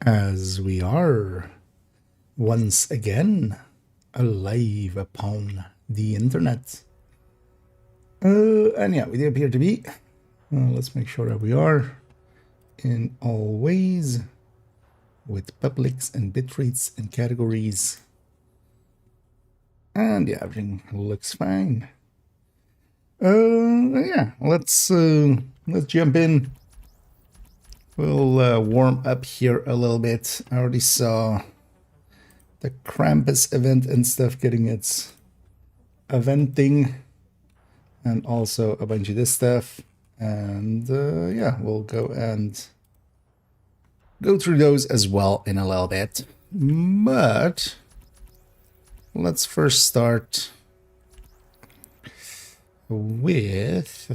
As we are once again alive upon the internet. And yeah, we do appear to be. Let's make sure that we are in all ways with publics and bit rates and categories. And yeah, everything looks fine. Yeah, let's jump in. We'll warm up here a little bit. I already saw the Krampus event and stuff getting its eventing, and also a bunch of this stuff. And yeah, we'll go and go through those as well in a little bit. But let's first start with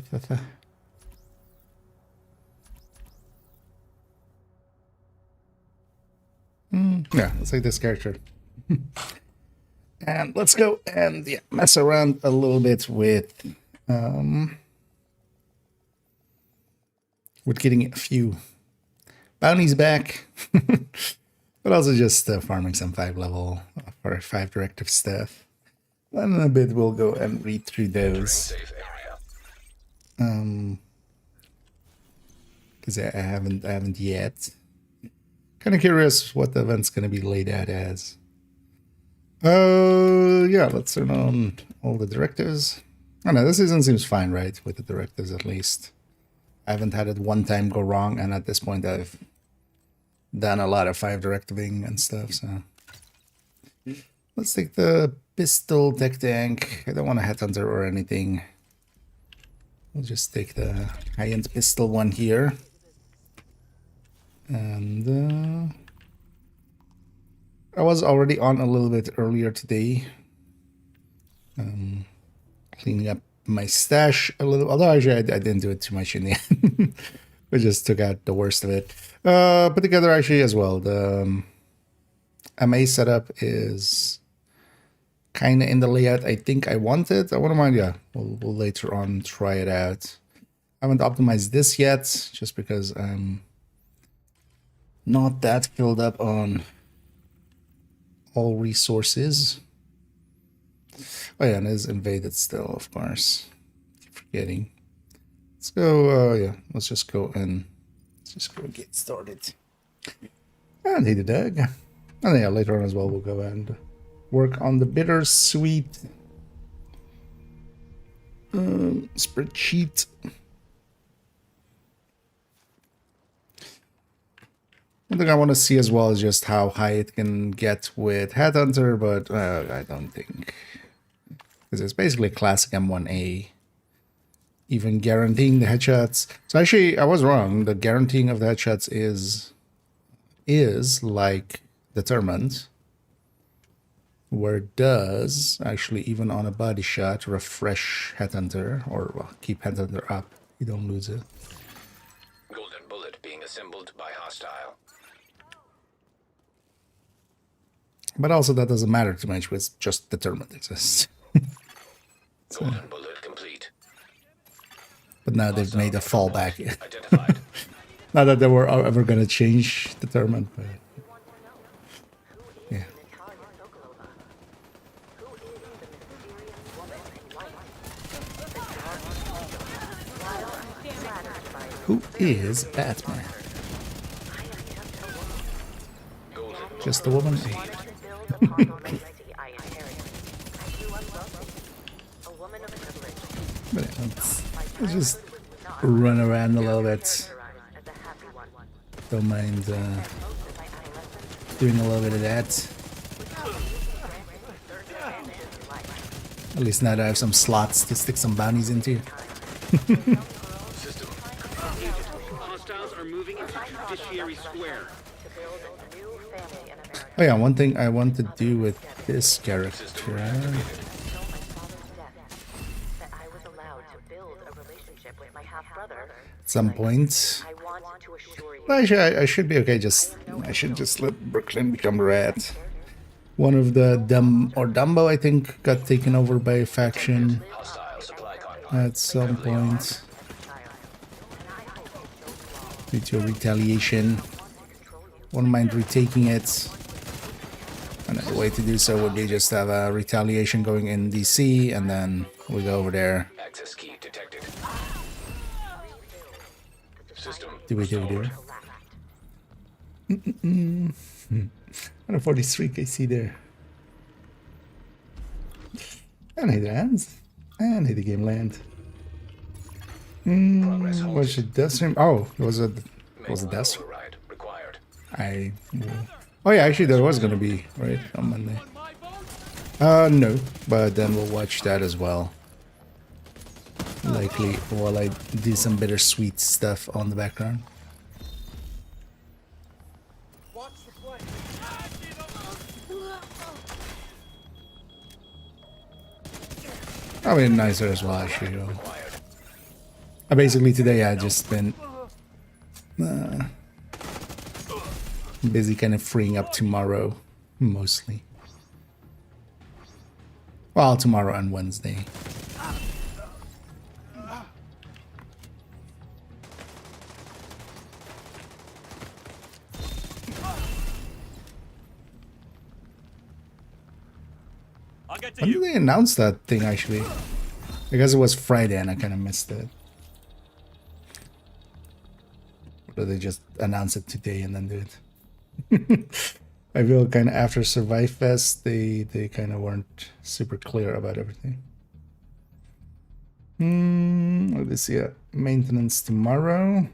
yeah, let's take this character. And let's go and yeah, mess around a little bit with getting a few bounties back, but also just farming some 5 level or 5 directive stuff. And in a bit we'll go and read through those. Because I haven't yet. Kind of curious what the event's going to be laid out as. Yeah, let's turn on all the directives. I don't know, this season seems fine, right? With the directives at least. I haven't had it one time go wrong, and at this point I've done a lot of 5 directiving and stuff, so. Let's take the pistol tech tank. I don't want a headhunter or anything. We'll just take the high-end pistol one here. And I was already on a little bit earlier today, cleaning up my stash a little, although actually I didn't do it too much in the end. We just took out the worst of it. Put together actually as well. The MA setup is kind of in the layout I think I wanted. I wouldn't mind, yeah, we'll later on try it out. I haven't optimized this yet, just because I'm not that filled up on all resources. Oh yeah, and it is invaded still, of course. Keep forgetting. Let's go, yeah, let's just go get started. And hey the dog. And yeah, later on as well we'll go and work on the bittersweet spreadsheet. One thing I want to see as well is just how high it can get with Headhunter, but I don't think. Because it's basically classic M1A. Even guaranteeing the headshots. So actually, I was wrong. The guaranteeing of the headshots is like determined. Where it does, actually, even on a body shot, refresh Headhunter, or well, keep Headhunter up. You don't lose it. Golden bullet being assembled by hostile. But also that doesn't matter too much, because just determined exists. So, golden bullet complete. but now they've made a fallback. Identified. Not that they were ever going to change determined, but yeah. Who is Batman? Just a woman? But yeah, let's just run around a little bit. Don't mind doing a little bit of that. At least now that I have some slots to stick some bounties into. Hostiles are moving into Judiciary Square. Oh yeah, one thing I want to do with this character. At some point. Actually, I should be okay. I should just let Brooklyn become red. One of the Dumbo, I think, got taken over by a faction at some point due to a retaliation. wouldn't mind retaking it. Another way to do so would be just have a retaliation going in DC, and then we go over there. Access key detected. System Do we do? restored. 143 KC there. And hit the hands. And hit the game land. Progress halted. Was it death stream? Oh, was it death stream? Override required. Oh yeah, actually there was gonna be, right, on Monday. No, but then we'll watch that as well. Likely while I do some bittersweet stuff on the background. I mean, nicer as well, actually. Basically today I just been busy kind of freeing up tomorrow, mostly. Well, tomorrow and Wednesday. When did they announce that thing, actually? Because it was Friday and I kind of missed it. Or did they just announce it today and then do it? I feel kind of after Survive Fest, they kind of weren't super clear about everything. Let's see. Maintenance tomorrow.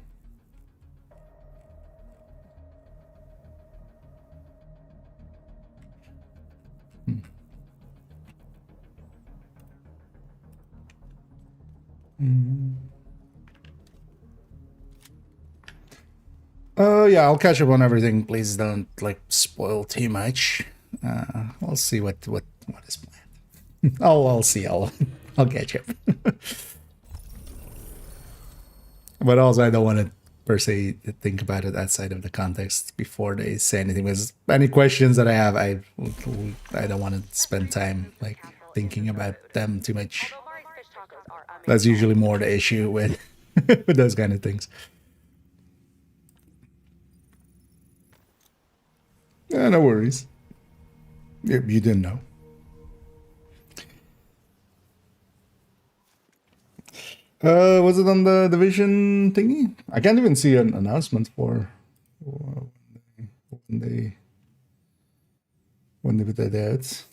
Yeah, I'll catch up on everything. Please don't like spoil too much. We'll see what is planned. I'll see. I'll catch up. But also, I don't want to per se think about it outside of the context before they say anything. Because any questions that I have, I don't want to spend time like thinking about them too much. That's usually more the issue with with those kind of things. Yeah, no worries. You didn't know. Was it on the division thingy? I can't even see an announcement for when they put that out.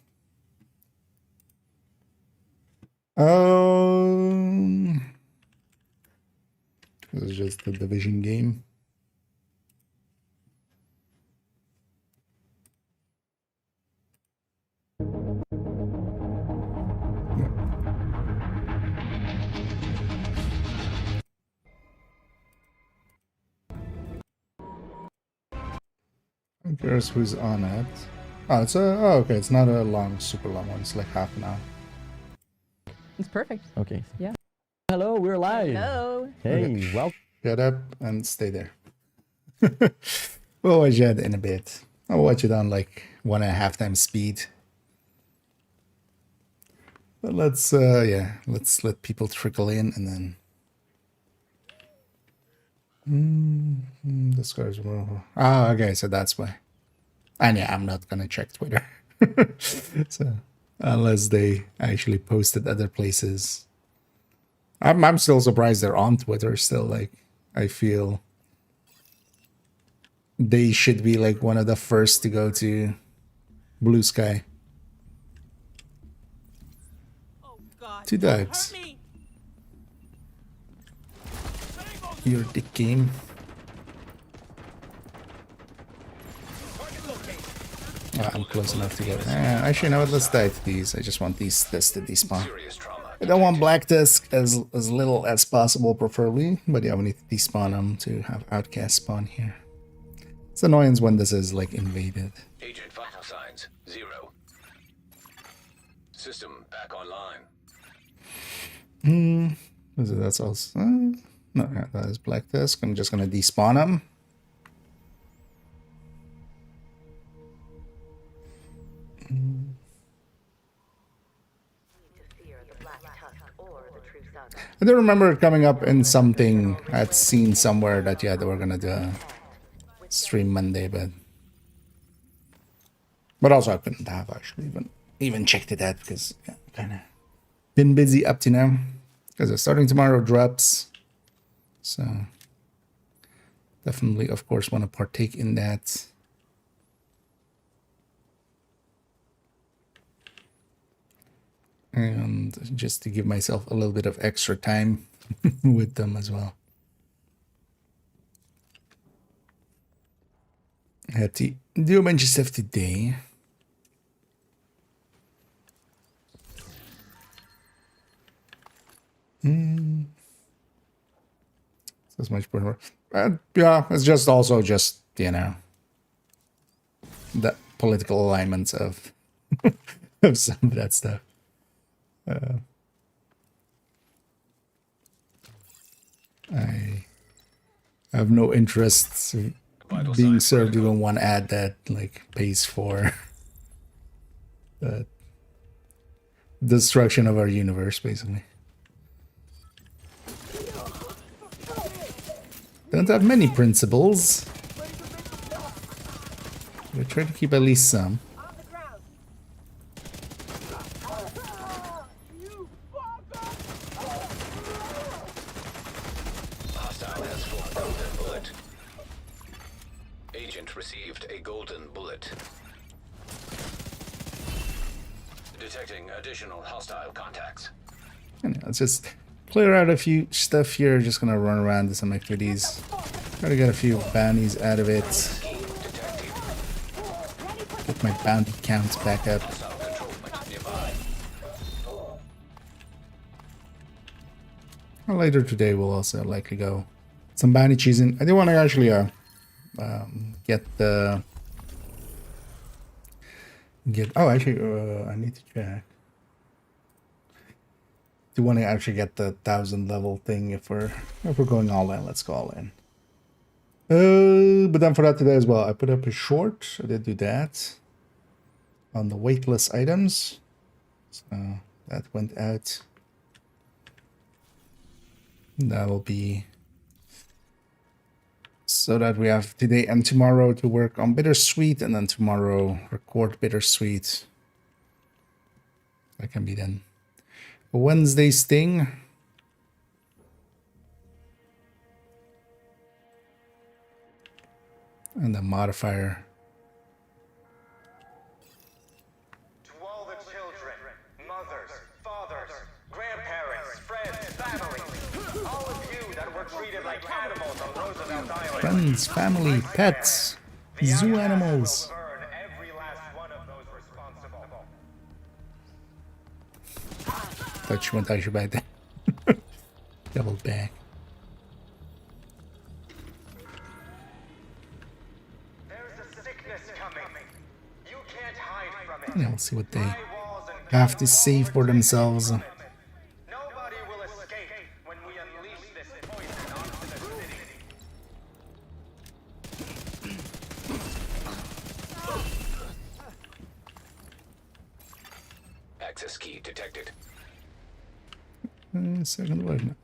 This is just the division game. I'm curious who's on it. Oh, it's okay. It's not a super long one. It's like half an hour. It's perfect. Okay. Yeah. Hello, we're live. Hello. Hey, Okay. welcome. Shut up and stay there. We'll watch that in a bit. I'll watch it on like 1.5 times speed. But let's let people trickle in and then. This guy's okay, so that's why. And yeah, I'm not gonna check Twitter. So unless they actually posted other places. I'm still surprised they're on Twitter still. Like, I feel they should be like one of the first to go to Blue Sky. Oh God! 2 dogs. Hurt me! Your dick game. I'm close enough to get. Actually, no. Let's die to these. I just want this to despawn. Serious trauma. I don't want Black Disc as little as possible, preferably. But yeah, we need to despawn them to have Outcast spawn here. It's annoying when this is like invaded. Agent vital signs 0. System back online. That's also no, yeah, that is Black Disc. I'm just gonna despawn them. I do remember it coming up in something I'd seen somewhere that yeah, they were gonna do a stream Monday, but But also I couldn't have actually even checked it out because yeah, kind of been busy up to now. Because starting tomorrow drops. So definitely, of course, want to partake in that. And just to give myself a little bit of extra time with them as well. I had to do a bunch of stuff today. That's much better. Yeah, it's just also just, you know, the political alignments of, of some of that stuff. I have no interest in Vital being signs served critical. even one ad that like pays for the destruction of our universe, basically. Don't have many principles. We try to keep at least some. Hostile has full golden bullet. Agent received a golden bullet. Detecting additional hostile contacts. And let's just clear out a few stuff here. Just gonna run around to some activities. Try to get a few bounties out of it. Get my bounty counts back up. Hostile control point nearby. Well, later today we'll also likely go some bounty cheesing. I do want to actually get the I need to check. Do want to actually get the 1000 level thing if we're going all in. Let's go all in. But then for that today as well, I put up a short. I did do that on the weightless items, so that went out. That'll be so that we have today and tomorrow to work on Bittersweet, and then tomorrow record Bittersweet. That can be done. Wednesday's thing. And the modifier. To all the children, mothers, fathers, grandparents, friends, family, all of you that were treated like animals on Roosevelt Island. Friends, family, pets, zoo animals. Will burn every last one of those responsible. Thought she went actually back there. Double back. There's a sickness coming. You can't hide from it. Yeah, we'll see what they High walls and have to say for themselves. nobody will escape when we unleash this poison onto the city. Access key detected. Second wave.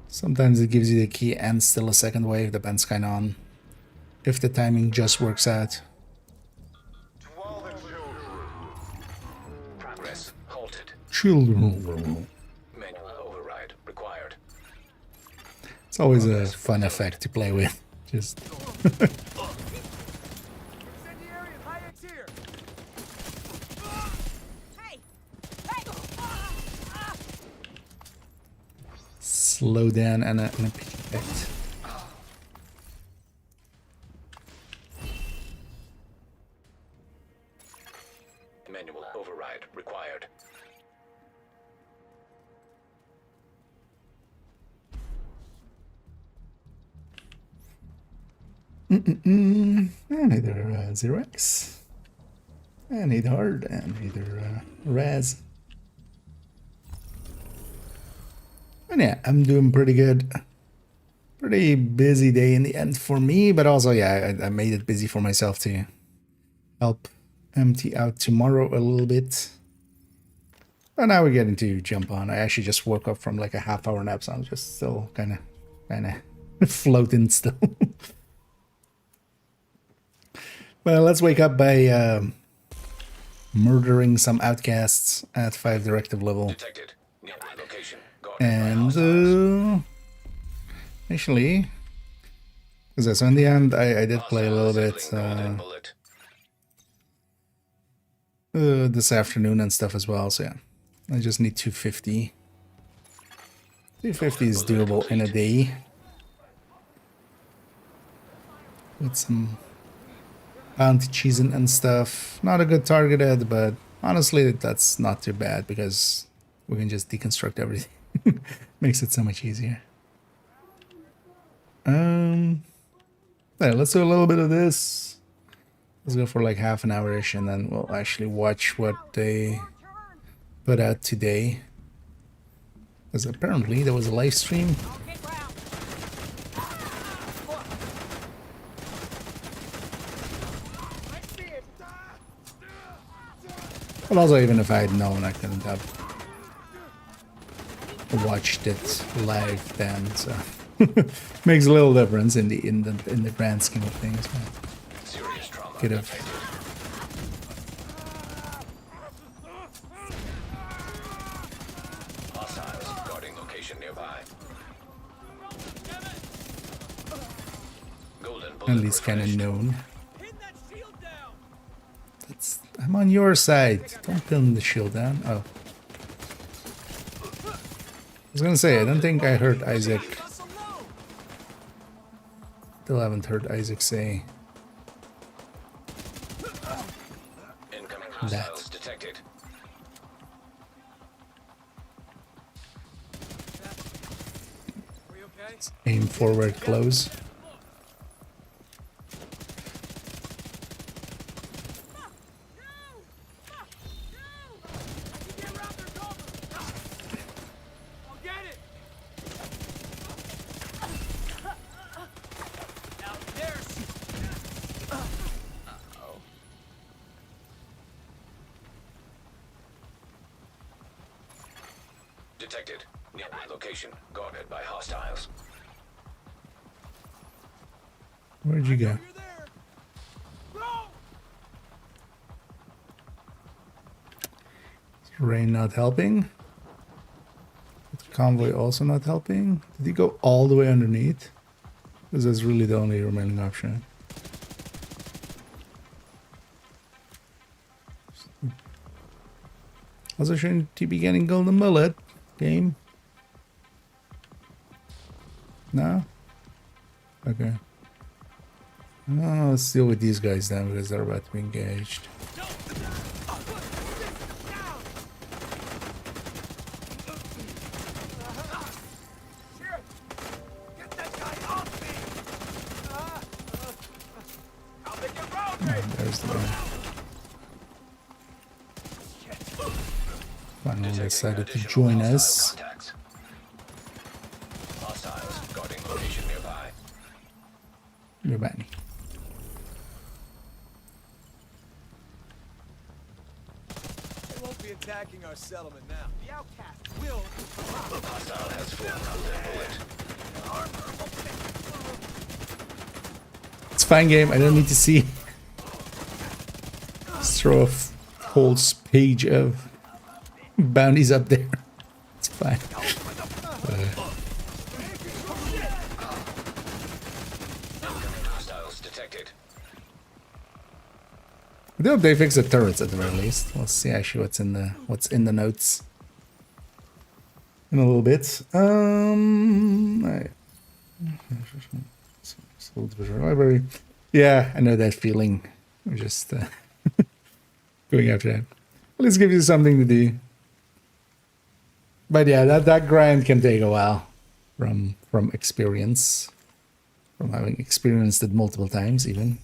Sometimes it gives you the key and still a second wave. Depends kind of on if the timing just works out. To all the children. Progress halted. Children. Manual override required. It's always a fun effect to play with. Just Hey! Hey! slow down and a pitch effect. Manual override required. I need either 0x. I need hard and either Raz. And yeah, I'm doing pretty good. Pretty busy day in the end for me, but also, yeah, I made it busy for myself to help empty out tomorrow a little bit. But now we're getting to jump on. I actually just woke up from like a half-hour nap, so I'm just still kind of floating still. Well, let's wake up by murdering some outcasts at 5 directive level. Detected. Nearby location. Guarded by And hostiles. actually, because so in the end, I did play a little bit Hostiles assembling golden bullet. this afternoon and stuff as well. So yeah, I just need 250. 250 is doable in a day. With some bounty cheesing and stuff. Not a good targeted, but honestly, that's not too bad because we can just deconstruct everything. Makes it so much easier. Yeah, let's do a little bit of this. Let's go for like half an hour-ish, and then we'll actually watch what they put out today. Because apparently there was a live stream. But also, even if I had known, I couldn't have watched it live then. So makes a little difference in the grand scheme of things. But Serious trauma. could have. Hostiles guarding location nearby. Golden bullet. At least kind of replenished. known. Pin that shield down. I'm on your side. Don't pin the shield down. Oh. I was gonna say, I don't think I heard Isaac. Leave us alone. Still haven't heard Isaac say Incoming hostiles detected. Are you okay? aim forward close. I'll get it. Now there's. Detected. Nearby location. Guarded by hostiles. Where'd you go? You're there. Go. Rain not helping. Convoy also not helping. Did he go all the way underneath? Because that's really the only remaining option. Also, shouldn't he be getting golden mullet? Game? No? Okay. Oh, let's deal with these guys then because they're about to be engaged. Get that guy off me. I'll make it round. Oh, there's the guy. Finally decided to Additional join hostile us. contacts. Hostiles guarding location nearby. You're back. They won't be attacking our settlement now. The outcast will. Hostile has full golden bullet. It's fine game. I don't need to see. Just throw a whole page of bounties up there. It's fine. Hostiles detected. I hope they fix the turrets at the very least. We'll see actually what's in the notes in a little bit. Library. Yeah, I know that feeling. I'm just going after that. Let's give you something to do. But yeah, that grind can take a while from experience, from having experienced it multiple times even.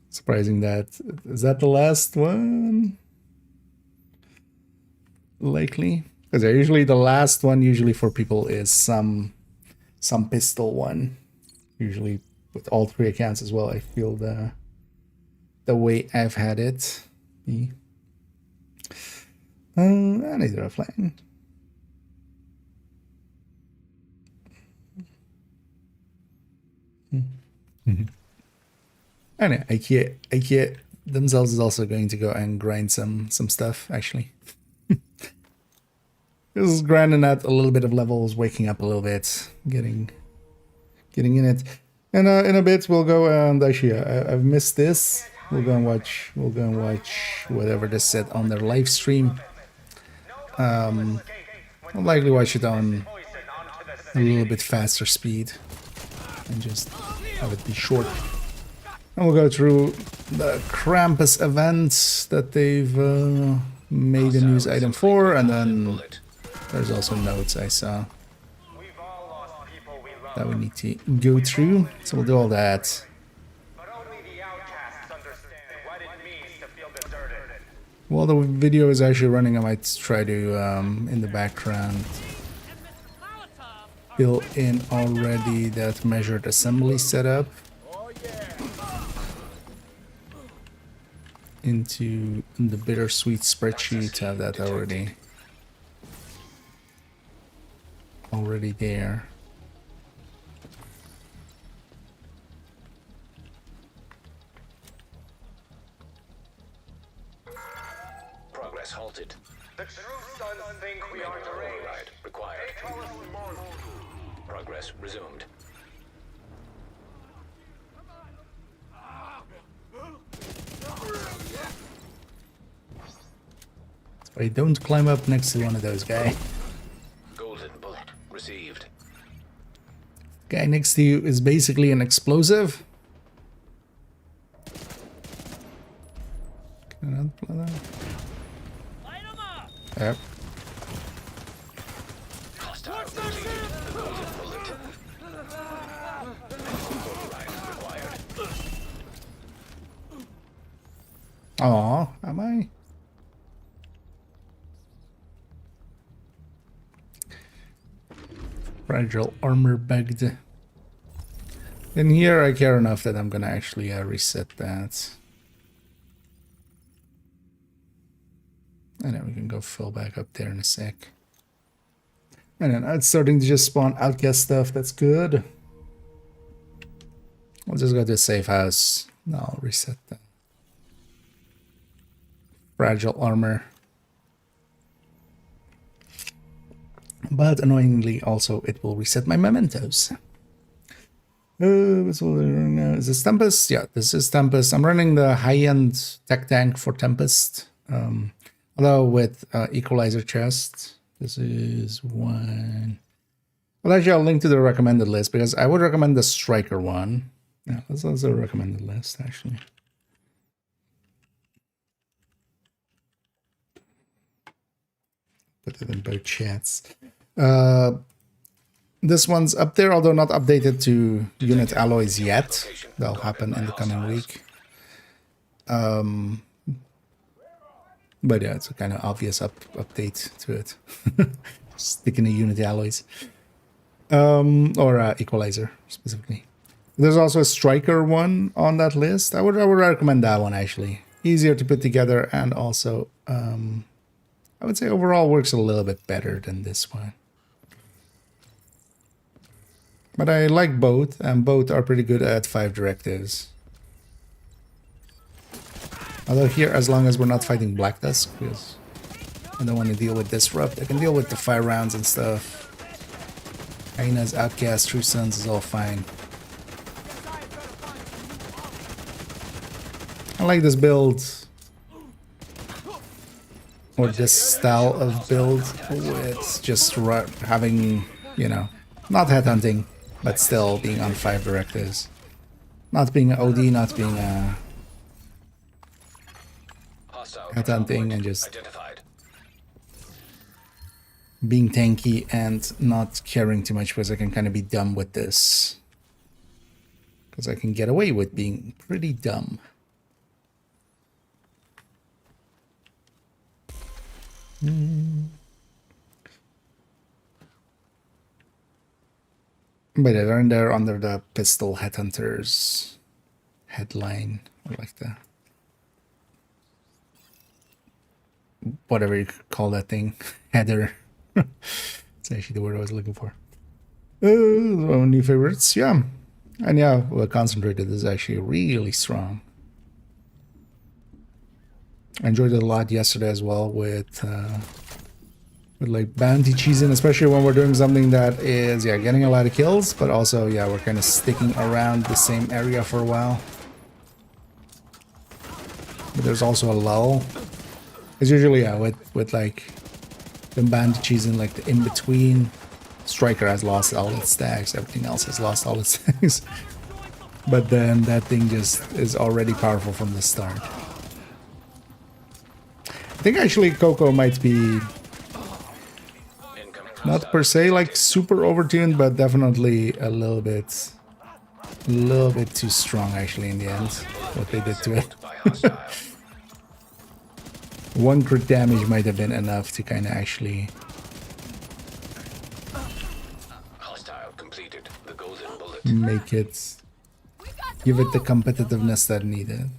Surprising that is that the last one? Likely, because usually the last one usually for people is some pistol one. Usually with all three accounts as well. I feel the way I've had it. I need to flatten. Anyway, IKEA themselves is also going to go and grind some stuff, actually. This is grinding out a little bit of levels, waking up a little bit, getting in it. And in a bit we'll go and actually I've missed this. We'll go and watch whatever they said on their live stream. I'll likely watch it on a little bit faster speed and just have it be short. And we'll go through the Krampus event that they've made a news item for, and then there's also notes I saw that we need to go through, so we'll do all that. But only the outcasts understand what it means to feel deserted. While the video is actually running, I might try to, in the background, fill in already that measured assembly setup into the bittersweet spreadsheet. Have that already there. Progress halted. The true sons think we are deranged. Override required. They call us mortal. Progress resumed. So I don't climb up next to one of those guys. Golden bullet received. Guy next to you is basically an explosive. Can I not play that? Yep. Hostile completed. The golden bullet. Override required. Aw, am I? Fragile armor bugged. In here I care enough that I'm gonna actually reset that. And then we can go fill back up there in a sec. And then it's starting to just spawn outcast stuff, that's good. I'll just go to a safe house. No, I'll reset that. Fragile armor. But annoyingly also it will reset my mementos. Is this Tempest? Yeah, this is Tempest. I'm running the high-end tech tank for Tempest. Although with equalizer chest. This is one. Well, actually, I'll link to the recommended list because I would recommend the striker one. Yeah, that's also a recommended list, actually. Put it in both chats. This one's up there, although not updated to unit alloys yet. That'll happen in the coming week. But yeah, it's a kind of obvious update to it. Sticking to unit alloys. Or equalizer, specifically. There's also a striker one on that list. I would recommend that one, actually. Easier to put together, and also, I would say overall works a little bit better than this one. But I like both, and both are pretty good at 5 directives. Although here, as long as we're not fighting Black Dusk, because I don't want to deal with Disrupt. I can deal with the fire rounds and stuff. Hyenas, Outcast, True Sons is all fine. I like this build. Or this style of build with just having, you know, not headhunting, but still being on 5 directives. Not being an OD, not being a headhunting, and just Identified. being tanky and not caring too much, because I can kind of be dumb with this. Because I can get away with being pretty dumb. But they're in there under the Pistol Headhunters headline, or like the whatever you call that thing, header. It's actually the word I was looking for. New favorites, yeah. And yeah, well, concentrated is actually really strong. I enjoyed it a lot yesterday as well with like bounty cheesing, especially when we're doing something that is, yeah, getting a lot of kills, but also, yeah, we're kind of sticking around the same area for a while. But there's also a lull. It's usually, yeah, with like the bounty cheesing, like the in-between, Striker has lost all its stacks, everything else has lost all its stacks. But then that thing just is already powerful from the start. I think actually Coco might be not per se like super overtuned, but definitely a little bit too strong actually in the end, what they did to it. by hostile. One crit damage might have been enough to kind of actually Hostile completed. The golden bullet. make it, give it the competitiveness that needed.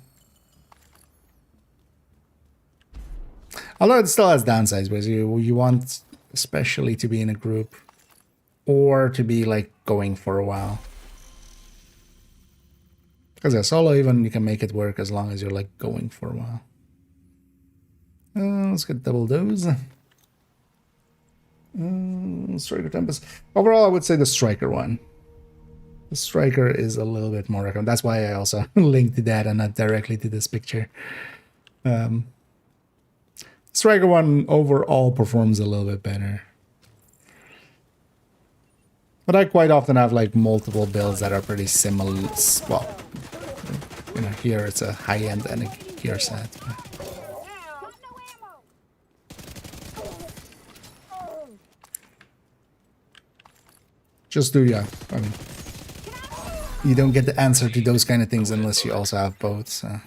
Although it still has downsides, because you want especially to be in a group or to be like going for a while. Because a solo even you can make it work as long as you're like going for a while. Let's get double those. Striker Tempest. Overall, I would say the Striker one. The Striker is a little bit more recommended. That's why I also linked to that and not directly to this picture. Striker one overall performs a little bit better. But I quite often have like multiple builds that are pretty similar. Well, you know, here it's a high-end and a gear set. Just do, yeah. I mean, you don't get the answer to those kind of things unless you also have both. So.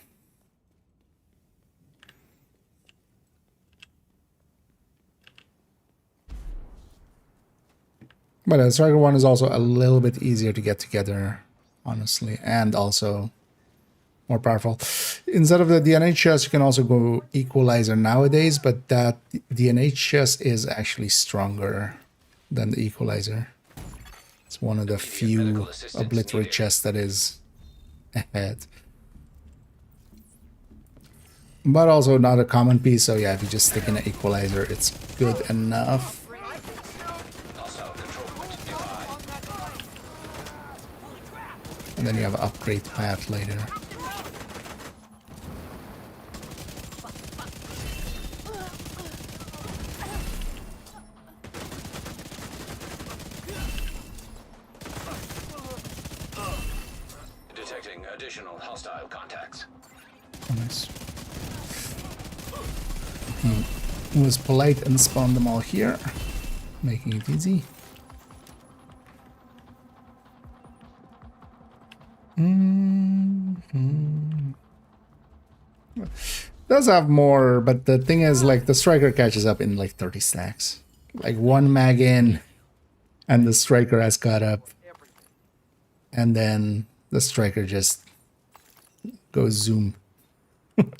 But the Striker one is also a little bit easier to get together, honestly, and also more powerful. Instead of the DNH chest, you can also go Equalizer nowadays, but that DNH chest is actually stronger than the Equalizer. It's one of the few Obliterate chests that is ahead. But also not a common piece, so yeah, if you just stick in an Equalizer, it's good enough. And then you have an upgrade path later. Detecting additional hostile contacts. Oh, nice. He was polite and spawned them all here, making it easy. Does have more, but the thing is, like, the Striker catches up in like 30 stacks. Like one mag in, and the Striker has caught up, and then the Striker just goes zoom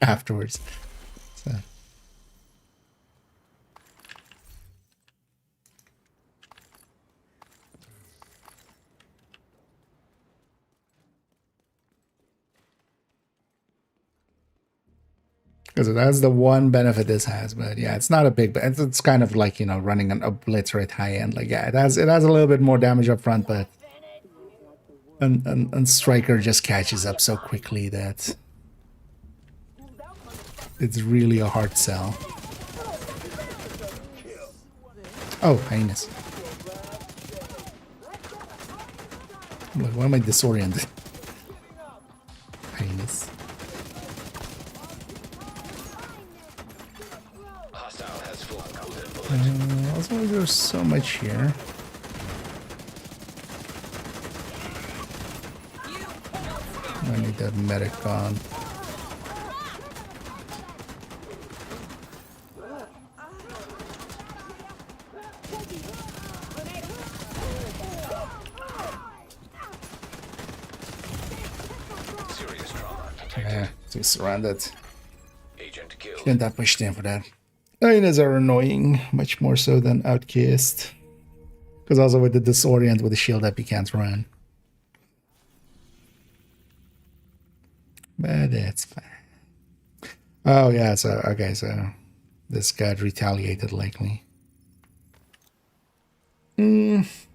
afterwards. So. Because that's the one benefit this has, but yeah, it's not a big, it's kind of like, you know, running an Obliterate high end. Like, yeah, it has a little bit more damage up front, but and Striker just catches up so quickly that it's really a hard sell. Oh, heinous. Why am I disoriented? Heinous. Also, there's so much here. I need that medic on. Yeah, too surrounded. Agent killed. Can't that push in for that. Hyenas are annoying, much more so than Outcast. Because also with the disorient with the shield up, you can't run. But that's fine. Oh yeah, so okay, so this got retaliated likely. Let's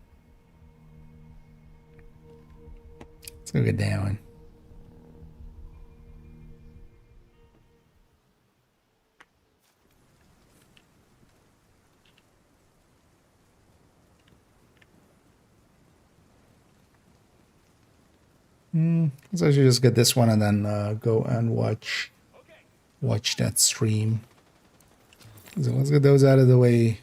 go get down. Let's actually just get this one and then go and watch that stream. So let's get those out of the way.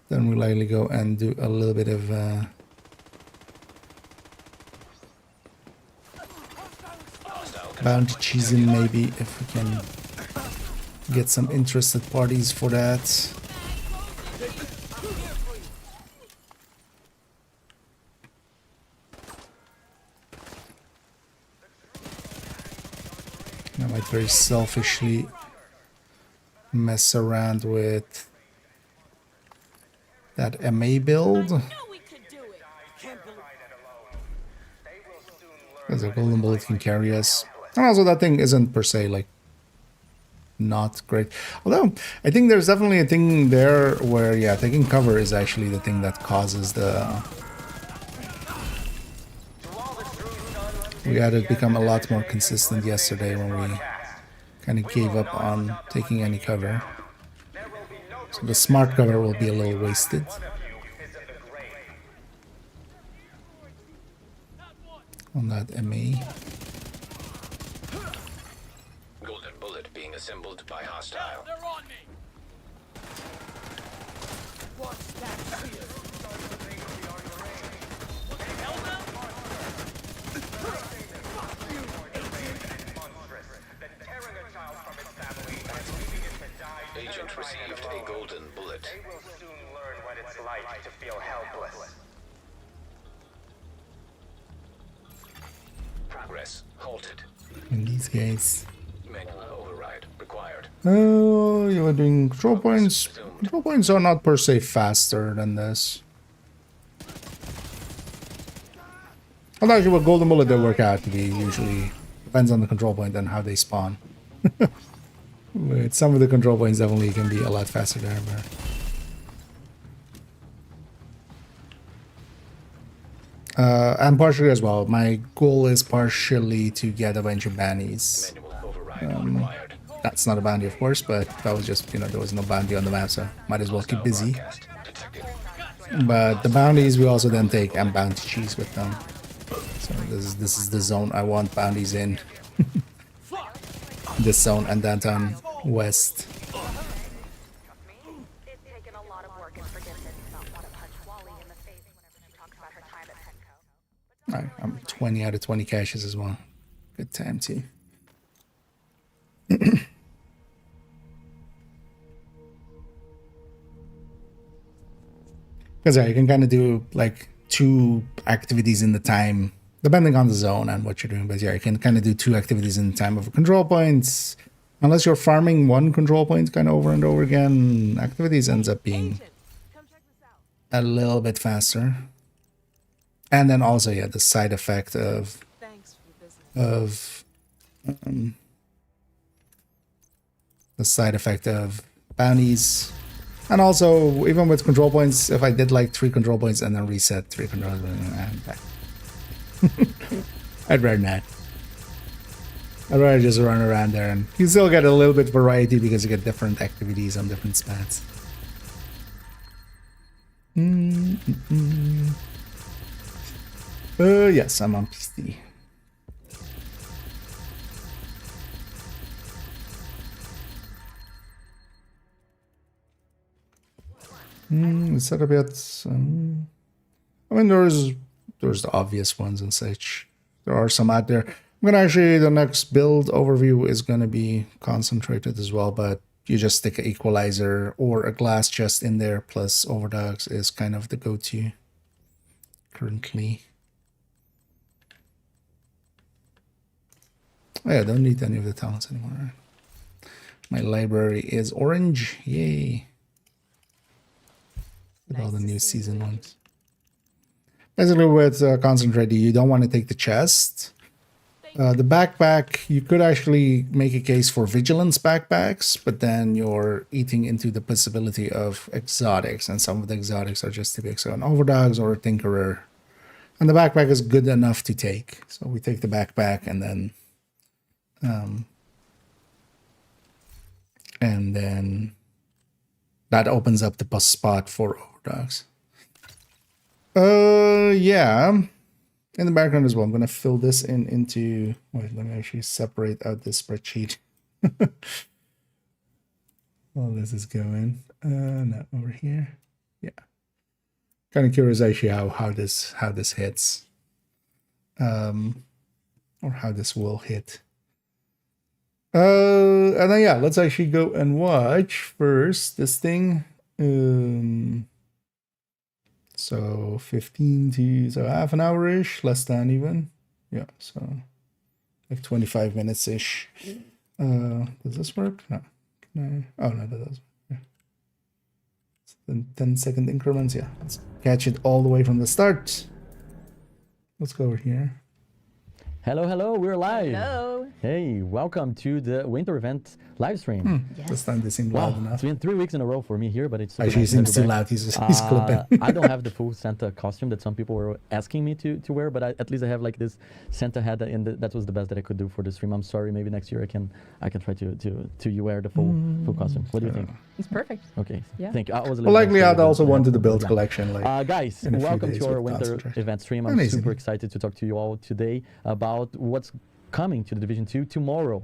Then we'll likely go and do a little bit of bounty cheesing maybe, if we can get some interested parties for that. I might very selfishly mess around with that MA build. Because a golden bullet can carry us. And also that thing isn't per se like not great. Although I think there's definitely a thing there where yeah, taking cover is actually the thing that causes the we had it become a lot more consistent yesterday when we kind of gave up on taking any cover. So the smart cover will be a little wasted. On that MA. Golden bullet being assembled by hostile. They're on me. What's that fear? What the hell now? Agent received a golden bullet. They will soon learn what it's like to feel helpless. Progress halted. And these guys. Manual override required. Oh, you were doing control points. Control points are not per se faster than this. Although actually with golden bullet they work out to be usually depends on the control point and how they spawn. With some of the control points definitely can be a lot faster there, but and partially as well. My goal is partially to get a bunch of bounties. Manual override required. That's not a bounty, of course, but that was just, you know, there was no bounty on the map, so might as well keep busy. Broadcast detected. But the bounties we also then take and bounty cheese with them. So this is the zone I want bounties in. This zone and downtown west. It's taken a lot of work and forgiveness to not want to punch Wally in the face whenever she talks about her time at Penco. I'm 20 out of 20 caches as well. Good time too. Because yeah, you can kind of do like 2 activities in the time, depending on the zone and what you're doing. But yeah, you can kind of do 2 activities in the time of a control points. Unless you're farming 1 control point kind of over and over again, activities ends up being a little bit faster. And then also, yeah, the side effect of the side effect of bounties. And also, even with control points, if I did like 3 control points and then reset 3 control points, I'm back. I'd rather not. I'd rather just run around there, and you still get a little bit of variety because you get different activities on different spots. Yes, I'm on PC. Setup yet? I mean, there's the obvious ones and such. There are some out there. I'm gonna actually, the next build overview is gonna be concentrated as well, but you just stick an equalizer or a glass chest in there, plus overdogs is kind of the go-to currently. Oh yeah, don't need any of the talents anymore. My library is orange, yay! With all the new season ones. Basically with concentrated, you don't want to take the chest. The backpack, you could actually make a case for vigilance backpacks, but then you're eating into the possibility of exotics, and some of the exotics are just too big. So an overdogs or a tinkerer. And the backpack is good enough to take. So we take the backpack and then that opens up the spot for overdogs. Yeah. In the background as well, I'm going to fill this into... Wait, let me actually separate out this spreadsheet. While this is going. No, over here. Yeah. Kind of curious actually how this hits. Or how this will hit. And then, yeah, let's actually go and watch first this thing. So 15 to, so half an hour-ish, less than even. Yeah, so like 25 minutes-ish. Does this work? No. Can I? Oh, no, that doesn't. Yeah. Then 10-second increments, yeah. Let's catch it all the way from the start. Let's go over here. Hello, we're live. Hello. Hey, welcome to the winter event live stream. This time they seem loud enough. It's been 3 weeks in a row for me here, but it's super Actually, nice he seems to too be back. loud. He's clipping. I don't have the full Santa costume that some people were asking me to wear, but at least I have like this Santa hat, and that was the best that I could do for the stream. I'm sorry, maybe next year I can try to wear the full costume. What do you think? It's perfect. Okay, Yeah. thank you. I was a Well, little likely I'd frustrated, also but, wanted to build yeah. collection. Like, Guys, in a few welcome days to our with winter concentration. event stream. I'm Amazing. super excited to talk to you all today about what's coming to the Division 2 tomorrow.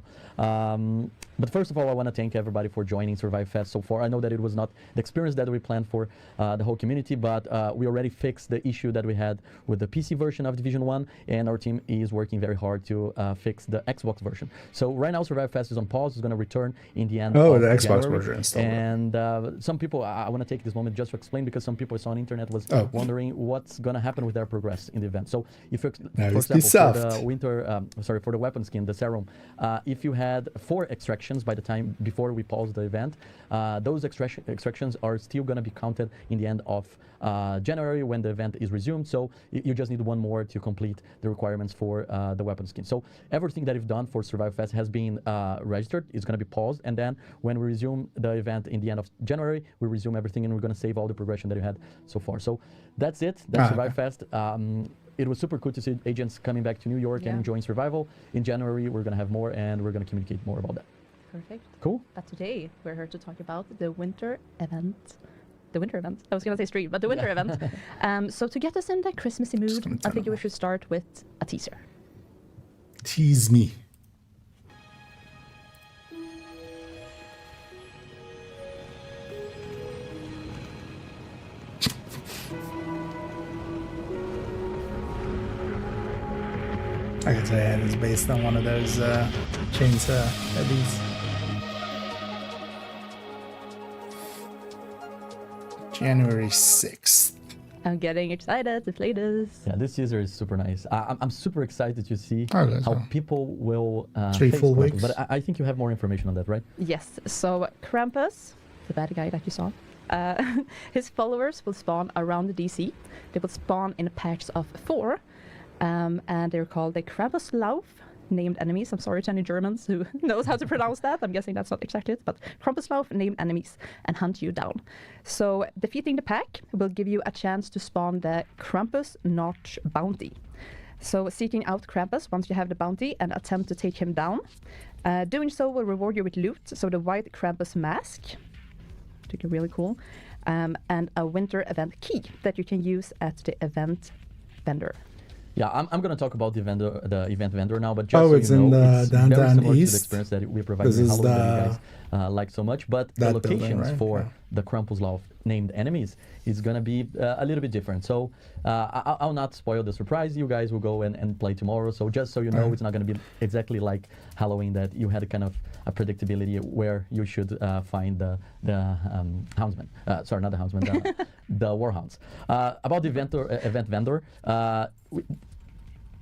But first of all, I want to thank everybody for joining Survive Fest so far. I know that it was not the experience that we planned for the whole community, but we already fixed the issue that we had with the PC version of Division 1, and our team is working very hard to fix the Xbox version. So right now, Survive Fest is on pause. It's going to return in the end of the Xbox January. version is still And some people, I want to take this moment just to explain, because some people I saw on the internet was wondering what's going to happen with their progress in the event. So if you, for example, for the winter, for the weapon skin, the serum, if you had 4 extractions by the time before we pause the event, those extractions are still going to be counted in the end of January when the event is resumed. So you just need one more to complete the requirements for the weapon skin. So everything that you've done for Survive Fest has been registered. It's going to be paused, and then when we resume the event in the end of January, we resume everything, and we're going to save all the progression that you had so far. So that's it. That's Survive Fest. It was super cool to see agents coming back to New York and enjoying survival. In January, we're going to have more, and we're going to communicate more about that. Perfect. Cool. But today we're here to talk about the winter event. The winter event. I was going to say stream, but the winter event. So to get us in the Christmassy mood, I think we should start with a teaser. Tease me. I can say it is based on one of those chainsaw heavies. January 6th. I'm getting excited to play this. Yeah, this teaser is super nice. I'm super excited to see Okay, how so people will 3 face full Krampus. weeks. But I think you have more information on that, right? Yes, so Krampus, the bad guy that you saw, his followers will spawn around the DC. They will spawn in packs of 4, and they're called the Krampuslauf, named enemies. I'm sorry to any Germans who knows how to pronounce that. I'm guessing that's not exactly it, but Krampuslauf, named enemies, and hunt you down. So defeating the pack will give you a chance to spawn the Krampus Notch bounty. So seeking out Krampus once you have the bounty and attempt to take him down. Doing so will reward you with loot, so the white Krampus mask, I think really cool, and a winter event key that you can use at the event vendor. Yeah, I'm going to talk about the event vendor now, but just so it's you know, in the it's very downtown similar to the east. experience that we provided This in is Halloween that you the- guys like so much. But the that building, locations right? for Yeah. the Krampuslauf named enemies is going to be a little bit different. So I'll not spoil the surprise. You guys will go and play tomorrow. So just so you know, it's not going to be exactly like Halloween, that you had a kind of a predictability where you should find the houndsman. Sorry, not the houndsman, the warhounds. About the event vendor,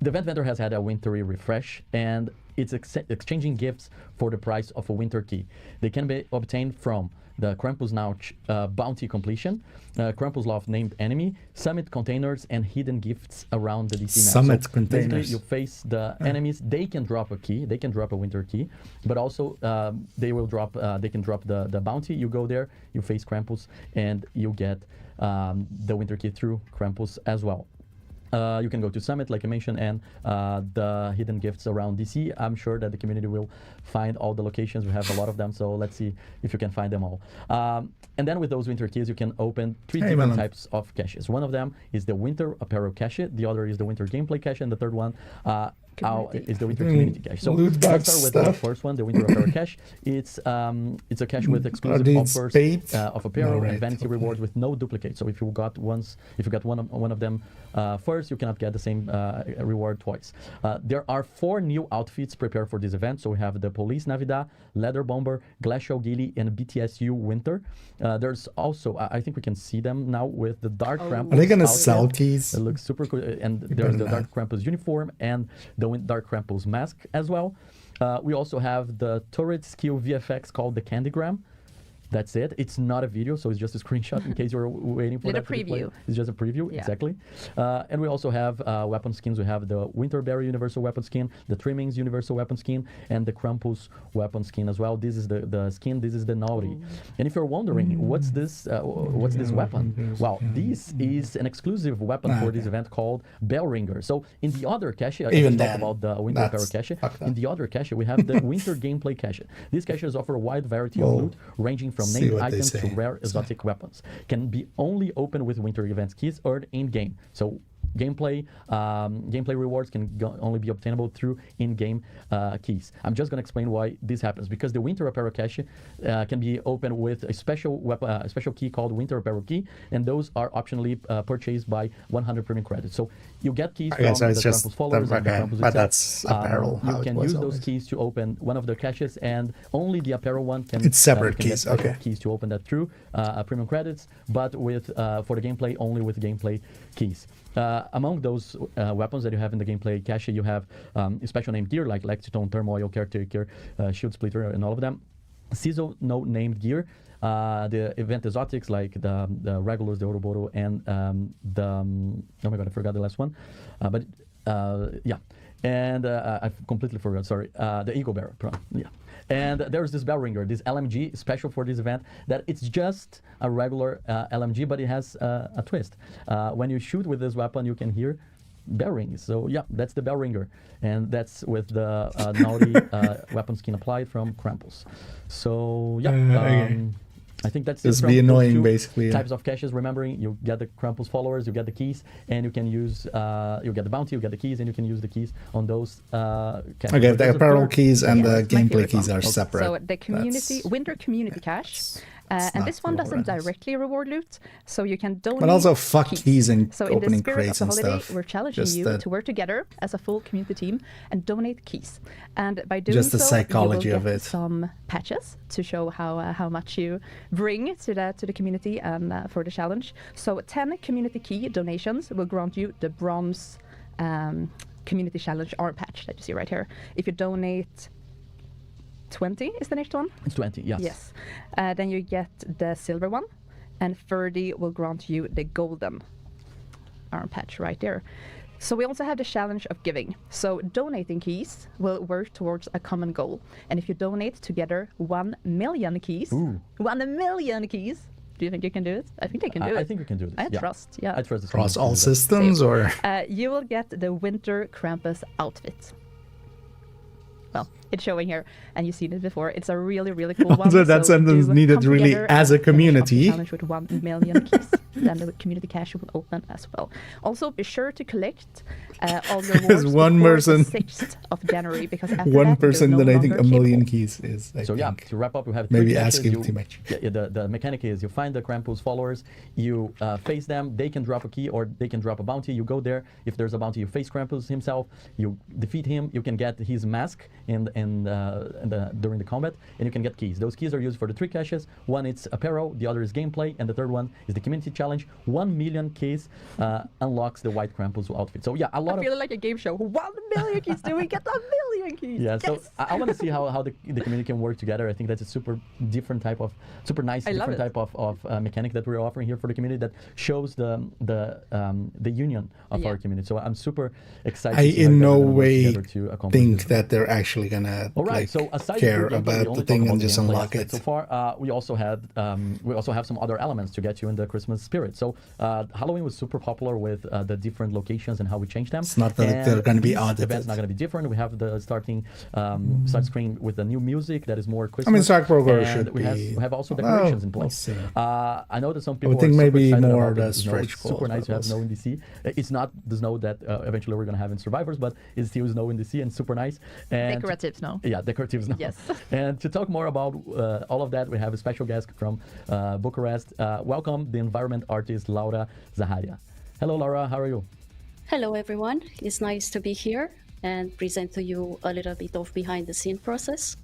the event vendor has had a wintry refresh, and it's exchanging gifts for the price of a winter key. They can be obtained from the Krampusnacht bounty completion, Krampusloft named enemy, summit containers, and hidden gifts around the DC map. Summit containers. Basically, you face the enemies. They can drop a key. They can drop a winter key, but also they will drop. They can drop the bounty. You go there, you face Krampus, and you get the winter key through Krampus as well. You can go to Summit, like I mentioned, and the hidden gifts around DC. I'm sure that the community will find all the locations. We have a lot of them, so let's see if you can find them all. And then with those winter keys, you can open three different types of caches. One of them is the Winter Apparel cache, the other is the Winter Gameplay cache, and the third one is the Winter Community cache. So let's start with the first one, the Winter Apparel cache. It's a cache with exclusive offers of apparel and vanity rewards with no duplicate. So if you got one of them first, you cannot get the same reward twice. There are 4 new outfits prepared for this event. So we have the Police Navidad, Leather Bomber, Glacial Gilly, and BTSU Winter. There's also, I think we can see them now with the Dark Krampus. Are they gonna sell keys? It looks super cool. And there's the Dark Krampus uniform and the Dark Krampus mask as well. We also have the turret skill VFX called the Candygram. That's it. It's not a video, so it's just a screenshot in case you're waiting for that. Preview. It's just a preview, exactly. And we also have weapon skins. We have the Winterberry Universal Weapon Skin, the Trimmings Universal Weapon Skin, and the Krampus Weapon Skin as well. This is the skin. This is the Naughty. And if you're wondering, what's this weapon? Well, this is an exclusive weapon for this event called Bell Ringer. So in the other cache, I talk about the Winter Apparel cache. In the other cache, we have the Winter Gameplay cache. These caches offer a wide variety of loot, ranging from named items to rare exotic weapons. Can be only open with winter events keys earned in game. So gameplay rewards can only be obtainable through in-game keys. I'm just going to explain why this happens, because the Winter Apparel cache can be opened with a special key called Winter Apparel key, and those are optionally purchased by 100 premium credits. So you get keys from the Krampus followers and the Krampus but that's apparel. You can use those keys to open one of the caches, and only the apparel one can. It's separate keys. Keys to open that through premium credits, but with for the gameplay only with gameplay keys. Among those weapons that you have in the gameplay cache, you have special named gear like Lexington, Turmoil, Caretaker, Shield Splitter, and all of them. Season no named gear. The event exotics like the regulars, the Ouroboros, and oh my god, I forgot the last one. And I completely forgot. Sorry, the Eagle Bearer. Yeah. And there's this Bell Ringer, this LMG special for this event, that it's just a regular LMG, but it has a twist. When you shoot with this weapon, you can hear bell rings. So yeah, that's the Bell Ringer, and that's with the Naughty weapon skin applied from Krampus. So yeah. I think that's just be annoying, basically. Types of caches. Remembering, you get the Krampus followers, you get the keys, and you can use. You get the bounty, you get the keys, and you can use the keys on those caches. Okay, the apparel keys and the gameplay keys are separate. So the Winter Community cache. And this one doesn't directly reward loot, so you can donate. But also fuck keys and so opening in the spirit crates of the and holiday, stuff. we're challenging you to work together as a full community team and donate keys. And by doing just the so, psychology you will of get it. some patches to show how much you bring to the community and for the challenge. So 10 community key donations will grant you the bronze community challenge arm patch that you see right here. If you donate 20 is the next one? It's 20, yes. Yes. Then you get the silver one, and 30 will grant you the golden arm patch right there. So we also have the challenge of giving. So donating keys will work towards a common goal. And if you donate together 1 million keys, 1 million keys, do you think you can do it? I think they can do it. I think we can do this. I trust, yeah. I trust this. Across all systems, or? You will get the Winter Krampus outfit. Well, it's showing here, and you've seen it before. It's a really, really cool one. So that sentence needed really as a community. Challenge with 1 million keys. Then the community cache will open as well. Also, be sure to collect all the rewards before the 6th of January, because after one that, person no donating longer 1 million capable. keys is, I so think, yeah, to wrap up, we have maybe three asking caches. too much. The mechanic is you find the Krampus followers, you face them, they can drop a key or they can drop a bounty. You go there. If there's a bounty, you face Krampus himself. You defeat him. You can get his mask during the combat, and you can get keys. Those keys are used for the 3 caches. One is apparel, the other is gameplay, and the third one is the community challenge 1 million keys unlocks the White Krampus outfit. So yeah, a lot I feel like a game show. 1 million keys, do we get 1 million keys? Yeah, yes! so I want to see how the community can work together. I think that's a super different type of, super nice, different type of mechanic that we're offering here for the community that shows the union of our community. So I'm super excited. I to see how in you guys no are gonna work way together to accomplish think this. that they're actually gonna So aside care from the gameplay, we about only the thing talk and about just gameplay unlock aspect. it. So far, we also have some other elements to get you in the Christmas spirit. So Halloween was super popular with the different locations and how we changed them. It's not that they're going to be audited. The event's not going to be different. We have the start screen with the new music that is more Christmas. I mean, Stark Broker and should we be. have also decorations in place. We'll see. I know that some people think are super maybe excited more about the the snow. stretch It's super goals, nice to have but snow in DC. It's not the snow that eventually we're going to have in Survivors, but it's still snow in DC and super nice. And Decorative snow. Yeah, decorative snow. Yes. And to talk more about all of that, we have a special guest from Bucharest. Welcome, the environment artist Laura Zaharia. Hello, Laura. How are you? Hello, everyone. It's nice to be here and present to you a little bit of behind the scene process.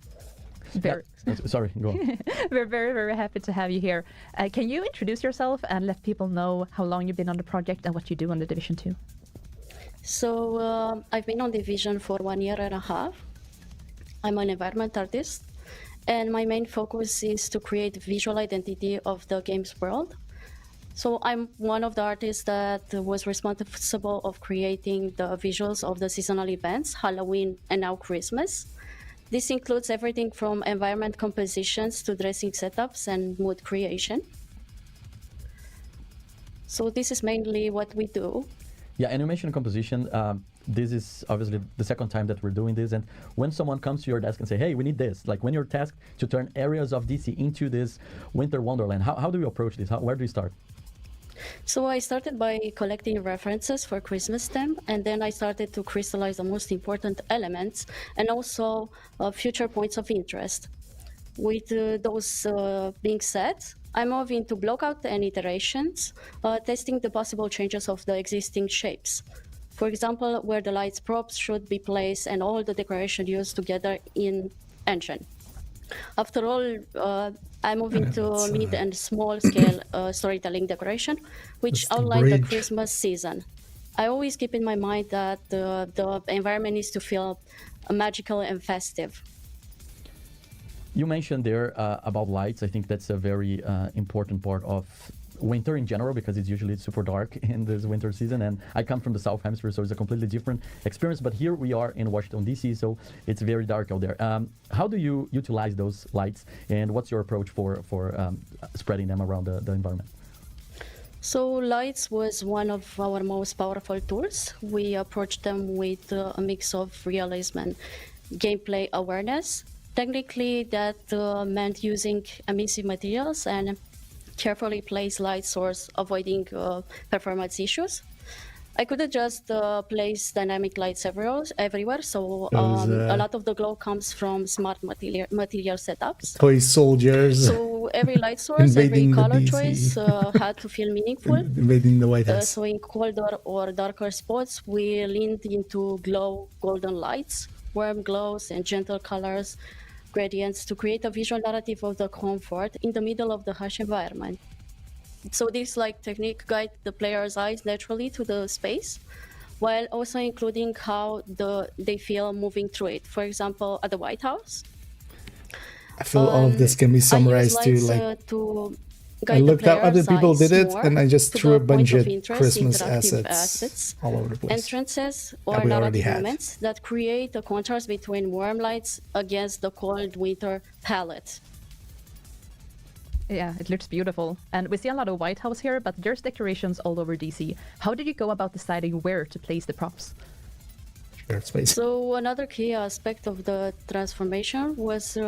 Sorry, go on. We're very, very happy to have you here. Can you introduce yourself and let people know how long you've been on the project and what you do on the Division 2? So I've been on Division for 1 year and a half. I'm an environment artist, and my main focus is to create visual identity of the game's world. So I'm one of the artists that was responsible of creating the visuals of the seasonal events, Halloween and now Christmas. This includes everything from environment compositions to dressing setups and mood creation. So this is mainly what we do. Yeah, and you mentioned composition. This is obviously the second time that we're doing this. And when someone comes to your desk and say, hey, we need this, like when you're tasked to turn areas of DC into this winter wonderland, how do you approach this? Where do you start? So I started by collecting references for Christmas theme, and then I started to crystallize the most important elements and also future points of interest. With those being said, I move into blockout and iterations, testing the possible changes of the existing shapes. For example, where the lights props should be placed and all the decoration used together in engine. After all, I move into mid and small scale storytelling decoration, which outline the Christmas season. I always keep in my mind that the environment needs to feel magical and festive. You mentioned there about lights. I think that's a very important part of winter in general, because it's usually super dark in this winter season, and I come from the South Hemisphere, so it's a completely different experience, but here we are in Washington DC, so it's very dark out there. How do you utilize those lights, and what's your approach for spreading them around the environment? So lights was one of our most powerful tools. We approached them with a mix of realism and gameplay awareness. Technically, that meant using emissive materials and carefully place light source, avoiding performance issues. I couldn't just place dynamic lights everywhere, so a lot of the glow comes from smart material setups. Toy soldiers. So every light source, every color choice had to feel meaningful. Invading the White House. So in colder or darker spots, we leaned into glow golden lights, warm glows, and gentle colors gradients to create a visual narrative of the comfort in the middle of the harsh environment. So this technique guides the player's eyes naturally to the space, while also including how they feel moving through it. For example, at the White House. I feel all of this can be summarized to I looked up other people did it, and I just threw a bunch of Christmas assets all over the place. Entrances or narrative moments that create a contrast between warm lights against the cold winter palette. Yeah, it looks beautiful. And we see a lot of White House here, but there's decorations all over DC. How did you go about deciding where to place the props? So another key aspect of the transformation was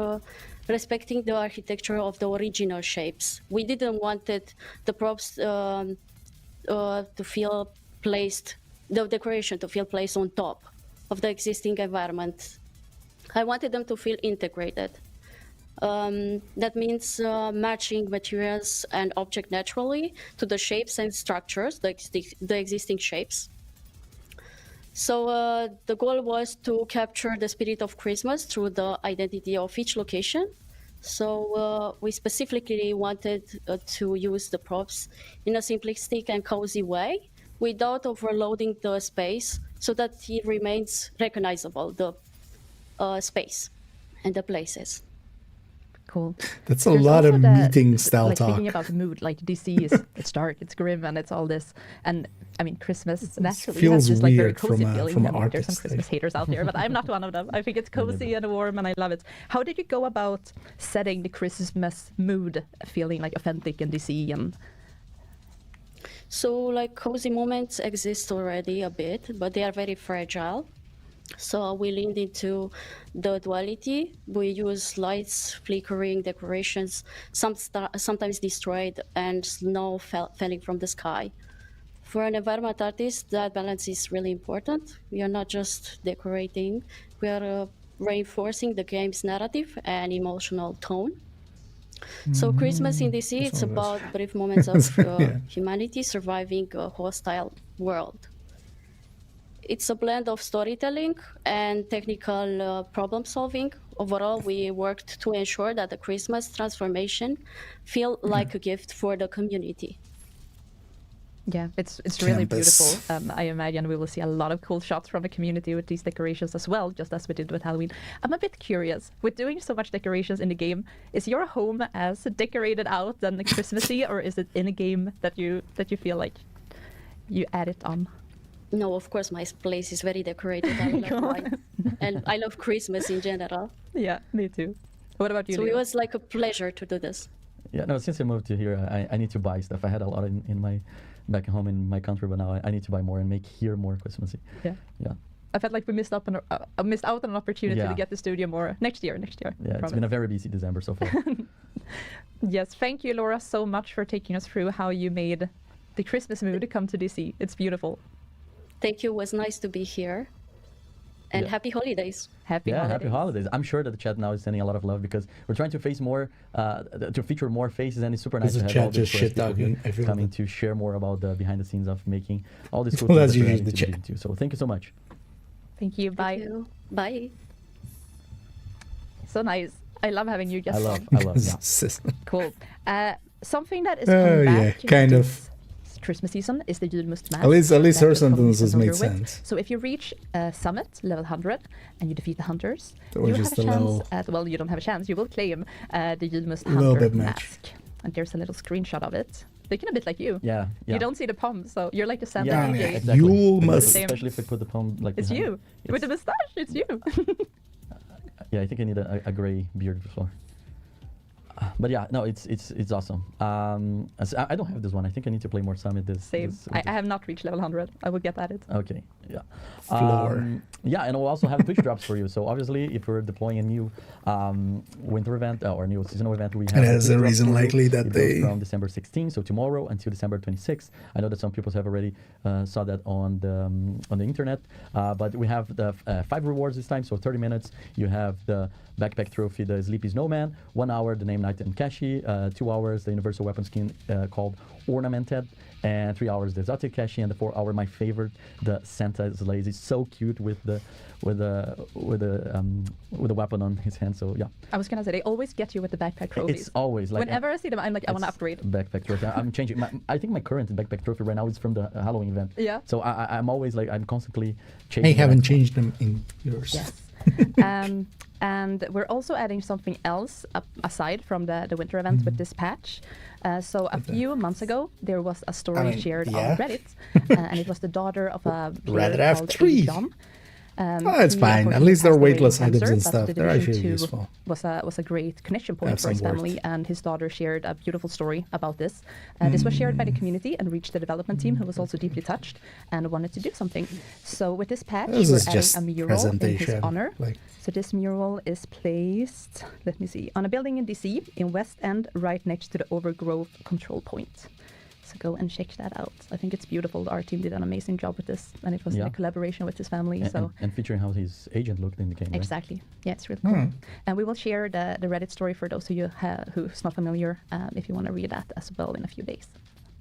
respecting the architecture of the original shapes. We didn't want the props to feel placed, the decoration to feel placed on top of the existing environment. I wanted them to feel integrated. That means matching materials and objects naturally to the shapes and structures, the existing shapes. So the goal was to capture the spirit of Christmas through the identity of each location, So we specifically wanted to use the props in a simplistic and cozy way without overloading the space so that it remains recognizable, the space and the places. Cool. That's a There's lot of also meeting style like talk. thinking about the mood, like DC is it's dark, it's grim, and it's all this. And I mean, Christmas naturally feels has this like very weird cozy from feeling. an And there's some artist, Christmas haters out there, but I'm not one of them. I think it's cozy and warm, and I love it. How did you go about setting the Christmas mood, feeling like authentic in DC? And So like cozy moments exist already a bit, but they are very fragile. So we leaned into the duality. We use lights, flickering decorations, sometimes destroyed, and snow falling from the sky. For an environment artist, that balance is really important. We are not just decorating, we are reinforcing the game's narrative and emotional tone. So Christmas in DC, it's about brief moments of humanity surviving a hostile world. It's a blend of storytelling and technical problem solving. Overall, we worked to ensure that the Christmas transformation feel like a gift for the community. yeah, it's really beautiful. I imagine we will see a lot of cool shots from the community with these decorations as well, just as we did with Halloween. I'm a bit curious, with doing so much decorations in the game, is your home as decorated out than Christmassy, or is it in a game that you feel like you add it on? No, of course, my place is very decorated. I love lights. And I love Christmas in general. Yeah, me too. What about you, So Leo? it was like a pleasure to do this. Yeah, no, since I moved to here, I need to buy stuff. I had a lot in my back home in my country, but now I need to buy more and make here more Christmassy. Yeah. Yeah. I felt like we missed out on an opportunity to get the studio more next year. Yeah, it's been a very busy December so far. Yes, thank you, Laura, so much for taking us through how you made the Christmas mood come to DC. It's beautiful. Thank you. It was nice to be here. And happy holidays. Happy holidays. Happy holidays. I'm sure that the chat now is sending a lot of love because we're trying to face more, to feature more faces, and it's super nice to have all these people here coming to share more about the behind the scenes of making all this cool Well, things that's that we're usually adding the to the game too. So thank you so much. Thank you. Bye. Thank you. Bye. So nice. I love having you guests on. I love. Yeah. Cool. Something that is coming back kind this of. Christmas season is the Julmust Mask. At least that her will sentences come made over with. sense. So if you reach Summit, level 100, and you defeat the Hunters, That was you have just a a chance little- at, well, you don't have a chance, you will claim the Julmust Little Hunter bit much. Mask. And there's a little screenshot of it. Looking a bit like you. Yeah. You don't see the palm, so you're like the Santa Yeah, DJ. exactly. You must- Especially if I put the palm like It's behind. you. With the moustache, it's you. Yeah, I think I need a gray beard before. But yeah, no, it's awesome. I don't have this one. I think I need to play more Summit. Same. I have not reached level 100. I will get at it. Okay, yeah. Floor. Yeah, and we'll also have Twitch drops for you. So obviously, if we're deploying a new winter event or new seasonal event, we have. And there's Twitch a drops reason for you. likely that It goes they- from December 16th, so tomorrow, until December 26th. I know that some people have already saw that on the internet, but we have the 5 rewards this time. So 30 minutes, you have the backpack trophy, the Sleepy Snowman, 1 hour, the Name Knight and Kashi, 2 hours, the Universal Weapon Skin called Ornamented, and 3 hours, the Exotic Kashi, and the 4 hour, my favorite, the Santa's Lazy. So cute with the weapon on his hand. So yeah. I was gonna say they always get you with the backpack trophies. It's always like whenever I see them, I'm like, I want to it's upgrade. Backpack trophy. I'm changing. I think my current backpack trophy right now is from the Halloween event. Yeah. So I'm always like I'm constantly changing. I the haven't next one. changed them in years. Yes. And we're also adding something else aside from the winter event with this patch. So a few months ago, there was a story shared on Reddit, and it was the daughter of a player Rather have called 3. John. It's He fine. At unfortunately least they're passed away weightless from items cancer, and but stuff. the They're Division actually 2 useful. was a great connection point Have for his some worth. family, and his daughter shared a beautiful story about this. This was shared by the community and reached the development team, who was also deeply touched and wanted to do something. So with this patch, This we're is adding just a mural in his presentation, honor. like- So this mural is placed, let me see, on a building in DC in West End, right next to the overgrowth control point. So go and check that out. I think it's beautiful. The art team did an amazing job with this, and it was in a collaboration with his family. And featuring how his agent looked in the game. Right? Exactly. Yeah, it's really cool. And we will share the Reddit story for those of you who's not familiar, if you want to read that as well in a few days.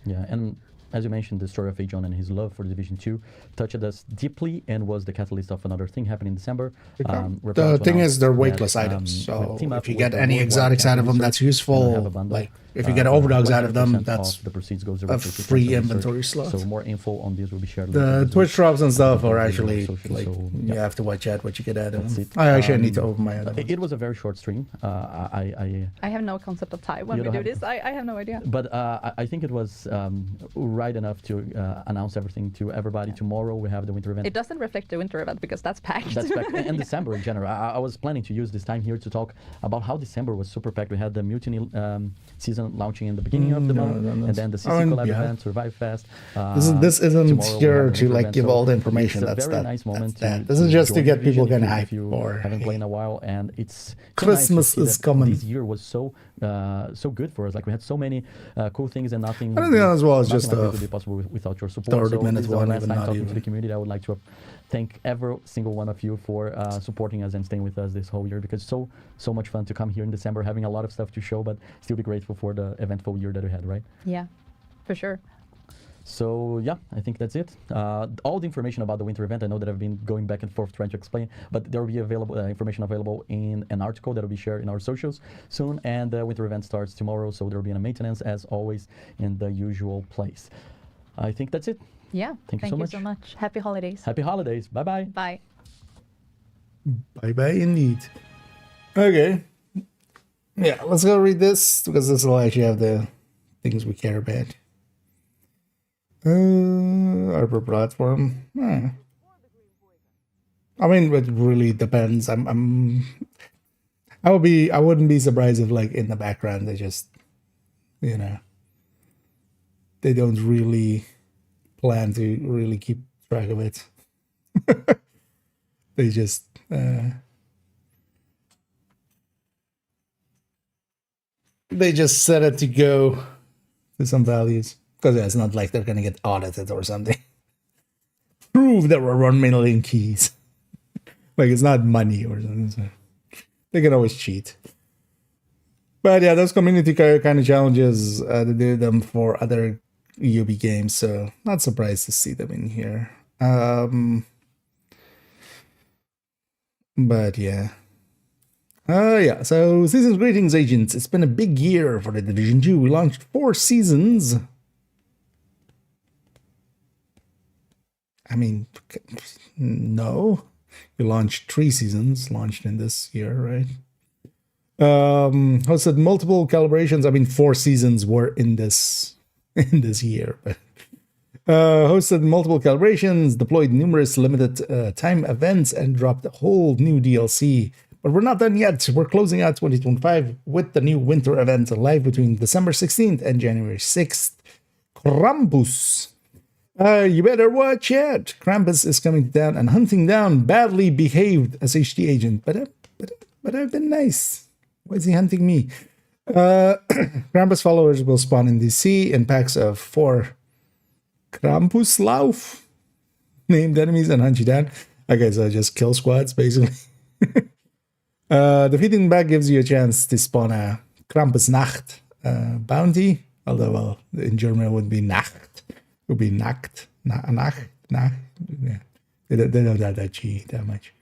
Yeah, and as you mentioned, the story of Ajon and his love for Division 2 touched us deeply and was the catalyst of another thing happening in December. The thing is, they're weightless items, so if you get any exotics out of them, that's useful. Like, if you get overdogs out of them, that's the proceeds goes a free inventory slot. So more info on this will be shared. The Twitch drops and stuff are actually, social, like, so, you have to watch out what you get out of them. it. I actually need to open my other It was a very short stream. I have no concept of time when You we don't do have- this. I have no idea. But I think it was right enough to announce everything to everybody. Tomorrow we have the winter event. It doesn't reflect the winter event because that's packed. That's packed. And December in general. I was planning to use this time here to talk about how December was super packed. We had the Mutiny season launching in the beginning of the month, and then the CC Collab event, Survive Fest. This isn't tomorrow we here have to the like event. give So all the information. It's a That's very that. nice moment. That's that. This is just to join get people Division getting if hyped you for haven't played in a while, and it's so nice to Christmas see is that coming. This year was so good for us. Like we had so many cool things, and nothing. I don't think as well as nothing just like a this would be possible without your support. 30 minutes this is our one, last even time not talking to even. the community. I would like to thank every single one of you for supporting us and staying with us this whole year, because so much fun to come here in December, having a lot of stuff to show, but still be grateful for the eventful year that we had, right? Yeah, for sure. So yeah, I think that's it. All the information about the winter event, I know that I've been going back and forth trying to explain, but there will be available information available in an article that will be shared in our socials soon, and the winter event starts tomorrow, so there will be a maintenance as always in the usual place. I think that's it. Yeah. Thank you so much. Happy holidays. Happy holidays. Bye-bye. Bye. Bye indeed. Okay. Yeah, let's go read this because this will actually have the things we care about. Arbor platform. I mean, it really depends. I wouldn't be surprised if, like, in the background they just, they don't really plan to really keep track of it. They just set it to go to some values, because it's not like they're gonna get audited or something. Prove there were 1 million keys. Like, it's not money or something. So they can always cheat. But yeah, those community kind of challenges, they do them for other UB games, so not surprised to see them in here. But yeah. Yeah, so season's greetings, agents. It's been a big year for the Division 2. We launched 4 seasons. I mean, no. You launched 3 seasons, launched in this year, right? Hosted multiple calibrations. I mean, 4 seasons were in this year, but hosted multiple calibrations, deployed numerous limited time events, and dropped a whole new DLC. But we're not done yet. We're closing out 2025 with the new winter event live between December 16th and January 6th. Krampus. You better watch out. Krampus is coming down and hunting down badly behaved SHT agent. But I've been nice. Why is he hunting me? Krampus followers will spawn in DC in packs of 4 Krampuslauf named enemies and hunt you down. Okay, so just kill squads, basically. Defeating back gives you a chance to spawn a Krampusnacht bounty. Although, well, in German it would be Nacht. It would be Nacht. Nacht. Yeah. They don't have that G that much.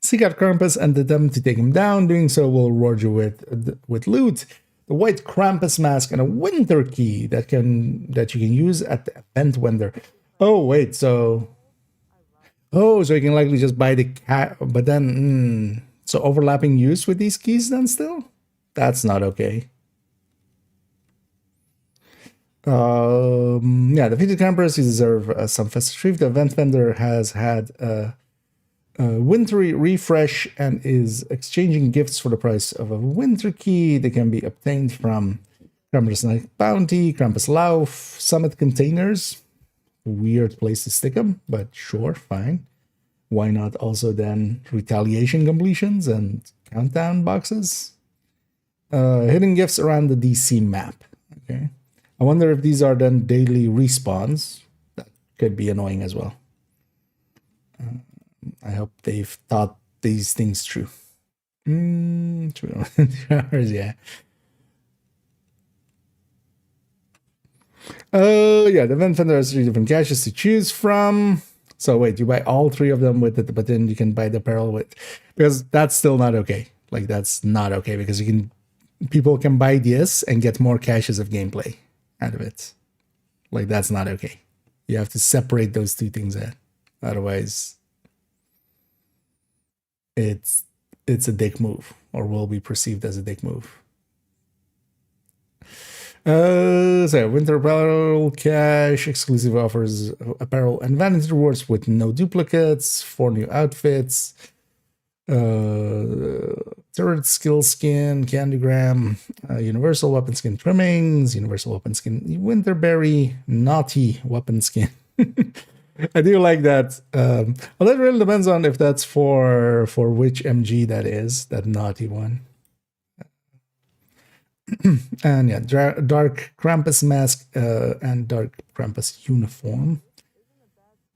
Seek out Krampus and attempt to take him down. Doing so will reward you with loot, the white Krampus mask, and a winter key that you can use at the event vendor. Oh wait, so you can likely just buy the cat, but then so overlapping use with these keys then still? That's not okay. Yeah, defeated campers, you deserve some festive treat. The event vendor has had a wintry refresh and is exchanging gifts for the price of a winter key. They can be obtained from Krampus Night Bounty, Krampus Lauf, Summit containers. Weird place to stick them, but sure, fine. Why not also then retaliation completions and countdown boxes? Hidden gifts around the DC map. Okay. I wonder if these are then daily respawns. That could be annoying as well. I hope they've thought these things through. 2 hours, yeah. Yeah, the event vendor has 3 different caches to choose from. So wait, you buy all 3 of them with it, but then you can buy the apparel with, because that's still not okay. Like that's not okay because people can buy this and get more caches of gameplay out of it. Like that's not okay. You have to separate those 2 things out. Otherwise, it's a dick move, or will be perceived as a dick move. So winter apparel cache exclusive offers apparel and vanity rewards with no duplicates, 4 new outfits, turret skill skin, candygram, universal weapon skin trimmings, universal weapon skin winterberry, naughty weapon skin. I do like that. Well, that really depends on if that's for which MG that is, that naughty one. And yeah, dark Krampus mask and dark Krampus uniform.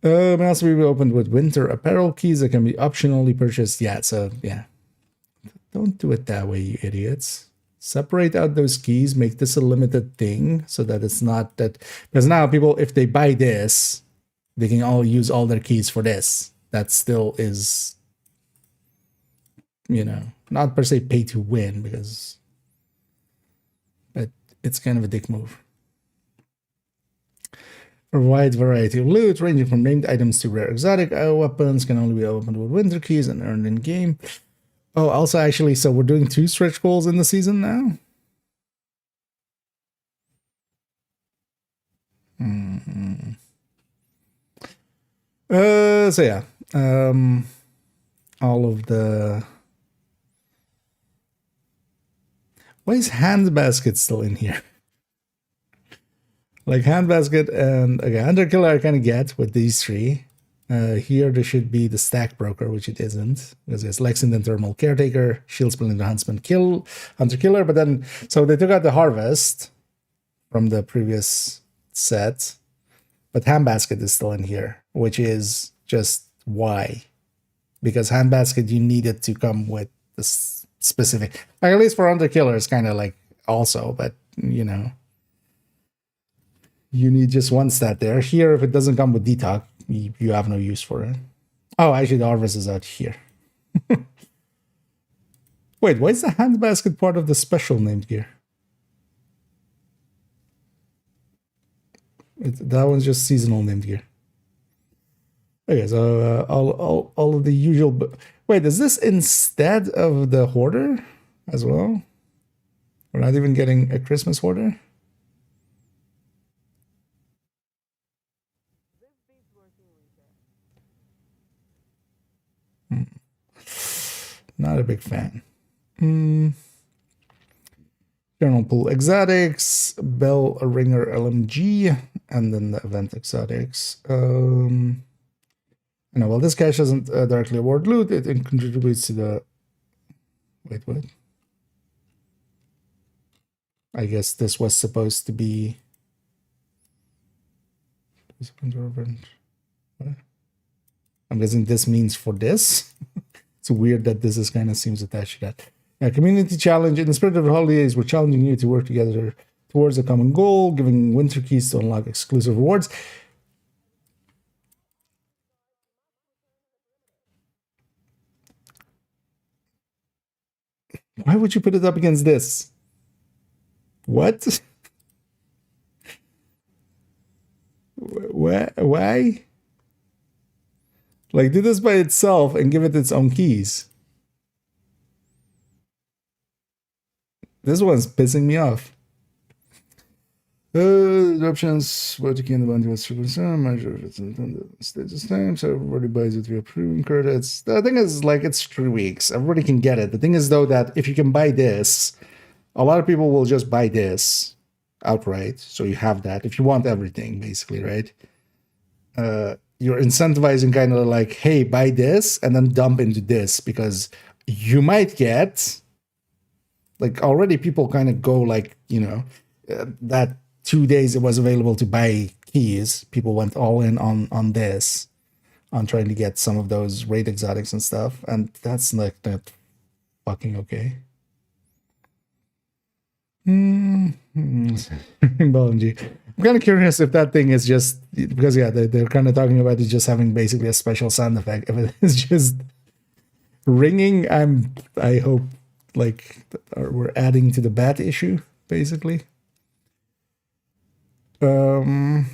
May also be opened with winter apparel keys that can be optionally purchased. Yeah, so yeah, don't do it that way, you idiots. Separate out those keys, make this a limited thing so that it's not that, because now people, if they buy this, they can all use all their keys for this. That still is, you know, not per se pay to win, because, but it's kind of a dick move. A wide variety of loot, ranging from named items to rare exotic weapons, can only be opened with winter keys and earned in game. Oh, also, actually, so we're doing 2 stretch goals in the season now. So yeah, all of the. Why is handbasket still in here? Like handbasket and okay, hunter killer I kind of get with these 3. Here there should be the stack broker, which it isn't, because it's Lexington thermal caretaker, shield splinter huntsman, hunter killer. But then so they took out the harvest from the previous set, but handbasket is still in here, which is just why, because handbasket you need it to come with the specific, like at least for hunter killer it's kind of like also, but you know. You need just 1 stat there. Here, if it doesn't come with detox, you have no use for it. Oh, actually, the harvest is out here. Wait, why is the handbasket part of the special named gear? That one's just seasonal named gear. Okay, so all of the usual. Wait, is this instead of the hoarder as well? We're not even getting a Christmas hoarder. Not a big fan. General pool exotics, bell ringer LMG, and then the event exotics. You know, well, this cache doesn't directly award loot. It contributes to the. Wait, what? I guess this was supposed to be. What? I'm guessing this means for this. It's weird that this is kind of seems attached to that. Yeah, community challenge. In the spirit of the holidays, we're challenging you to work together towards a common goal, giving winter keys to unlock exclusive rewards. Why would you put it up against this? What? Why? Like, do this by itself and give it its own keys. This one's pissing me off. The options, what you can do with measure stays the same, so everybody buys it via premium credits. The thing is, like, it's 3 weeks. Everybody can get it. The thing is, though, that if you can buy this, a lot of people will just buy this outright. So you have that if you want everything, basically, right? You're incentivizing kind of like, hey, buy this and then dump into this, because you might get, like, already people kind of go like, you know, that 2 days it was available to buy keys. People went all in on this, on trying to get some of those raid exotics and stuff. And that's like not fucking okay. I'm kind of curious if that thing is just because they're kind of talking about it just having basically a special sound effect. If it is just ringing, I hope like we're adding to the bat issue basically. MG5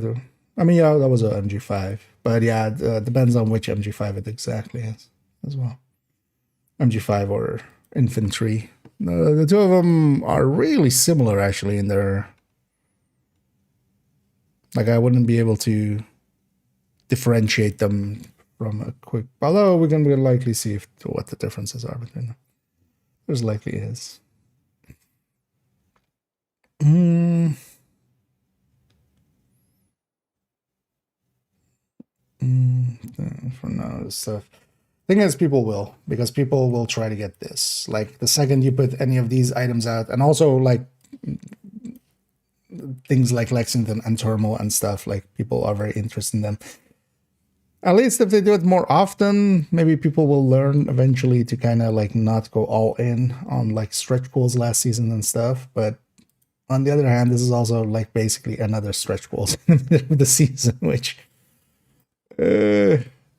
though. I mean, yeah, that was a MG5, but yeah, it depends on which MG5 it exactly is as well. MG5 or infantry. The two of them are really similar actually in their. Like I wouldn't be able to differentiate them from a quick. Although we're gonna likely see what the differences are between them. There's likely is. For now, this stuff. Thing is, people will, because people will try to get this. Like the second you put any of these items out, and also like things like Lexington and Thermal and stuff, like people are very interested in them. At least if they do it more often, maybe people will learn eventually to kind of like not go all in on like stretch goals last season and stuff. But on the other hand, this is also like basically another stretch goals in the middle of the season, which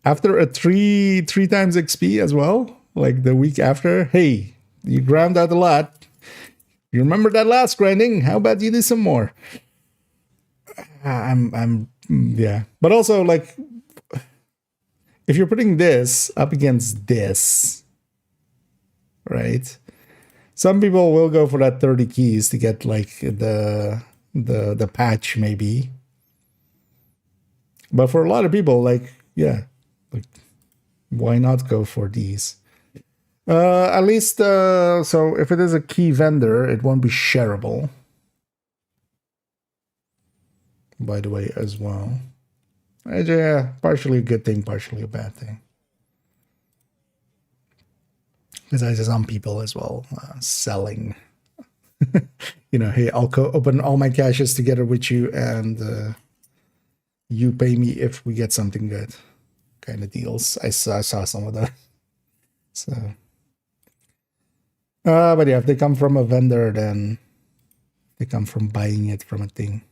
after a three times XP as well, like the week after, hey, you ground out a lot. You remember that last grinding? How about you do some more? Yeah. But also like, if you're putting this up against this, right? Some people will go for that 30 keys to get like the patch maybe. But for a lot of people, like, yeah, like, why not go for these? At least, so if it is a key vendor, it won't be shareable. By the way, as well. Yeah, partially a good thing, partially a bad thing. Because I see some people as well selling. You know, hey, I'll open all my caches together with you and you pay me if we get something good. Kind of deals. I saw some of that. So, but yeah, if they come from a vendor, then they come from buying it from a thing.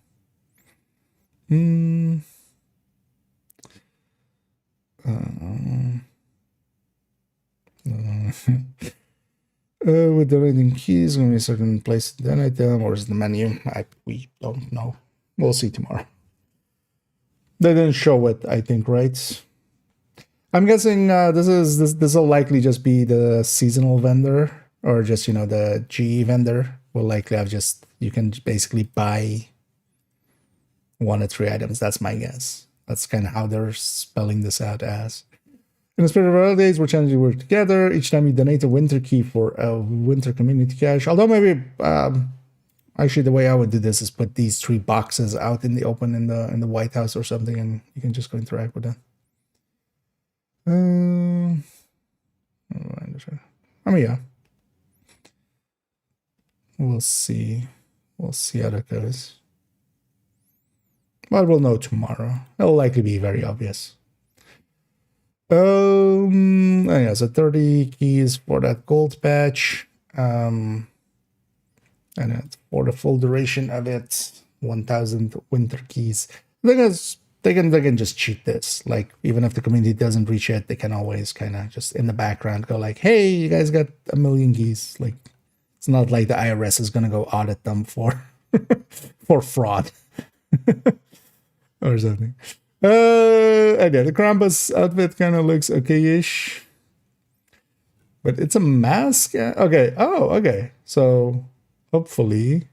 With the rating keys, going to be a certain place then item, or is the menu? We don't know. We'll see tomorrow. They didn't show it, I think, right? I'm guessing this will likely just be the seasonal vendor, or just, you know, the GE vendor will likely have just, you can basically buy 1 or 3 items. That's my guess. That's kind of how they're spelling this out as. In the spirit of our days, we're challenging to work together. Each time you donate a winter key for a winter community cache. Although maybe, actually, the way I would do this is put these 3 boxes out in the open in the White House or something, and you can just go interact with them. I mean, yeah. We'll see. We'll see how that goes. But we'll know tomorrow. It'll likely be very obvious. Yeah, so 30 keys for that gold patch. And for the full duration of it, 1,000 winter keys. The thing is, they can just cheat this. Like, even if the community doesn't reach it, they can always kind of just in the background go like, hey, you guys got 1,000,000 keys. Like, it's not like the IRS is gonna go audit them for for fraud or something. And yeah, the Krampus outfit kind of looks okay-ish. But it's a mask? Okay. Oh, okay. So hopefully,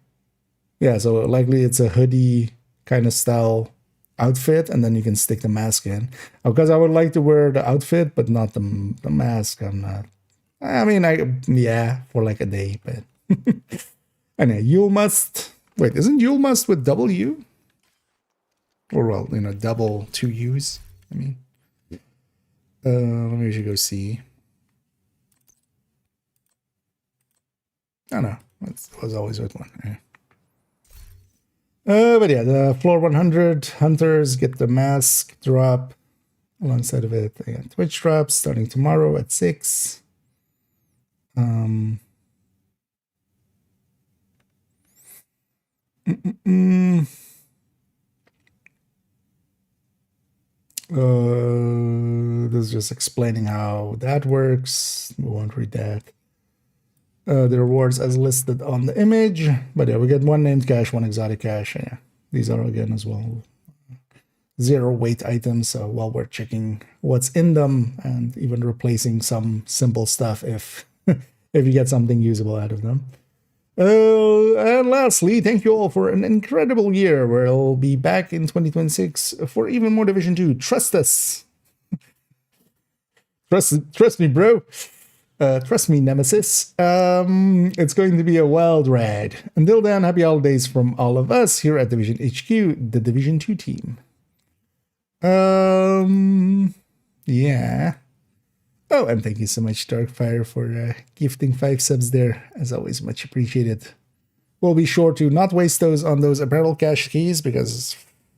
yeah, so likely it's a hoodie kind of style outfit, and then you can stick the mask in. Because I would like to wear the outfit, but not the mask. I'm not. I mean, yeah, for like a day, but anyway, Yule Must. Wait, isn't Yule Must with double U? Or, well, you know, double 2 U's. I mean, let me actually go see. I don't know. It was always with one. Yeah. But yeah, the floor 100 hunters get the mask drop alongside of it. They got Twitch drops starting tomorrow at 6. This is just explaining how that works. We won't read that. The rewards as listed on the image. But yeah, we get 1 named cache, 1 exotic cache. Yeah, these are again as well 0 weight items. So while we're checking what's in them and even replacing some simple stuff if if you get something usable out of them. And lastly, thank you all for an incredible year. We'll be back in 2026 for even more Division 2. Trust us. Trust me, bro. Trust me, Nemesis. It's going to be a wild ride. Until then, happy holidays from all of us here at Division HQ, the Division 2 team. Yeah. Oh, and thank you so much, Darkfire, for gifting 5 subs there. As always, much appreciated. We'll be sure to not waste those on those apparel cache keys, because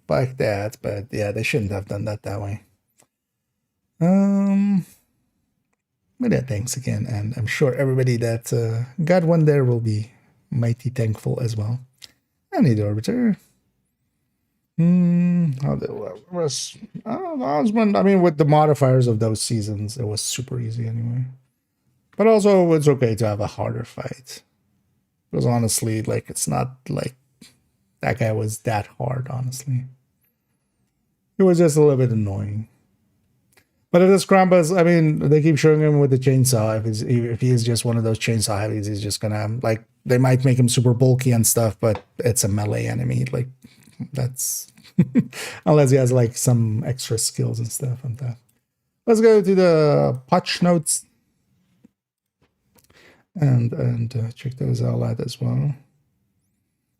fuck that. But yeah, they shouldn't have done that way. But yeah, thanks again. And I'm sure everybody that got one there will be mighty thankful as well. I need the Orbiter. I mean, with the modifiers of those seasons, it was super easy anyway. But also, it's okay to have a harder fight. Because honestly, like, it's not like that guy was that hard, honestly. It was just a little bit annoying. But it is Krampus. I mean, they keep showing him with the chainsaw. If he is just one of those chainsaw heavies, he's just gonna, like, they might make him super bulky and stuff, but it's a melee enemy. Like, that's unless he has like some extra skills and stuff on that. Let's go to the patch notes and check those all out as well.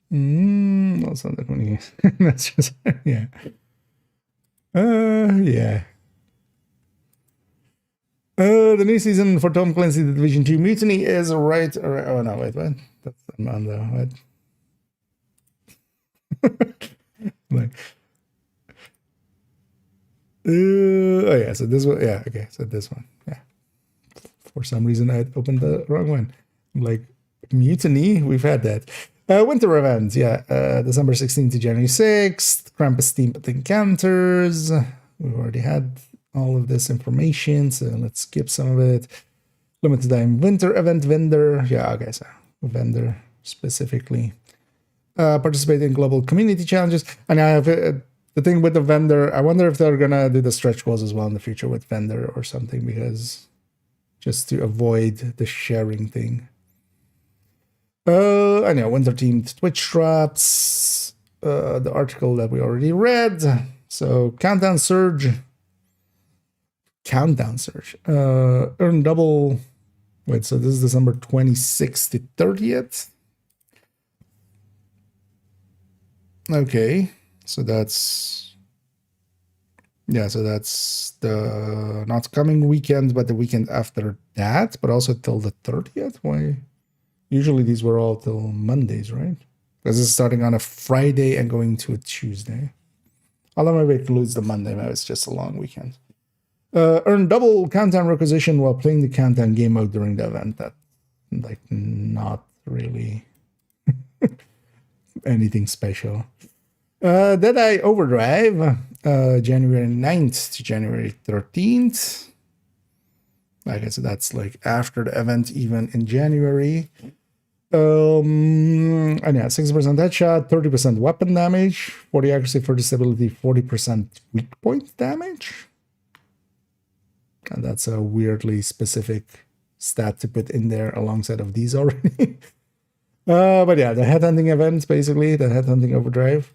That's not that many. That's just yeah. Yeah. The new season for Tom Clancy The Division 2 Mutiny is right. Oh no, wait, what? That's on though. What? Like, oh yeah, so this one, yeah, okay, so this one, yeah. For some reason, I opened the wrong one. I'm like, Mutiny, we've had that. Winter event, yeah, December 16th to January 6th. Krampus themed encounters. We've already had all of this information, so let's skip some of it. Limited time winter event vendor, yeah, okay, so vendor specifically. Participate in global community challenges. And I have the thing with the vendor, I wonder if they're gonna do the stretch goals as well in the future with vendor or something, because just to avoid the sharing thing. I know, winter themed Twitch traps, the article that we already read. So countdown surge, earn double. Wait, so this is December 26th to 30th. Okay, so that's, yeah, so that's the not coming weekend, but the weekend after that, but also till the 30th. Why? Usually these were all till Mondays, right? Because it's starting on a Friday and going to a Tuesday. Although maybe it includes the Monday, maybe it's just a long weekend. Earn double countdown requisition while playing the countdown game mode during the event. That, like, not really anything special. Deadeye Overdrive, January 9th to January 13th. I guess that's like after the event, even in January. And yeah, 60% headshot, 30% weapon damage, 40 accuracy for disability, 40% weak point damage. And that's a weirdly specific stat to put in there alongside of these already. But yeah, the headhunting events, basically, the headhunting overdrive.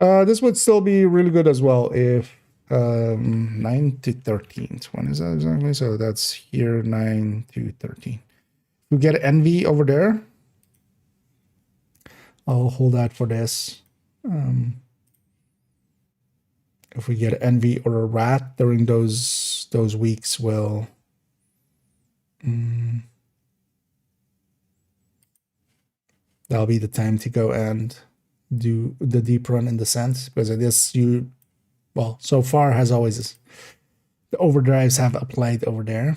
This would still be really good as well if 9 to 13th. When is that exactly? So that's here, 9 to 13. We get envy over there. I'll hold out for this. If we get envy or a rat during those weeks, well, that'll be the time to go and do the deep run in the sense, because it is so far has always the overdrives have applied over there.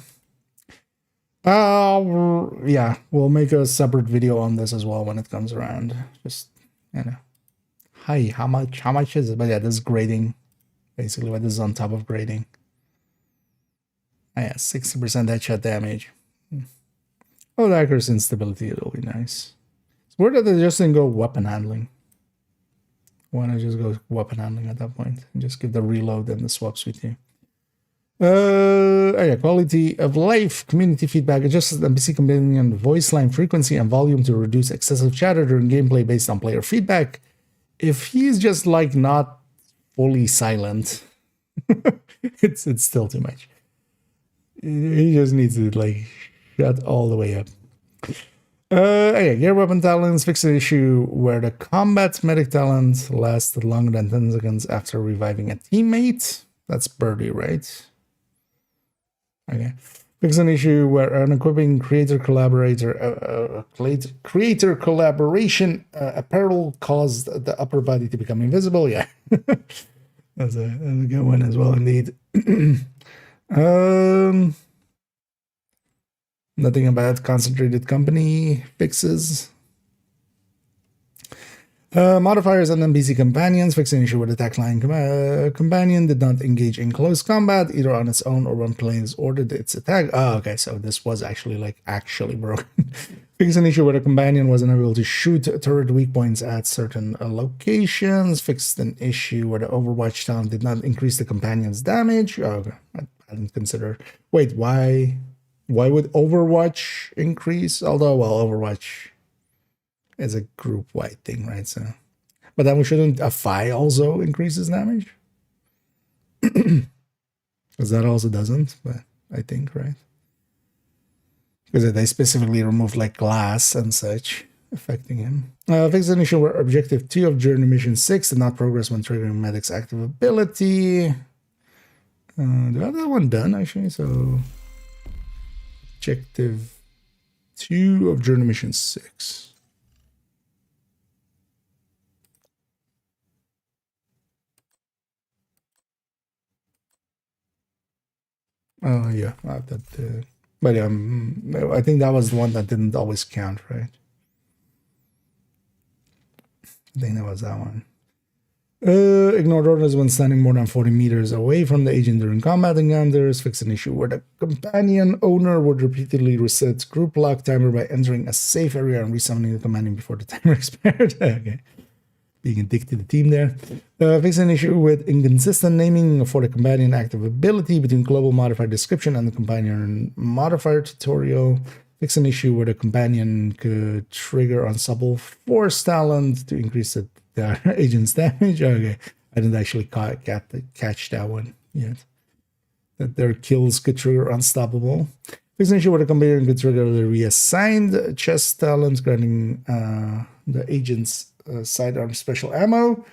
Yeah, we'll make a separate video on this as well when it comes around. Just you know. Hi, how much is it? But yeah, this is grading. Basically what this is on top of grading. Oh, yeah, 60% headshot damage. Oh, the accuracy and stability, it'll be nice. It's weird that they just didn't go weapon handling. Why not just go weapon handling at that point and just give the reload and the swaps with you? Oh yeah, quality of life, community feedback, adjusts the NPC companion voice line frequency and volume to reduce excessive chatter during gameplay based on player feedback. If he's just like not fully silent, it's still too much. He just needs to like shut all the way up. Okay, gear weapon talents fix an issue where the combat medic talent lasted longer than 10 seconds after reviving a teammate. That's Birdie, right? Okay. Fix an issue where an equipping creator collaboration apparel caused the upper body to become invisible. Yeah. That's a good one as well, indeed. Nothing about concentrated company fixes. Modifiers and NPC companions fix an issue with attack line companion did not engage in close combat either on its own or when players ordered its attack. Oh, okay, so this was actually actually broken. Fix an issue where the companion wasn't able to shoot turret weak points at certain locations. Fixed an issue where the Overwatch talent did not increase the companion's damage. Oh, okay. I didn't consider. Wait, why would Overwatch increase? Although, well, Overwatch is a group-wide thing, right? So, but then shouldn't a Fi also increases damage? Because that also doesn't, but I think, right? Because they specifically removed like glass and such affecting him. Fix an issue where objective 2 of Journey Mission 6 did not progress when triggering Medic's active ability. The other one done, actually, so objective 2 of Journey Mission 6. Oh yeah, that. But I think that was the one that didn't always count, right? I think that was that one. Ignored orders when standing more than 40 meters away from the agent during combat encounters. Fix an issue where the companion owner would repeatedly reset group lock timer by entering a safe area and resummoning the companion before the timer expired. Okay. Being a dick to the team there. Fix an issue with inconsistent naming for the companion active ability between global modifier description and the companion modifier tutorial. Fix an issue where the companion could trigger unstoppable force talent to increase the agent's damage. Okay, I didn't actually catch that one yet. That their kills could trigger unstoppable. Fix an issue where the companion could trigger the reassigned chest talent, granting the agent's sidearm special ammo.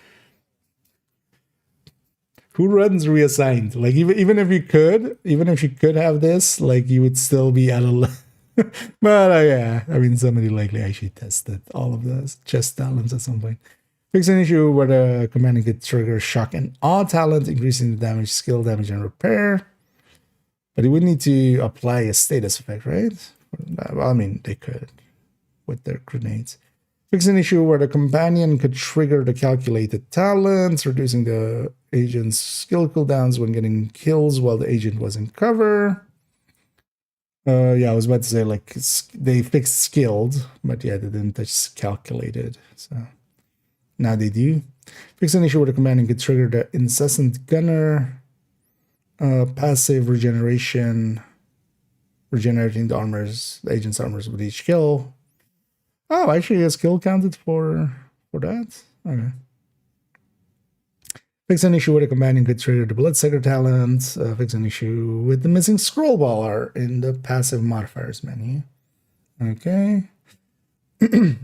Who runs reassigned? Like even if you could have this, like you would still be at a. But yeah, I mean somebody likely actually tested all of those chest talents at some point. Fix an issue where the commander could trigger shock and awe talent, increasing the damage, skill, damage, and repair. But it would need to apply a status effect, right? Well, I mean they could with their grenades. Fix an issue where the companion could trigger the calculated talents, reducing the agent's skill cooldowns when getting kills while the agent was in cover. Yeah, I was about to say, like, they fixed skilled, but yeah, they didn't touch calculated. So now they do. Fix an issue where the companion could trigger the incessant gunner, passive regeneration, regenerating the agent's armors with each kill. Oh, actually, a skill counted for that? Okay. Fix an issue where the companion could trigger the Bloodsucker talent. Fix an issue with the missing scroll baller in the passive modifiers menu. Okay.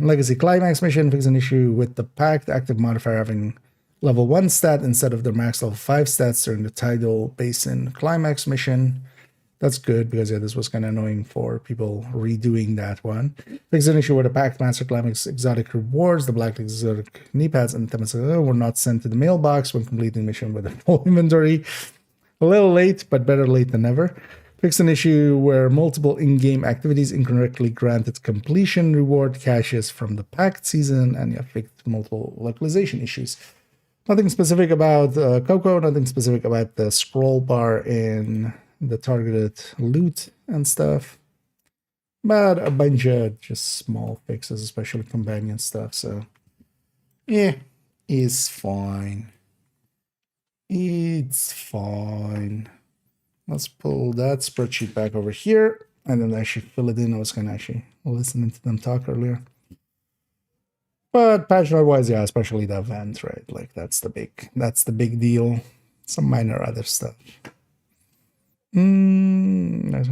Legacy Climax mission. Fix an issue with the Pact active modifier having level 1 stat instead of their max level 5 stats during the Tidal Basin Climax mission. That's good because yeah, this was kind of annoying for people redoing that one. Fix an issue where the Pact Master Climax exotic rewards, the Black exotic knee pads, and the were not sent to the mailbox when completing the mission with a full inventory. A little late, but better late than never. Fix an issue where multiple in-game activities incorrectly granted completion reward caches from the packed season, and you have fixed multiple localization issues. Nothing specific about Coco, nothing specific about the scroll bar in the targeted loot and stuff. But a bunch of just small fixes, especially companion stuff, so yeah, it's fine. It's fine. Let's pull that spreadsheet back over here and then actually fill it in. I was kind of actually listening to them talk earlier. But patch note wise, yeah, especially the event, right? Like that's the big deal. Some minor other stuff. That's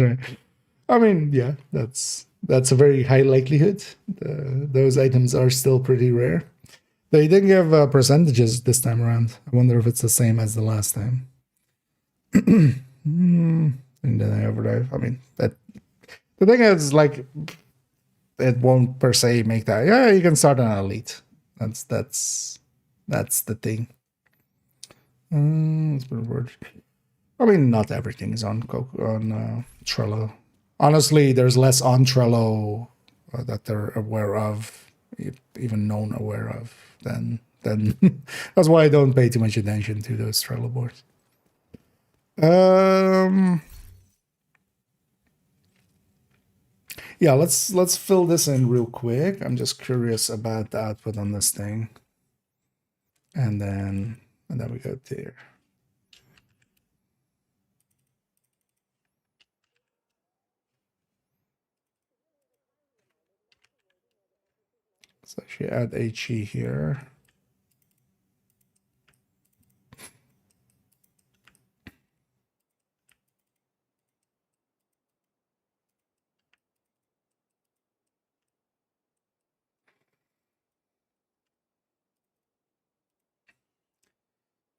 right. I mean, yeah, that's a very high likelihood. Those items are still pretty rare. They didn't give percentages this time around. I wonder if it's the same as the last time. And then I overdrive. I mean, that the thing is, like, it won't per se make that. Yeah, you can start on elite. That's the thing. Let's put a word. I mean, not everything is on Trello. Honestly, there's less on Trello that they're aware of, even known aware of, than that's why I don't pay too much attention to those Trello boards. Yeah, let's fill this in real quick. I'm just curious about the output on this thing. And then we go there. So actually add HE here.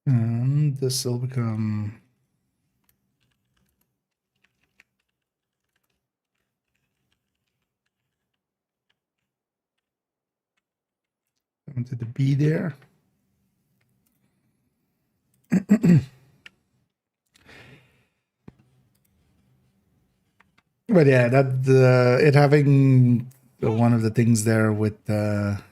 And this will become to the B there. But yeah, that it having one of the things there with it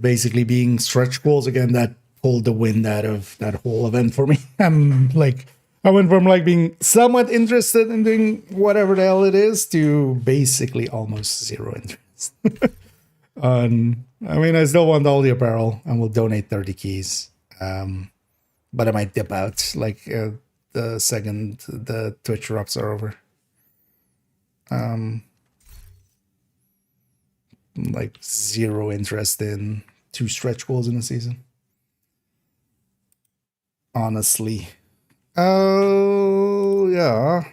basically being stretch goals again, that pulled the wind out of that whole event for me. I'm like, I went from like being somewhat interested in doing whatever the hell it is to basically almost zero interest. I mean, I still want all the apparel and will donate 30 keys. But I might dip out like the second the Twitch drops are over. Like zero interest in 2 stretch goals in a season. Honestly. Oh, yeah.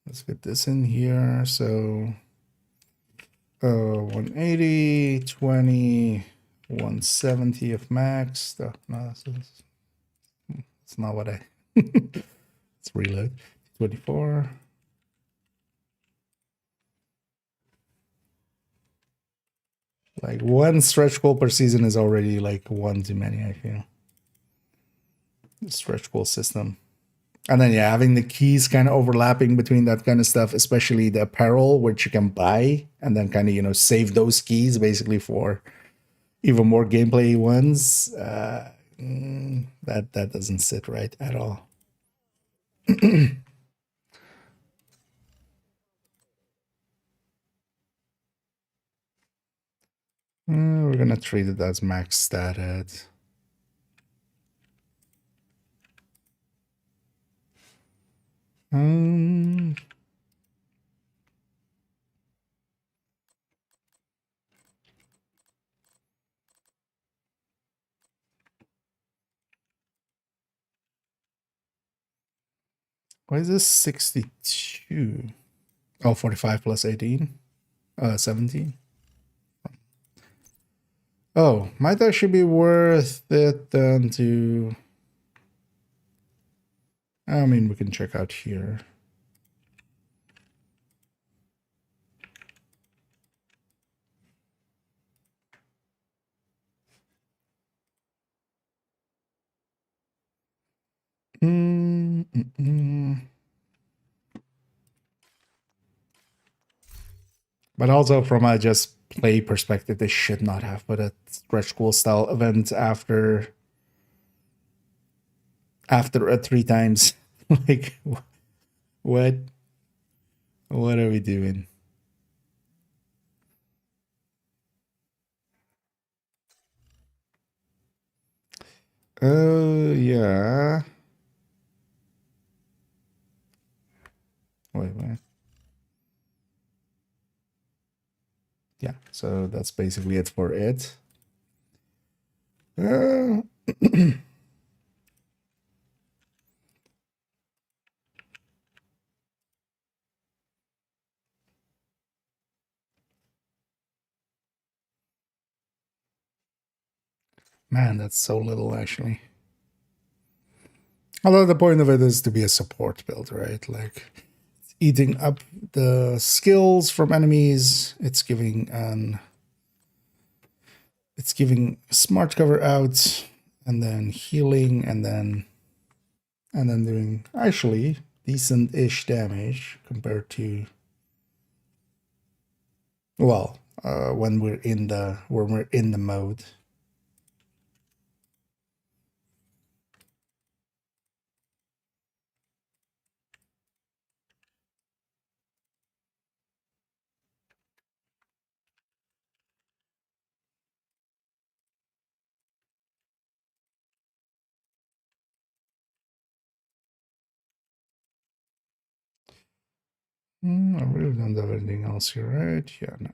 Let's get this in here. So 180, 20, 170 of max. Oh, no, that's not what I... Let's reload. 24. Like 1 stretch goal per season is already like 1 too many, I feel. The stretch goal system. And then, yeah, having the keys kind of overlapping between that kind of stuff, especially the apparel, which you can buy and then kind of, you know, save those keys basically for even more gameplay ones. That doesn't sit right at all. We're gonna treat it as max stated. Why is this 62? Oh, 45 plus 18? 17? Oh, might actually be worth it then to... I mean, we can check out here. But also from a just play perspective, they should not have put a stretch goal style event after a 3 times. Like, what are we doing? Yeah. Wait. Yeah, so that's basically it for it. Man, that's so little, actually. Although the point of it is to be a support build, right? Like, it's eating up the skills from enemies. It's giving smart cover out, and then healing, and then doing actually decent-ish damage compared to, well, when we're in the mode. I really don't have anything else here, right? Yeah, no.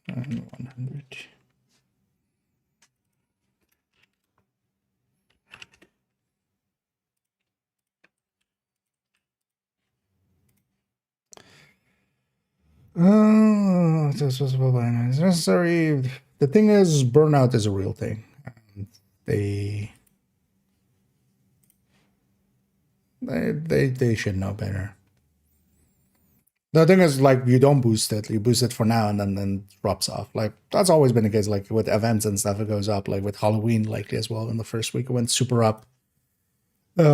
And 100. This was necessary. The thing is, burnout is a real thing. And they should know better. The thing is, like, you don't boost it. You boost it for now, and then it drops off. Like, that's always been the case. Like, with events and stuff, it goes up. Like, with Halloween, likely as well. In the first week, it went super up. But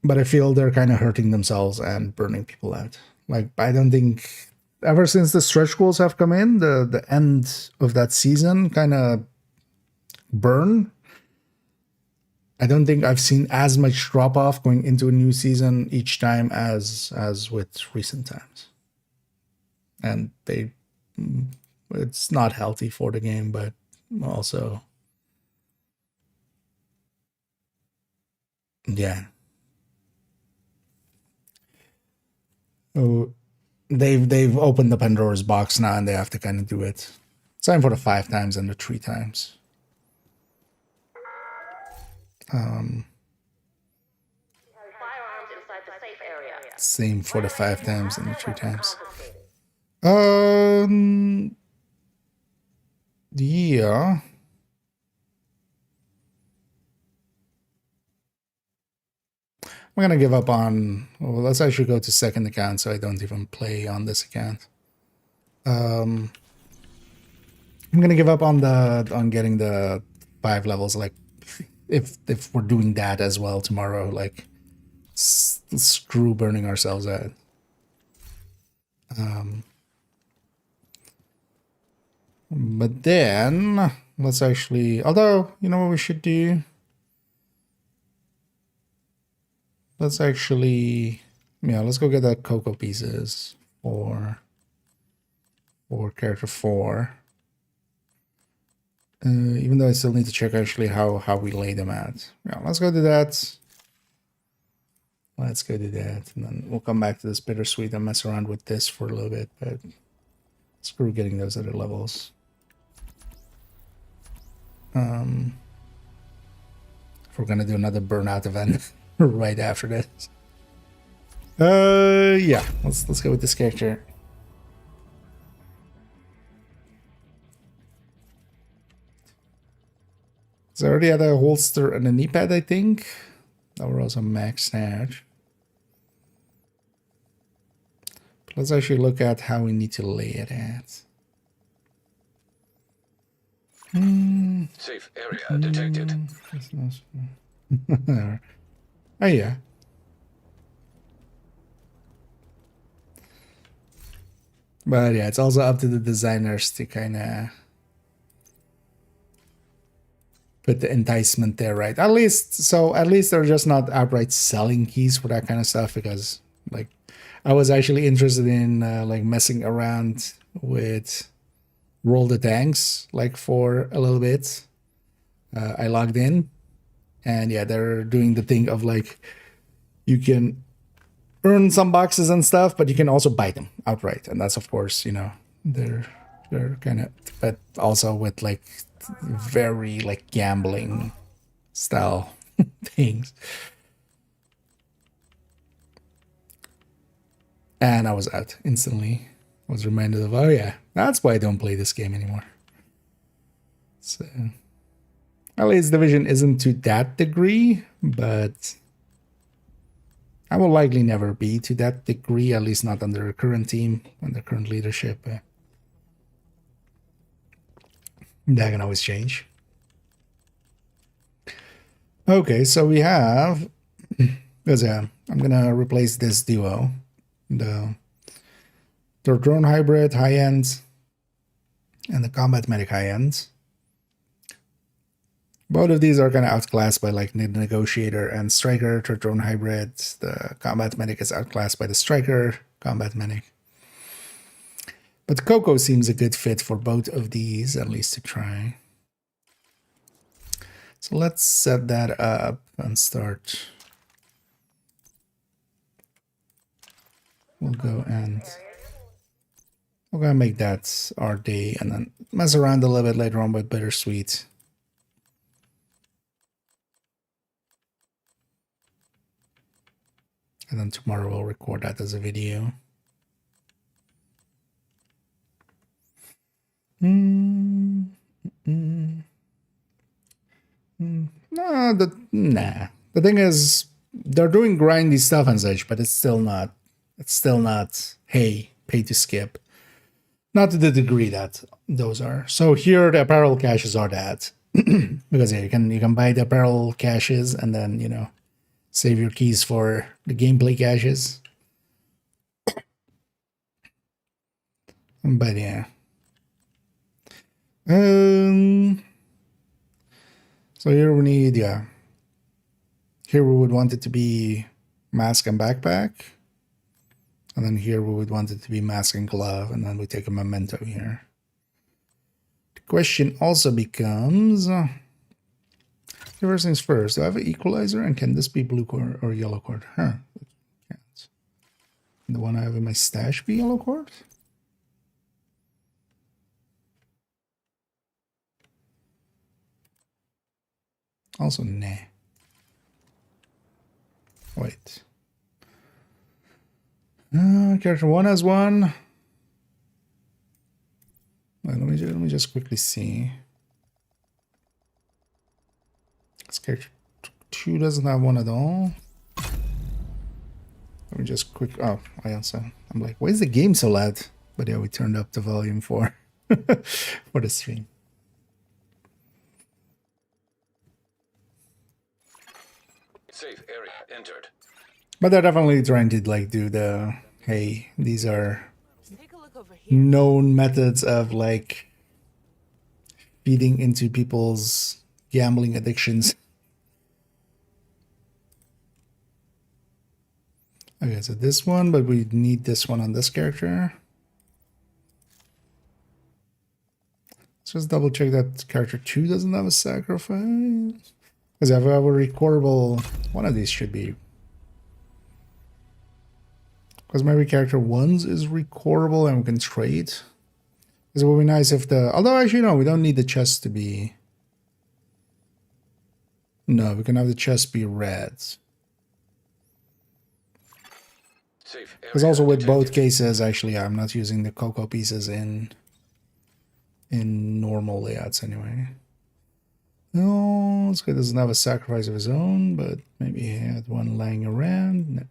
I feel they're kind of hurting themselves and burning people out. Like, I don't think... Ever since the stretch goals have come in, the end of that season kind of burn. I don't think I've seen as much drop off going into a new season each time as with recent times. And it's not healthy for the game, but also, yeah. Oh, they've opened the Pandora's box now, and they have to kind of do it. Same for the 5 times and the 3 times. Same for the 5 times and the 3 times. Yeah. I'm gonna give up on... Well, let's actually go to second account so I don't even play on this account. I'm gonna give up on getting the 5 levels. Like, if we're doing that as well tomorrow, like, screw burning ourselves out. But then let's actually... Although, you know what we should do? Let's actually... Yeah, let's go get that cocoa pieces for character 4. Even though I still need to check actually how we lay them out. Yeah, let's go do that. Let's go do that. And then we'll come back to this bittersweet and mess around with this for a little bit. But screw getting those other levels. If we're gonna do another burnout event right after this. Yeah, let's go with this character. So I already had a holster and a knee pad, I think. That were also maxed out. Let's actually look at how we need to lay it at. Safe area detected. Oh yeah. But yeah, it's also up to the designers to kind of put the enticement there, right? At least they're just not outright selling keys for that kind of stuff, because like I was actually interested in like messing around with roll the tanks like for a little bit. I logged in, and yeah, they're doing the thing of like you can earn some boxes and stuff, but you can also buy them outright, and that's of course, you know, they're kind of, but also with like very like gambling style things. And I was out instantly. I was reminded of, oh yeah, that's why I don't play this game anymore. So at least Division isn't to that degree, but I will likely never be to that degree, at least not under the current team, under current leadership. That can always change. Okay, so we have, because I'm gonna replace this duo, the drone hybrid high end and the combat medic high end. Both of these are kind of outclassed by like the negotiator and striker. The drone hybrid, the combat medic is outclassed by the striker, combat medic. But Coco seems a good fit for both of these, at least to try. So let's set that up and start. We'll go and we're gonna make that our day and then mess around a little bit later on with Bittersweet. And then tomorrow we'll record that as a video. Nah. The thing is, they're doing grindy stuff and such, but it's still not, hey, pay to skip. Not to the degree that those are. So here the apparel caches are that. Because yeah, you can buy the apparel caches and then, you know, save your keys for the gameplay caches. But yeah. So here we need, yeah. Here we would want it to be mask and backpack. And then here we would want it to be mask and glove. And then we take a memento here. The question also becomes, first things first, do I have an equalizer? And can this be blue cord or yellow cord? Huh. Can't. The one I have in my stash be yellow cord? Also, nah. Wait. Character 1 has one. Wait, let me just quickly see. This character 2 doesn't have one at all. Let me just oh, I also. I'm like, why is the game so loud? But yeah, we turned up the volume for for the stream. Safe area entered. But they're definitely trying to like do the, hey, these are known methods of like feeding into people's gambling addictions. Okay, so this one, but we need this one on this character. Let's just double check that character 2 doesn't have a sacrifice. Because if I have a recordable, one of these should be. Because maybe character 1's is recordable and we can trade. Because it would be nice if the, although actually no, we don't need the chest to be. No, we can have the chest be red. Because also with both cases, actually, I'm not using the cocoa pieces in normal layouts anyway. No, this guy doesn't have a sacrifice of his own, but maybe he had one lying around. No.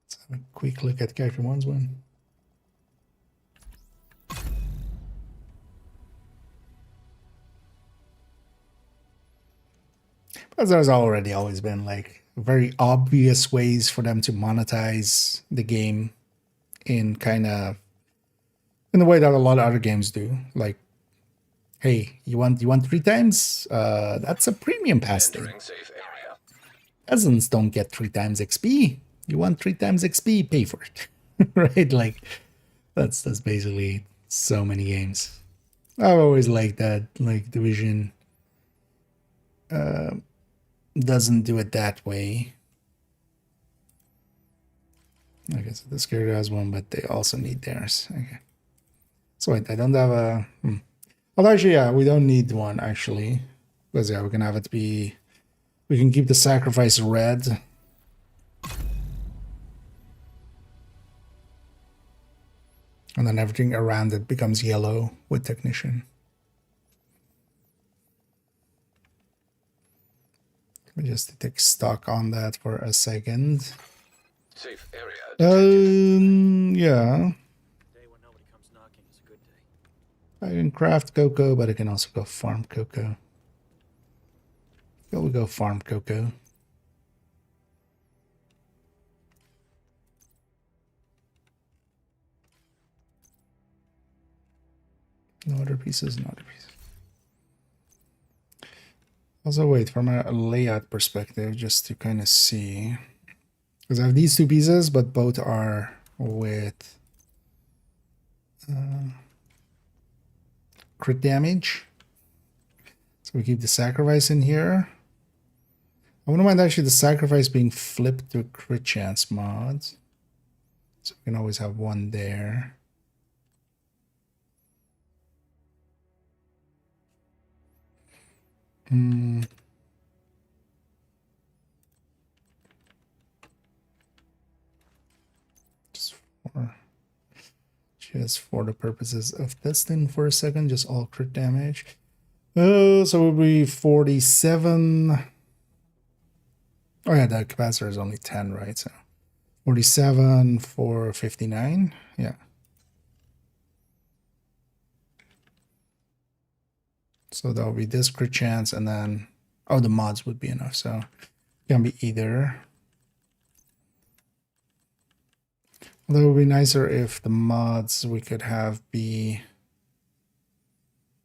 Let's have a quick look at character 1's one. Because there's already always been like very obvious ways for them to monetize the game in the way that a lot of other games do. Like, hey, you want 3 times? That's a premium pass thing. Entering safe area. Peasants don't get 3 times XP. You want 3 times XP? Pay for it. Right? Like, that's basically so many games. I've always liked that. Like, Division doesn't do it that way. I guess this character has one, but they also need theirs. Okay. So wait, I don't have a... Well, actually, yeah, we don't need one, actually. Because, yeah, we can have it be... We can keep the sacrifice red. And then everything around it becomes yellow with technician. Let me just take stock on that for a second. Safe area detected. Yeah. Day when nobody comes knocking is a good day. I can craft cocoa, but I can also go farm cocoa. We'll go farm cocoa. No other pieces, no other pieces. Also, wait, from a layout perspective, just to kind of see. Because I have these 2 pieces, but both are with crit damage. So we keep the sacrifice in here. I wouldn't mind actually the sacrifice being flipped to a crit chance mod. So we can always have one there. Just for the purposes of testing for a second, just all crit damage. So it would be 47. Oh yeah, the capacitor is only 10, right? So 47 for 59. Yeah. So that would be this crit chance, and then the mods would be enough. So it can be either. Although it would be nicer if the mods we could have be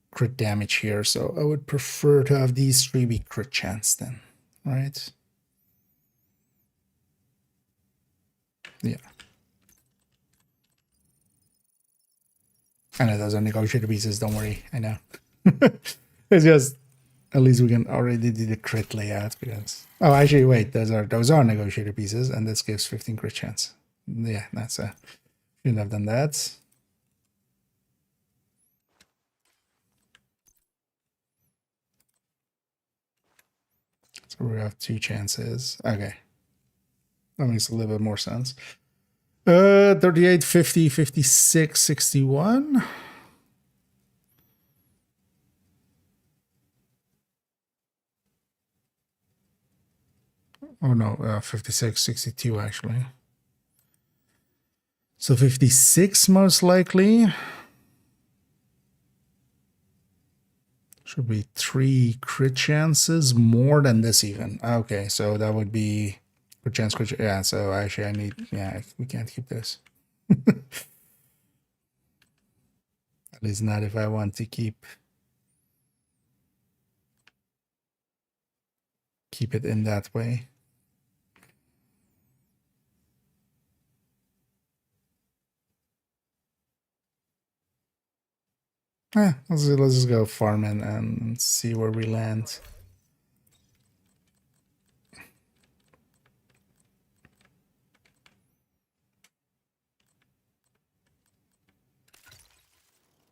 crit damage here. So I would prefer to have these 3 be crit chance then, right? Yeah. I know those are negotiator pieces, don't worry. I know. It's just, at least we can already do the crit layout because... Oh, actually, wait, those are negotiator pieces, and this gives 15 crit chance. Yeah, that's shouldn't have done that. So we have 2 chances. Okay. That makes a little bit more sense. 38, 50, 56, 61. Oh no, 56, 62 actually. So 56 most likely. Should be 3 crit chances, more than this even. Okay, so that would be crit chance, yeah, so actually I need, yeah, we can't keep this. At least not if I want to keep it in that way. Let's just go farming and see where we land.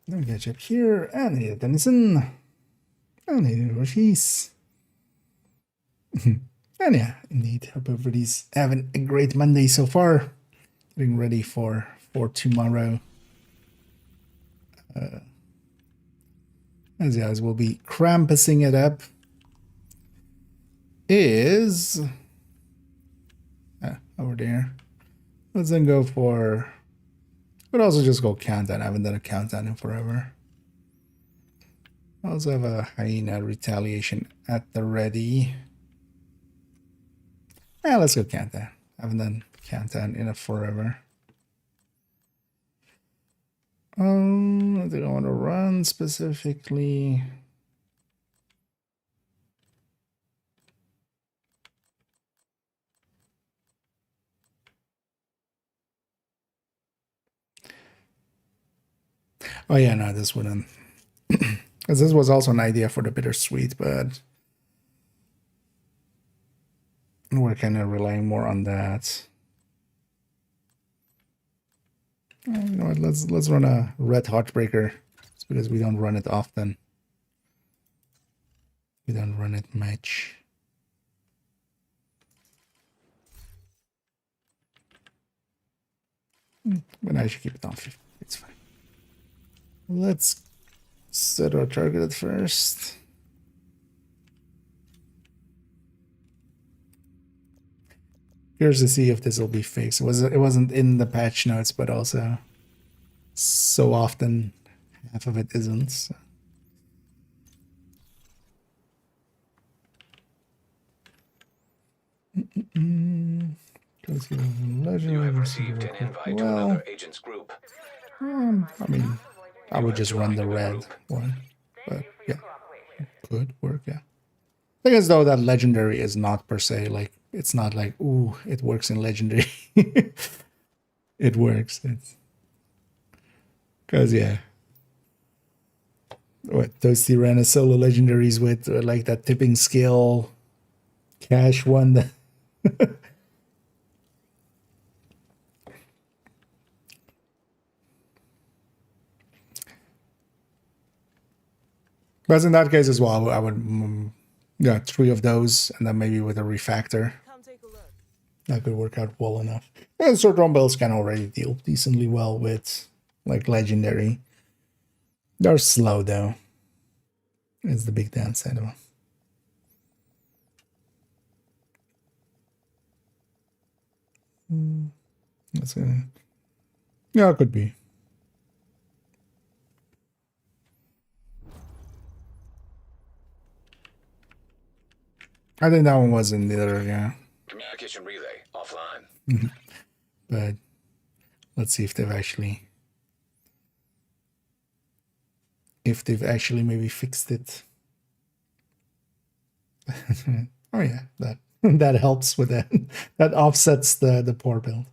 Let me get up here and hit Denison. And hit Roshi's. And yeah, indeed. Hope everybody's having a great Monday so far. Getting ready for tomorrow. As we'll be Krampusing it up. Is over there. Let's then go for. But also just go countdown. I haven't done a countdown in forever. I also have a hyena retaliation at the ready. Let's go Kantan. I haven't done Kantan in a forever. I don't want to run specifically. Oh yeah, no, this wouldn't. Because this was also an idea for the bittersweet, but we're kind of relying more on that. You know what? Let's run a red heartbreaker. It's because we don't run it often. We don't run it much. But I should keep it on 50. It's fine. Let's set our target at first. Curious to see if this will be fixed. It wasn't in the patch notes, but also so often half of it isn't. So. You have received an invite to another agent's group. I mean, I would just run the red one, but yeah, could work. Yeah. Thing is, though, that legendary is not per se like it's not like ooh, it works in legendary. It works. It's because yeah, what Toasty ran a solo legendaries with like that tipping skill, cash one. That but in that case as well, I would yeah, 3 of those, and then maybe with a refactor. That could work out well enough. And sword rumbles can already deal decently well with like legendary. They're slow though. It's the big downside of them. That's gonna, yeah, it could be. I think that one was in there, yeah. Communication relay offline. But let's see if they've actually maybe fixed it. Oh yeah, that helps with that. That offsets the poor build.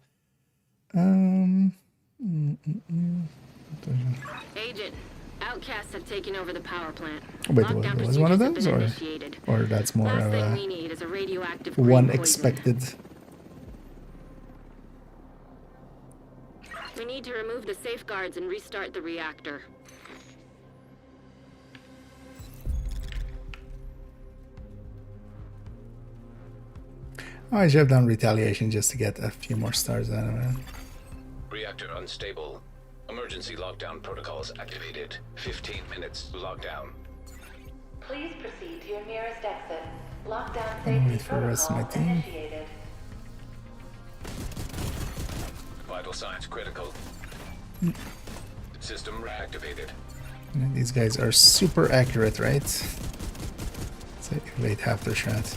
Agent, outcasts have taken over the power plant. Wait, was one of those, or that's more Last of thing a we need is a radioactive one poison. expected. We need to remove the safeguards and restart the reactor. I should have done retaliation just to get a few more stars out of it. Reactor unstable. Emergency lockdown protocols activated. 15 minutes lockdown. Please proceed to your nearest exit. Lockdown Wait safety for the rest of my protocols team. initiated. Vital signs critical. System reactivated. And these guys are super accurate, right? So evade half their shot.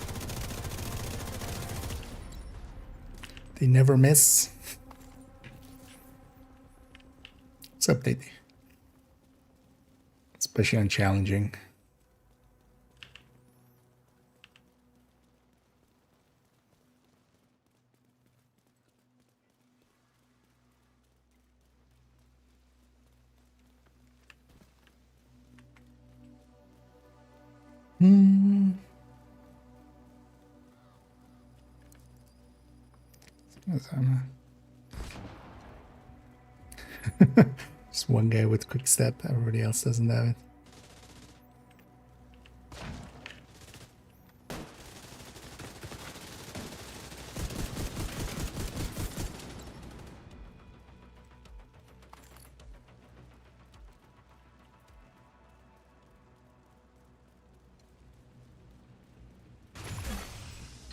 They never miss. What's up, Didi? Especially on challenging. Just one guy with quick step, everybody else doesn't have it.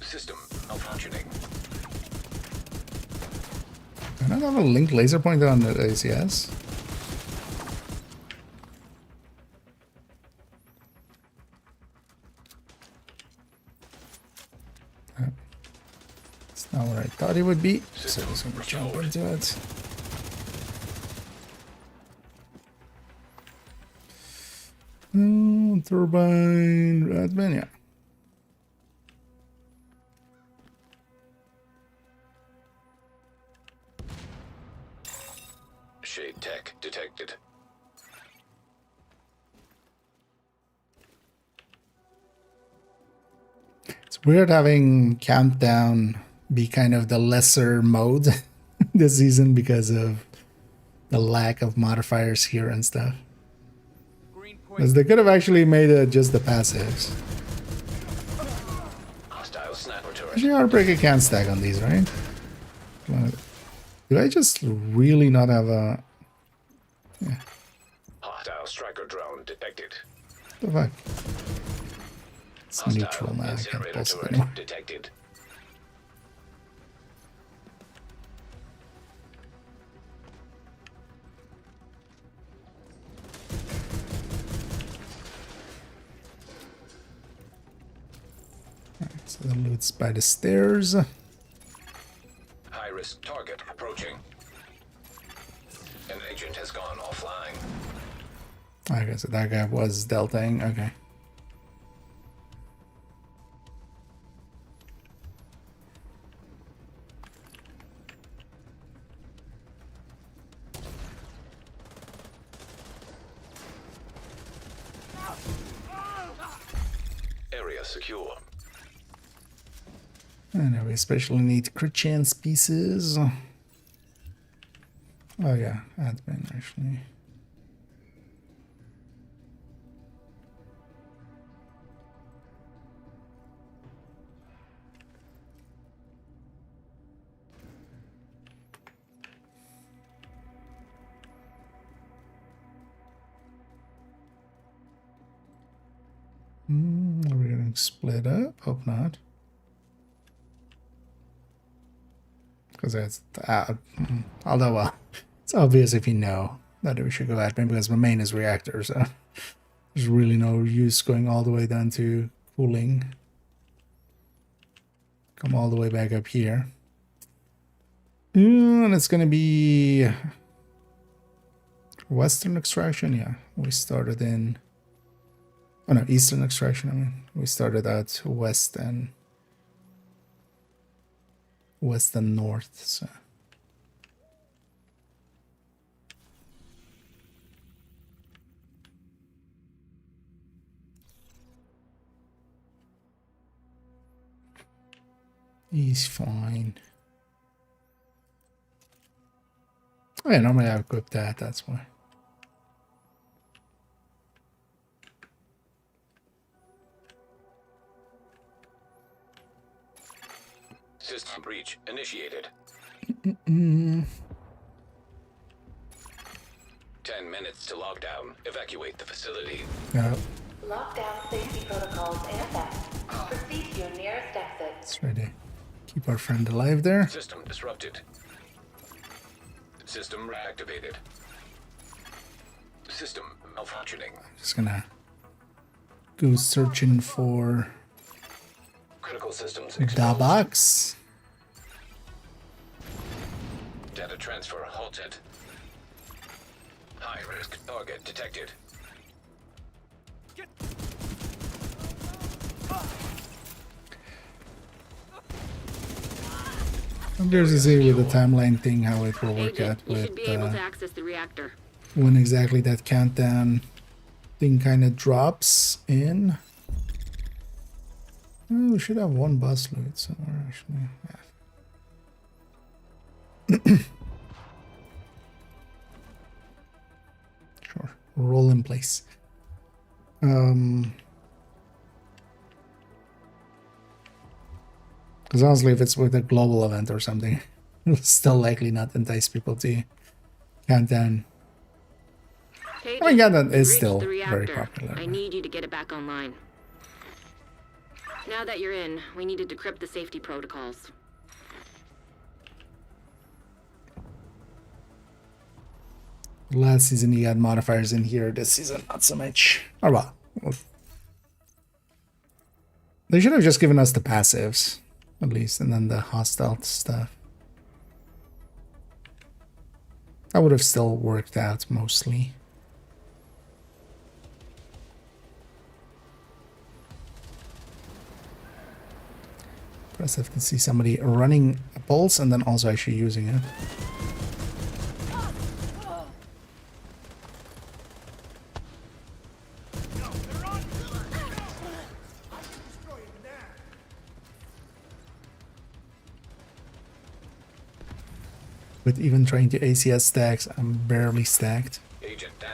System malfunctioning. I don't have a link laser pointer on the ACS. Not where I thought it would be, so I was going to jump into it. Turbine, admin, yeah. Shade tech detected. It's weird having countdown be kind of the lesser mode this season because of the lack of modifiers here and stuff. Because they could have actually made it just the passives. Hostile sniper turret. Actually, Heartbreaker can't stack on these, right? Do I just really not have a... Yeah. Hostile striker drone detected. What the fuck? It's Hostile neutral now, I can't incinerator pulse it turret anymore. detected. Alright, so the loot's by the stairs. High-risk target approaching. An agent has gone offline. Okay, so that guy was deltaing, okay. Area secure. And we especially need crit chance pieces. Oh yeah, admin actually. Are we getting split up? Hope not. Because that's although well, it's obvious if you know that we should go admin because my main is reactor, so there's really no use going all the way down to cooling. Come all the way back up here. And it's gonna be Western extraction, yeah. We started in oh no, Eastern extraction, I mean. We started out west and north, so. He's fine. Oh yeah, normally I equip that, that's why. System breach initiated. 10 minutes to lockdown. Evacuate the facility. Yeah. Lockdown safety protocols in effect. Proceed to your nearest exit. Let's try to keep our friend alive there. System disrupted. System reactivated. System malfunctioning. Just gonna go searching for Critical systems the exposed. box. Data transfer halted. High risk target detected. I'm curious to see with the timeline thing how it will work Agent, out you with should be able to access the reactor. when exactly that countdown thing kind of drops in. Oh, we should have one bus loot somewhere actually. Yeah. Sure, roll in place. Because honestly, if it's with a global event or something, it'll still likely not entice people to count down. Hey, I mean, countdown is reach still the very reactor. popular. I need you to get it back online. Now that you're in, we need to decrypt the safety protocols. Last season you had modifiers in here, this season not so much. Oh well. They should have just given us the passives. at least, and then the hostile stuff. That would have still worked out mostly. Impressive to see somebody running a pulse and then also actually using it. With even trying to ACS stacks, I'm barely stacked. Agent down.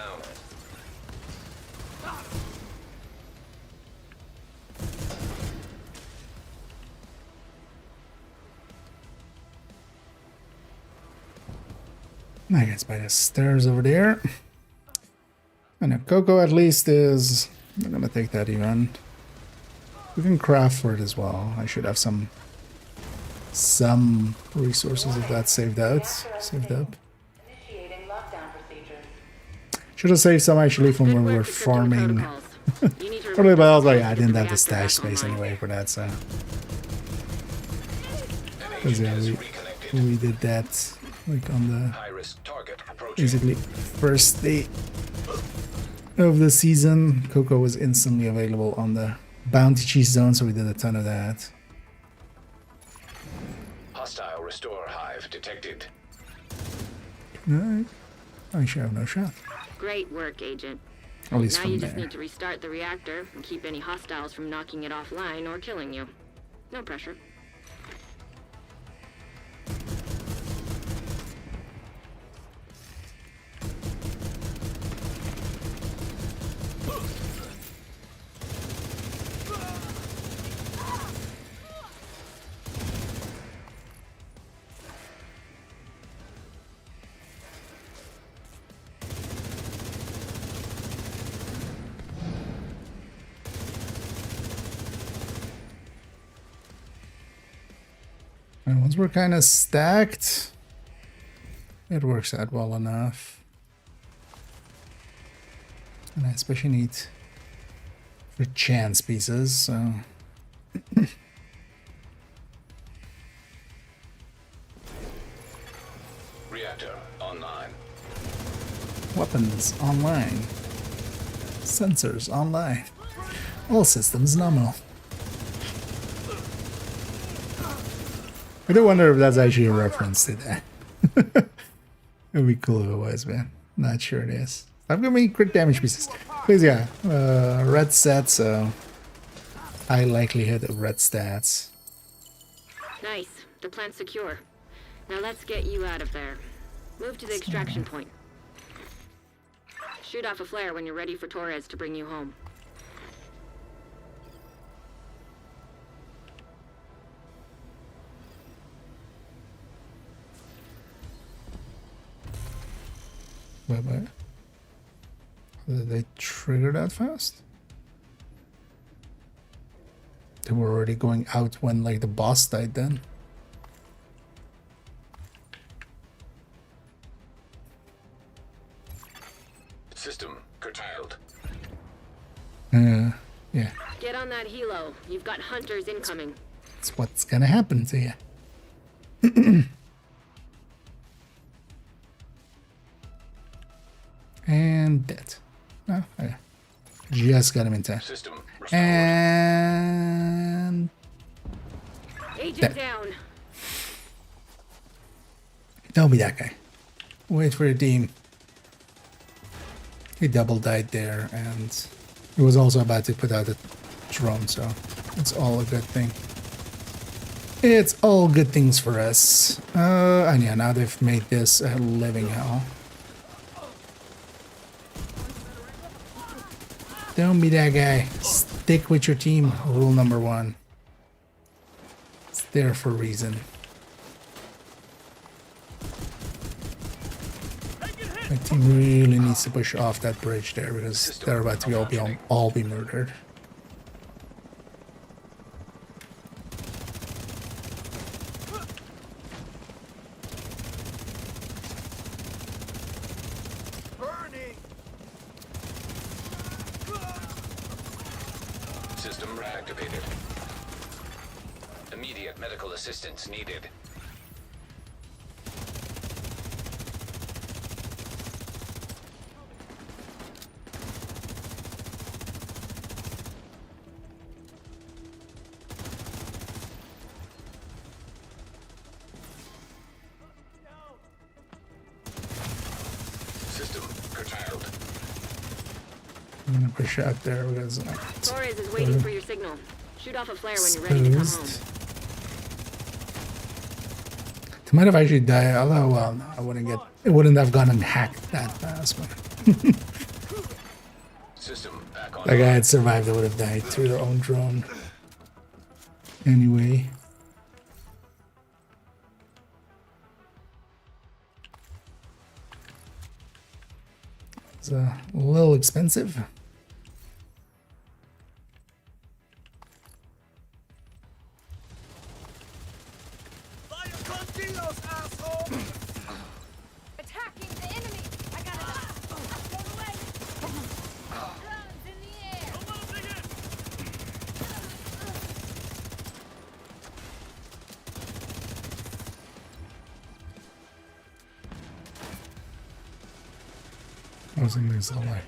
I guess by the stairs over there. And a Coco at least is... I'm gonna take that event. We can craft for it as well. I should have some resources of that saved up. Should have saved some actually from when we were farming. Probably, but I was like, I didn't have the stash space anyway for that, so. Because yeah, we did that like on the basically first day of the season. Coco was instantly available on the bounty cheese zone, so we did a ton of that. Hostile restore hive detected. Alright. I should have no shot. Great work, Agent. At least now from you there. just need to restart the reactor and keep any hostiles from knocking it offline or killing you. No pressure. And once we're kind of stacked, it works out well enough. And I especially need for chance pieces, so... Reactor online. Weapons online. Sensors online. All systems nominal. I do wonder if that's actually a reference to that. It'd be cool if it was, man. Not sure it is. I've got many crit damage pieces. Because yeah, red stats, so high likelihood of red stats. Nice. The plant's secure. Now let's get you out of there. Move to the extraction point. Shoot off a flare when you're ready for Torres to bring you home. Wait. Did they trigger that fast? They were already going out when like the boss died then. System curtailed. Yeah. Get on that helo. You've got hunters incoming. That's what's gonna happen to you. And dead. Oh, okay. Just got him in time. System restored. And Agent down. don't be that guy. Wait for your team. He double died there, and he was also about to put out a drone, so it's all a good thing. It's all good things for us. And yeah, now they've made this a living hell. Don't be that guy. Stick with your team. Rule number 1. It's there for a reason. My team really needs to push off that bridge there because they're about to all be murdered. Immediate medical assistance needed. System curtailed. I'm gonna push out there because Torres is waiting for your signal. Shoot off a flare when you're ready to come home. It might have actually died, although, well, no, it wouldn't have gotten hacked that fast, but System back on. that guy had survived, they would have died through their own drone. Anyway. It's a little expensive. Attacking the enemy! I got it! Get away! Guns in the air! I was thinking this all way.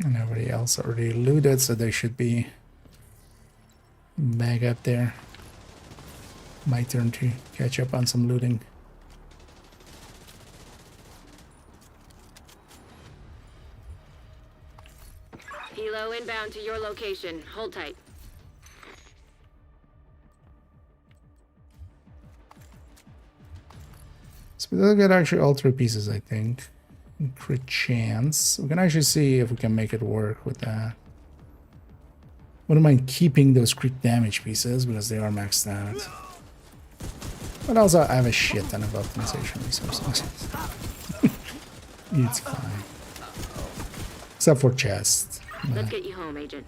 And everybody else already looted, so they should be back up there. My turn to catch up on some looting. Helo inbound to your location. Hold tight. So we did get actually all 3 pieces, I think. Crit chance. We can actually see if we can make it work with that. Wouldn't mind keeping those crit damage pieces because they are maxed out. But also I have a shit ton of optimization resources. It's fine. Except for chest. Let's get you home, Agent.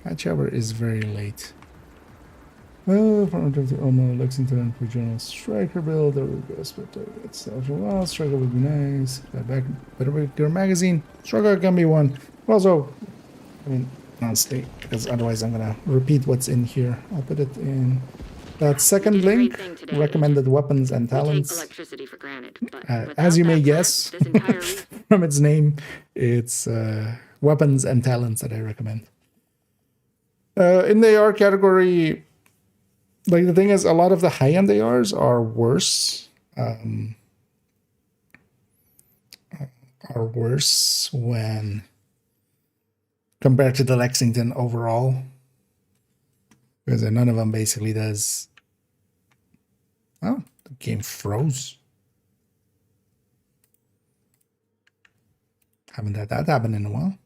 Hatch hour is very late. Oh, no, Lexington for general striker build. There we go. Well, striker would be nice. Back, better with your magazine. Striker can be one. Also, I mean, honestly, because otherwise I'm gonna repeat what's in here. I'll put it in that second link. Recommended weapons and talents. Electricity for granted, but as you may guess from its name, it's weapons and talents that I recommend. In the AR category. Like, the thing is, a lot of the high-end ARs are worse. Are worse when compared to the Lexington overall. Because none of them basically does... Oh, the game froze. Haven't had that happen in a while.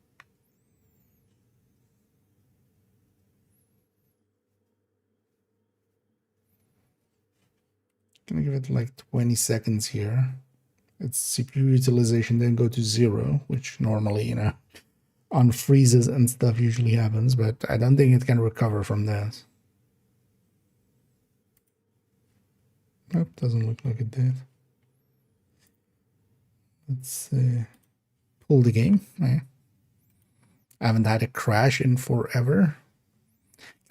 Gonna give it like 20 seconds here. Its CPU utilization then go to 0, which normally, you know, on freezes and stuff usually happens, but I don't think it can recover from this. Nope, doesn't look like it did. Let's pull the game. I haven't had a crash in forever.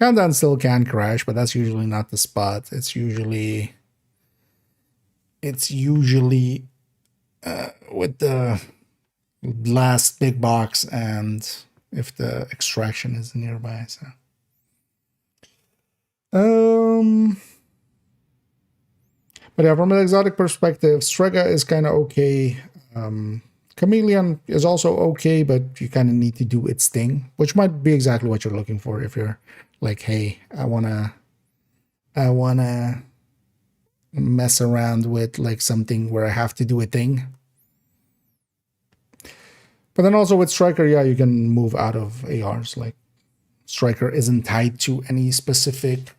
Countdown still can crash, but that's usually not the spot. It's usually with the last big box and if the extraction is nearby. So but yeah, from an exotic perspective, Strega is kind of okay. Chameleon is also okay, but you kind of need to do its thing, which might be exactly what you're looking for if you're like, hey, I wanna mess around with like something where I have to do a thing. But then also with Striker, yeah, you can move out of ARs. Like, Striker isn't tied to any specific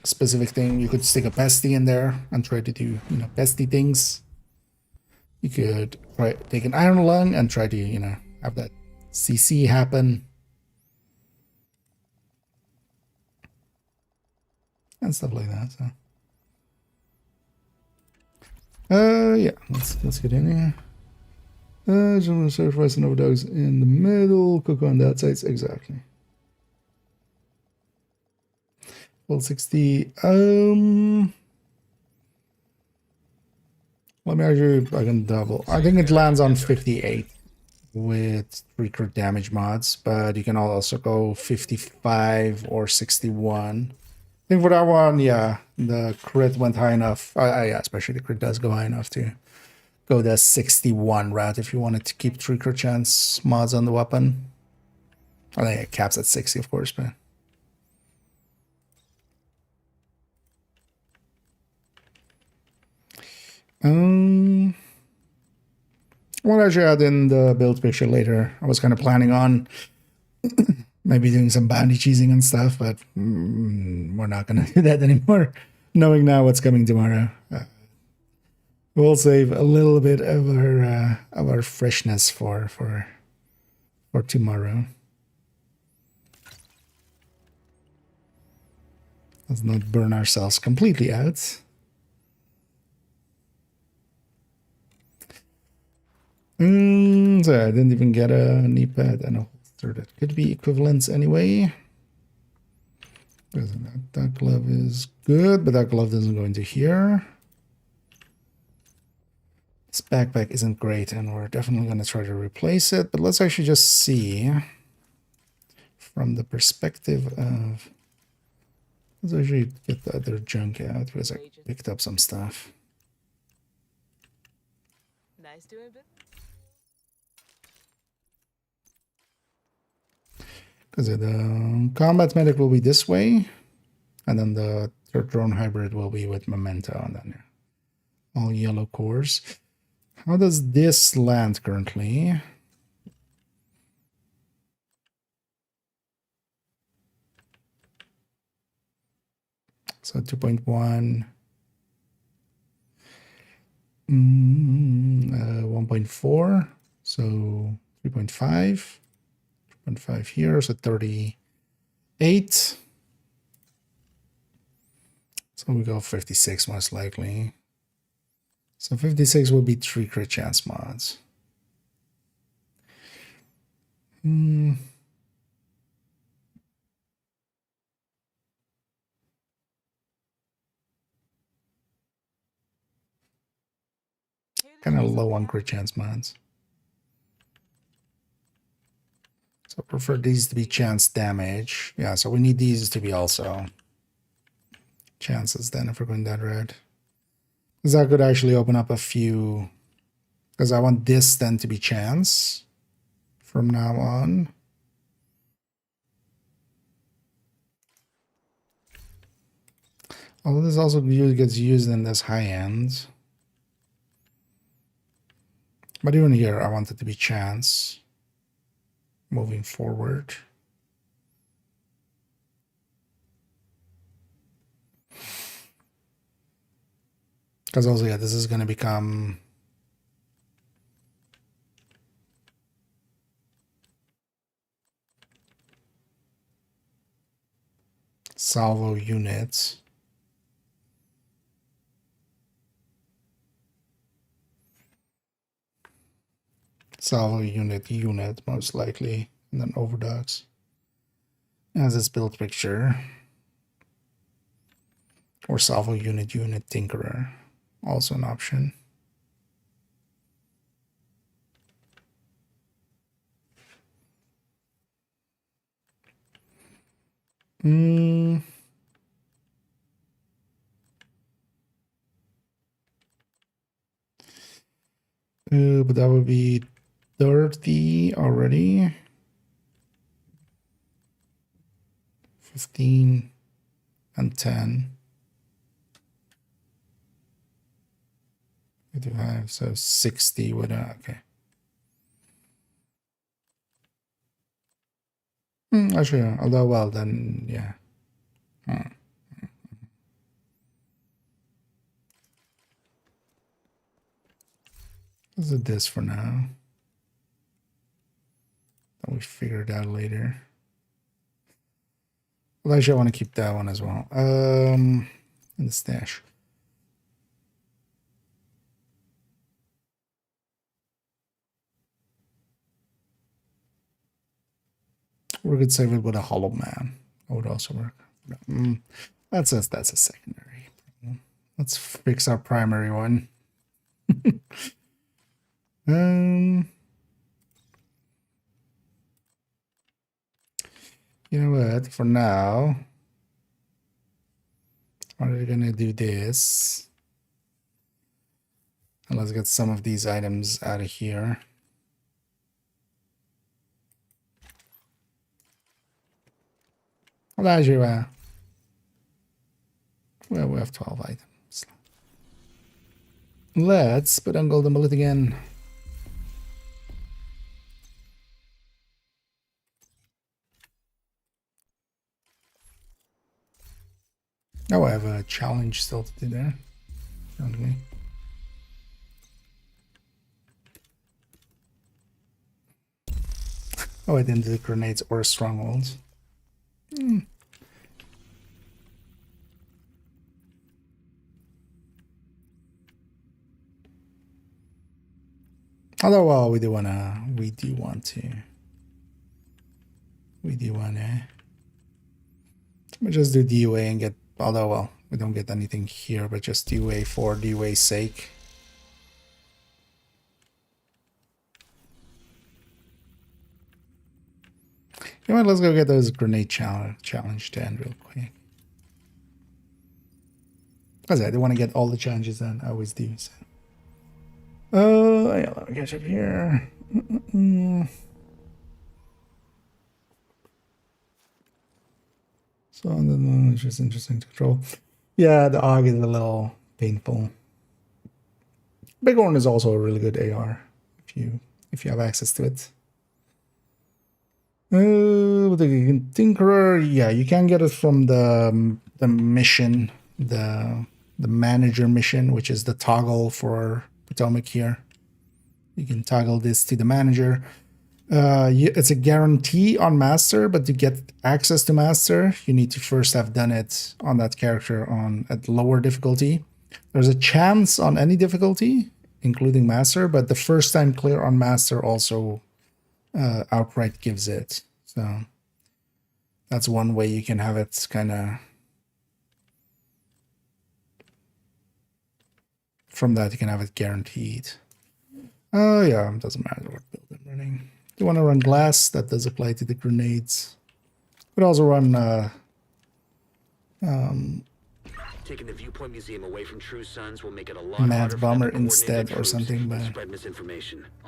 thing. You could stick a pesty in there and try to do, you know, pesty things. You could try take an iron lung and try to, you know, have that CC happen. And stuff like that. So yeah, let's get in here. General sacrifice and overdogs in the middle, cook on that side, exactly. Well, 60. Let me actually, I can double. I think it lands on 58 with 3 crit damage mods, but you can also go 55 or 61. I think for that one, yeah, the crit went high enough. Yeah, especially the crit does go high enough to go the 61 route if you wanted to keep 3 crit chance mods on the weapon. I think it caps at 60, of course, but. Well, actually, add in the build picture later. I was kind of planning on maybe doing some bounty cheesing and stuff, but we're not going to do that anymore, knowing now what's coming tomorrow. We'll save a little bit of our freshness for tomorrow. Let's not burn ourselves completely out. So I didn't even get a knee pad and a holster. That could be equivalents anyway. That glove is good, but that glove doesn't go into here. This backpack isn't great, and we're definitely going to try to replace it. But let's actually just see from the perspective of... Let's actually get the other junk out because I picked up some stuff. Nice doing business. Because the combat medic will be this way, and then the third drone hybrid will be with memento, and then all yellow cores. How does this land currently? So 2.1, 1.4, so 3.5. 1.5 here, so 38. So we go 56 most likely. So 56 will be 3 crit chance mods. Kind of low on crit chance mods. So I prefer these to be chance damage. Yeah, so we need these to be also chances then if we're going that route. Because that could actually open up a few... Because I want this then to be chance from now on. Although this also gets used in this high end. But even here, I want it to be chance. Moving forward. Because also, yeah, this is going to become salvo units. Salvo unit most likely, and then overdogs. As this build picture. Or salvo unit tinkerer. Also an option. But that would be 30 already. 15 and 10. 55, so 60 would, okay. Actually, although, well, then, yeah. Let's do this for now. we figure it out later. Well, actually, I want to keep that one as well. In the stash. We could save it with a hollow man. That would also work. That's a secondary problem. Let's fix our primary one. You know what? For now, we're gonna do this. And let's get some of these items out of here. Well, we have 12 items. Let's put on golden bullet again. Oh, I have a challenge still to do there. Don't me. Oh, I didn't do the grenades or strongholds. Although, well, we do want to just do DUA and get, although, well, we don't get anything here, but just DUA for DUA's sake. You know what, let's go get those grenade challenge to end real quick. Because I do want to get all the challenges done, I always do. So. Yeah, let me catch up here. So it's just interesting to control. Yeah, the AUG is a little painful. Bighorn is also a really good AR if you have access to it. With the Tinkerer, yeah, you can get it from the mission, the manager mission, which is the toggle for Potomac here. You can toggle this to the manager. It's a guarantee on master, but to get access to master, you need to first have done it on that character at lower difficulty. There's a chance on any difficulty, including master, but the first time clear on master also outright gives it. So that's one way you can have it kind of. From that, you can have it guaranteed. Oh, yeah, it doesn't matter what build I'm running. You want to run glass, that does apply to the grenades. Could also run taking the viewpoint museum away from True Sons will make it a lot Mad Bomber instead or something, but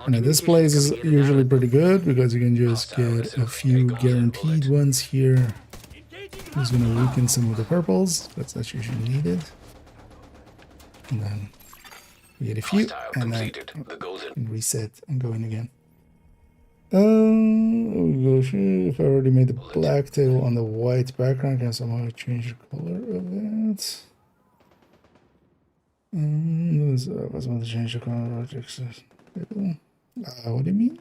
this place is usually pretty good because you can just get a few guaranteed ones here. Who's going to weaken some of the purples, that's usually needed. And then we get a few, and then reset and go in again. If I already made the black tail on the white background, can I somehow change the color of it? I was going to change the color of objects. What do you mean?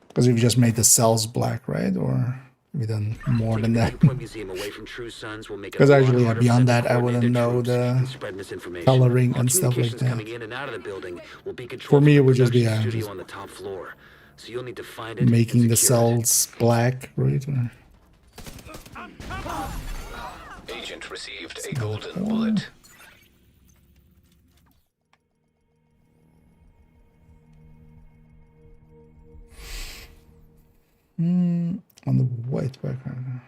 Because you've just made the cells black, right? Or have you done more than that? Because actually, beyond that, I wouldn't know the coloring and stuff like that. For me, it would just be just making the cells black, right? Or Agent received a golden bullet. On the white background.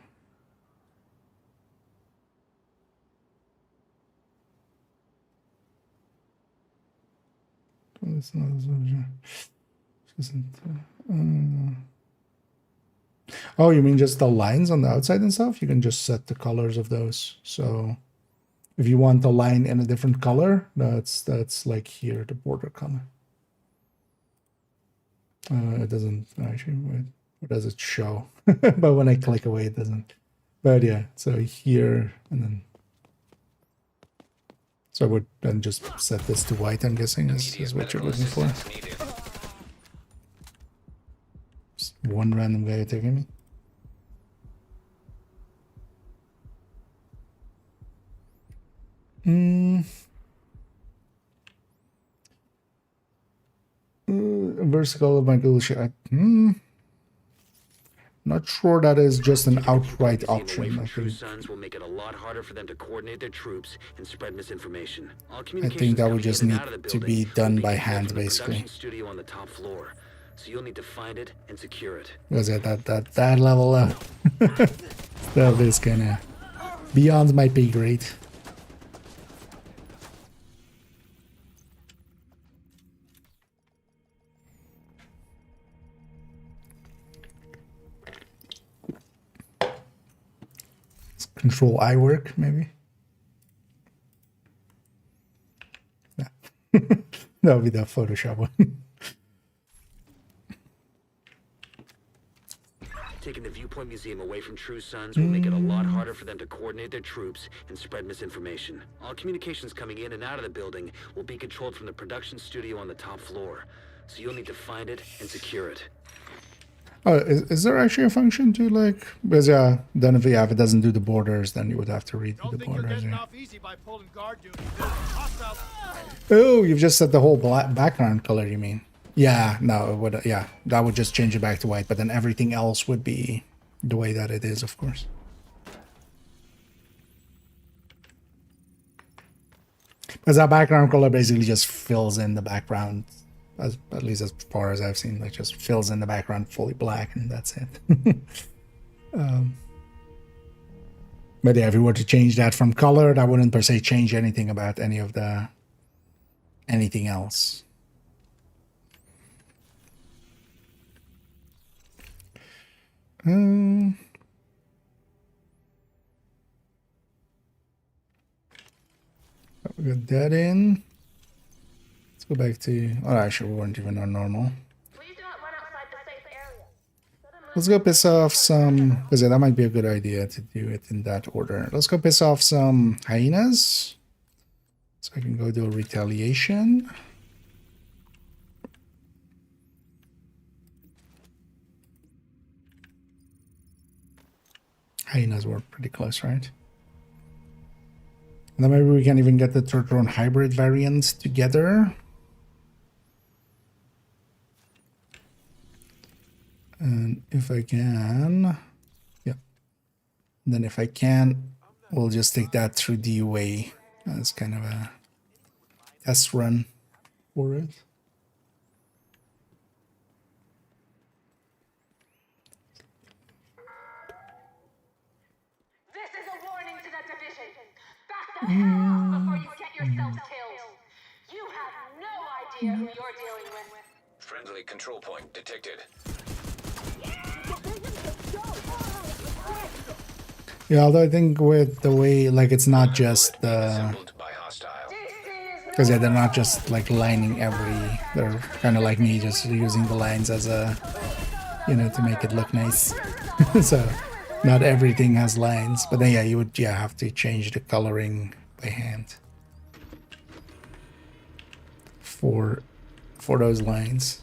It's not oh, you mean just the lines on the outside and stuff? You can just set the colors of those. So if you want the line in a different color, that's like here, the border color. It doesn't actually, wait, what does it show? But when I click away, it doesn't. But yeah, so here and then. So I would then just set this to white, I'm guessing, is what you're looking for. One random guy attacking me. Vertical of my goal shot. Not sure that is just an outright option. I think. Sons will make it a lot harder for them to coordinate their troops and spread misinformation. All I think that would just need to be done by hand, basically. Studio on the top floor, so you'll need to find it and secure it. Was it that level up? Stuff is kinda beyond my pay grade. Control I work, maybe. Yeah. That would be the Photoshop one. Taking the Viewpoint Museum away from True Sons will make it a lot harder for them to coordinate their troops and spread misinformation. All communications coming in and out of the building will be controlled from the production studio on the top floor, so you'll need to find it and secure it. Oh, is there actually a function to like? Because yeah, then if it doesn't do the borders, then you would have to redo the borders. Yeah. Oh, you've just set the whole background color. You mean? Yeah, no, it would. Yeah, that would just change it back to white. But then everything else would be the way that it is, of course. Because that background color basically just fills in the background. At least as far as I've seen, like just fills in the background fully black and that's it. But yeah, if we were to change that from color, that wouldn't per se change anything about anything else. We got that in. Go back to. Oh, actually, we weren't even on normal. Let's go piss off some. Because yeah, that might be a good idea to do it in that order. Let's go piss off some hyenas. So I can go do a retaliation. Hyenas were pretty close, right? And then maybe we can even get the Turtron hybrid variants together. And if I can, yeah. And then if I can, we'll just take that through DUA as kind of a test run for it. This is a warning to the division. Back the hell up before you get yourselves killed. You have no idea who you're dealing with. Friendly control point detected. Yeah, although I think with the way, like, it's not just the... Because, yeah, they're not just, like, lining every... They're kind of like me, just using the lines as a... You know, to make it look nice. So, not everything has lines. But then, yeah, you would have to change the coloring by hand. For those lines.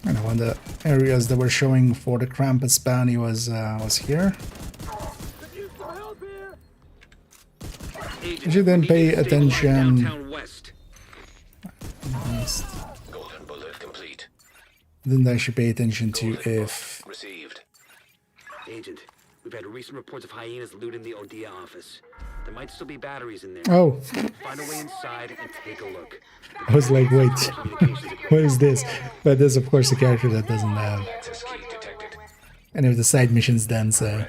I know one of the areas that were showing for the Krampus bounty was here. You should then pay attention. Golden bullet complete. Then I should pay attention to if. Received. Agent, we've had recent reports of hyenas looting the Odia office. There might still be batteries in there. Oh. Find a way inside and take a look. I was like, wait, what is this? But there's of course a character that doesn't have any of the side missions done, so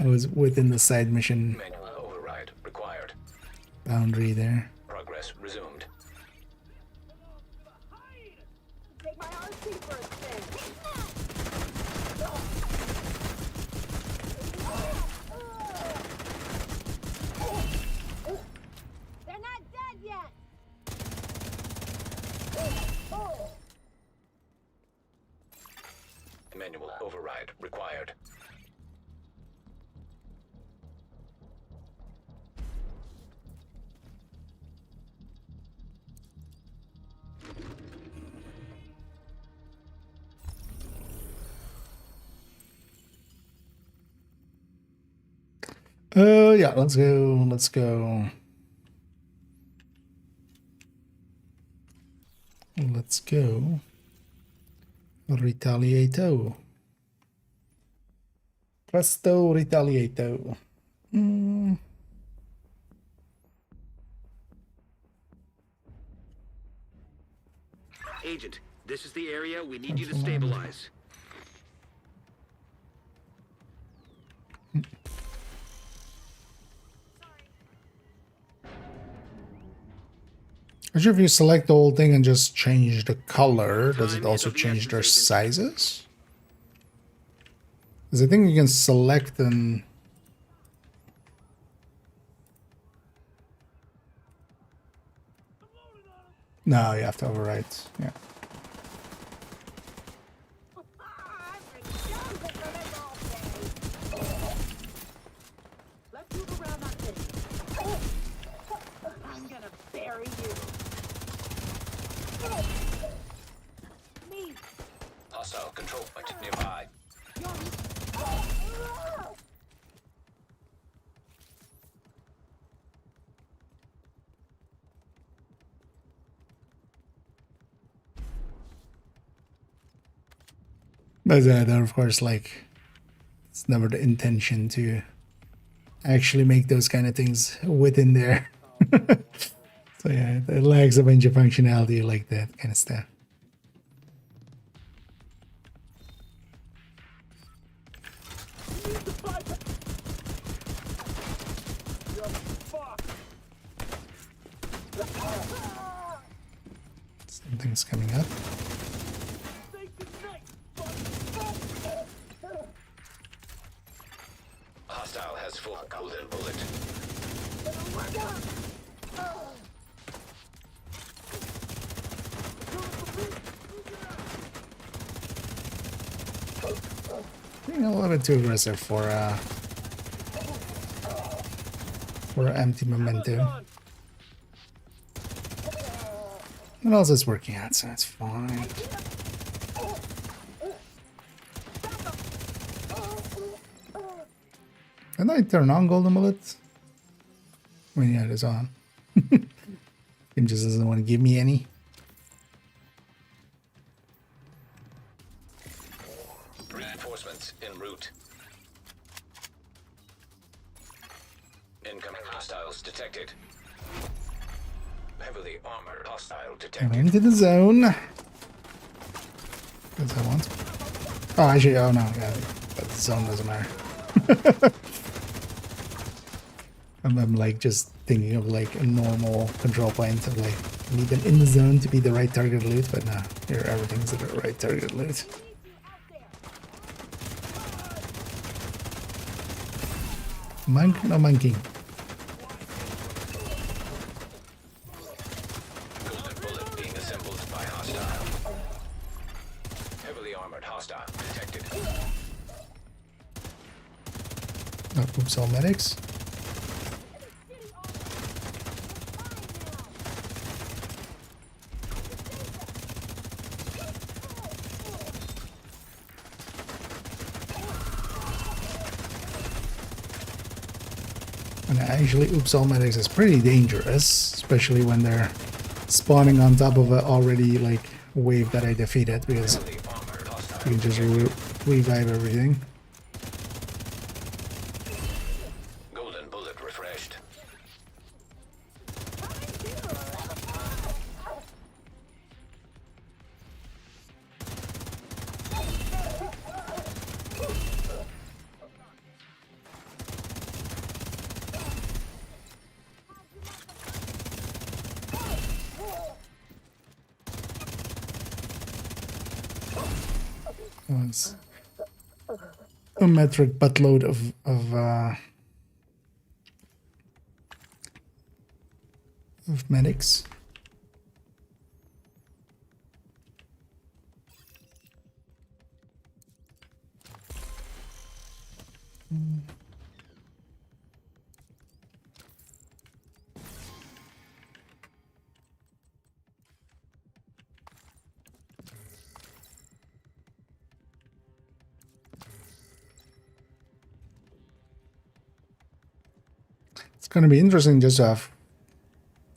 I was within the side mission override required. Boundary there. Progress resumed. They're not dead yet. Manual override required. Yeah, let's go. Let's go. Let's go. Retaliato. Presto retaliato. Agent, this is the area we need you to stabilize. I'm sure if you select the whole thing and just change the color, does it also change their sizes? Because I think you can select and... No, you have to overwrite. Yeah. I'm gonna bury you. Hostile control point nearby. But they're of course like, it's never the intention to actually make those kind of things within there. So yeah, it lacks a bunch of functionality like that kind of stuff. Something's coming up. Hostile has full golden bullet. Being a little bit too aggressive for empty momentum. What else is working out, so that's fine. Can I turn on golden bullets? I mean, yeah, it is on. Game just doesn't want to give me any. Reinforcements en route. Incoming hostiles detected. Heavily armored hostile detected. Come into the zone. That's what I want. Oh, actually, oh no, yeah, but the zone doesn't matter. I'm like just thinking of like a normal control point of like, need them in the zone to be the right target loot, but no, here everything's the right target loot. Monk? No monkey. Golden bullet being assembled by hostile. Heavily armored hostile detected. Oh, oops, all medics. And actually, oops, all medics is pretty dangerous, especially when they're spawning on top of an already like wave that I defeated, because you can just revive everything. Golden bullet refreshed. Was a metric buttload of medics. It's gonna be interesting just to have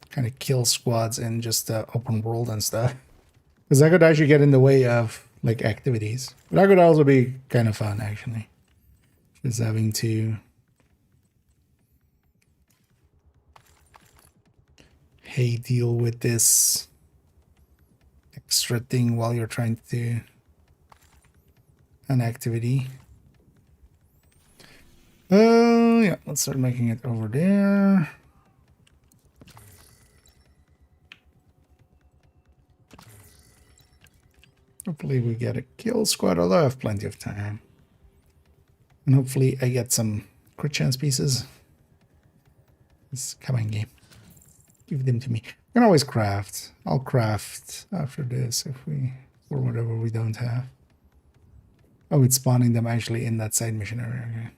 kind of kill squads in just the open world and stuff. Because that could actually get in the way of like activities. But that could also be kind of fun actually. Just having to deal with this extra thing while you're trying to do an activity. Yeah, let's start making it over there. Hopefully we get a kill squad, although I have plenty of time. And hopefully I get some crit chance pieces. Come on, game. Give them to me. I can always craft. I'll craft after this or whatever we don't have. Oh, it's spawning them actually in that side mission area. Okay.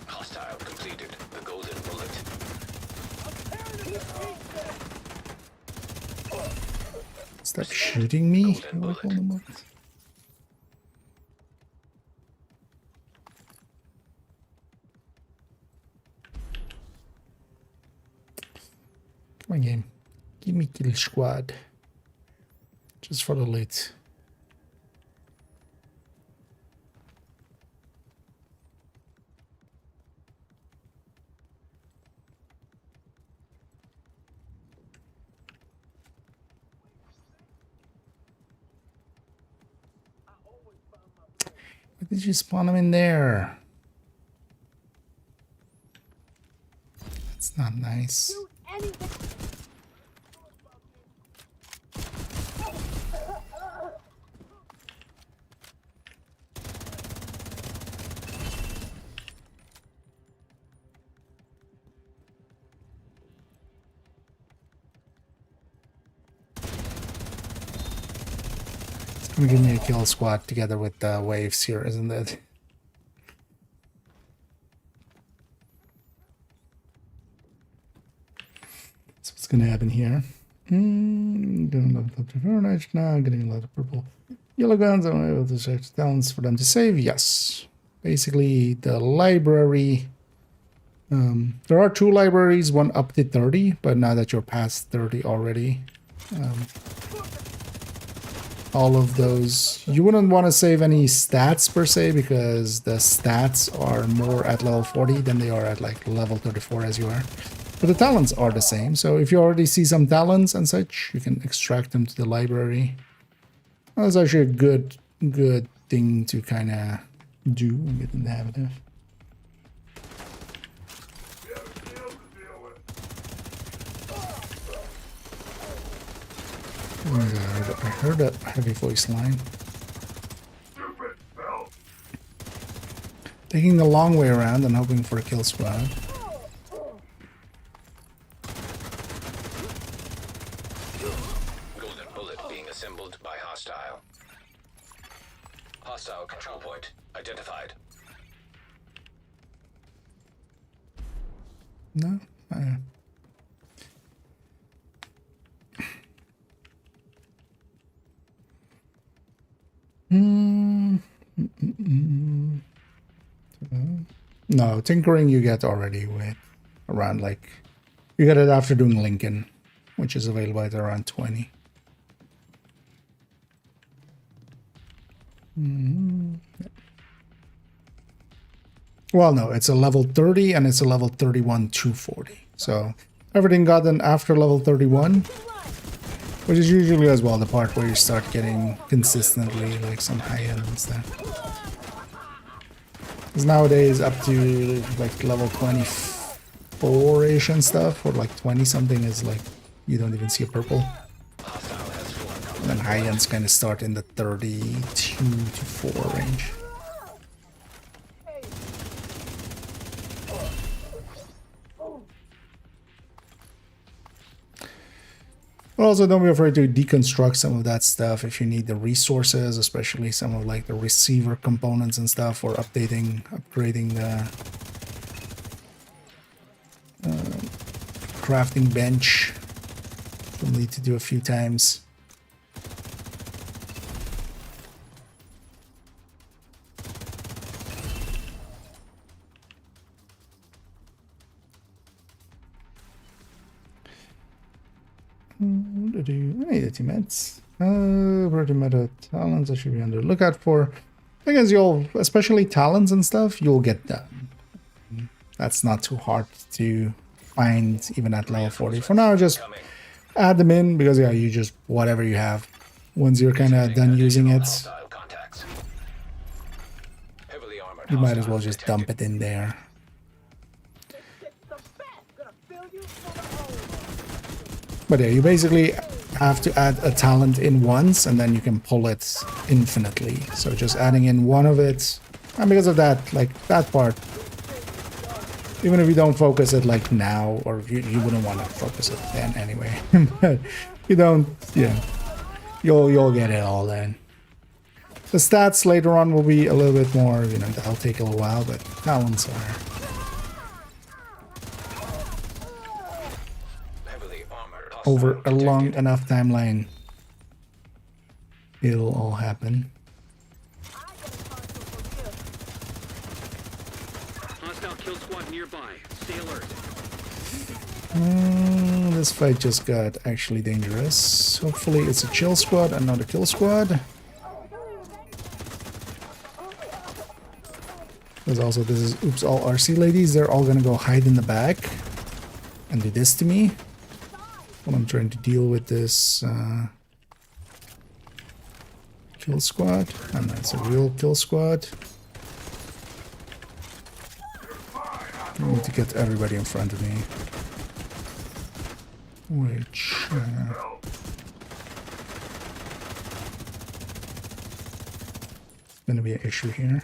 Hostile completed. The golden bullet. Stop shooting me. Come on, game. Give me kill squad. Just for the loot. Why did you spawn them in there? That's not nice. Gonna give me a kill squad together with the waves here, isn't it? So what's gonna happen here? Getting a lot of Fahrenheit now, getting a lot of purple yellow guns. I'm able to search talents for them to save. Yes. Basically the library. There are 2 libraries, one up to 30, but now that you're past 30 already. All of those, you wouldn't want to save any stats per se, because the stats are more at level 40 than they are at like level 34 as you are. But the talents are the same, so if you already see some talents and such, you can extract them to the library. Well, that's actually a good thing to kind of do and get in the habit of. Oh my God, I heard a heavy voice line. Taking the long way around and hoping for a kill squad. Golden bullet being assembled by hostile. Hostile control point identified. No? No, tinkering you get already with around like, you get it after doing Lincoln, which is available at around 20. Well, no, it's a level 30 and it's a level 31 240. So everything gotten after level 31, which is usually as well the part where you start getting consistently like some high end and stuff. Because nowadays up to like level 24-ish and stuff, or like 20 something is like, you don't even see a purple. And then high ends kind of start in the 32 to 4 range. But also don't be afraid to deconstruct some of that stuff if you need the resources, especially some of like the receiver components and stuff, or updating, upgrading the crafting bench. You'll need to do a few times. Hey, the teammates. Pretty meta talents I should be on the lookout for. I guess you'll, especially talents and stuff, you'll get done. That's not too hard to find even at level 40. For now, just add them in because yeah, you just whatever you have. Once you're kind of done using it, you might as well just dump it in there. But yeah, you basically have to add a talent in once and then you can pull it infinitely. So just adding in one of it, and because of that, like that part, even if you don't focus it like now, or you wouldn't want to focus it then anyway, but you don't, yeah, you'll get it all then. The stats later on will be a little bit more, you know, that'll take a little while, but talents are over a long enough timeline, it'll all happen. Hostile kill squad nearby. Stay alert. This fight just got actually dangerous. Hopefully it's a chill squad and not a kill squad. Because also this is oops all RC ladies. They're all gonna go hide in the back and do this to me. When I'm trying to deal with this kill squad. And that's a real kill squad. I need to get everybody in front of me. Which... it's gonna be an issue here.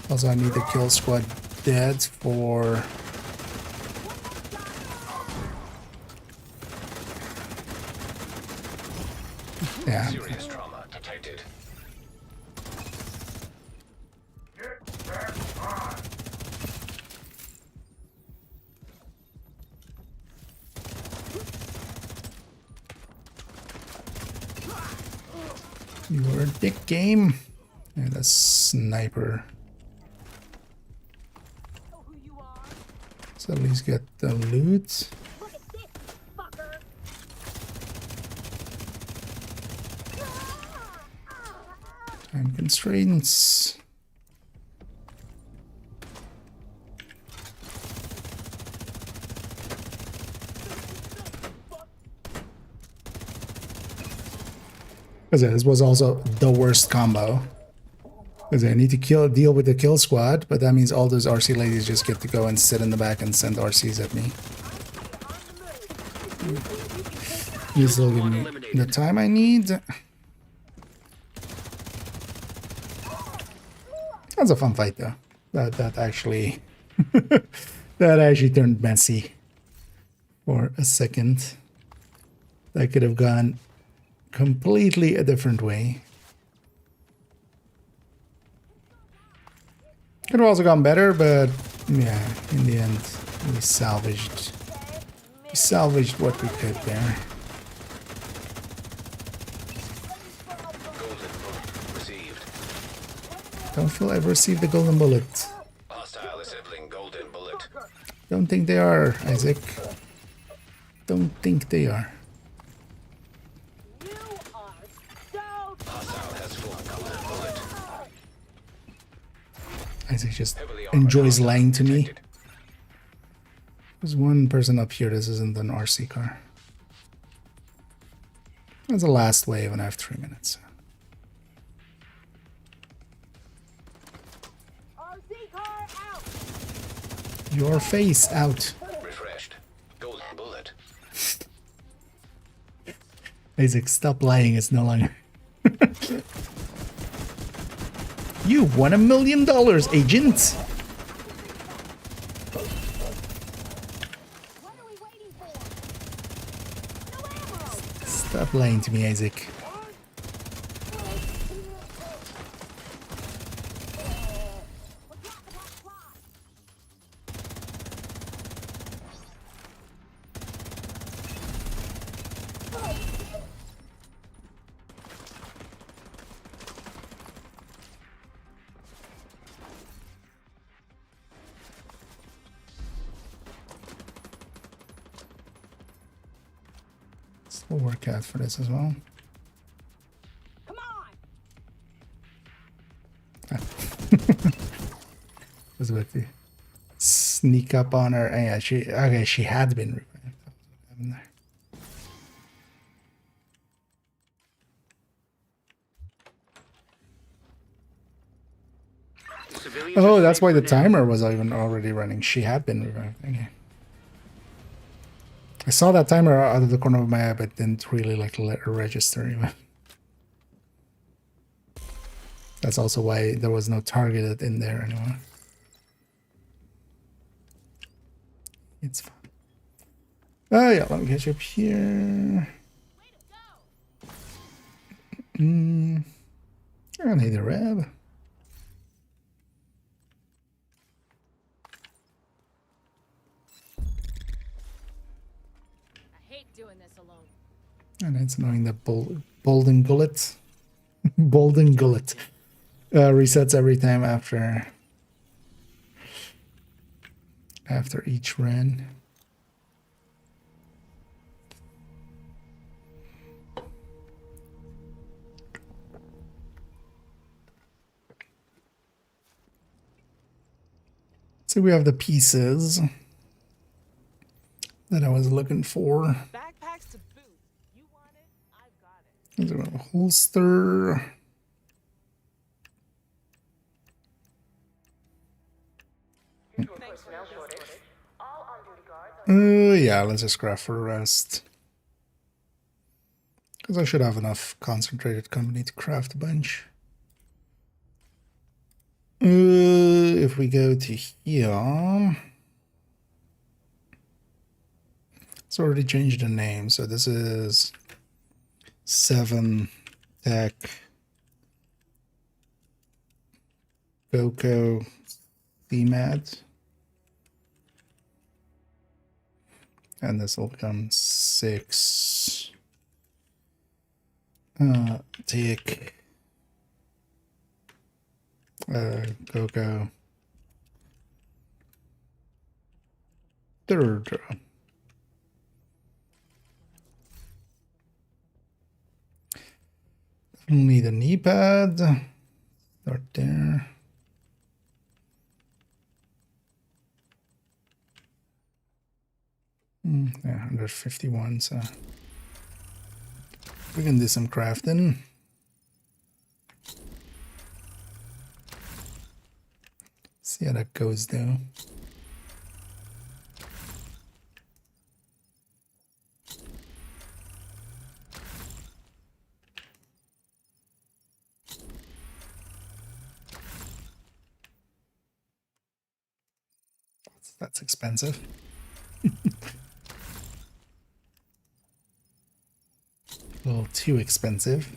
Also, I need the kill squad dead for... yeah. Serious trauma detected. You're a dick game. Yeah, that's sniper. So at least get the loot. Time constraints. Because this was also the worst combo. Because I need to deal with the kill squad, but that means all those RC ladies just get to go and sit in the back and send RCs at me. You still give me the time I need. That's a fun fight though. That actually that actually turned messy for a second. That could have gone completely a different way. Could have also gone better, but yeah, in the end we salvaged what we could there. Don't feel I've received the golden bullet. Hostile assembling golden bullet. Don't think they are, Isaac. Don't think they are. Hostile has full golden bullet. Isaac just enjoys lying to me. There's one person up here. This isn't an RC car. That's the last wave and I have 3 minutes. Your face out. Refreshed. Golden bullet. Isaac, stop lying. It's no longer. You won $1 million, agent. Stop lying to me, Isaac. We'll work out for this as well. Come on! Was with the sneak up on her. Yeah, she had been revived. What happened there? Oh, that's why the timer was even already running. She had been revived. Okay. I saw that timer out of the corner of my eye, but didn't really like let her register even. That's also why there was no targeted in there anymore. It's fine. Oh yeah, let me catch up here. I need a rev. And it's annoying that Bolden Gullet. Bolden Gullet. Resets every time after each run. So we have the pieces that I was looking for. Backpacks to boot. You want it? I've got it. There's a holster. Yeah, let's just craft for the rest. Because I should have enough concentrated company to craft a bunch. If we go to here, it's already changed the name. So this is 7 Tech Coco CMAT. And this will become 6 Tech Coco third. Need a knee pad. Start there. Yeah, 151, so we can do some crafting. See how that goes though. That's expensive. A little too expensive.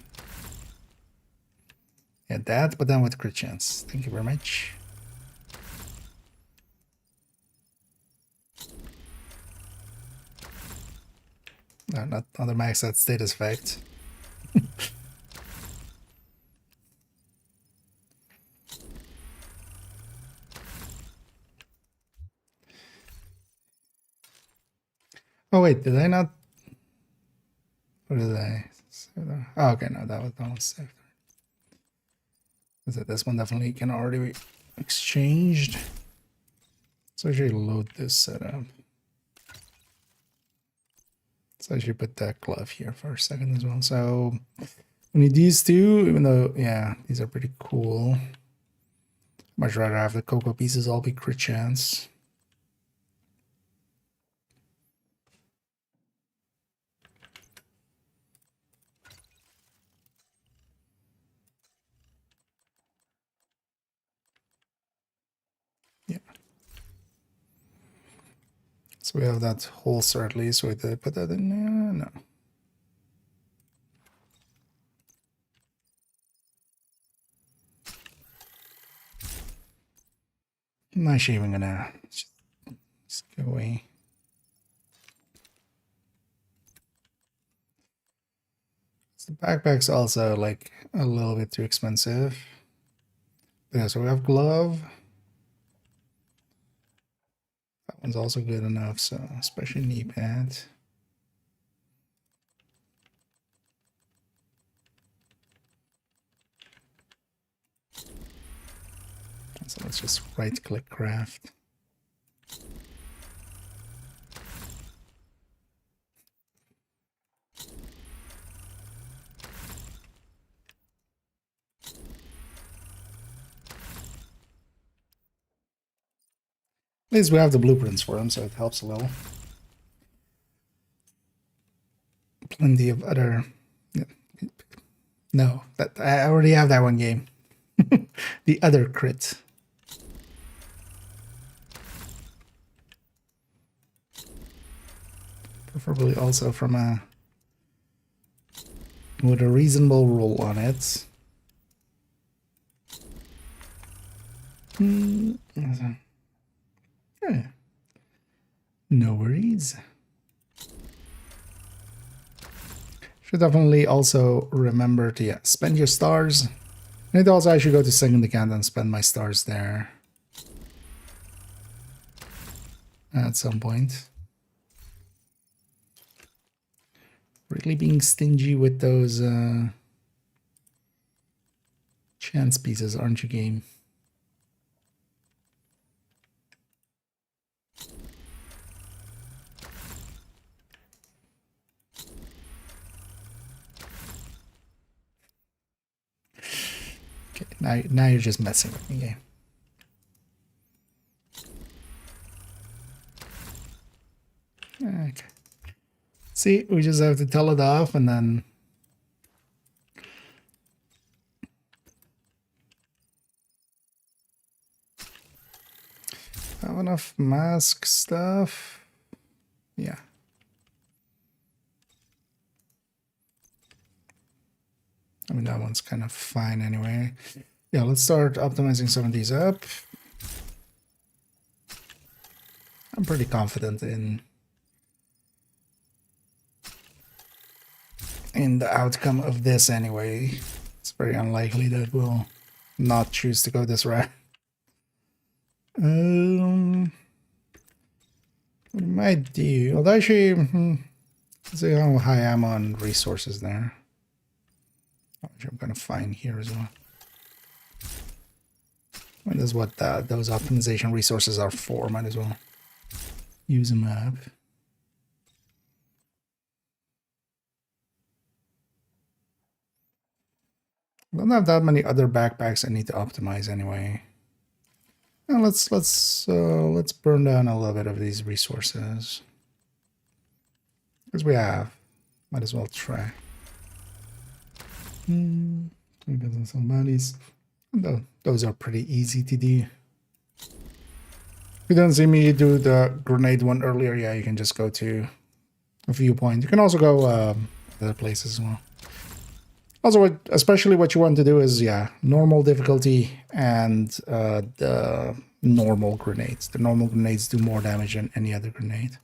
Yeah, that, but then with crit chance. Thank you very much. No, not on the max that status effect. Oh wait, did I not? What did I say? Oh, okay, no, that was saved. Is it this one definitely can already be exchanged? So I should load this setup. So I should put that glove here for a second as well. So we need these two, even though, yeah, these are pretty cool. Much rather have the cocoa pieces all be crit chance. Yeah. So we have that holster at least. Wait, did I put that in there? No. I'm not even gonna just go away. The backpack's also like a little bit too expensive. Yeah, so we have glove. That one's also good enough, so especially knee pad. So let's just right click craft. At least we have the blueprints for them, so it helps a little. Plenty of other... No, that I already have that one game. The other crit. Preferably also from a... with a reasonable roll on it. Yeah. No worries. Should definitely also remember to spend your stars. And also I should go to second account and spend my stars there at some point. Really being stingy with those chance pieces, aren't you, game? Okay, now you're just messing with me, game. Okay. See, we just have to tell it off and then... Have enough mask stuff? Yeah. I mean, that one's kind of fine anyway. Yeah, let's start optimizing some of these up. I'm pretty confident in the outcome of this anyway. It's very unlikely that we'll not choose to go this route. What we might do, although actually, let's see how high I'm on resources there. Which I'm gonna find here as well. And this is what those optimization resources are for. Might as well use them up. I don't have that many other backpacks I need to optimize anyway. Now let's burn down a little bit of these resources. Because we have. Might as well try. We got some bodies. Those are pretty easy to do. If you don't see me do the grenade one earlier, yeah, you can just go to a viewpoint. You can also go other places as well. Also, especially what you want to do is, yeah, normal difficulty and the normal grenades. The normal grenades do more damage than any other grenade.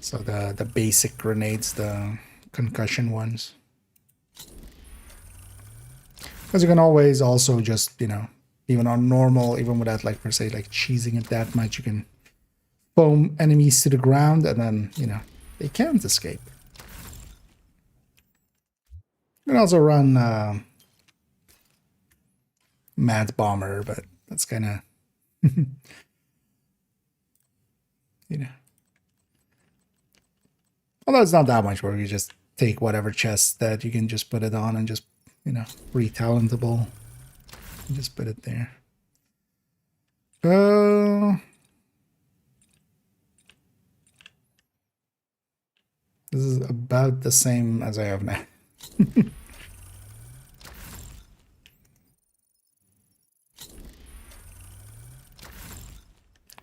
So the basic grenades, the concussion ones. Because you can always also just, you know, even on normal, even without like per se like cheesing it that much, you can foam enemies to the ground and then, you know, they can't escape. You can also run Mad Bomber, but that's kind of, you know. Although it's not that much work, you just take whatever chest that you can just put it on and just, you know, retalentable. Just put it there. This is about the same as I have now.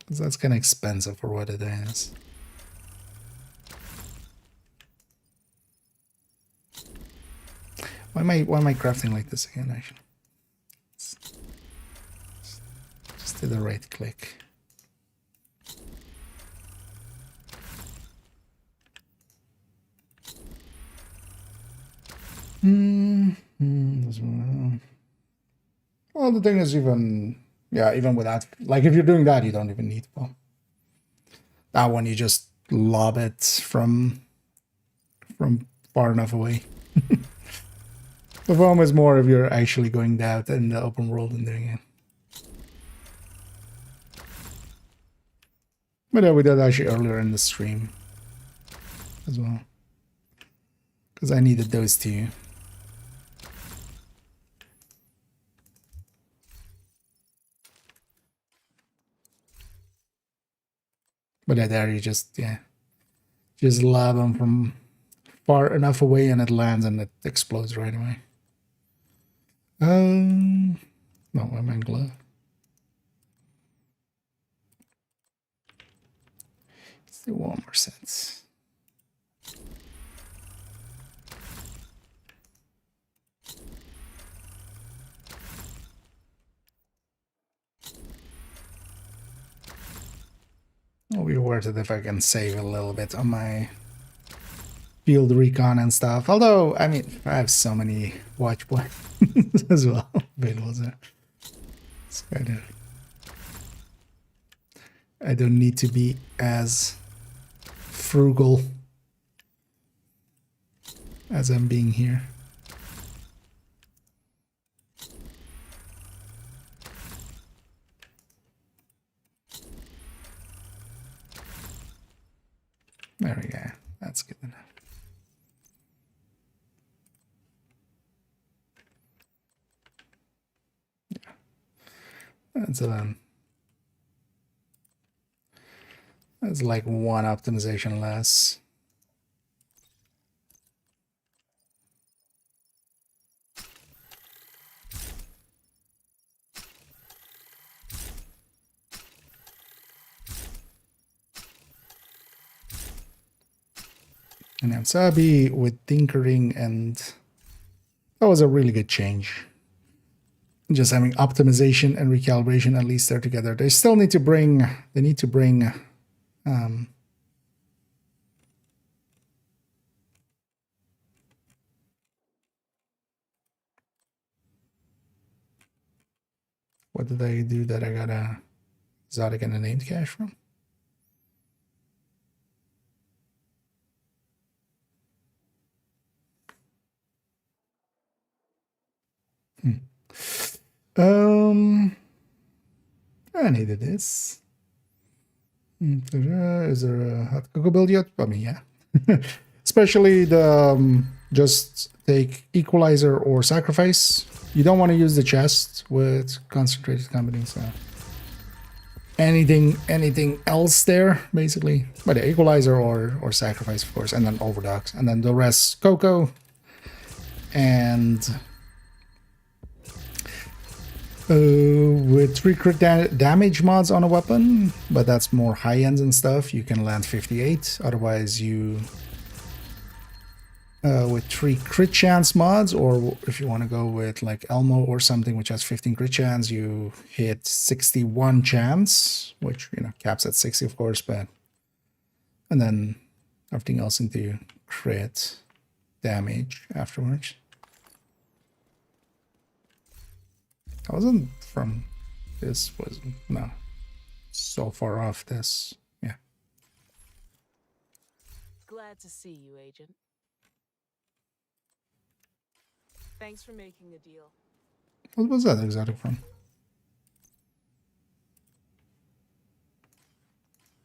That's kind of expensive for what it is. Why am I crafting like this again? Actually, just to the right click. Well, the thing is, even without, like, if you're doing that, you don't even need foam. That one, you just lob it from far enough away. The foam is more if you're actually going out in the open world and doing it. But yeah, we did actually earlier in the stream as well, because I needed those two. But yeah, there you just lob them from far enough away and it lands and it explodes right away. No, I'm in glove. Let's do one more set. I'll be worth it if I can save a little bit on my field recon and stuff. Although, I mean, I have so many watch points as well available. So it's kind of, I don't need to be as frugal as I'm being here. There we go. That's good enough. Yeah. That's like one optimization less. And I'm so happy with tinkering, and that was a really good change. Just having optimization and recalibration, at least they're together. They still need to bring, what did I do that I got a exotic and a named cache from? I needed this. Is there a hot cocoa build yet? I mean, yeah. Especially the just take equalizer or sacrifice. You don't want to use the chest with concentrated company, so anything else there basically. But yeah, equalizer or sacrifice, of course, and then overdocks, and then the rest cocoa and with 3 crit damage mods on a weapon, but that's more high ends and stuff, you can land 58. Otherwise, you with 3 crit chance mods, or if you want to go with like Elmo or something which has 15 crit chance, you hit 61 chance, which, you know, caps at 60, of course, but and then everything else into crit damage afterwards. I wasn't from this, was no so far off this. Yeah. Glad to see you, Agent. Thanks for making the deal. What was that exotic from?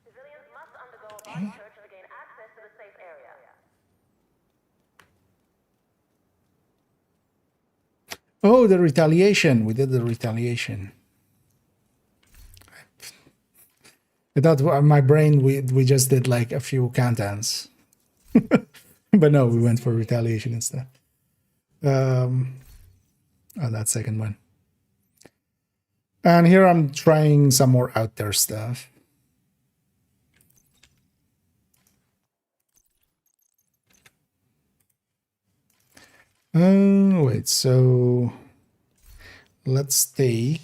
Civilians must undergo a body search to gain access to the safe area. Oh, the retaliation. We did the retaliation. I thought my brain we just did like a few countdowns. But no, we went for retaliation instead. On that second one. And here I'm trying some more out there stuff. Wait, so let's take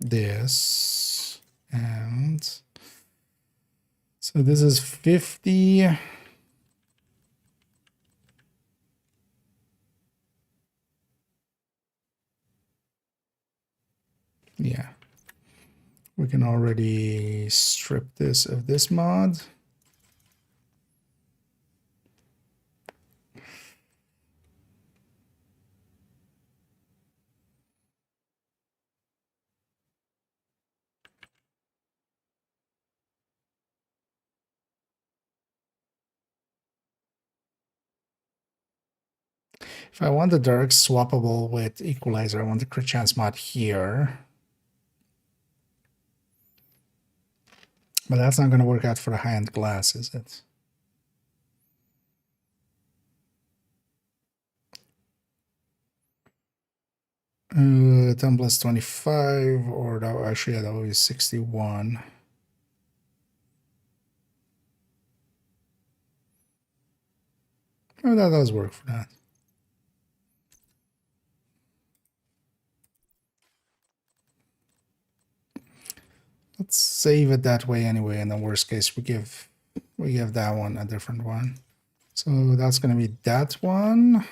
this, and so this is 50. Yeah, we can already strip this of this mod. If I want the dark swappable with equalizer, I want the crit chance mod here. But that's not going to work out for the high-end glass, is it? 10 plus 25, or that, actually, yeah, that would be 61. Oh, that does work for that. Let's save it that way anyway. In the worst case, we give that one a different one. So that's going to be that one.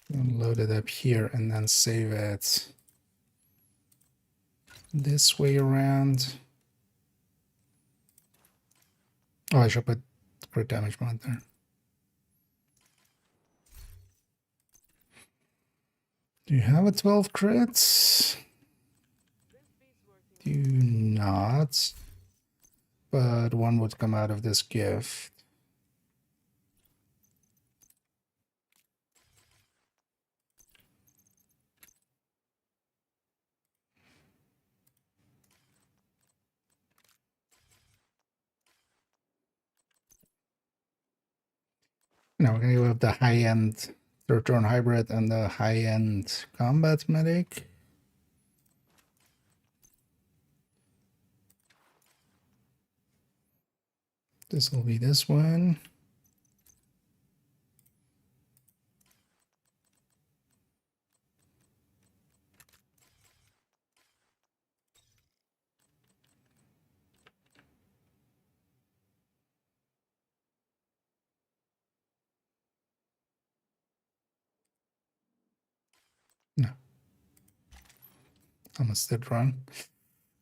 And load it up here and then save it this way around. Oh, I should put crit damage mod there. Do you have a 12 crits? Do not. But one would come out of this gift. Now we're gonna go with the high-end third turn hybrid and the high-end combat medic. This will be this one. No. Almost did wrong.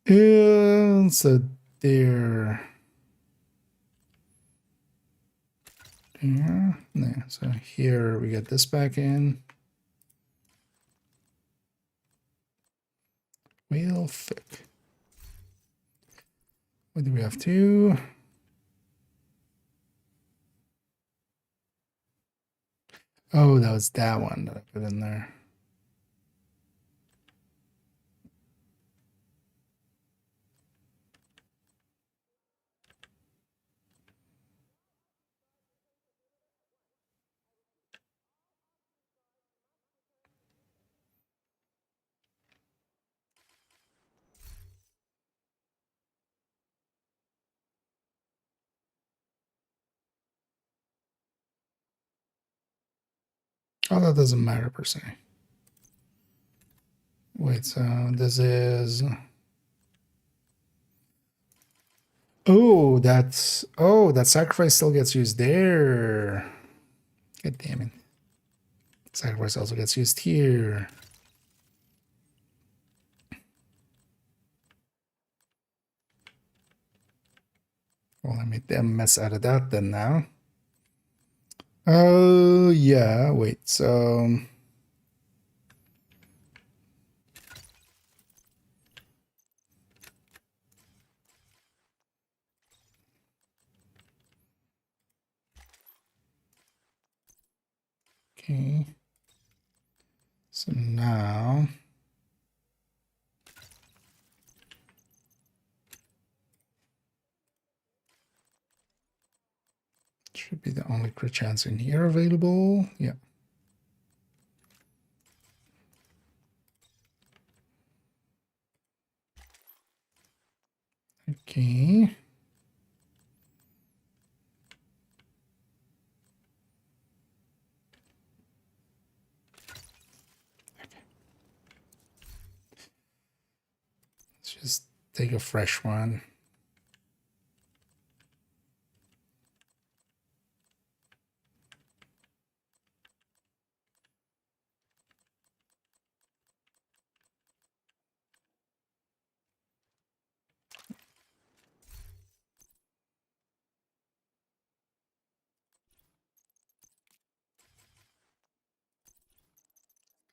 And so there. Yeah. There. So here we get this back in. Wheel thick. What do we have to? Oh, that was that one that I put in there. Oh, that doesn't matter per se. Wait, so this is... Oh, that sacrifice still gets used there. God damn it. Sacrifice also gets used here. Well, I made a mess out of that then now. Oh, yeah, wait, so... Okay. So now... Should be the only crit chance in here available. Yeah. Okay. take a fresh one.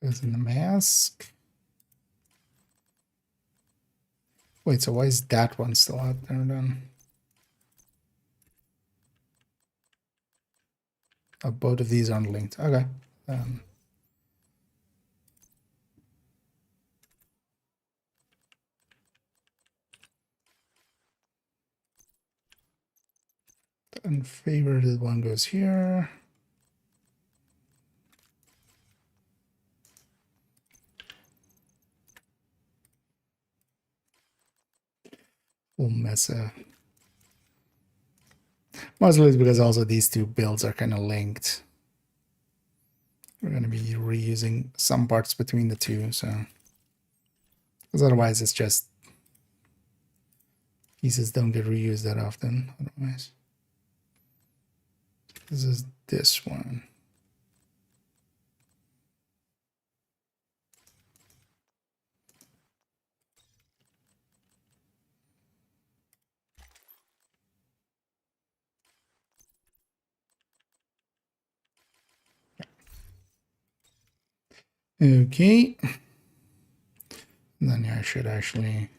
Goes in the mask. Wait, so why is that one still out there then? Oh, both of these aren't linked. Okay. The unfavorited one goes here. We'll mess up. Mostly because also these two builds are kind of linked. We're going to be reusing some parts between the two, so because otherwise it's just pieces don't get reused that often. Otherwise, this is this one. Okay. And then I should actually.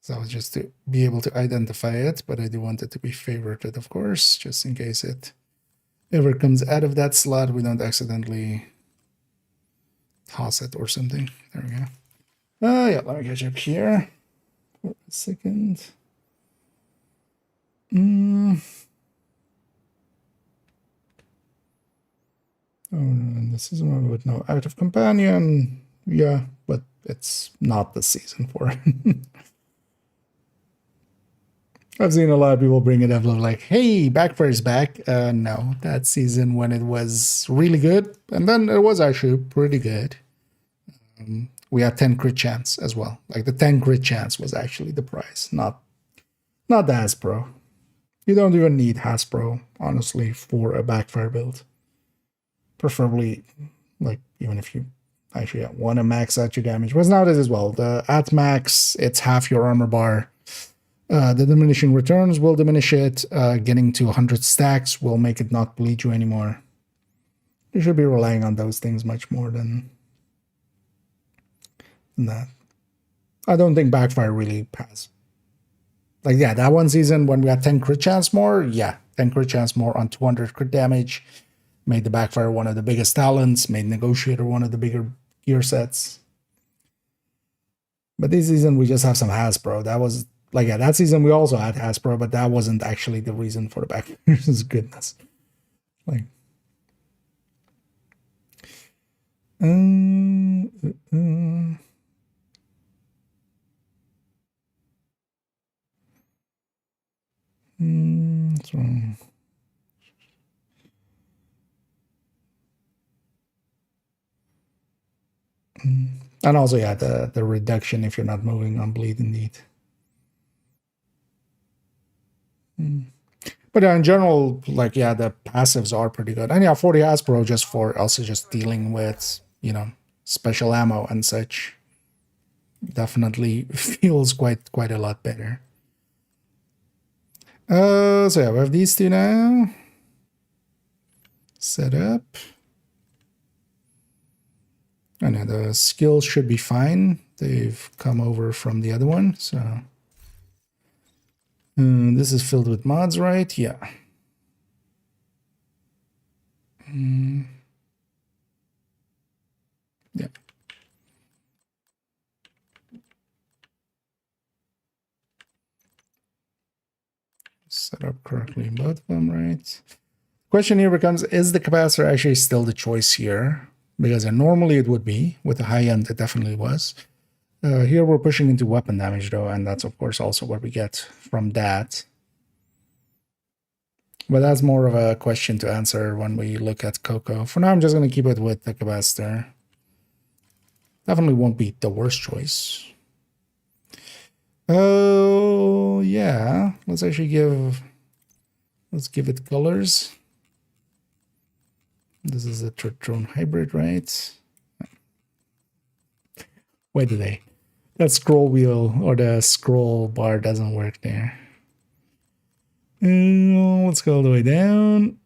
So just to be able to identify it, but I do want it to be favorited, of course, just in case it ever comes out of that slot, we don't accidentally toss it or something. There we go. Yeah, let me catch up here for a second. Oh, and this is one with no active companion. Yeah, but it's not the season for it. I've seen a lot of people bring it up like, hey, Backfire's back. No, that season when it was really good, and then it was actually pretty good. We had 10 crit chance as well. Like the 10 crit chance was actually the prize, not the Hasbro. You don't even need Hasbro, honestly, for a Backfire build. Preferably, like, even if you actually want to max out your damage. Because nowadays as well, at max, it's half your armor bar. The diminishing returns will diminish it. Getting to 100 stacks will make it not bleed you anymore. You should be relying on those things much more than that. I don't think Backfire really has. Like, yeah, that one season when we had 10 crit chance more, yeah, 10 crit chance more on 200 crit damage. Made the Backfire one of the biggest talents, made Negotiator one of the bigger gear sets. But this season we just have some Hasbro. That was, like, yeah, that season we also had Hasbro, but that wasn't actually the reason for the Backfire's goodness. Like, what's wrong? And also, yeah, the reduction if you're not moving on bleed indeed. But in general, like, yeah, the passives are pretty good. And yeah, 40 Hasbro just for also just dealing with, you know, special ammo and such definitely feels quite a lot better. So yeah, we have these two now. Set up. I know the skills should be fine. They've come over from the other one, so. This is filled with mods, right? Yeah. Yeah. Set up correctly in both of them, right? Question here becomes, is the capacitor actually still the choice here? Because normally it would be. With the high end, it definitely was. Here we're pushing into weapon damage, though, and that's, of course, also what we get from that. But that's more of a question to answer when we look at Coco. For now, I'm just going to keep it with the capacitor. Definitely won't be the worst choice. Oh, yeah. Let's give it colors. This is a drone hybrid, right? Wait a day. That scroll wheel or the scroll bar doesn't work there. Let's go all the way down.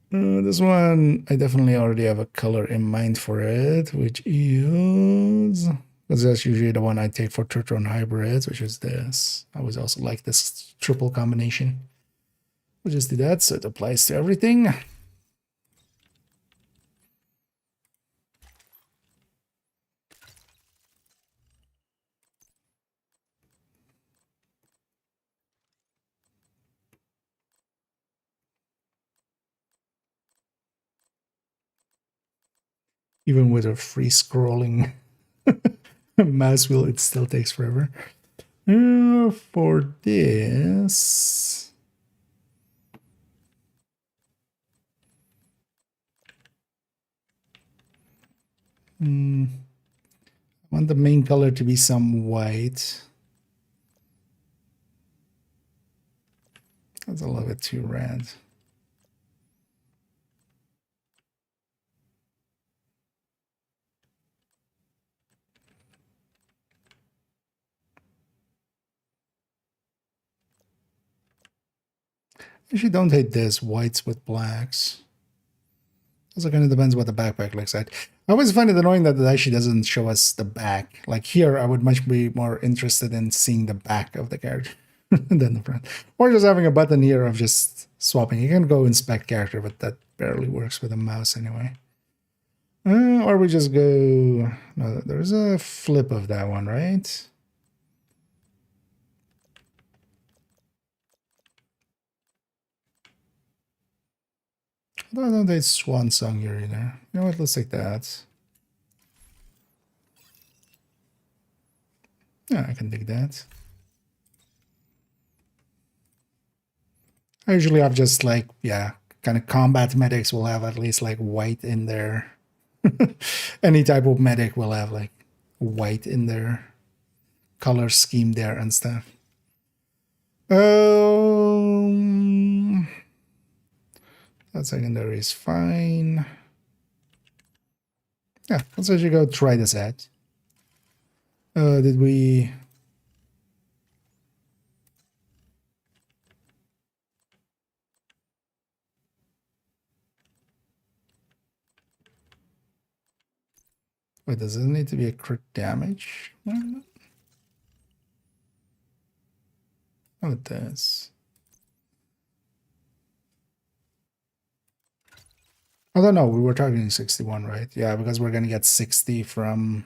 This one, I definitely already have a color in mind for it, which is... Because that's usually the one I take for drone hybrids, which is this. I always also like this triple combination. We'll just do that so it applies to everything. Even with a free scrolling mouse wheel, it still takes forever. For this... I want the main color to be some white. That's a little bit too red. Usually don't hate this, whites with blacks. Also kind of depends what the backpack looks like. I always find it annoying that it actually doesn't show us the back. Like here, I would much be more interested in seeing the back of the character than the front. Or just having a button here of just swapping. You can go inspect character, but that barely works with a mouse anyway. Or we just go... No, there's a flip of that one, right? I don't know that it's Swan Song here either. You know what, let's take that. Yeah, I can dig that. I usually have just like, yeah, kind of combat medics will have at least like white in there. Any type of medic will have like white in their color scheme there and stuff. That secondary is fine. Yeah, let's actually go try this out. Did we... Wait, does it need to be a crit damage? Oh, it does. I don't know, we were targeting 61, right? Yeah, because we're gonna get 60 from...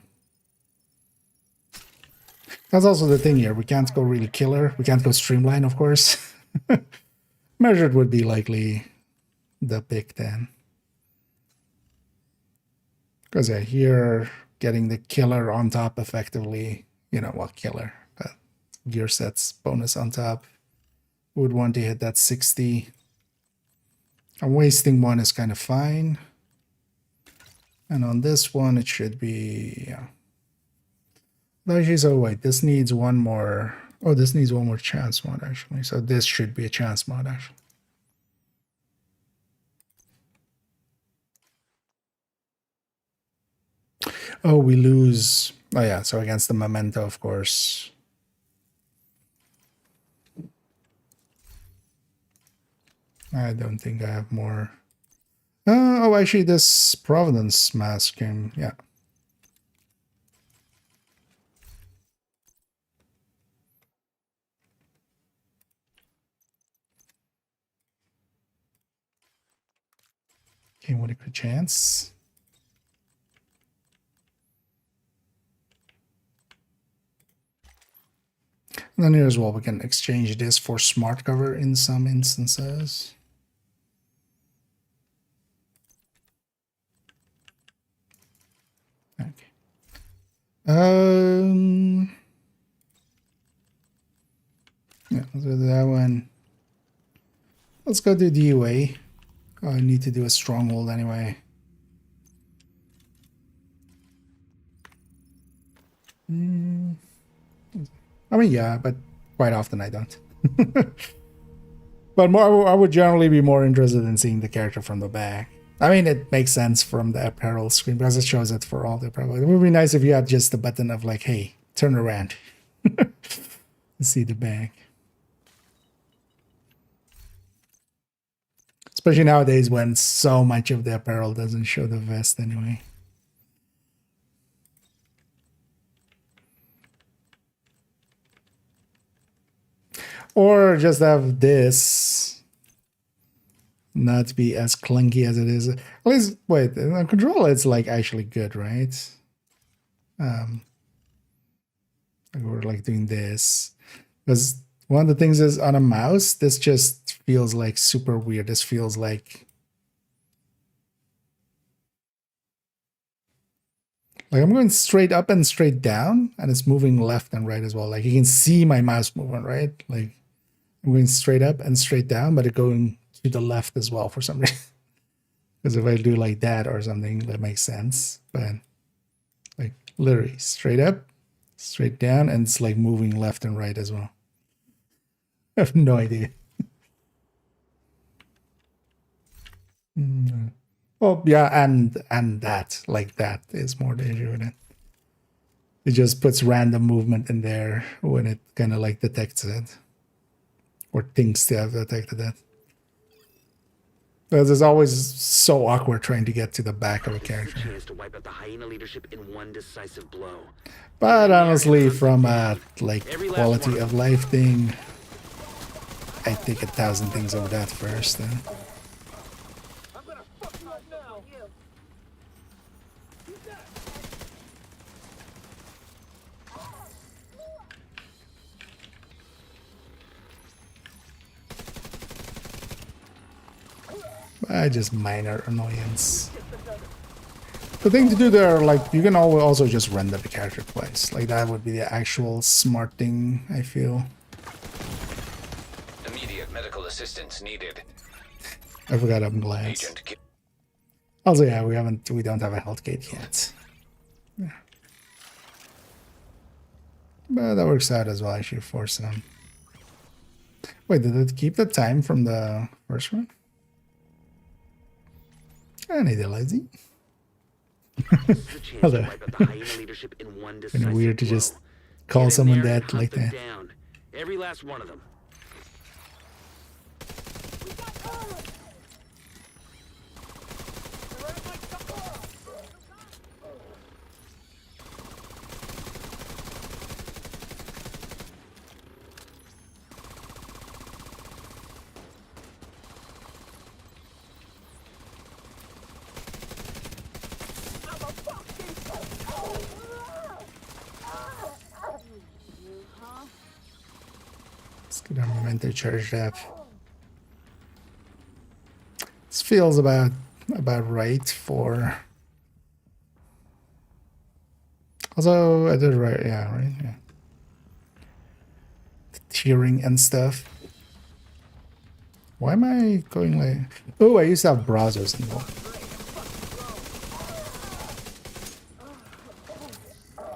That's also the thing here, we can't go really killer, we can't go streamline, of course. Measured would be likely the pick then. Because yeah, here, getting the killer on top effectively, you know, well, killer, but gear sets bonus on top. Would want to hit that 60. And wasting one is kind of fine. And on this one, it should be, yeah. Actually, so wait, this needs one more. Oh, this needs one more chance mod, actually. So this should be a chance mod, actually. Oh, we lose. Oh, yeah, so against the memento, of course. I don't think I have more. Oh, actually, this Providence mask came, yeah. Came with a good chance. And then here as well, we can exchange this for smart cover in some instances. Okay. Yeah, let's do that one. Let's go to DUA. I need to do a stronghold anyway. I mean, yeah, but quite often I don't. But more, I would generally be more interested in seeing the character from the back. I mean, it makes sense from the apparel screen because it shows it for all the apparel. It would be nice if you had just the button of like, hey, turn around to see the back. Especially nowadays when so much of the apparel doesn't show the vest anyway. Or just have this not be as clunky as it is. At least, wait, on control it's like actually good, right? We're like doing this. Because one of the things is on a mouse, this just feels like super weird. This feels like I'm going straight up and straight down, and it's moving left and right as well. Like you can see my mouse movement, right? Like I'm going straight up and straight down, but it's going to the left as well for some reason. Because if I do like that or something, that makes sense. But like literally straight up, straight down, and it's like moving left and right as well. I have no idea. Well, yeah, and that, like that is more the issue with it. It just puts random movement in there when it kind of like detects it. Or thinks to have detected it. Because it's always so awkward trying to get to the back of a character. To wipe out the hyena leadership in one decisive blow. But honestly, from a like quality of life thing, I take 1,000 things over that first. Then. Just minor annoyance. The thing to do there, like, you can also just render the character twice. Like, that would be the actual smart thing, I feel. Immediate medical assistance needed. I forgot I'm glad. Also, yeah, we don't have a health gate yet. Yeah. But that works out as well, actually, for some. Wait, did it keep the time from the first one? I need a lazy. Hello. Kind of weird to just call someone that like that. Every last one of them. Get our momentum charged up. This feels about right for. Also, I did right, yeah, right, yeah. The tearing and stuff. Why am I going like? Oh, I used to have browsers involved.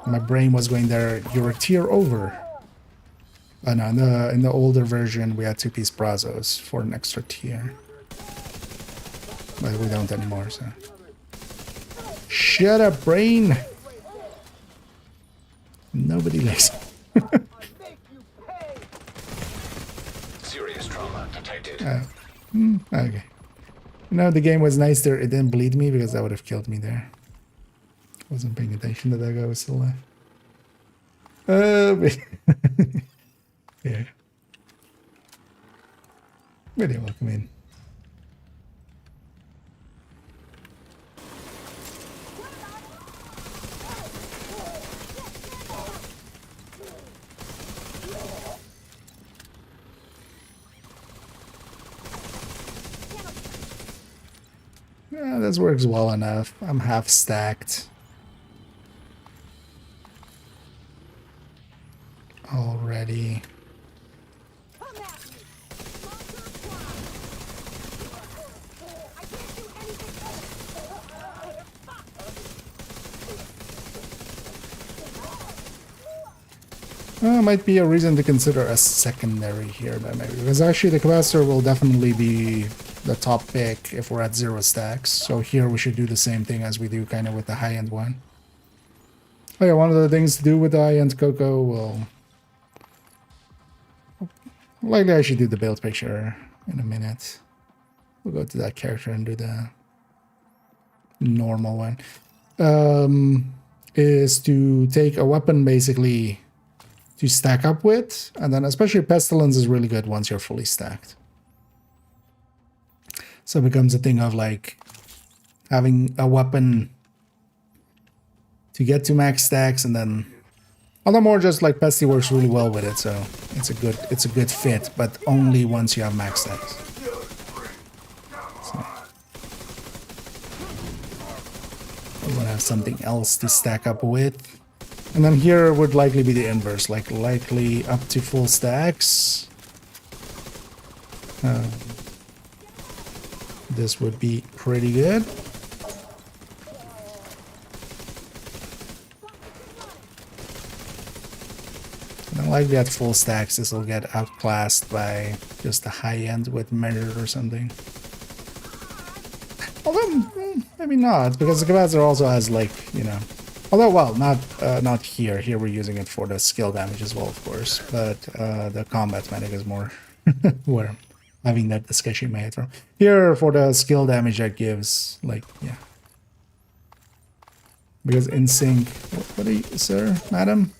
My brain was going there. You're a tier over. No, in the older version, we had 2-piece brazos for an extra tier. But we don't anymore, so. Shut up, brain! Nobody likes it. Serious trauma detected. Okay. No, the game was nice there. It didn't bleed me because that would have killed me there. Wasn't paying attention that that guy was still alive. Yeah. Very welcome in. Yeah, this works well enough. I'm half stacked. Already. Might be a reason to consider a secondary here then maybe, because actually the capacitor will definitely be the top pick if we're at 0 stacks. So here we should do the same thing as we do kind of with the high-end one. Oh yeah, one of the things to do with the high-end Coco will likely I should do the build picture in a minute. We'll go to that character and do the normal one. Is to take a weapon basically to stack up with, and then especially Pestilence is really good once you're fully stacked. So it becomes a thing of like having a weapon to get to max stacks, and then although more just like Pesty works really well with it, so it's a good fit, but only once you have max stacks. So we want to have something else to stack up with. And then here would likely be the inverse, like likely up to full stacks. This would be pretty good. And likely at full stacks, this will get outclassed by just the high end with measured or something. Although, maybe not, because the capacitor also has like, you know, although, well, not here. Here we're using it for the skill damage as well, of course. But the combat medic is more where I'm having that discussion in my head from. Here for the skill damage that gives, like, yeah. Because in sync, what are you, sir, madam?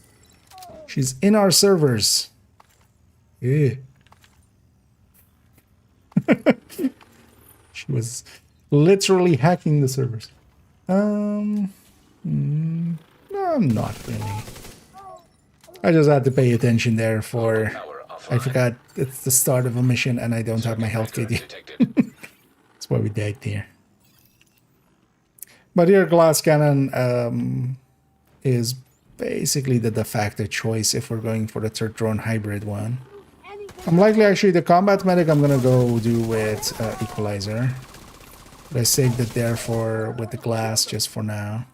She's in our servers. Yeah. She was literally hacking the servers. No, not really. I just had to pay attention there for... I forgot it's the start of a mission and I don't have my health kit yet. That's why we died there. But here glass cannon is basically the de facto choice if we're going for the third drone hybrid one. I'm likely actually the combat medic I'm gonna go do with equalizer. But I saved it there for with the glass just for now.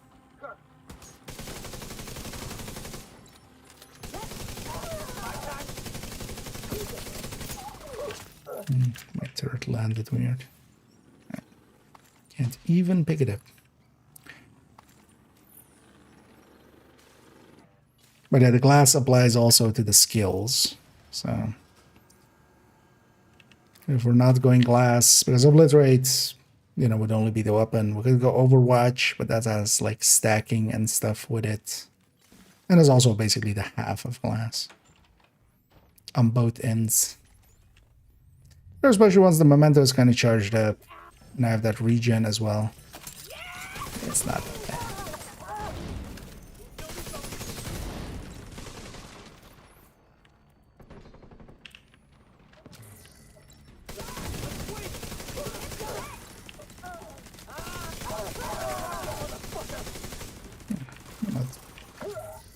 My turret landed weird. Can't even pick it up. But yeah, the glass applies also to the skills. So if we're not going glass, because obliterate, you know, would only be the weapon. We could go Overwatch, but that has like stacking and stuff with it. And it's also basically the half of glass on both ends. Especially once the memento is kind of charged up, and I have that regen as well. It's not that bad.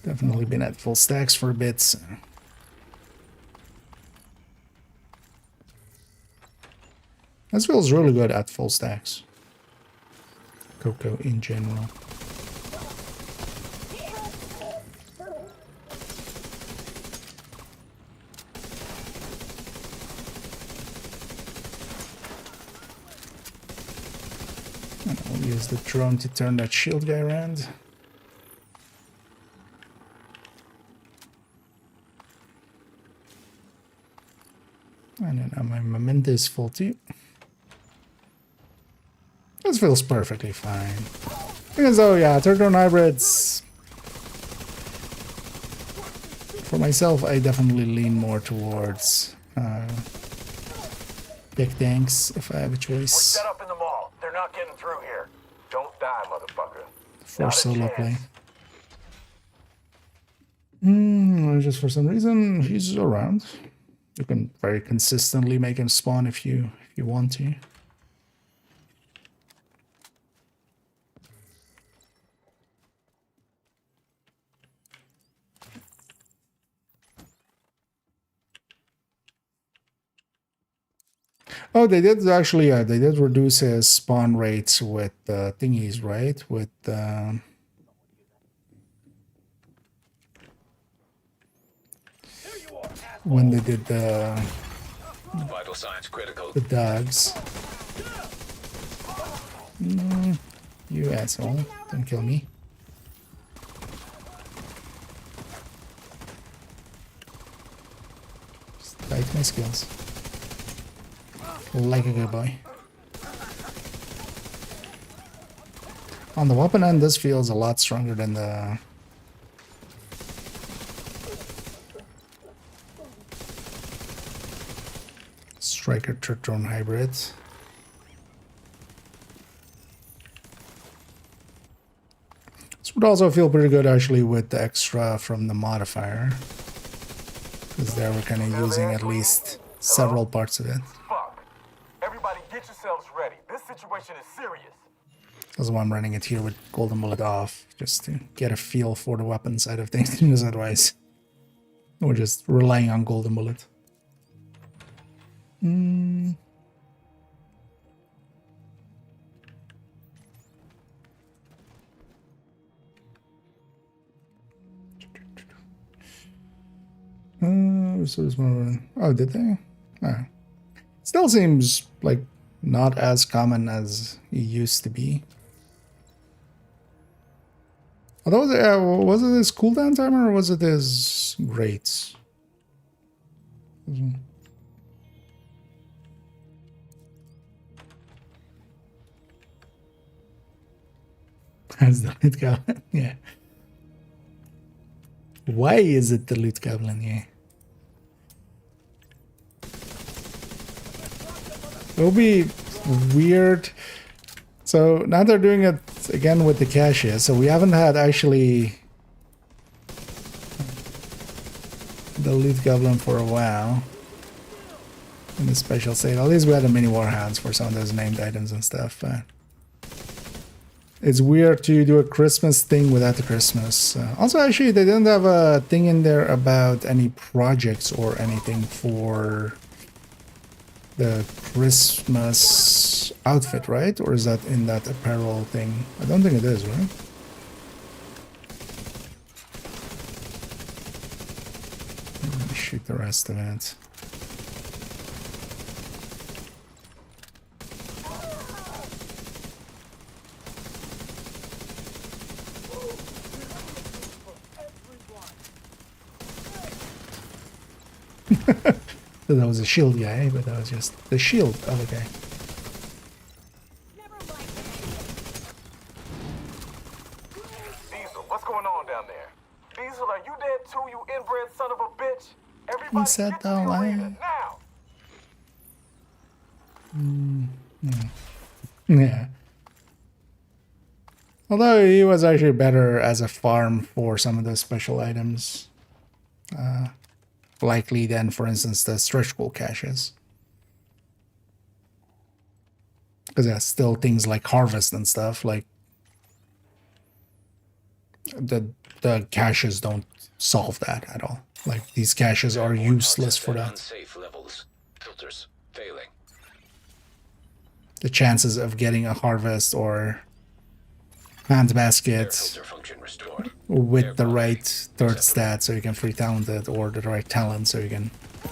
Definitely been at full stacks for a bit. So. This feels really good at full stacks. Coco in general. And I'll use the drone to turn that shield guy around. And then now my memento is full too. This feels perfectly fine. Because oh yeah, third drone hybrids. For myself, I definitely lean more towards big tanks if I have a choice. We're set up in the mall. They're not getting through here. Don't die, motherfucker. For solo play. Just for some reason he's around. You can very consistently make him spawn if you want to. Oh, they did actually. They did reduce his spawn rates with thingies, right? With when they did the Vital signs critical. the dogs. You asshole! Don't kill me. Just fight my skills like a good boy. On the weapon end, this feels a lot stronger than the Striker Turtron hybrid. This would also feel pretty good actually with the extra from the modifier, because there we're kind of using at least several parts of it. Fuck. Everybody get yourselves ready. This situation is serious. That's why I'm running it here with Golden Bullet off, just to get a feel for the weapon side of things, because otherwise we're just relying on Golden Bullet. So this one, oh, did they? Oh. Still seems like not as common as it used to be. Although, was it his cooldown timer or was it his rates? That's the loot goblin, yeah. Why is it the loot goblin, yeah? It'll be weird. So now they're doing it again with the caches. So we haven't had actually the loot goblin for a while in the special state. At least we had the mini warhounds for some of those named items and stuff. But it's weird to do a Christmas thing without the Christmas. Also, actually, they didn't have a thing in there about any projects or anything for the Christmas outfit, right? Or is that in that apparel thing? I don't think it is, right? Let me shoot the rest of it. So that was a shield guy, but that was just the shield other guy. Diesel, what's going on down there? Diesel, are you dead too, you inbred son of a bitch? Everybody He said get to the the line. arena now! Yeah. Although he was actually better as a farm for some of the special items. Likely than, for instance, the stretch goal caches. Because there's still things like harvest and stuff, like the caches don't solve that at all. Like these caches are useless for that. Unsafe levels. Filters failing. The chances of getting a harvest or hand basket with the right third stat so you can free talent it, or the right talent so you can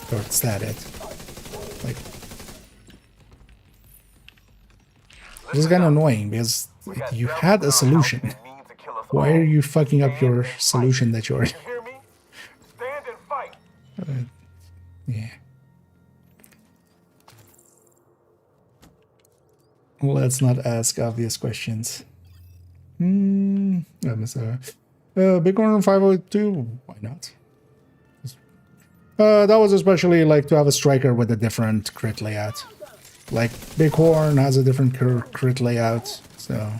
third stat it. Like, this is kind of annoying because you had a solution. Why are you fucking up your solution that you already... Stand and fight! Yeah. Let's not ask obvious questions. Bighorn 502, why not? That was especially like to have a striker with a different crit layout. Like Bighorn has a different crit layout, so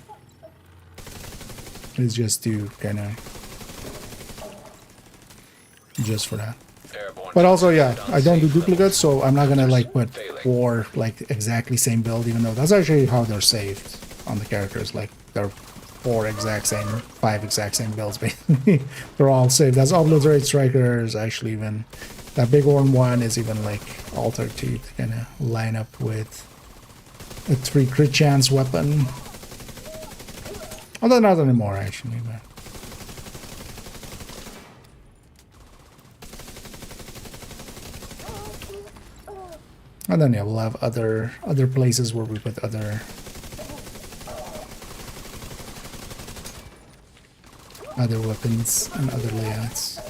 it's just to kind of just for that. But also, yeah, I don't do duplicates, so I'm not gonna like put 4 like exactly same build, even though that's actually how they're saved on the characters. Like they're 4 exact same, 5 exact same builds, basically. They're all saved as obliterate strikers. Actually, even that Bighorn one is even like altered to kind of line up with a 3 crit chance weapon. Although not anymore, actually. But And then yeah, we'll have other places where we put other weapons and other layouts.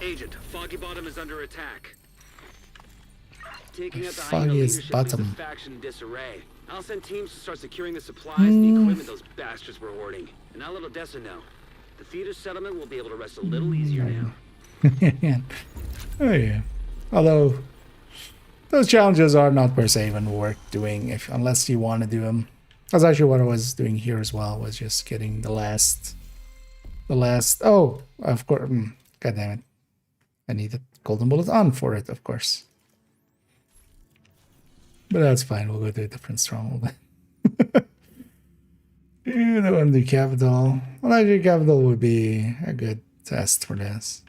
Agent, Foggy Bottom is under attack. Taking out the Foggiest leadership Bottom. leaves the faction in disarray. I'll send teams to start securing the supplies and the equipment those bastards were hoarding. And I'll let Odessa know. The theater settlement will be able to rest a little easier now. Oh yeah. Although those challenges are not per se even worth doing unless you want to do them. That's actually what I was doing here as well, was just getting the last oh, of course. God damn it. I need the golden bullet on for it, of course. But that's fine, we'll go to a different stronghold. You know, and the capital. Well, actually, capital would be a good test for this.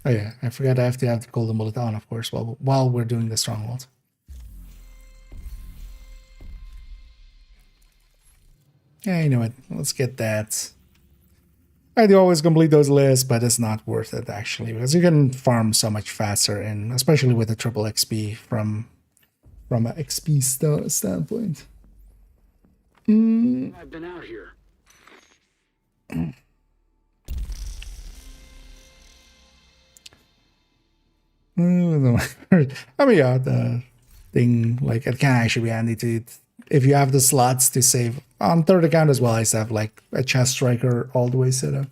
Oh yeah, I forgot I have to have the golden bullet on, of course, while we're doing the stronghold. Yeah, you know what? Let's get that. I do always complete those lists, but it's not worth it actually, because you can farm so much faster, and especially with the triple XP from an XP standpoint. I've been out here. I mean, yeah, the thing, like, it can actually be handy to, if you have the slots to save. On third account as well, I used to have like a chest striker all the way set up.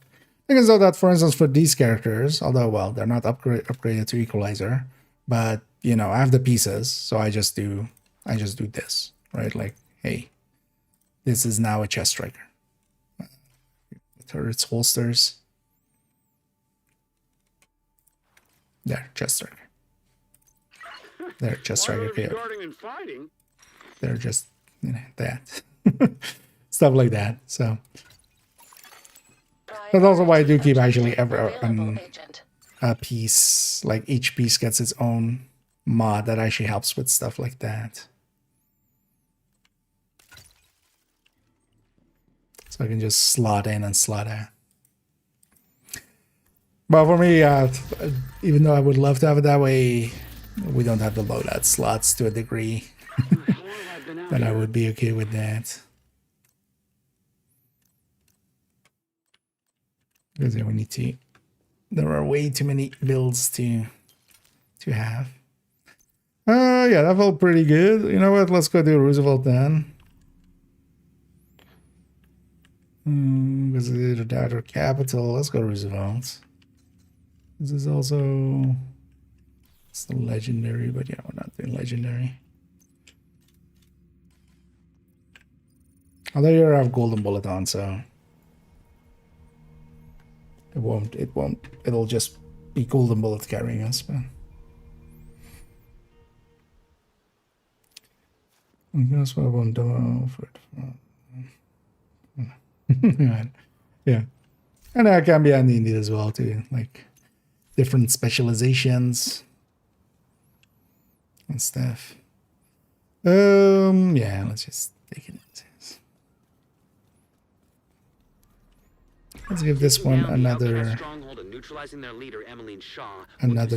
Because so that, for instance, for these characters, although, well, they're not upgraded to equalizer, but, you know, I have the pieces, so I just do this, right? Like, hey, this is now a chest striker. Turrets, holsters. There, chest striker. There, chest striker. They're just, you know, that. Stuff like that. So that's also why I do keep actually a piece, like each piece gets its own mod that actually helps with stuff like that. So I can just slot in and slot out. But for me, even though I would love to have it that way, we don't have the loadout slots to a degree. But I would be okay with that. Because we need to. There are way too many builds to have. Yeah, that felt pretty good. You know what? Let's go do Roosevelt then. Because it's either that or capital. Let's go Roosevelt. This is also, it's the legendary, but yeah, we're not doing legendary. Although you have golden bullet on, so it'll just be golden bullet carrying us, but I guess I won't do for it. Yeah, and that can be handy indeed as well too, like different specializations and stuff. Yeah, let's just take it. Let's give this one another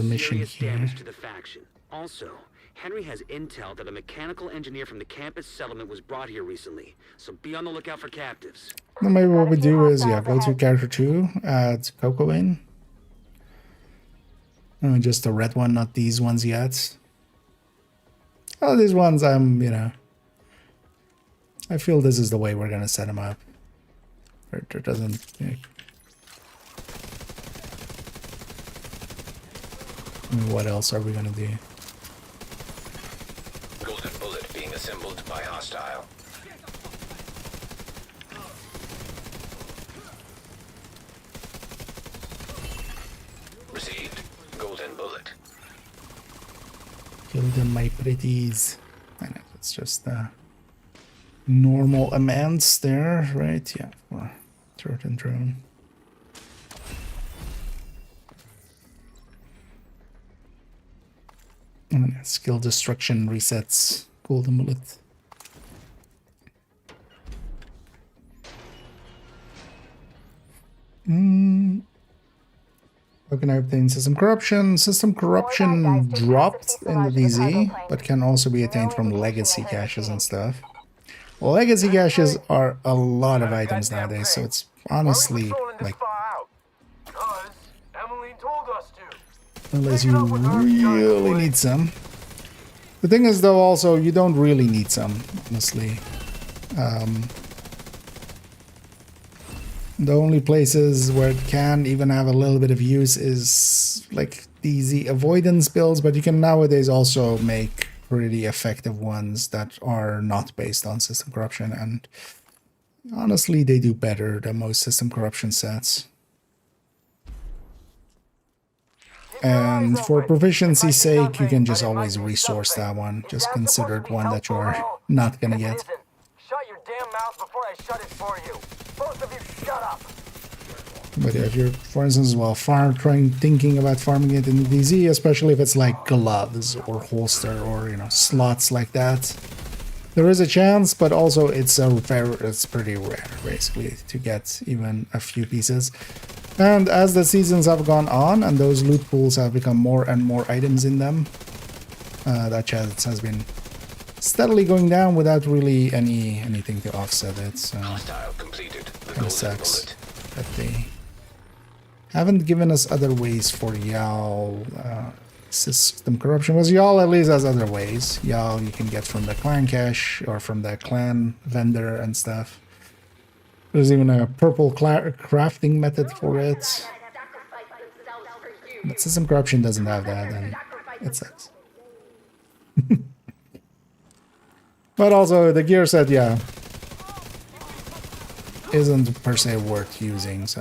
mission here. To the faction. Also, Henry has intel that a mechanical engineer from the campus settlement was brought here recently, so be on the lookout for captives. Well, maybe what we do is, yeah, go to character 2, add Coco in. Just the red one, not these ones yet. Oh, these ones, you know, I feel this is the way we're gonna set them up. There doesn't. You know, what else are we gonna do? Golden bullet being assembled by hostile. Received. Golden bullet. Kill them, my pretties. I know it's just normal amounts there, right? Yeah, for turret and drone. And skill destruction resets golden bullet. How can I obtain system corruption? System corruption dropped in the DZ, but can also be attained from legacy caches and stuff. Legacy caches are a lot of items nowadays, so it's honestly like, unless you really need some. The thing is though, also, you don't really need some, honestly. The only places where it can even have a little bit of use is like DZ avoidance builds, but you can nowadays also make pretty effective ones that are not based on system corruption, and honestly they do better than most system corruption sets. And for proficiency's sake, you can just always resource that one. Just consider it one that you're not gonna get. Shut your damn mouth before I shut it for you. Both of you shut up. But yeah, if you're, for instance, well, thinking about farming it in the DZ, especially if it's like gloves or holster or, you know, slots like that, there is a chance, but also it's pretty rare, basically, to get even a few pieces. And as the seasons have gone on and those loot pools have become more and more items in them, that chance has been steadily going down without really anything to offset it. So kind of sucks that they haven't given us other ways for y'all system corruption. Was y'all at least has other ways. Y'all you can get from the clan cache or from the clan vendor and stuff. There's even a purple crafting method for it. But system corruption doesn't have that, and it sucks. But also the gear set, yeah, isn't per se worth using, so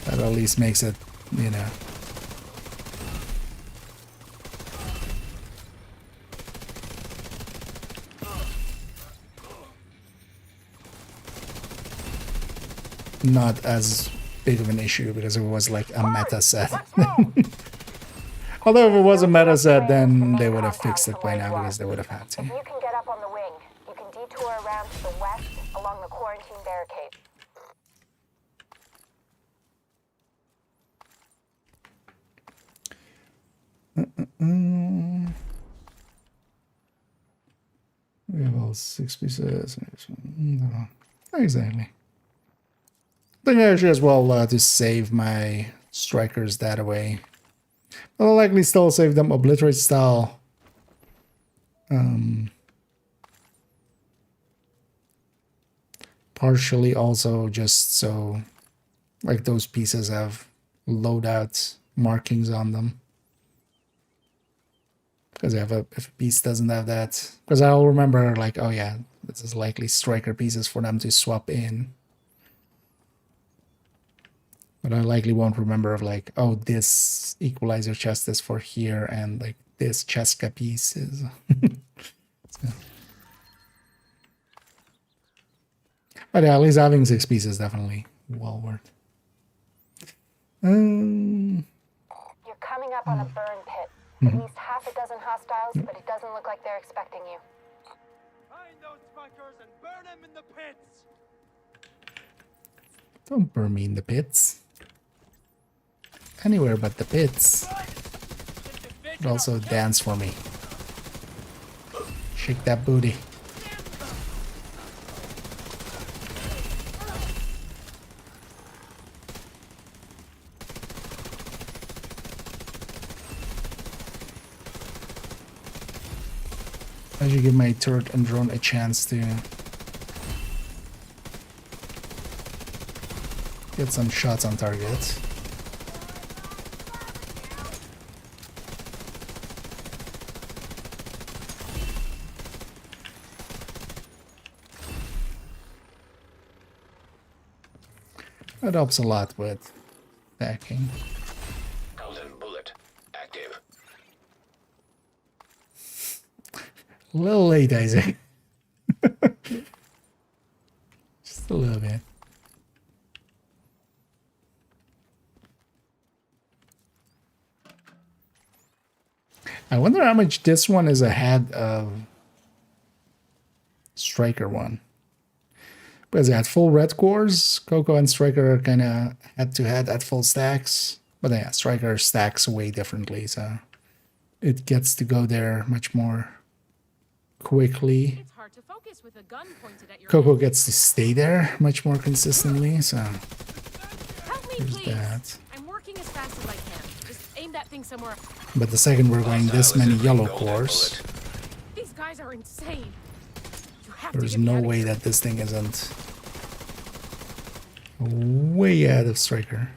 that at least makes it, you know. Not as big of an issue because it was like a meta set. Although if it was a meta set, then they would have fixed it by now because they would have had to. If you can get up on the wing, you can detour around to the west along the quarantine barricade. We have all 6 pieces. No, not exactly. I think I should as well to save my strikers that away. I'll likely still save them obliterate style. Partially also just so like those pieces have loadout markings on them. Because if a piece doesn't have that, because I'll remember like, oh yeah, this is likely striker pieces for them to swap in. But I likely won't remember of like, oh, this equalizer chest is for here, and like this Cheska piece is. So. But yeah, at least having 6 pieces is definitely well worth. You're coming up on a burn pit. At least half a dozen hostiles, but it doesn't look like they're expecting you. Find those fuckers and burn them in the pits. Don't burn me in the pits. Anywhere but the pits. But also dance for me. Shake that booty. I should give my turret and drone a chance to get some shots on target. That helps a lot with backing. Golden bullet active. A little late, Isaac. Just a little bit. I wonder how much this one is ahead of Striker one. Because they had full red cores. Coco and Striker kind of head-to-head at full stacks. But yeah, Striker stacks way differently, so it gets to go there much more quickly. It's hard to focus with a gun pointed at your Coco head. gets to stay there much more consistently, so Help me, there's please. that. I'm working as fast as I can. Just aim that thing somewhere. But the second we're going this many yellow cores, These guys are insane. You have there's to get me no out of way here. that this thing isn't way ahead of Striker.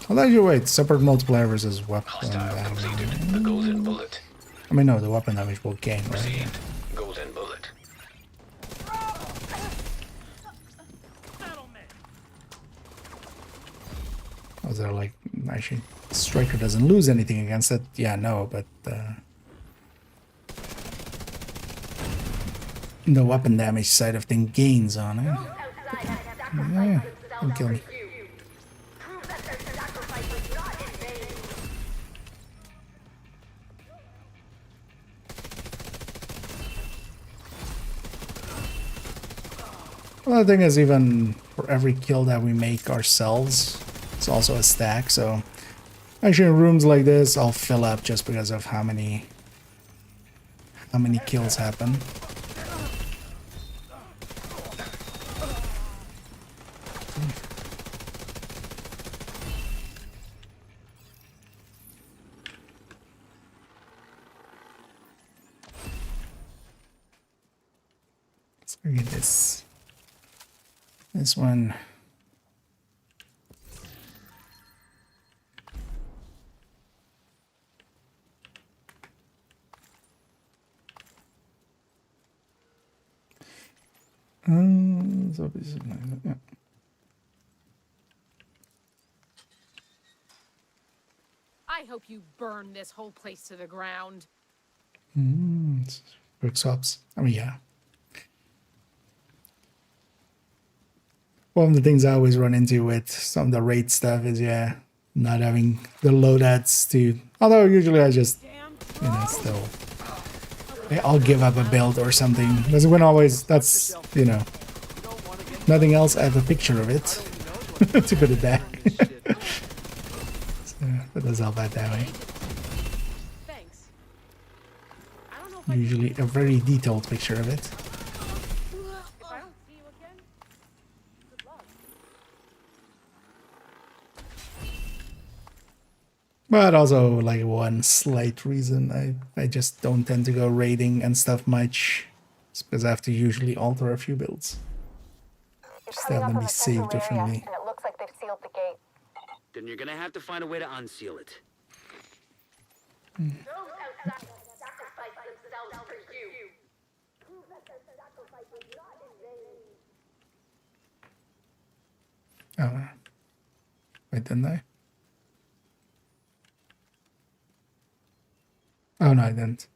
I'll let you wait. Separate multiplier versus weapon damage. The golden bullet. I mean, no, the weapon damage will gain, right? Received. Golden bullet. Was there like, actually, Striker doesn't lose anything against it? Yeah, no, but the weapon damage side of thing gains on it. Yeah, don't kill me. Well, the thing is, even for every kill that we make ourselves, it's also a stack, so actually in rooms like this, I'll fill up just because of how many kills happen. Let's look at this. This one. So this is yeah. I hope you burn this whole place to the ground. Quick swaps. I mean, yeah. One of the things I always run into with some of the raid stuff is, yeah, not having the loadouts to... Although usually I just, you know, still... I'll give up a build or something. Because when always, that's, you know, nothing else, I have a picture of it. To put it back. So, that does help out that way. Thanks. Usually a very detailed picture of it. If I don't see you again, good luck. But also, like, one slight reason I just don't tend to go raiding and stuff much is because I have to usually alter a few builds. Just have them be saved differently. And it looks like they've sealed the gate. Then you're gonna have to find a way to unseal it. Those outside sacrifice themselves for you. Prove that their sacrifice was not in vain. Oh, wait, didn't I? Oh, no, I didn't.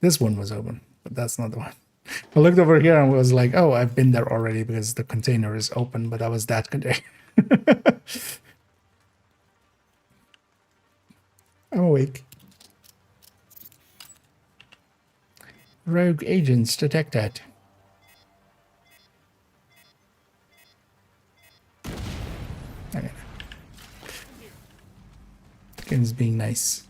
This one was open, but that's not the one. I looked over here and was like, oh, I've been there already because the container is open, but that was that container. I'm awake. Rogue agents detected. Okay. Game's being nice.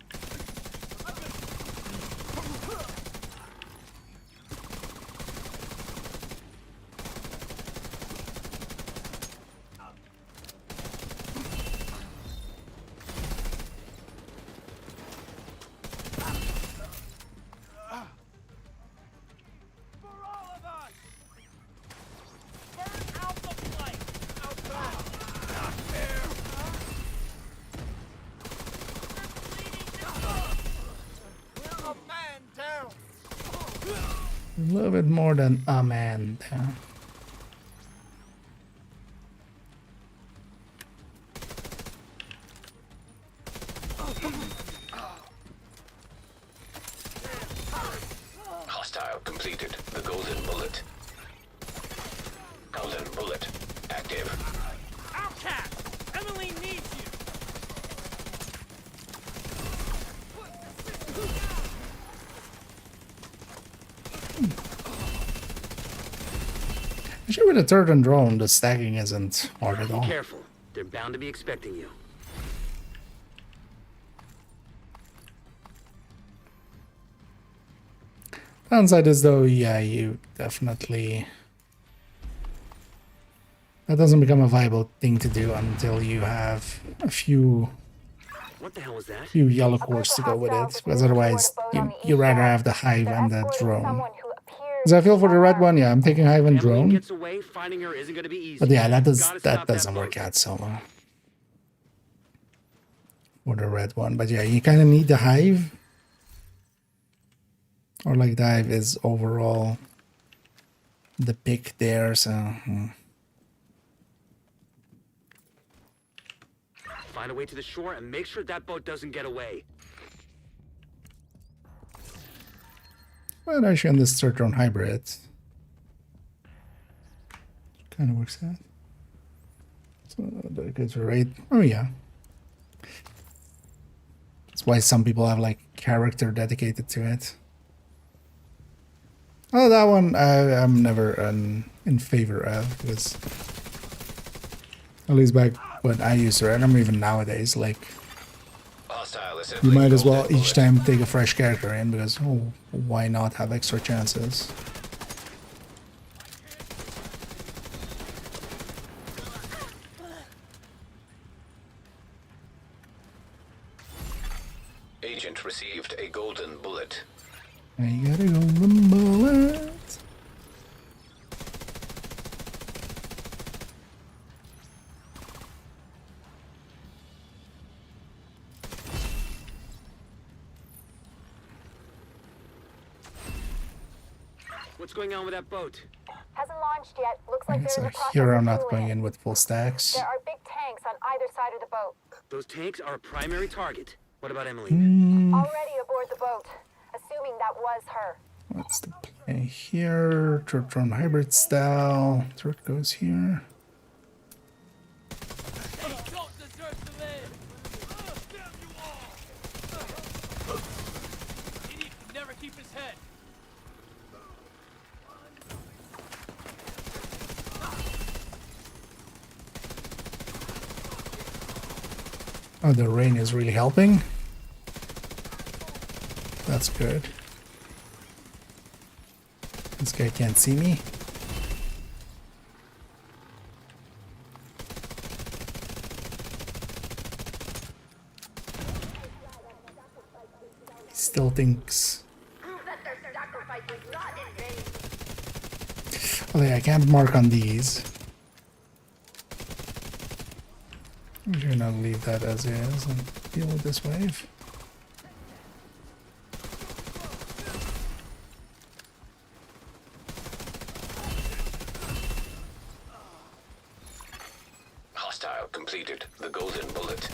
A little bit more than a man down. Hostile completed. The golden bullet. Golden bullet active. Outcast! Emily needs you! Actually, with a third and drone, the stacking isn't hard at all. Be careful. They're bound to be expecting you. Downside is though, yeah, you definitely... That doesn't become a viable thing to do until you have a few... What the hell was that? Few yellow cores to go with it, because otherwise you rather have the hive and the drone. Because I feel for the red one, yeah, I'm taking hive and drone. Gets away, finding her isn't gonna be easy. But yeah, that doesn't work out so well. For the red one, but yeah, you kind of need the hive. Or like the hive is overall the pick there, so... Find a way to the shore and make sure that boat doesn't get away. Well, actually on this third drone hybrid, kind of works out. So that goes right. Oh yeah. That's why some people have like character dedicated to it. Oh, that one I'm never in favor of, because at least back when I used to random, even nowadays, like you might as well each time take a fresh character in, because why not have extra chances? Agent received a golden bullet. I got a golden bullet. What's going on with that boat? Hasn't launched yet. Looks like So there's a process here of I'm not fueling going it. in with full stacks. There are big tanks on either side of the boat. Those tanks are a primary target. What about Emily? Already aboard the boat, assuming that was her. What's the play here? Third drone hybrid style. Third goes here. Never keep his head. Oh, the rain is really helping. That's good. This guy can't see me. He still thinks... Oh yeah, I can't mark on these. I'm sure not leave that as is and deal with this wave. Hostile completed the golden bullet.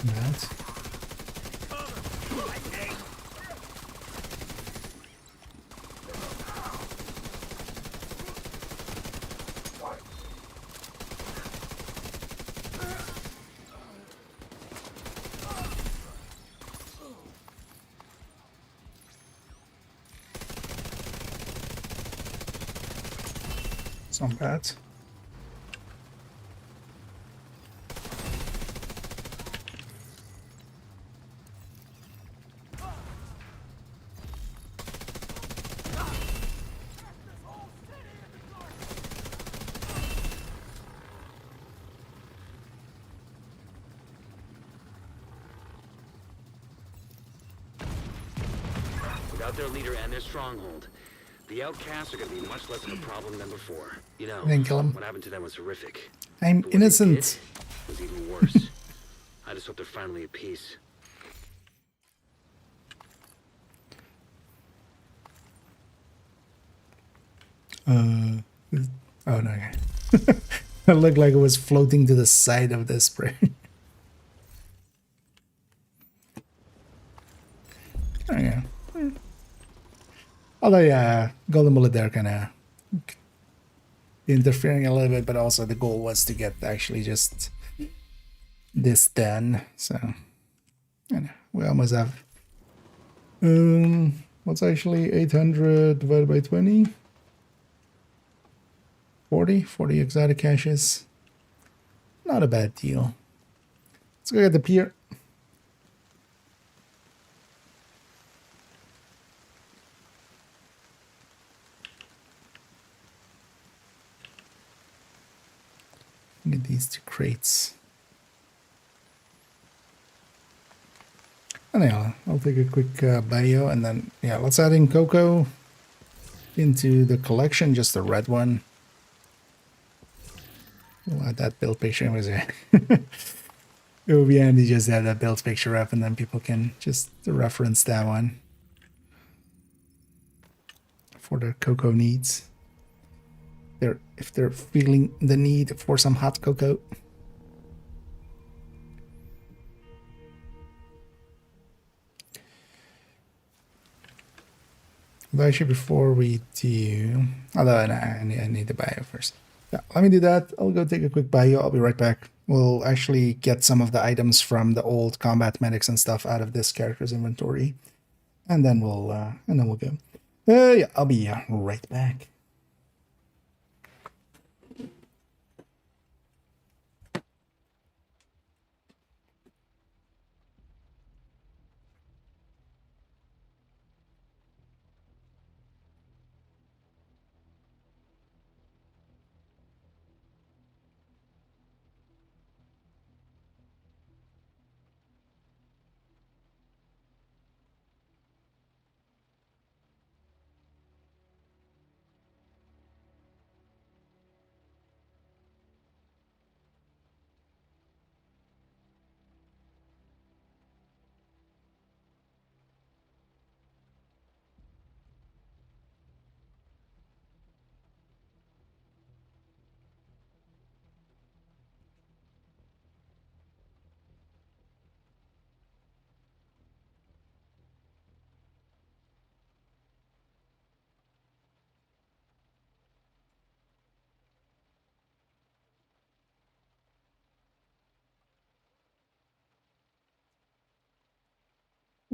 That. It's not bad. Without their leader and their stronghold, the outcasts are going to be much less of a problem than before. You know, Then kill him. what happened to them was horrific. I'm But what they innocent. did was even worse. I just hope they're finally at peace. Oh no. Okay. It looked like it was floating to the side of the spray. Although, yeah, golden bullet there kind of interfering a little bit, but also the goal was to get actually just this done. So, you know, we almost have. What's actually 800 divided by 20? 40 exotic caches. Not a bad deal. Let's go get the pier. Get these 2 crates. And yeah, I'll take a quick bio and then, yeah, let's add in Coco into the collection, just the red one. We'll add that build picture. Was it? It would be handy just to have that build picture up and then people can just reference that one for their cocoa needs. If they're feeling the need for some hot cocoa. But actually, before we do, although I need the bio first. Yeah, let me do that. I'll go take a quick bio. I'll be right back. We'll actually get some of the items from the old combat medics and stuff out of this character's inventory, and then we'll go. Yeah, I'll be right back.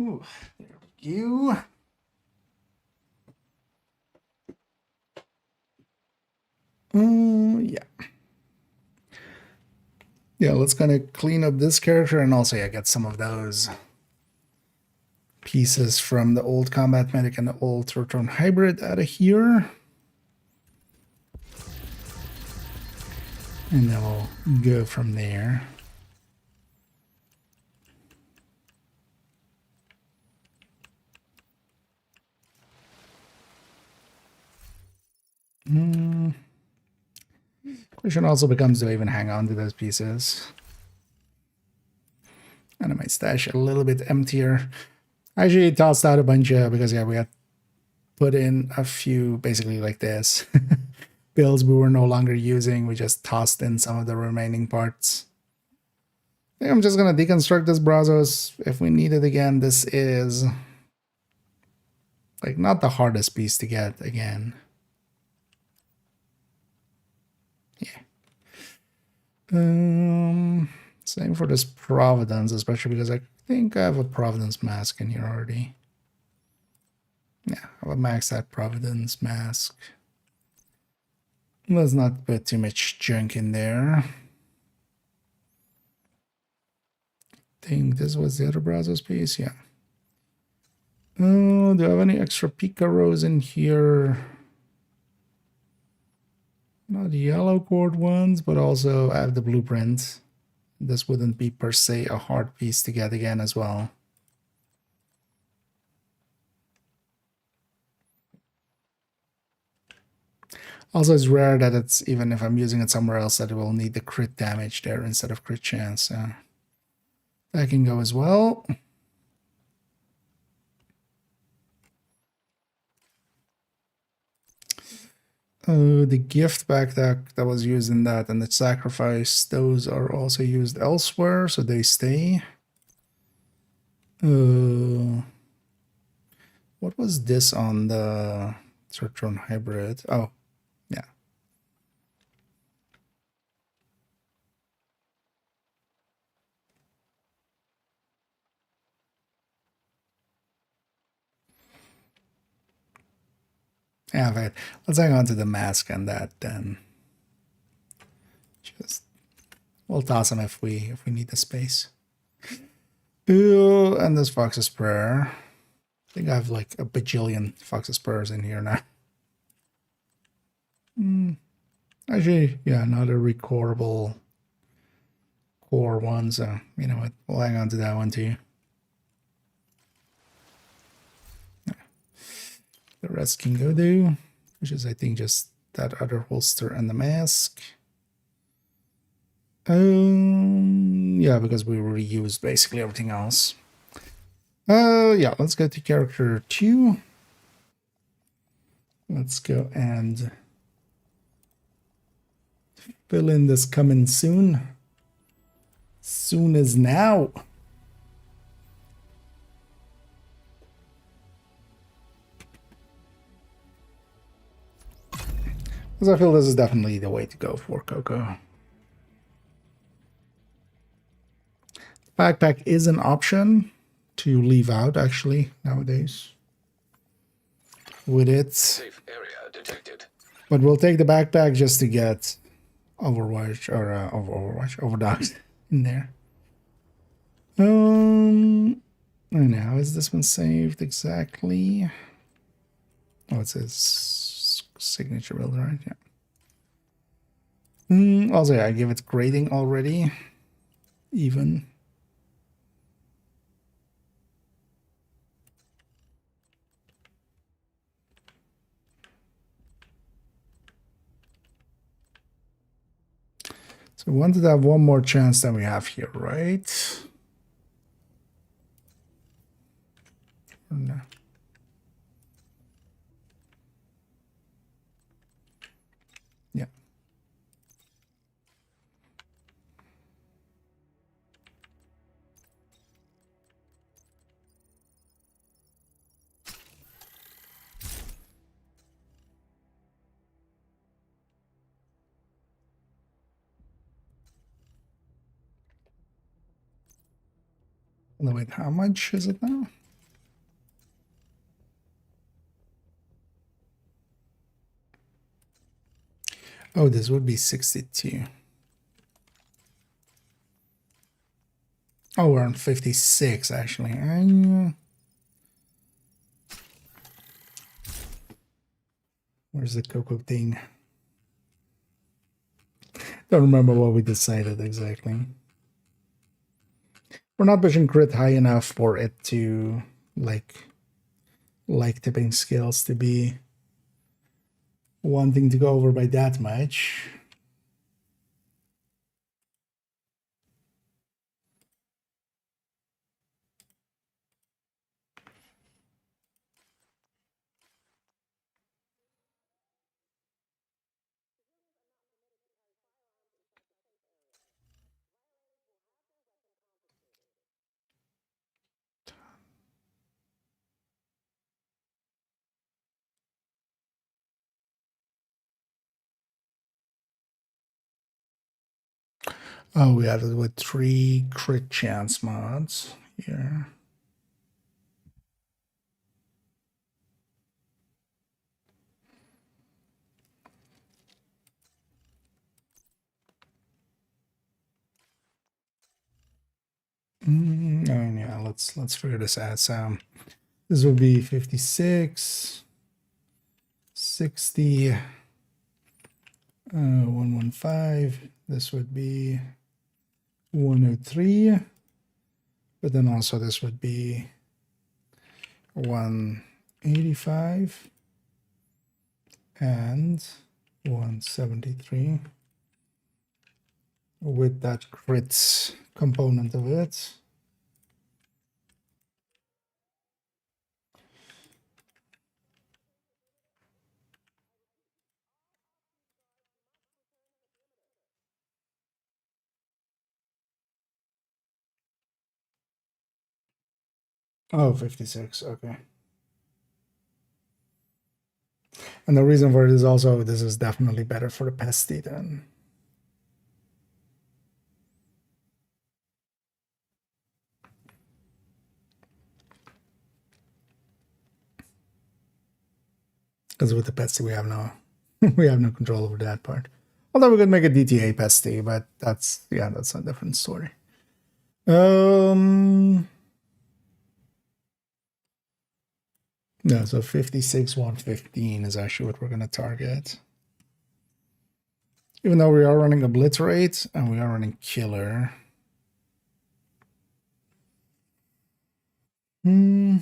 Ooh, there we go. Yeah. Yeah, let's kind of clean up this character and also, yeah, get some of those pieces from the old combat medic and the old Turtron hybrid out of here. And then we'll go from there. Question also becomes, do I even hang on to those pieces? And I might stash a little bit emptier. I actually tossed out a bunch of, because yeah, we had put in a few basically like this. Builds we were no longer using. We just tossed in some of the remaining parts. I think I'm just going to deconstruct this Brazos if we need it again. This is like not the hardest piece to get again. Yeah. Same for this Providence, especially because I think I have a Providence mask in here already. Yeah, I'll max that Providence mask. Let's not put too much junk in there. I think this was the other Brazos piece, yeah. Oh, do I have any extra Picaros in here? Not yellow cord ones, but also I have the blueprint. This wouldn't be per se a hard piece to get again as well. Also, it's rare that it's, even if I'm using it somewhere else, that it will need the crit damage there instead of crit chance. So that can go as well. The gift backpack that was used in that and the sacrifice, those are also used elsewhere, so they stay. What was this on the Certron hybrid? Oh, yeah. Yeah, but let's hang on to the mask and that then. Just we'll toss them if we need the space. Ooh, and this Fox's Prayer. I think I have like a bajillion Fox's Prayers in here now. Actually, yeah, another recordable core one, so you know what, we'll hang on to that one too. The rest can go do, which is I think just that other holster and the mask. Yeah, because we reused basically everything else. Yeah, let's go to character 2. Let's go and fill in this coming soon. Soon as now. Because I feel this is definitely the way to go for Coco. Backpack is an option to leave out actually nowadays. With it. Safe area detected. But we'll take the backpack just to get Overwatch or Overdogs in there. Now is this one saved exactly? Oh, it says signature build, right? Yeah. Also, yeah, I give it grading already. Even. So we wanted to have one more chance than we have here, right? No. Yeah. No, wait, how much is it now? Oh, this would be 62. Oh, we're on 56 actually. Where's the Coco thing? Don't remember what we decided exactly. We're not pushing crit high enough for it to like tipping skills to be wanting to go over by that much. Oh, we have it with 3 crit chance mods here. Oh yeah, let's figure this out. So this would be 56, 60, 115. This would be 103, but then also this would be 185 and 173 with that crit component of it. Oh, 56, okay. And the reason for it is also this is definitely better for the pesty than. Because with the pesty we have no we have no control over that part. Although we could make a DTA pesty, but that's a different story. No, so 56, 115 is actually what we're going to target. Even though we are running Obliterate and we are running Killer. The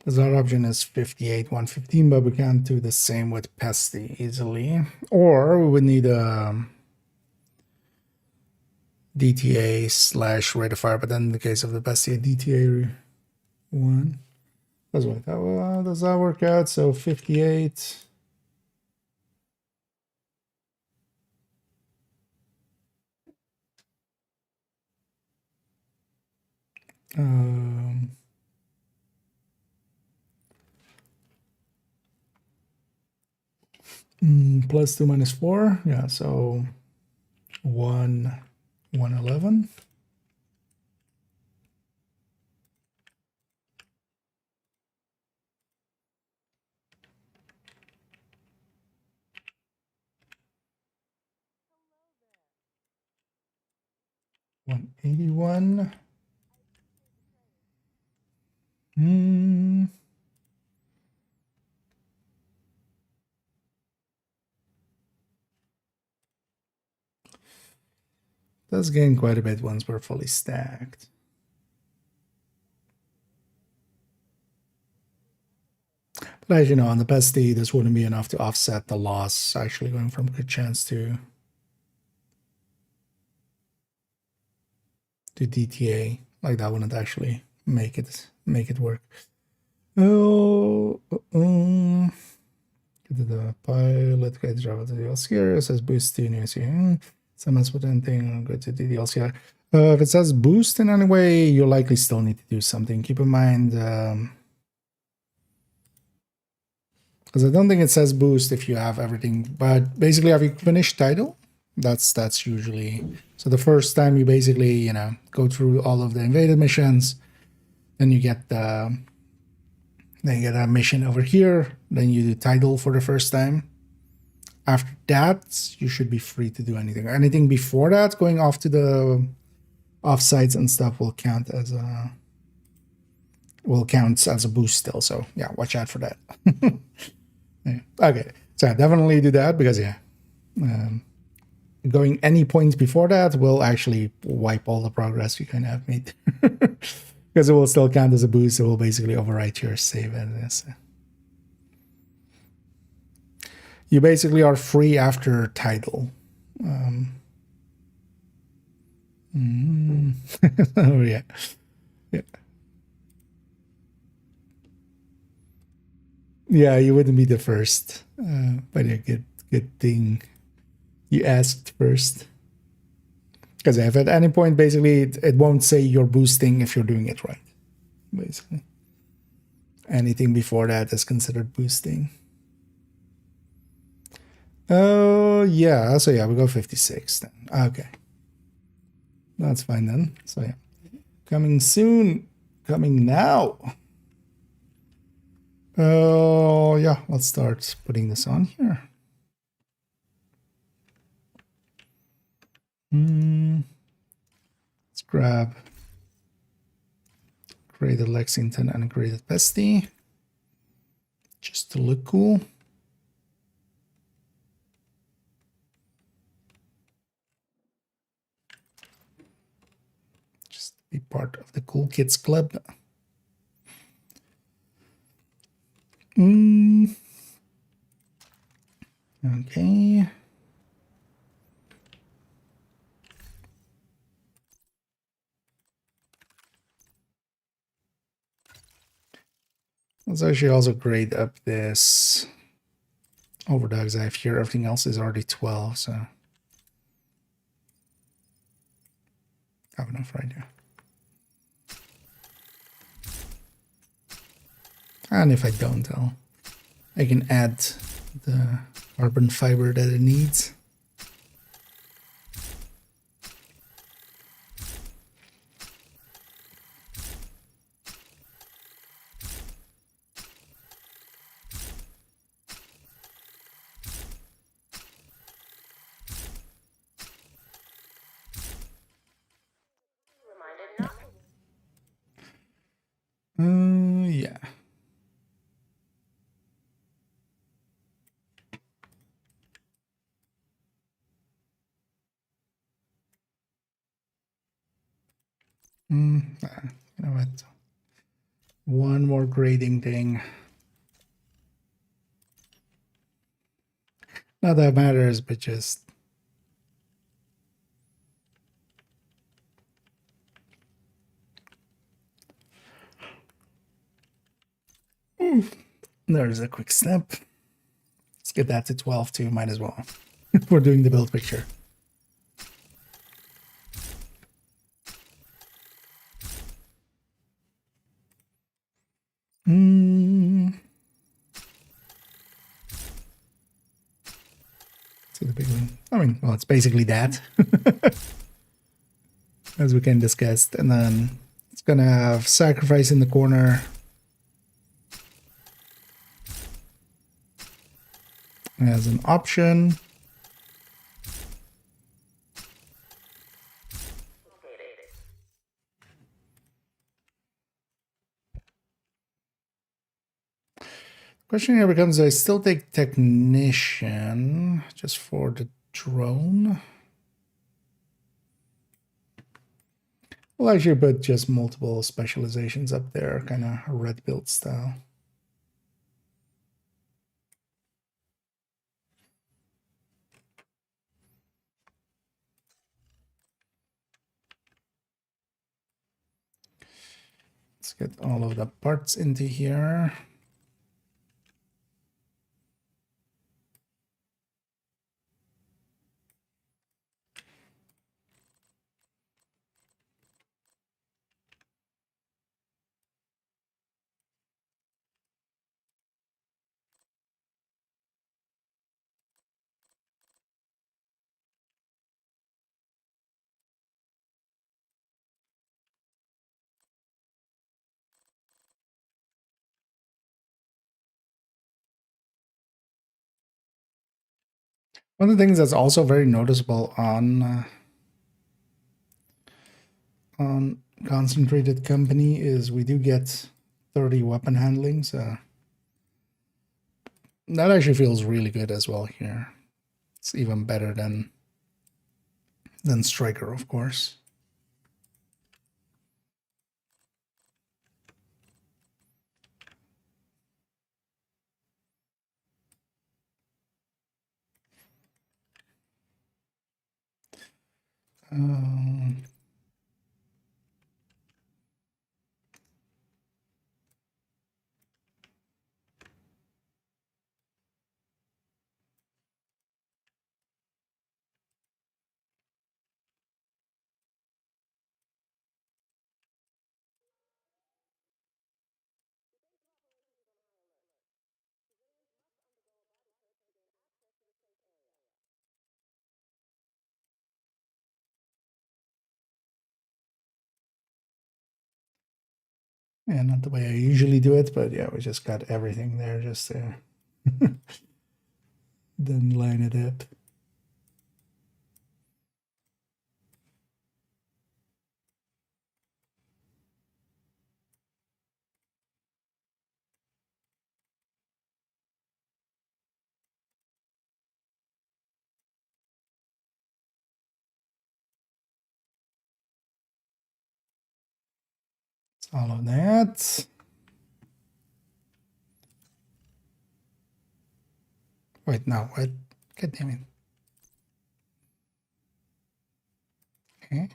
other option is 58, 115, but we can't do the same with Pesty easily. Or we would need a DTA / rate of fire, but then in the case of the Pesty, DTA 1. Let's wait, how does that work out? So 58. Plus 2 minus 4, yeah, so 111. $181. Does gain quite a bit once we're fully stacked. But as you know, on the pesty, this wouldn't be enough to offset the loss actually going from good chance to DTA. Like that wouldn't actually make it work. Oh, get to the pilot, get travel to the LCR, says boost to news here. Someone's put anything, go to the LCR. If it says boost in any way, you likely still need to do something. Keep in mind, because I don't think it says boost if you have everything, but basically have you finished title? That's usually, so the first time you basically, go through all of the invaded missions, then you get a mission over here, then you do title for the first time. After that, you should be free to do anything. Anything before that, going off to the offsites and stuff will count as a boost still. So yeah, watch out for that. Yeah. Okay, so definitely do that because going any point before that will actually wipe all the progress you kind of have made. Because it will still count as a boost. It will basically overwrite your save as this. You basically are free after title. Oh yeah. Yeah, you wouldn't be the first, but a good thing you asked first. Because if at any point, basically, it won't say you're boosting if you're doing it right. Basically, anything before that is considered boosting. Oh yeah, so yeah, we go 56 then. Okay, that's fine then. So yeah, coming soon, coming now. Oh yeah, let's start putting this on here. Let's grab graded Lexington and graded Pesty, just to look cool. Just be part of the cool kids club. Okay. Let's actually also grade up this overdogs I have here. Everything else is already 12, so. have enough right now. And if I don't, I can add the carbon fiber that it needs. Yeah. You know what? One more grading thing. Not that matters, but just there's a quick snap. Let's get that to 12 too, might as well. We're doing the build picture. See the big one. I mean, well, it's basically that. As we can discuss. And then it's gonna have sacrifice in the corner. As an option. Question here becomes, I still take technician just for the drone. We'll actually put just multiple specializations up there, kind of red build style. Let's get all of the parts into here. One of the things that's also very noticeable on Concentrated Company is we do get 30 weapon handling, so that actually feels really good as well here. It's even better than Striker, of course. Yeah, not the way I usually do it, but yeah, we just got everything there just there. Then line it up. All of that. Wait, no, what? God damn it. Okay.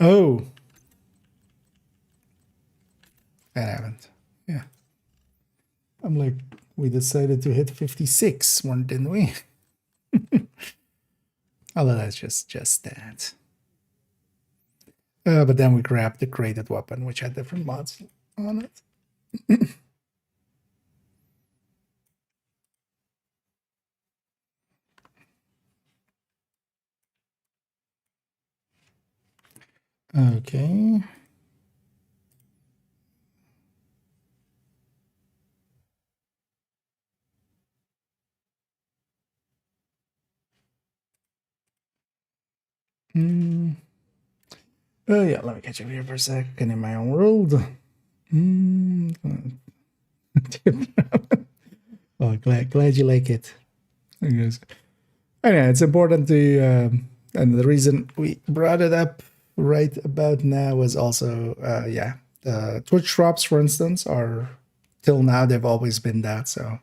Oh. I haven't. Yeah. I'm like, we decided to hit 56, didn't we? Although that's just that. But then we grabbed the graded weapon, which had different mods on it. Okay. Oh yeah, let me catch up here for a second in my own world. Oh, glad you like it. I guess. Anyway, it's important to, and the reason we brought it up right about now was also, yeah, Twitch drops, for instance, are till now they've always been that. So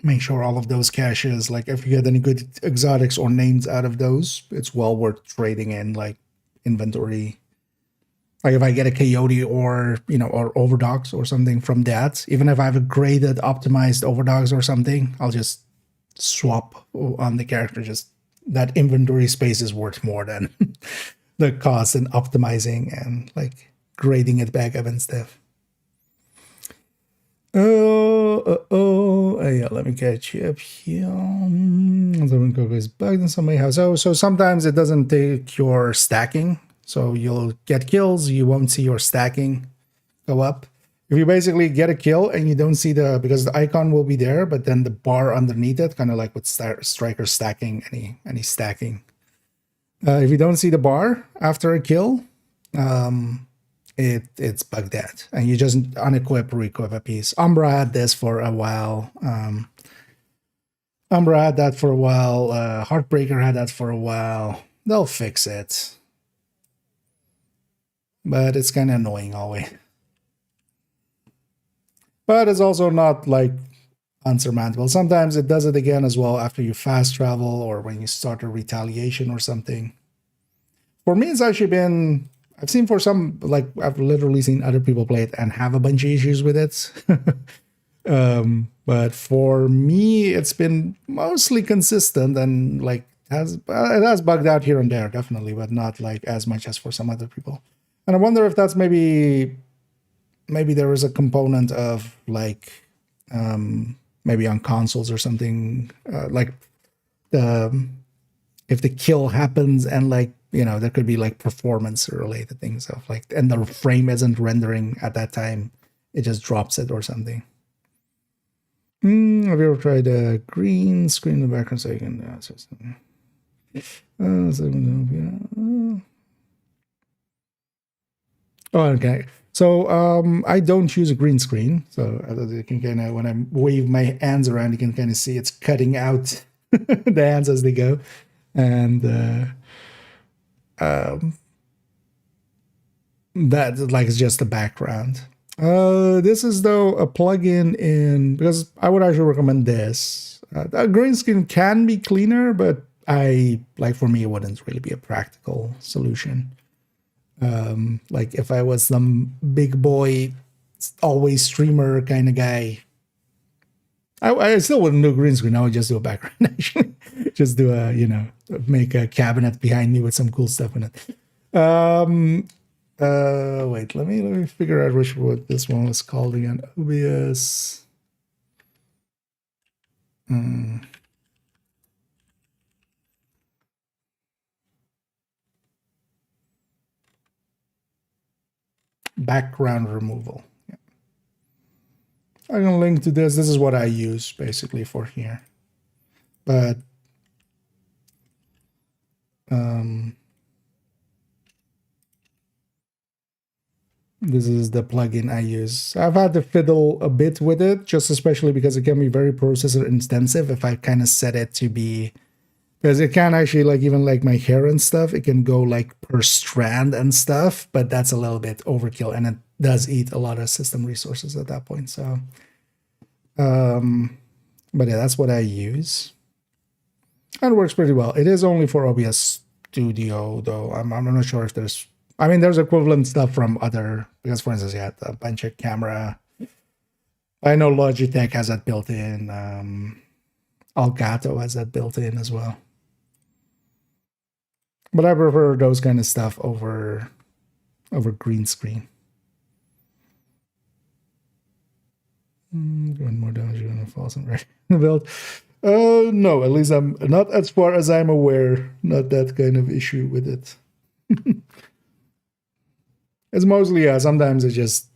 make sure all of those caches, like if you get any good exotics or names out of those, it's well worth trading in like inventory. Like if I get a coyote or, you know, or overdogs or something from that, even if I have a graded optimized overdogs or something, I'll just swap on the character. Just that inventory space is worth more than the cost in optimizing and like grading it back up and stuff. Yeah, let me catch you up here. Someone is bugged in some way. So sometimes it doesn't take your stacking. So you'll get kills, you won't see your stacking go up. If you basically get a kill and you don't see because the icon will be there, but then the bar underneath it, kind of like with striker stacking, any stacking. If you don't see the bar after a kill, it's bugged out, and you just unequip, re-equip a piece. Umbra had this for a while. Umbra had that for a while. Heartbreaker had that for a while. They'll fix it. But it's kind of annoying always. But it's also not like unsurmountable. Sometimes it does it again as well after you fast travel or when you start a retaliation or something. For me, it's actually been, I've seen for some, like I've literally seen other people play it and have a bunch of issues with it. But for me, it's been mostly consistent and like it has bugged out here and there, definitely, but not like as much as for some other people. And I wonder if that's maybe there is a component of like maybe on consoles or something like if the kill happens and like, you know, there could be like performance related things of like, and the frame isn't rendering at that time, it just drops it or something. Have you ever tried a green screen in the background so you can Oh, okay. So I don't use a green screen. So you can kind of, when I wave my hands around, you can kind of see it's cutting out the hands as they go. And that like is just the background. This is though a plugin in, because I would actually recommend this. A green screen can be cleaner, but for me, it wouldn't really be a practical solution. Like if I was some big boy, always streamer kind of guy, I still wouldn't do a green screen. I would just do a background actually. Just do a, you know, make a cabinet behind me with some cool stuff in it. Wait, let me figure out what this one was called again. OBS. Background removal. Yeah. I'm gonna link to this. This is what I use basically for here. But this is the plugin I use. I've had to fiddle a bit with it, just especially because it can be very processor intensive if I kind of set it to be, because it can actually, like, even like my hair and stuff, it can go like per strand and stuff, but that's a little bit overkill and it does eat a lot of system resources at that point. So, but yeah, that's what I use. And it works pretty well. It is only for OBS Studio though. I'm not sure if there's I mean, there's equivalent stuff from other, because for instance, you had a bunch of camera. I know Logitech has that built in. Elgato has that built in as well. But I prefer those kind of stuff over green screen. Doing more damage than a false and right build. No, at least I'm not, as far as I'm aware, not that kind of issue with it. It's mostly, sometimes it's just,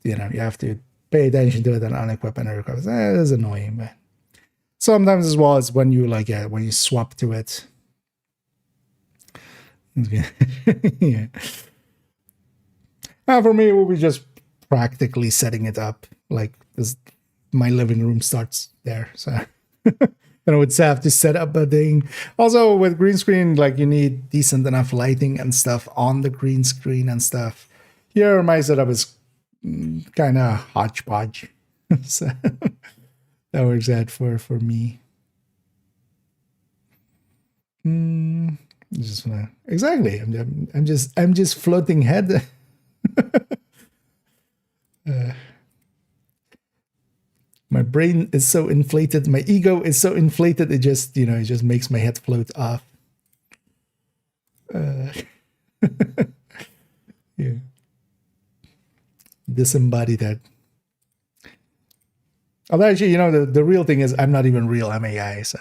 you know, you have to pay attention to it and unequip and equip. It's annoying, but sometimes as well as when you like, when you swap to it. Yeah. For me, it will be just practically setting it up. Like this, my living room starts there, so I would have to set up a thing. Also, with green screen, like you need decent enough lighting and stuff on the green screen and stuff. Here, my setup is kind of hodgepodge, so that works out for me. Just wanna, exactly. I'm just floating head. My brain is so inflated. My ego is so inflated. It just, you know, it just makes my head float off. Yeah. Disembody that. Although actually, you know, the real thing is I'm not even real. I'm AI, so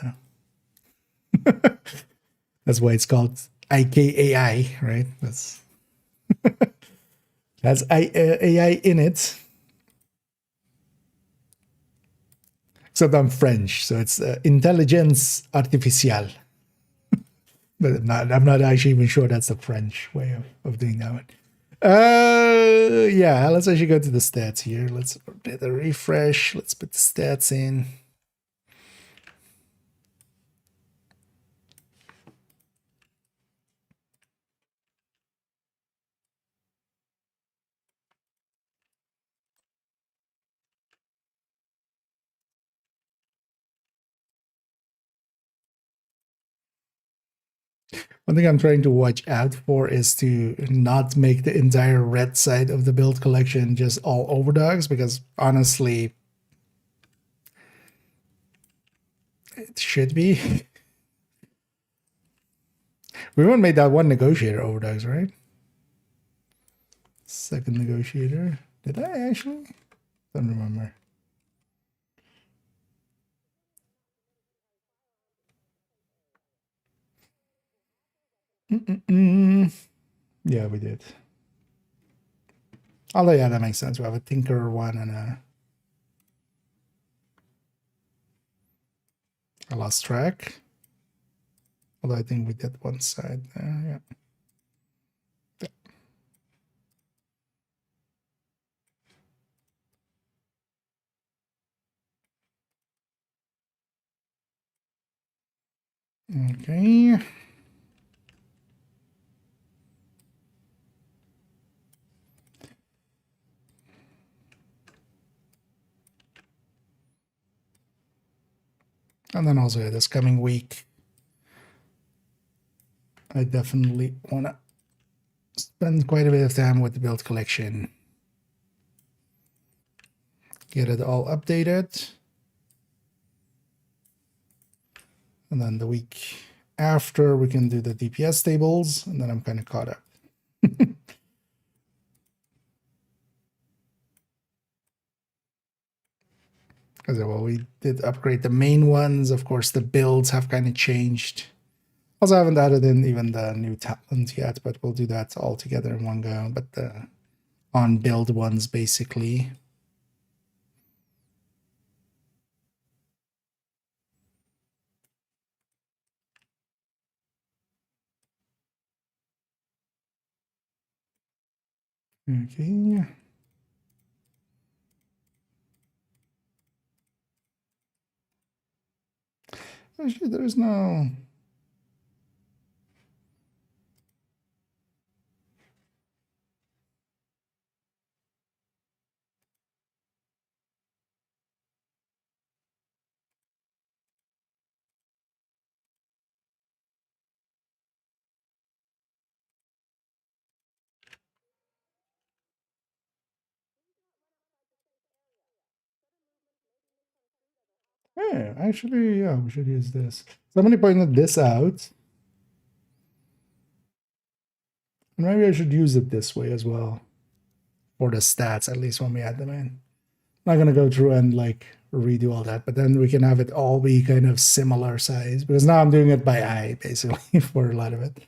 that's why it's called IKAI, right? That's that's AI in it. Except I'm French, so it's intelligence artificielle. But I'm not actually even sure that's the French way of doing that one. Yeah, let's actually go to the stats here. Let's do the refresh. Let's put the stats in. One thing I'm trying to watch out for is to not make the entire red side of the build collection just all overdogs, because honestly, it should be. We haven't made that one negotiator overdogs, right? Second negotiator. Did I actually? Don't remember. Yeah, we did. Although, yeah, that makes sense. We have a Tinker one and I lost track. Although I think we did one side there, yeah. Okay. And then also this coming week, I definitely want to spend quite a bit of time with the build collection. Get it all updated. And then the week after, we can do the DPS tables, and then I'm kind of caught up. Because, well, we did upgrade the main ones. Of course, the builds have kind of changed. Also, I haven't added in even the new talent yet, but we'll do that all together in one go. But the on-build ones, basically. Okay. Actually, there's no... Yeah, actually, yeah, we should use this. Somebody pointed this out. And maybe I should use it this way as well. For the stats, at least when we add them in. Not gonna go through and like redo all that, but then we can have it all be kind of similar size, because now I'm doing it by eye basically for a lot of it.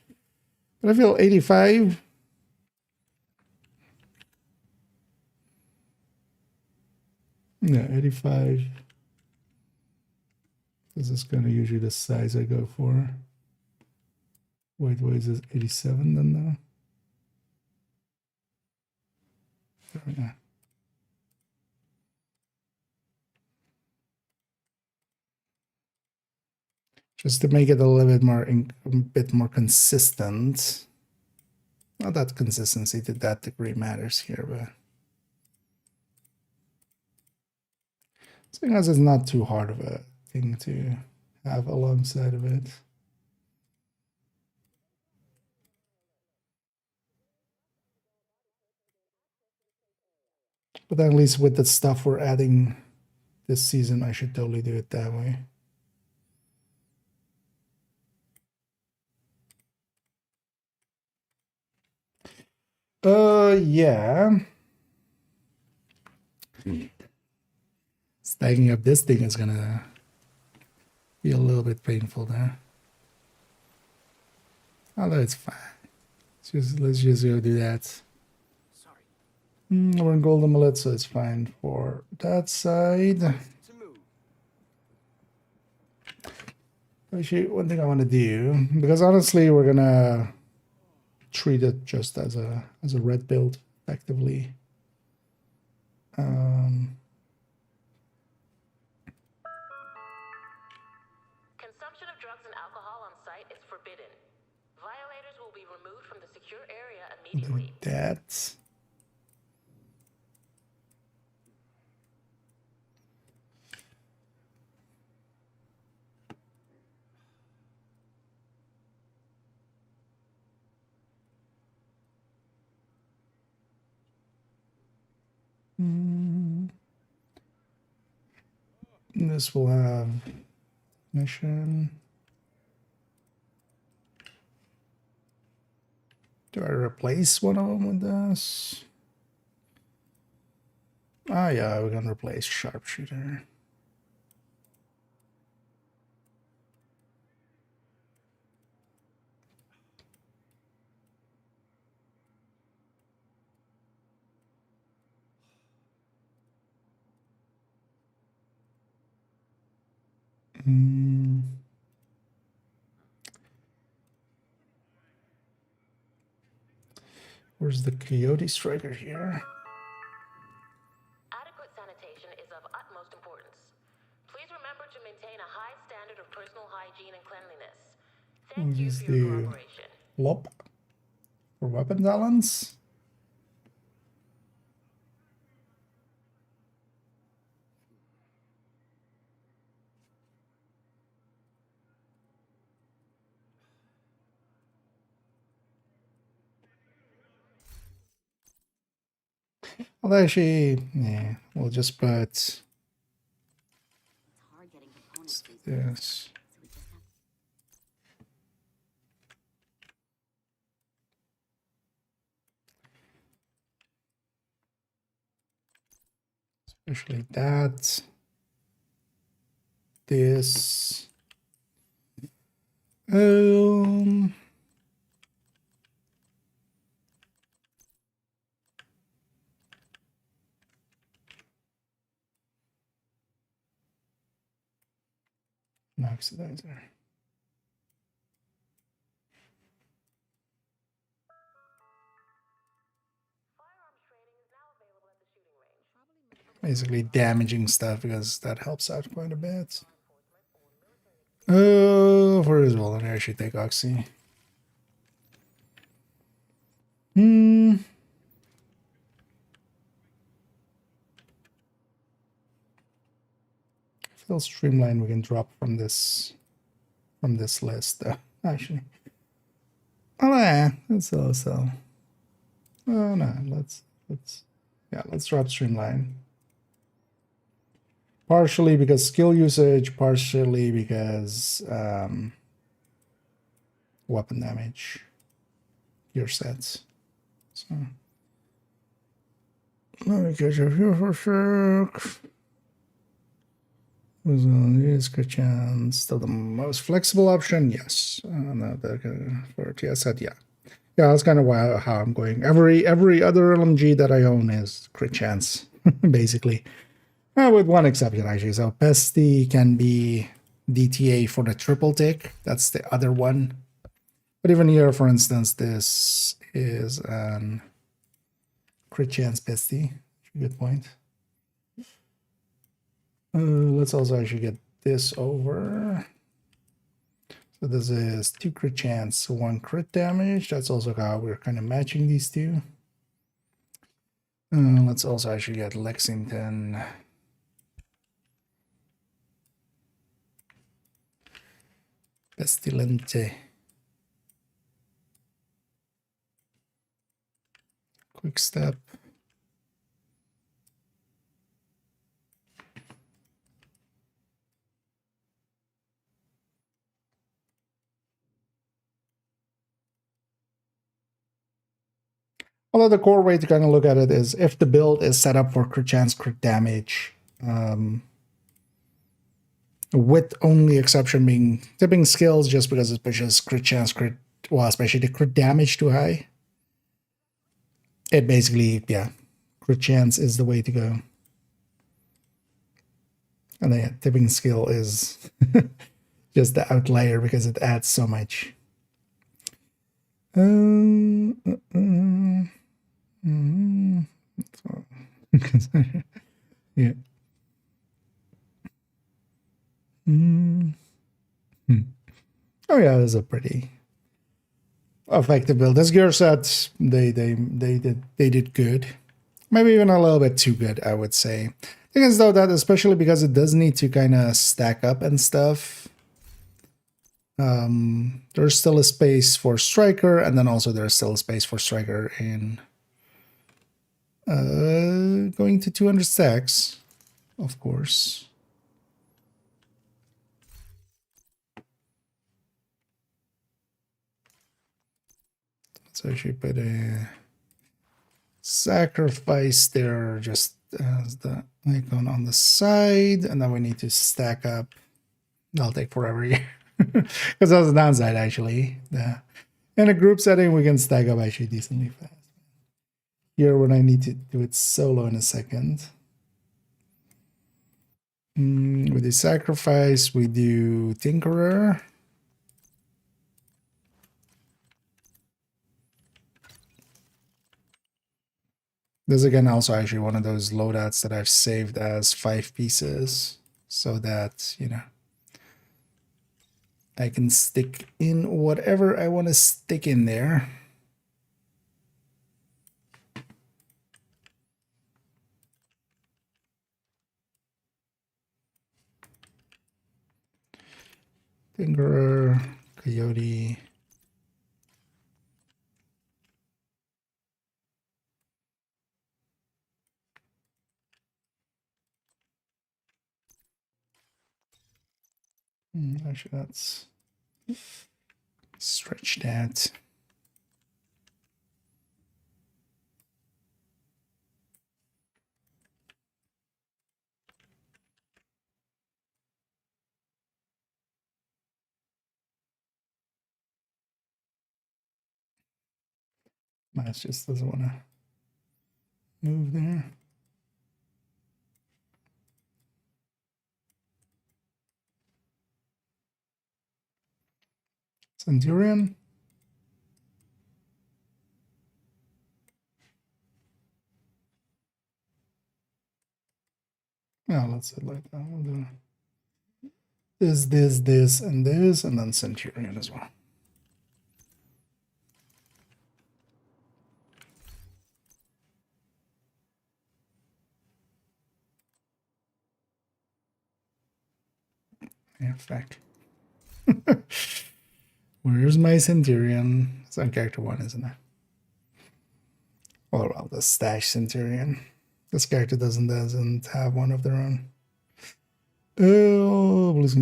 But I feel 85. Yeah, 85. This is kind of usually the size I go for. Wait, what is this? 87 then now? There we go. Just to make it a little bit more consistent. Not that consistency to that degree matters here, but seeing as it's not too hard of a thing to have alongside of it. But at least with the stuff we're adding this season, I should totally do it that way. Yeah. Stacking up this thing is gonna be a little bit painful there. Although it's fine. Let's just go do that. We're in golden mullet, so it's fine for that side. Actually, one thing I want to do, because honestly, we're gonna treat it just as a red build, effectively. Consumption of drugs and alcohol on site is forbidden. Violators will be removed from the secure area immediately. That. This will have mission. Do I replace one of them with this? Ah, yeah, we're gonna replace sharpshooter. Where's the coyote striker here? Adequate sanitation is of utmost importance. Please remember to maintain a high standard of personal hygiene and cleanliness. Thank you for your cooperation. Lop for weapon balance. Well, actually, yeah, we'll just put this. Especially that. This. Oxidizer. Basically damaging stuff, because that helps out quite a bit. For his voluntary, I should take Oxy. Feel streamline we can drop from this list though, actually. Oh yeah, that's also. Oh no, let's drop streamline. Partially because skill usage, partially because weapon damage, gear sets. So let me catch up here for a sec. Is Christian still the most flexible option? Yes. No, for TSET, yeah. Yeah, that's kind of how I'm going. Every other LMG that I own is crit chance, basically. With one exception, actually. So Pesty can be DTA for the triple tick. That's the other one. But even here, for instance, this is an crit chance Pesty. Good point. Let's also actually get this over. So this is 2 crit chance, 1 crit damage. That's also how we're kind of matching these two. Let's also actually get Lexington. Pestilente. Quick step. Although the core way to kind of look at it is if the build is set up for crit chance, crit damage, with only exception being tipping skills, just because it pushes crit chance, well, especially the crit damage too high. It basically, yeah, crit chance is the way to go. And then yeah, tipping skill is just the outlier because it adds so much. Yeah. Oh yeah, this is a pretty effective build. This gear set, they did good. Maybe even a little bit too good, I would say. Thing is though that especially because it does need to kind of stack up and stuff. There's still a space for Striker, and then also there's still a space for Striker in going to 200 stacks, of course. So she put a sacrifice there just as the icon on the side, and then we need to stack up. That'll take forever here. Because that's the downside, actually. In a group setting, we can stack up actually decently fast. Here, when I need to do it solo in a second. With the sacrifice, we do Tinkerer. This is again also actually one of those loadouts that I've saved as 5 pieces so that, you know, I can stick in whatever I want to stick in there. Tinkerer, Coyote. Actually, that's stretch that. Mouse just doesn't want to move there. Centurion. Yeah, let's say like that. We'll do this, and this, and then Centurion as well. Yeah, fact. Where's my Centurion? It's on character 1, isn't it? Well, the stash Centurion. This character doesn't have one of their own. It's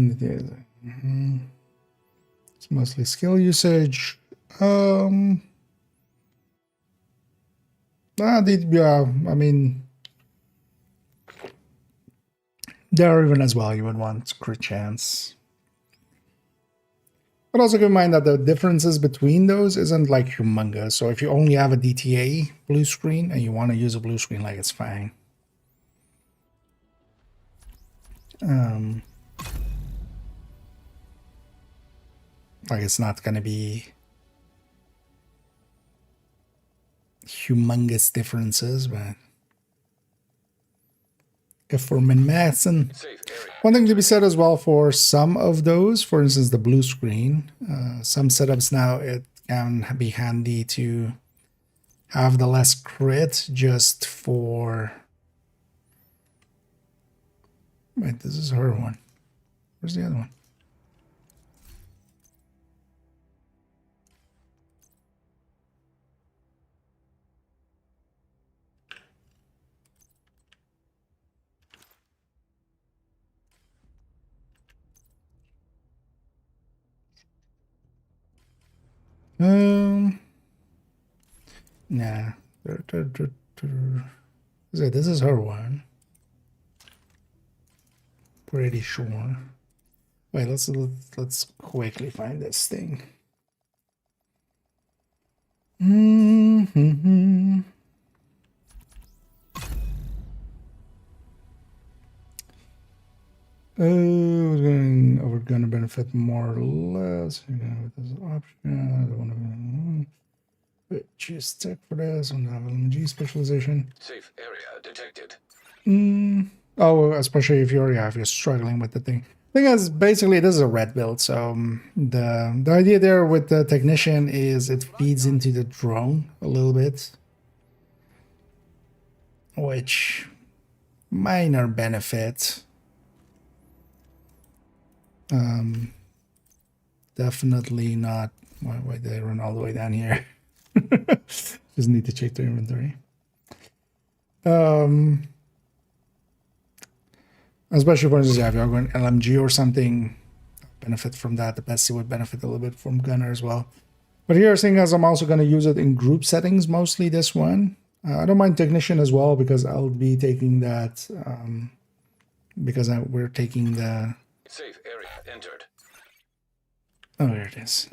mostly skill usage. Yeah, I mean, there even as well you would want crit chance. But also keep in mind that the differences between those isn't like humongous. So if you only have a DTA blue screen and you want to use a blue screen, like, it's fine. Like, it's not going to be humongous differences, but if for min-maxing, one thing to be said as well for some of those, for instance, the blue screen, some setups now, it can be handy to have the less crit just for... Wait, this is her one. Where's the other one? Nah. This is her one. Pretty sure. Wait, let's quickly find this thing. We're gonna benefit more or less. With this option, I don't want to choose tech for this. I don't have LMG specialization. Safe area detected. Oh, especially if you're struggling with the thing. Thing is, basically, this is a red build. So the idea there with the technician is it feeds into the drone a little bit, which minor benefit. Definitely not. Why did I run all the way down here? Just need to check the inventory. Especially for instance, if you're going LMG or something, benefit from that. The Bessie would benefit a little bit from Gunner as well. But here, seeing as I'm also going to use it in group settings, mostly this one. I don't mind Technician as well because I'll be taking that because we're taking the... Safe area entered. Oh, here it is.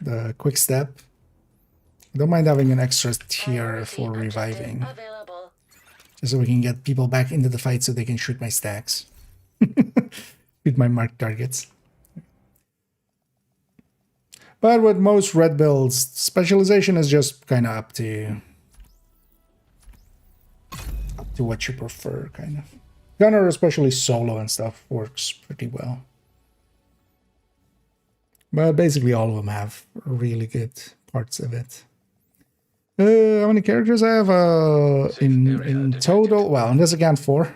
The quick step. I don't mind having an extra tier for reviving. Just so we can get people back into the fight so they can shoot my stacks. Shoot my marked targets. But with most red builds, specialization is just kind of up to what you prefer, kind of. Gunner, especially solo and stuff, works pretty well. But basically all of them have really good parts of it. How many characters I have in total? Well, in this account 4.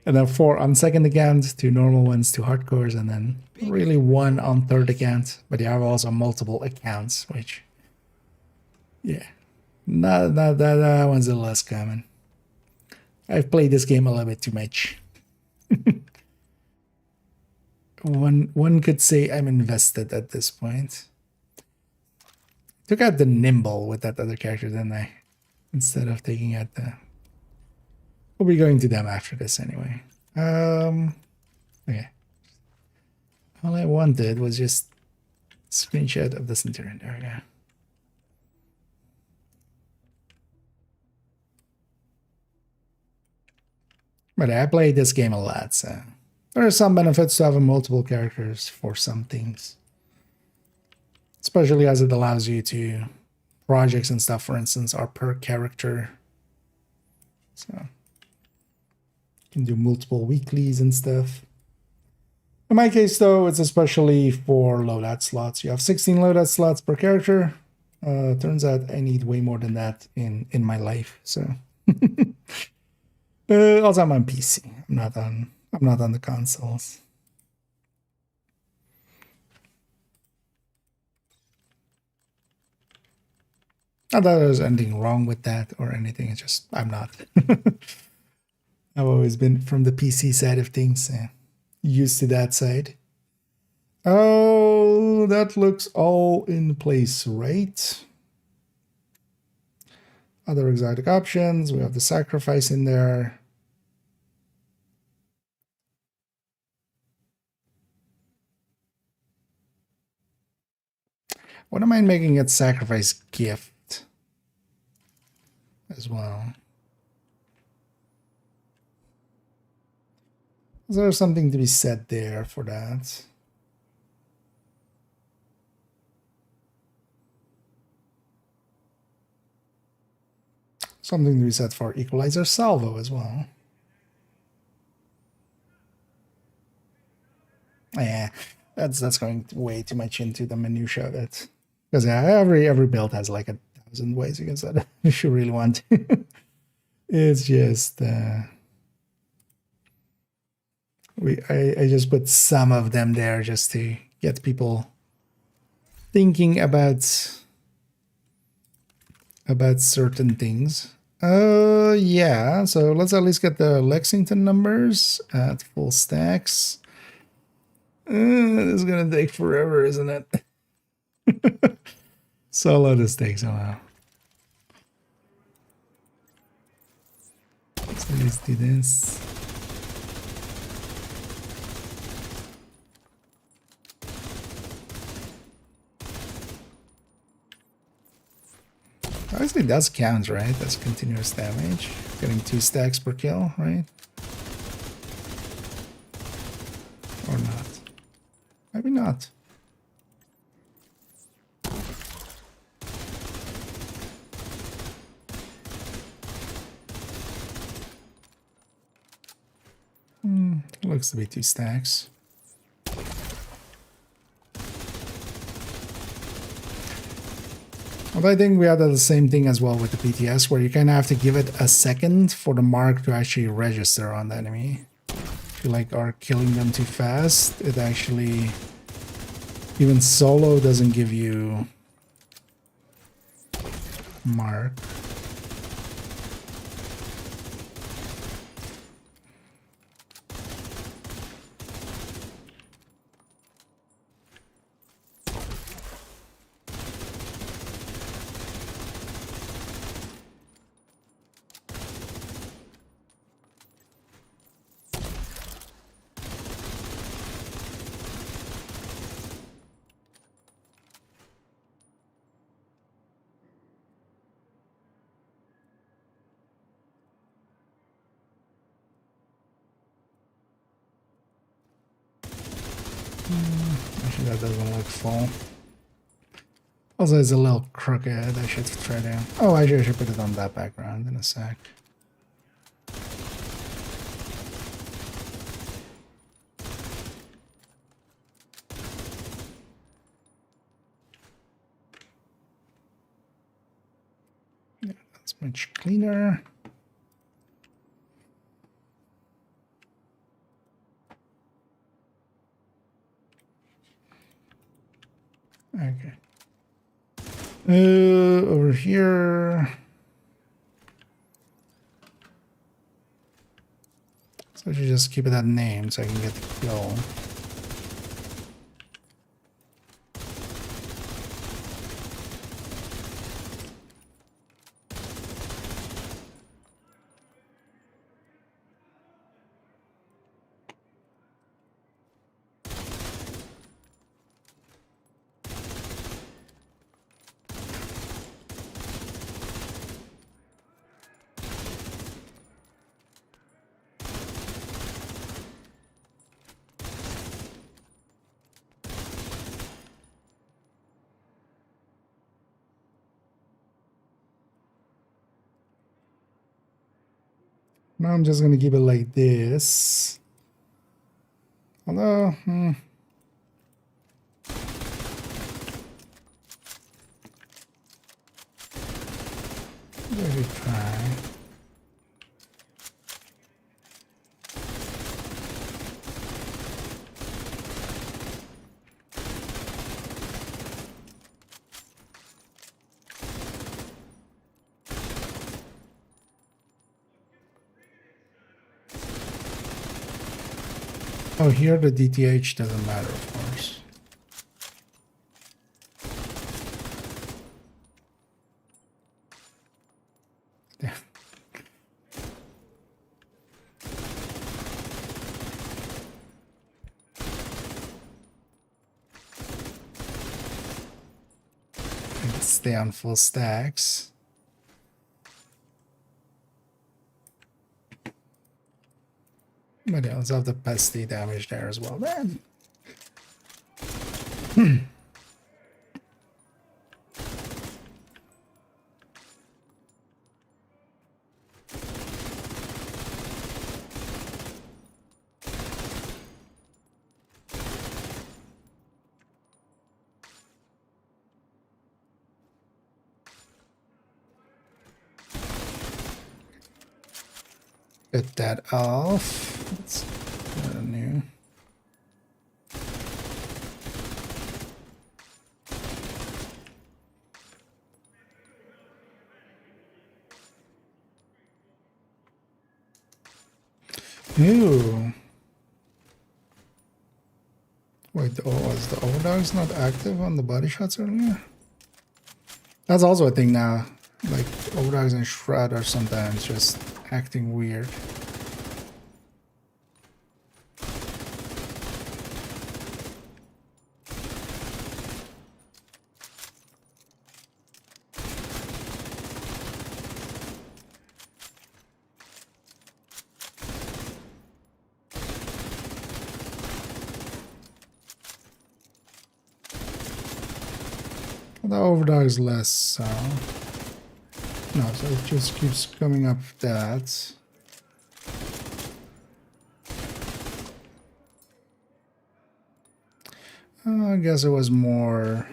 And then 4 on second account, 2 normal ones, 2 hardcores, and then really 1 on third account. But you have also multiple accounts, which, yeah, that one's a little less common. I've played this game a little bit too much. One could say I'm invested at this point. Took out the nimble with that other character, didn't I? Instead of taking out the... We'll be going to them after this anyway. Okay. All I wanted was just a screenshot of the Centurion. There we go. But I played this game a lot, so there are some benefits to having multiple characters for some things. Especially as it allows you to... Projects and stuff, for instance, are per character. So... You can do multiple weeklies and stuff. In my case, though, it's especially for loadout slots. You have 16 loadout slots per character. Turns out I need way more than that in my life, so... Also, I'm on PC. I'm not on the consoles. Not that there's anything wrong with that or anything. It's just I'm not. I've always been from the PC side of things, used to that side. Oh, that looks all in place, right? Other exotic options, we have the sacrifice in there. Wouldn't mind making it sacrifice gift as well. Is there something to be said there for that? Something to be said for equalizer salvo as well. Yeah, that's going way too much into the minutia of it. Because every build has like 1,000 ways you can set it if you really want to. It's just I just put some of them there just to get people thinking about certain things. Yeah, so let's at least get the Lexington numbers at full stacks. This is gonna take forever, isn't it? Solo this takes a while. So let's do this. Obviously it does count, right? That's continuous damage. Getting 2 stacks per kill, right? Or not. Maybe not. Looks to be 2 stacks. But I think we had the same thing as well with the PTS, where you kind of have to give it a second for the mark to actually register on the enemy. If you like are killing them too fast, it actually, even solo doesn't give you mark. Actually, that doesn't look full. Also, it's a little crooked. I should try to... Oh, actually, I should put it on that background in a sec. Yeah, that's much cleaner. Okay. Over here. So I should just keep it at name so I can get the kill. Now I'm just gonna keep it like this. Although, maybe try. Oh, here the DTH doesn't matter, of course. Yeah. Stay on full stacks. But yeah, let's have the pesty damage there as well. Then. Get that off. Let's put a new. Ew. Wait, was the overdog's not active on the body shots earlier? That's also a thing now. Like, overdogs and shred are sometimes just acting weird. The overdog is less, so... No, so it just keeps coming up that. I guess it was more...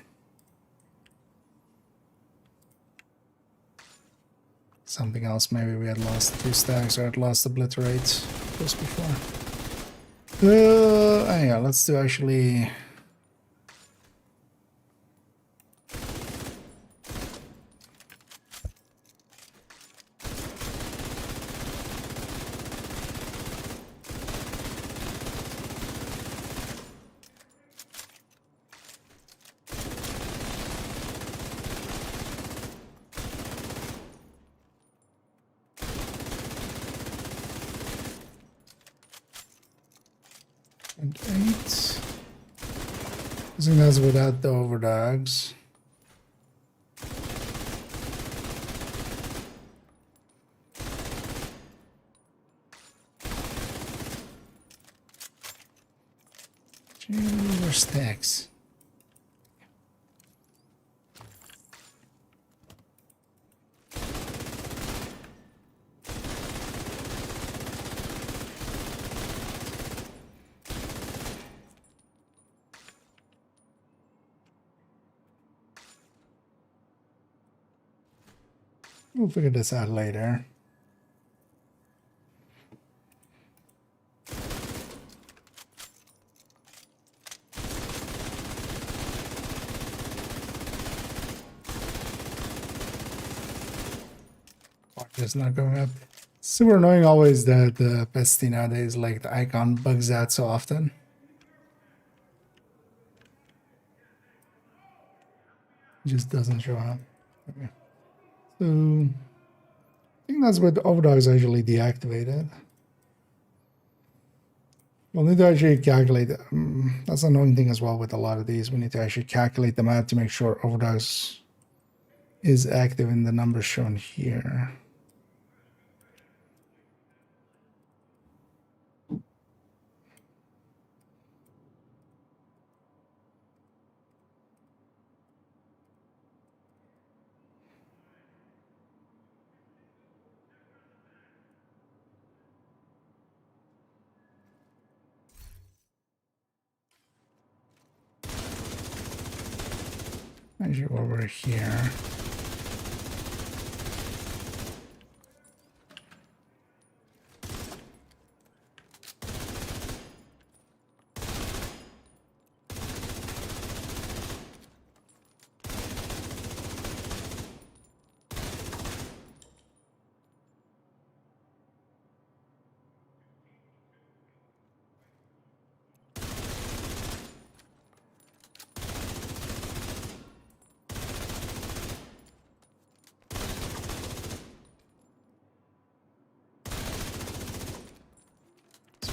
something else. Maybe we had lost 2 stacks or had lost obliterate just before. Yeah, let's do actually... and 8. I think that's without the overdogs. More stacks. We'll figure this out later. Just not going up. Super annoying always that the pesty nowadays, like the icon bugs out so often. It just doesn't show up. Okay. So I think that's what the overdog is actually deactivated. We'll need to actually calculate. That's an annoying thing as well with a lot of these. We need to actually calculate them out to make sure overdogs is active in the numbers shown here. Measure over here.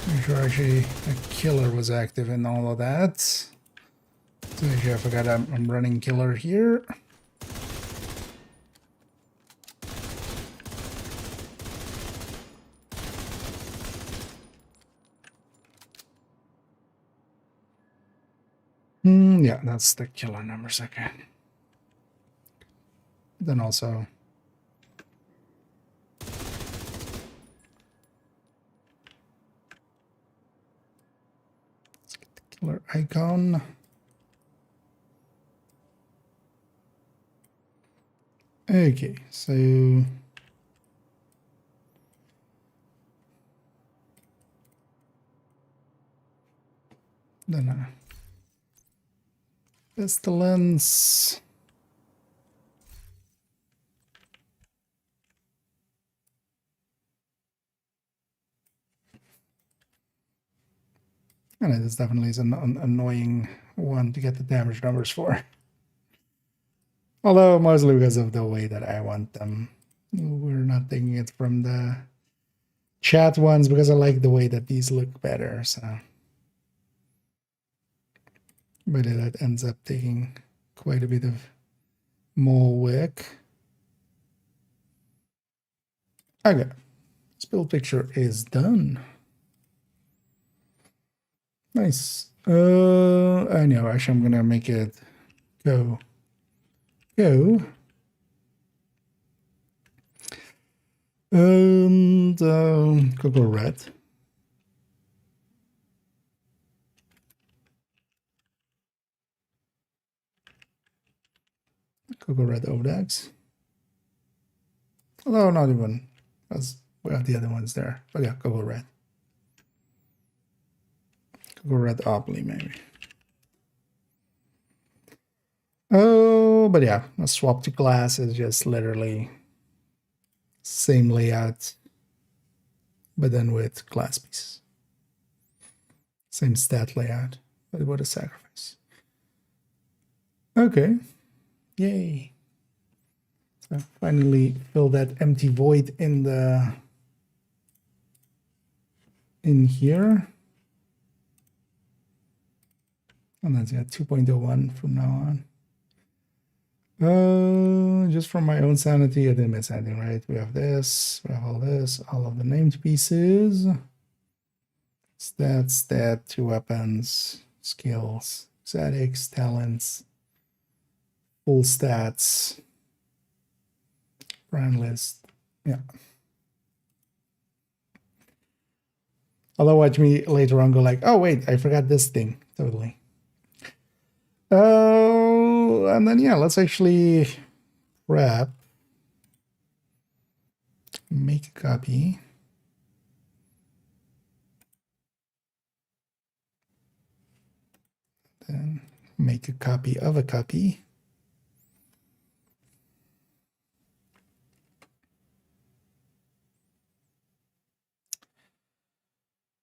Make sure actually a killer was active in all of that. So actually I forgot I'm running killer here. Yeah, that's the killer numbers, okay. Then also killer icon. Okay, so then pestilence. And it is definitely an annoying one to get the damage numbers for. Although mostly because of the way that I want them. We're not taking it from the chat ones because I like the way that these look better, so. But that ends up taking quite a bit of more work. Okay, this build picture is done. Nice. I know, actually I'm gonna make it go. And go red. Go red ODAX. Although not even, because we have the other ones there. But yeah, go red. Go red Obly maybe. Oh, but yeah, a swap to glass is just literally same layout, but then with glass pieces. Same stat layout, but what a sacrifice. Okay, yay. So finally fill that empty void in here. And that's 2.01 from now on. Just from my own sanity, I didn't miss anything, right? We have this, we have all this, all of the named pieces. Stat, 2 weapons, skills, statics, talents, full stats, brand list. Yeah. Although watch me later on go like, oh wait, I forgot this thing. Totally. Oh, and then yeah, let's actually wrap. Make a copy. Then make a copy of a copy.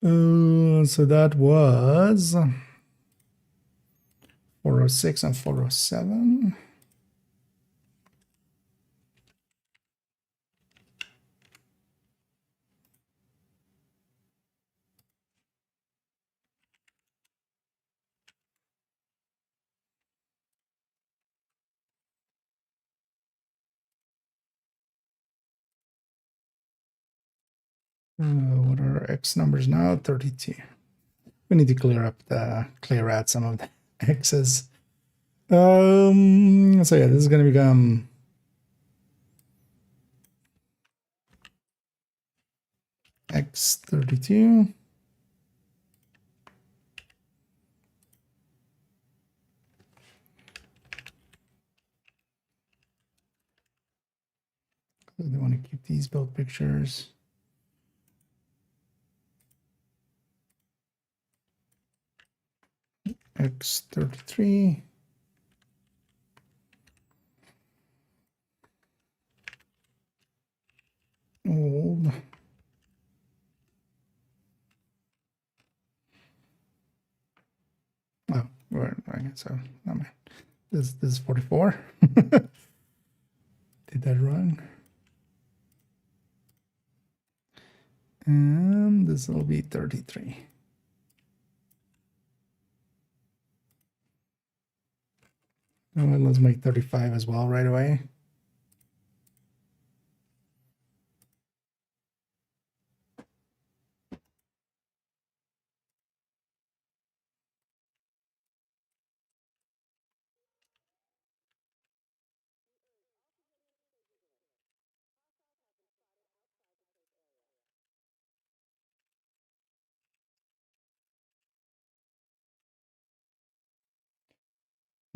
So that was 406 and 407. What are our X numbers now? 32. We need to clear out some of the X's. So yeah, this is going to become X32. They want to keep these build pictures. X33. Old. Oh, right. So not my, this is 44. Did that wrong? And this will be 33. Well, let's make 35 as well right away.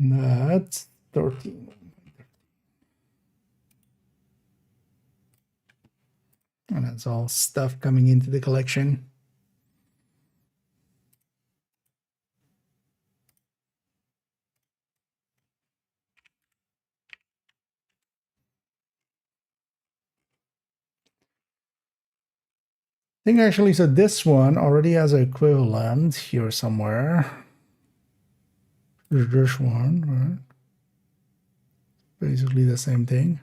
That's 13. And that's all stuff coming into the collection. I think actually, so this one already has an equivalent here somewhere. There's this one, right? Basically the same thing.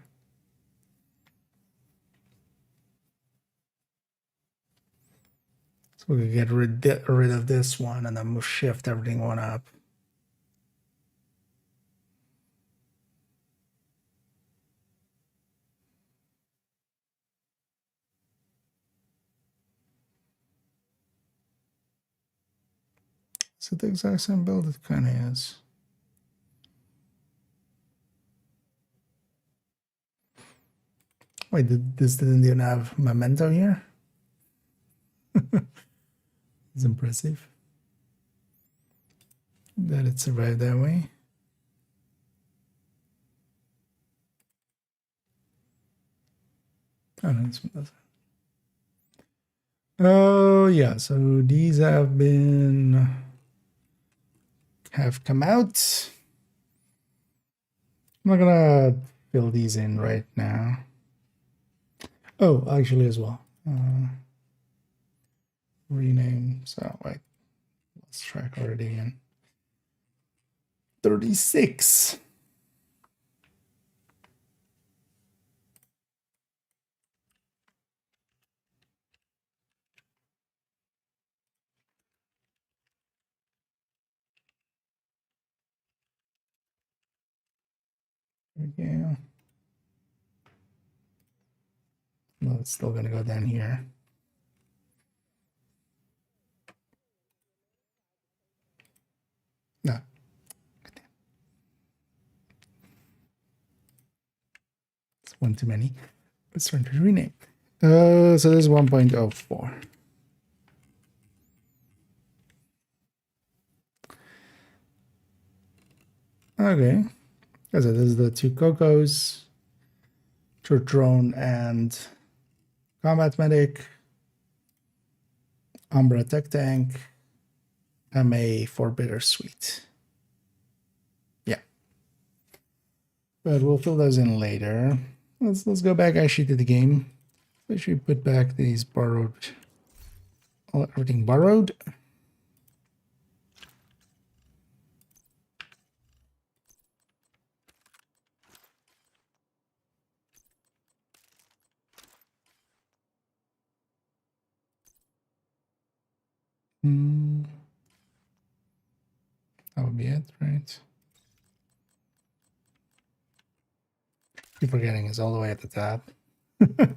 So we can get rid of this one and then we'll shift everything one up. Is it the exact same build? It kind of is. Wait, this didn't even have memento here? It's impressive that it survived that way. Oh, no, this one doesn't. Oh, yeah, so these have come out. I'm not gonna fill these in right now. Oh, actually as well. Rename. So wait, let's track already again. 36. There we go. Well, it's still gonna go down here. No. It's one too many. Let's try to rename. So this is 1.04. Okay. So this is the two Cocos, Church Drone and Combat Medic, Umbra Tech Tank, MA for Bittersweet. Yeah. But we'll fill those in later. Let's go back actually to the game. So should we put back these borrowed, everything borrowed. That would be it, right? Keep forgetting it's all the way at the top. This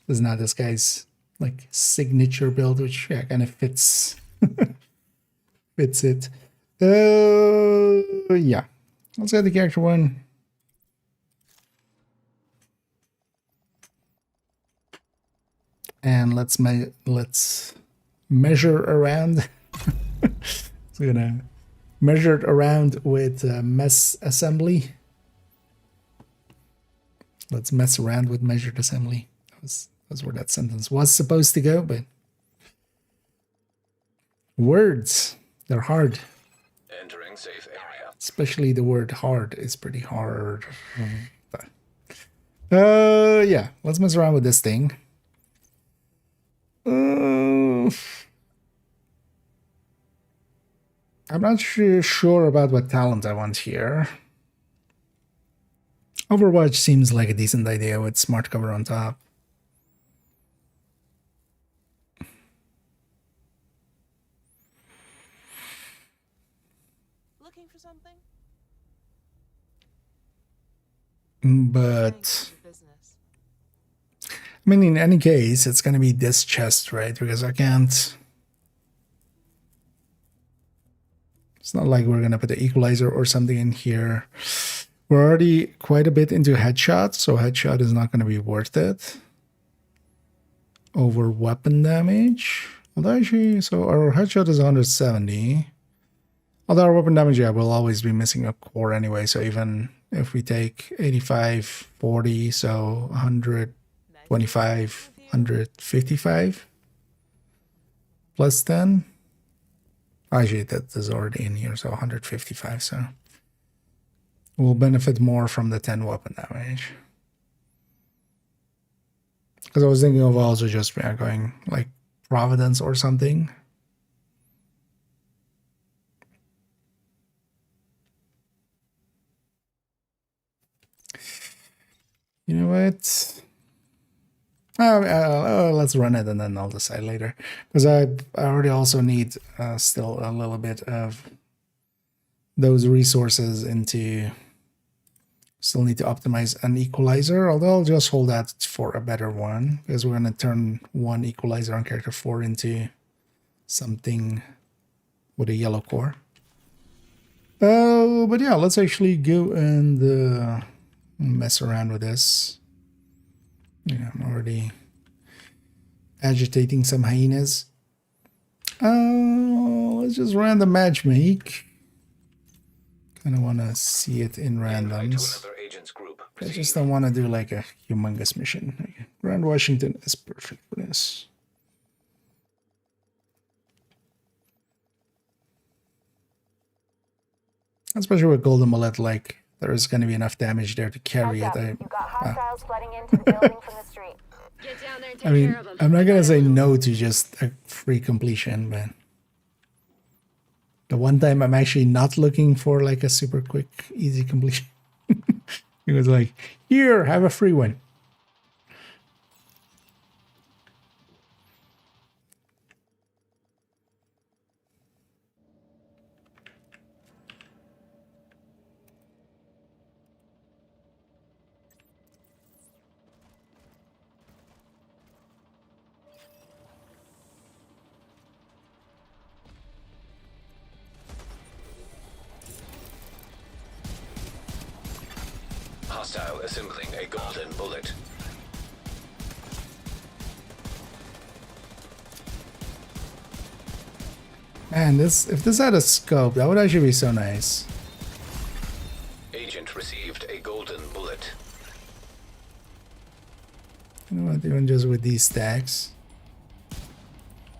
is not this guy's like signature build, which yeah, kind of fits fits it. Yeah. Let's get the character one. And let's measure around. So we're gonna measure it around with mess assembly. Let's mess around with measured assembly. That's where that sentence was supposed to go, but words, they're hard. Entering safe area. Especially the word hard is pretty hard. Yeah, let's mess around with this thing. I'm not sure about what talent I want here. Overwatch seems like a decent idea with smart cover on top. something? But I mean, in any case, it's gonna be this chest, right? Because I can't. It's not like we're gonna put the equalizer or something in here. We're already quite a bit into headshot, so headshot is not gonna be worth it over weapon damage. Although actually, so our headshot is 170. Although our weapon damage, yeah, will always be missing a core anyway. So even if we take 85, 40, so 125, 155 plus 10. Actually, that is already in here, so 155. So we'll benefit more from the 10 weapon damage. Because I was thinking of also just going like Providence or something. You know what? Let's run it and then I'll decide later. Because I already also need still a little bit of those resources into... Still need to optimize an equalizer, although I'll just hold that for a better one. Because we're going to turn one equalizer on character 4 into something with a yellow core. Oh, but yeah, let's actually go and mess around with this. Yeah, I'm already agitating some hyenas. Let's just random matchmake. Kind of want to see it in randoms. I just don't want to do like a humongous mission. Grand Washington is perfect for this. Especially with Golden Bullet, like there is going to be enough damage there to carry it. You got hostiles flooding into the building from the street. Get down there and take I mean, care of them. I'm not going to say no to just a free completion, but the one time I'm actually not looking for like a super quick, easy completion. It was like, here, have a free one. Hostile assembling a golden bullet. Man, if this had a scope, that would actually be so nice. Agent received a golden bullet. You know what, even just with these stacks.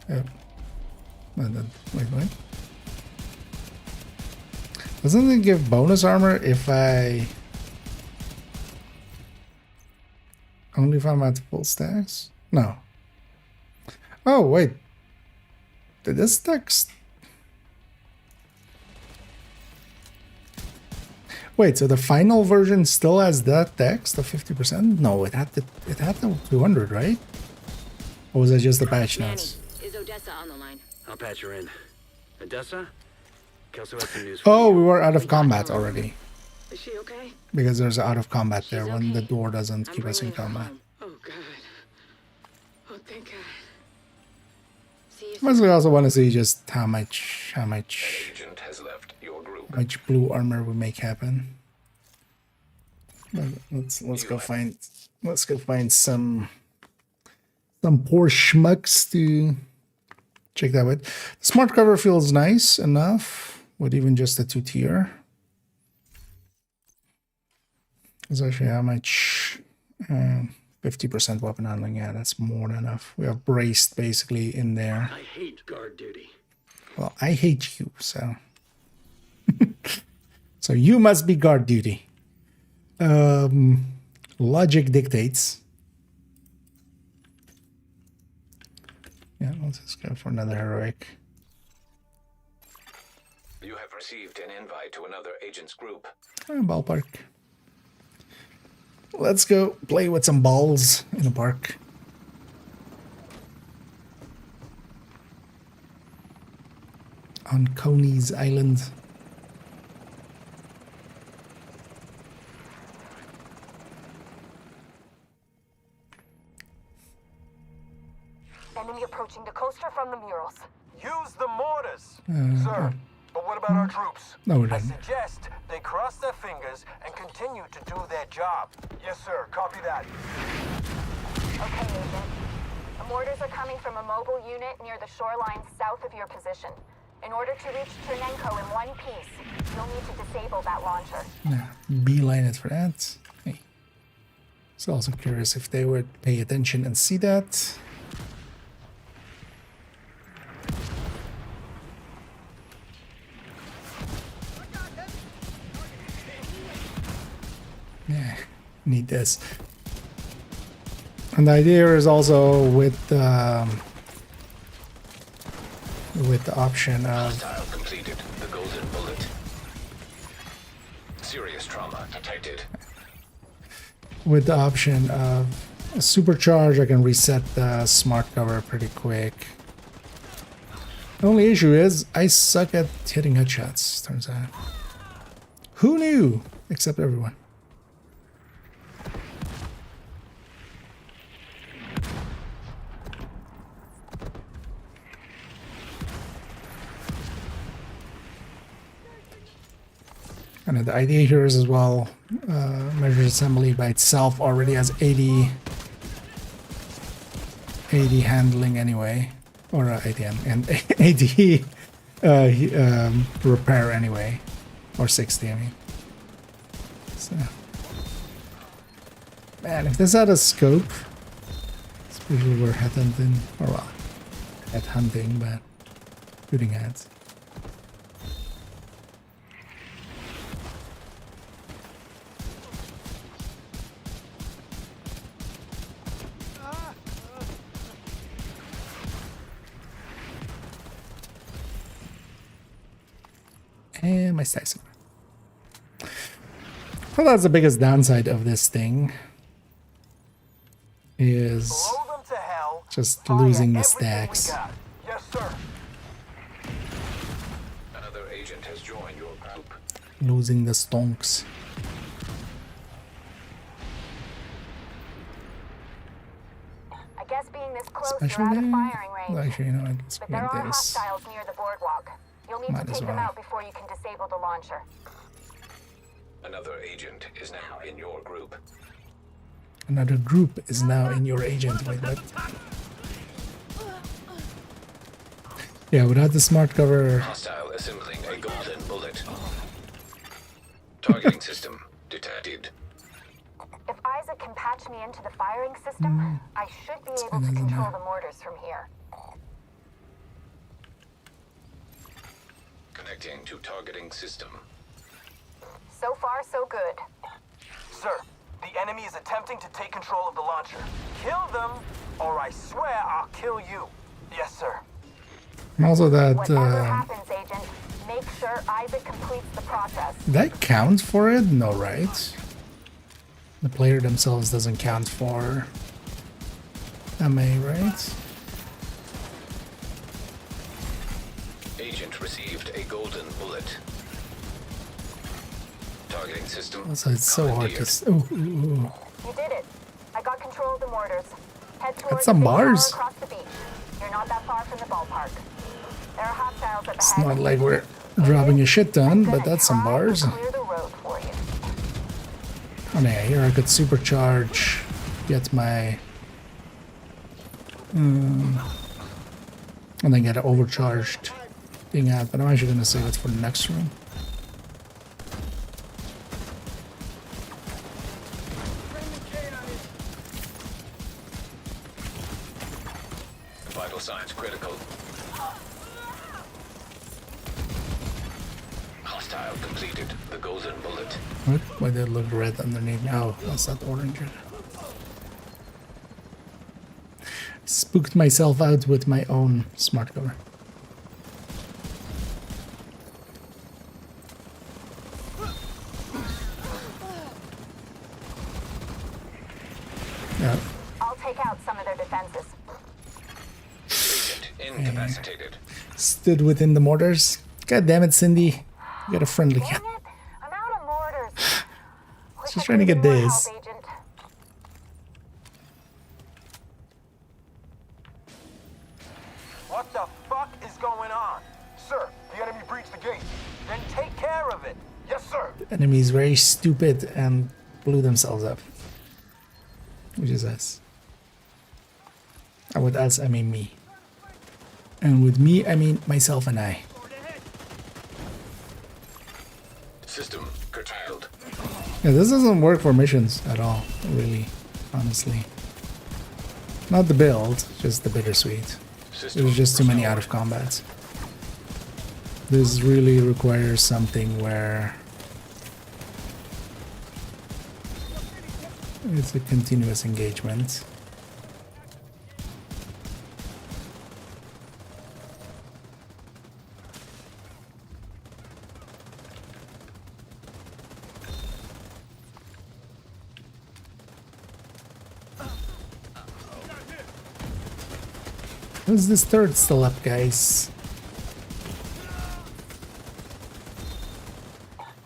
Oh. Wait, what? Doesn't it give bonus armor if I... Only if I'm at full stacks? No. Oh, wait. Did this text... Wait, so the final version still has that text of 50%? No, it had the 200, right? Or was that just the patch notes? Is Odessa on the line? I'll patch her in. Odessa? Kelso has some news for Oh, you. we were out of combat already. Is she okay? Because there's out of combat there She's when the okay. door doesn't keep us in bringing her combat. home. Oh god. Oh thank God. See you I soon. mostly also want to see just how much Agent has left your group. blue armor would make happen. But let's go find some poor schmucks to check that with. The smart cover feels nice enough with even just a 2-tier. It's actually how much 50% weapon handling. Yeah, that's more than enough. We have braced basically in there. I hate guard duty. Well, I hate you, so so you must be guard duty. Logic dictates. Yeah, let's just go for another heroic. You have received an invite to another agent's group. Ballpark. Let's go play with some balls in a park. On Coney's Island. Enemy approaching the coaster from the murals. Use the mortars. Sir, but what about our troops? No, we I didn't. suggest they cross their fingers and continue to do their job. Yes, sir. Copy that. Okay, Agent. The mortars are coming from a mobile unit near the shoreline south of your position. In order to reach Chernenko in one piece, you'll need to disable that launcher. Yeah, beeline it for that. Hey. So also curious if they would pay attention and see that. Yeah, need this. And the idea is also with the option of Hostile completed. The golden bullet. Serious trauma detected. with the option of a supercharge, I can reset the smart cover pretty quick. The only issue is I suck at hitting headshots, turns out. Who knew? Except everyone. And the idea here is as well, measure assembly by itself already has 80 handling anyway, or ATM and 80 repair anyway, or 60 I mean. So, man, if this had a scope, especially we're headhunting, or well, headhunting, but shooting heads. And my stacks. Well, that's the biggest downside of this thing. Is Blow them to hell. just Fire losing the everything we stacks. got. Yes, sir. Another agent has joined your group. Losing the stonks. I guess being this close, Special you're out of game? firing range. Well, actually, you know, I guess But we there can are do this. hostiles near the boardwalk. You'll need Might to as take them well. out before you can disable the launcher. Another agent is now in your group. Another group is now in your agent. Wait, what? Yeah, without the smart cover, Hostile assembling a golden bullet. Targeting system detected. If Isaac can patch me into the firing system, I should be able to control the mortars from here. Connecting to targeting system. So far, so good. Sir, the enemy is attempting to take control of the launcher. Kill them, or I swear I'll kill you. Yes, sir. and also that Whatever happens, Agent, make sure Isaac completes the process. that counts for it. No, right? The player themselves doesn't count for MA, right? Agent received a golden bullet. Targeting system. Also, it's so hard to. Ooh, ooh, ooh. You did it. I got control of the mortars. Head towards some the big tower bars. across the beach. You're not that far from the ballpark. There are hostiles at the It's head. not like we're dropping a shit ton, but Gonna that's some try to bars. Clear the road for you. Oh yeah, here I could supercharge, get my, and then get an overcharged thing out. But I'm actually gonna save it for the next room. Vital signs critical. Hostile completed. The golden bullet. What? Why did it look red underneath? Oh, that's not orange. Spooked myself out with my own smart cover. Yeah. I'll take out some of their defenses. Agent incapacitated. Stood within the mortars. God damn it, Cindy. You got a friendly cat. Dang it! I'm out of mortars. Wish Just I trying to could get use more this. help, Agent. What the fuck is going on? Sir, the enemy breached the gate. Then take care of it. Yes, sir. The enemy is very stupid and blew themselves up. Which is us. And with us, I mean me. And with me, I mean myself and I. System curtailed. Yeah, this doesn't work for missions at all, really, honestly. Not the build, just the bittersweet. There's just too many out of combats. This really requires something where it's a continuous engagement. Who's this third still up, guys?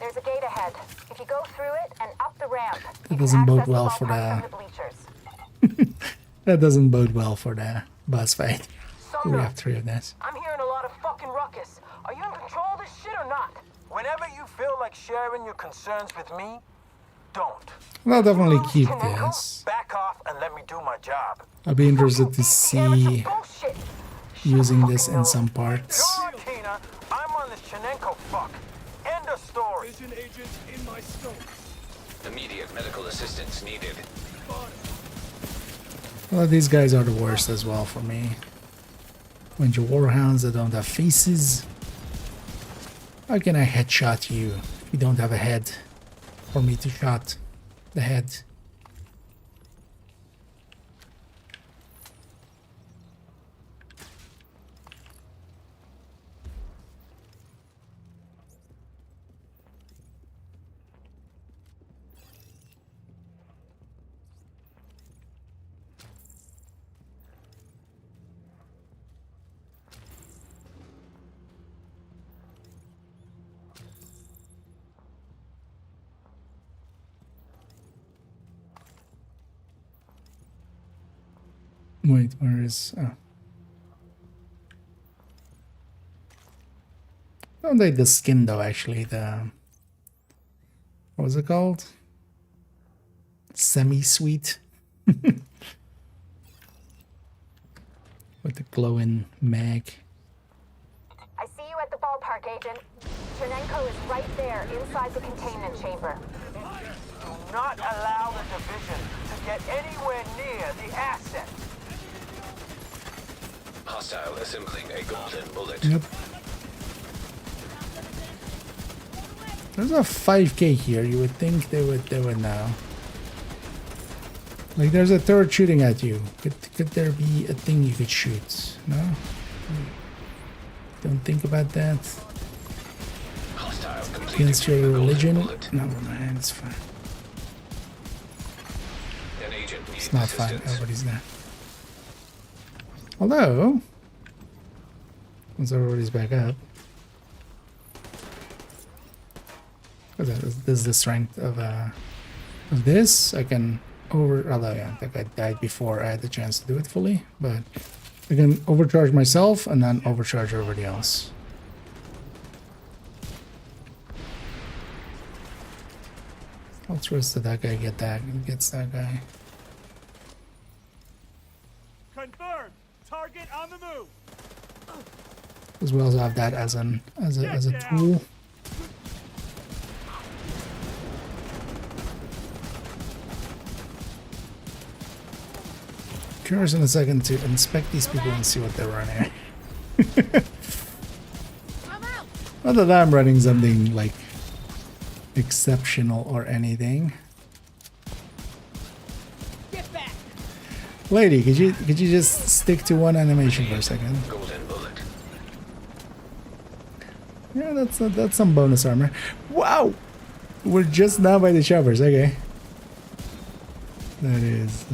There's a gate ahead. If you go through it and up the ramp, That doesn't bode well for the... That doesn't bode well for the boss fight. We have 3 of this. I'm hearing a lot of fucking ruckus. Are you in control of this shit or not? Whenever you feel like sharing your concerns with me, don't. I'll definitely keep this. Back off and let me do my job. I'll be interested to see using this in some parts. Tina, I'm on this Chinenko fuck. End of story. Vision agent in my scope. Immediate medical assistance needed. Well, these guys are the worst as well for me. Bunch of warhounds that don't have faces. How can I headshot you if you don't have a head for me to shot the head? Wait, where is... Oh. Don't like the skin though, actually. The... What was it called? Semi-sweet. With the glowing mag. I see you at the ballpark, Agent. Chernenko is right there, inside the containment chamber. Do not allow the division to get anywhere near the asset. Hostile assembling a golden bullet. Yep. There's a 5k here. You would think they would now. Like there's a third shooting at you. Could there be a thing you could shoot? No? Don't think about that. Against your religion? Never mind, it's fine. It's not fine, everybody's there. Although, once everybody's back up, this is the strength of this. I can although yeah, I think I died before I had the chance to do it fully, but I can overcharge myself and then overcharge everybody else. I'll trust that guy gets that guy. Confirmed. Target on the move. As well as have that as a tool. Curious in a second to inspect these people and see what they're running. Not that I'm running something like exceptional or anything. Get back. Lady, could you just stick to one animation for a second? Golden bullet. Yeah, that's some bonus armor. Wow, we're just now by the choppers. Okay, that is.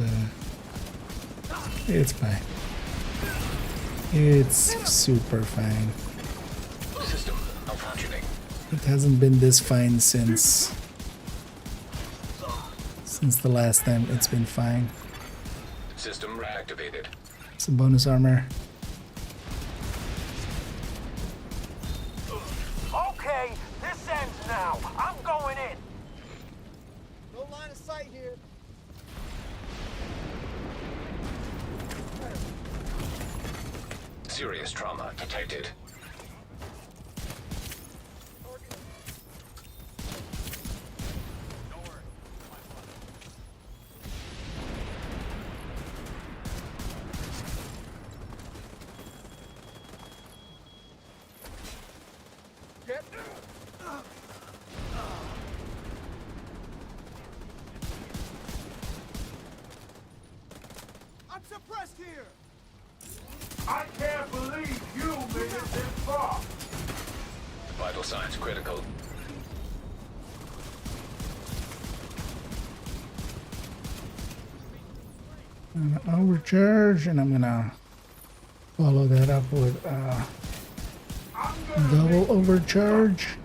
It's fine. It's super fine. System malfunctioning. It hasn't been this fine since the last time it's been fine. System reactivated. Some bonus armor. Serious trauma detected. I'm suppressed here! I can't believe you made it this far! Vital signs critical. Overcharge, and I'm gonna follow that up with double overcharge.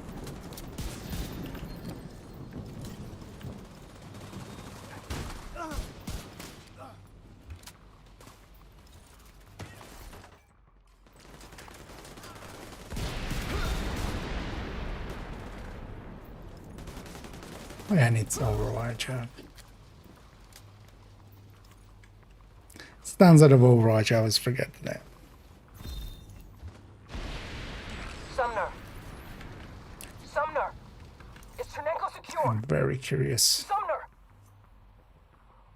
Oh, yeah, I need Overwatch up. Stands out of Overwatch, I always forget that. Sumner. Sumner. Is Chernenko secure? I'm very curious. Sumner.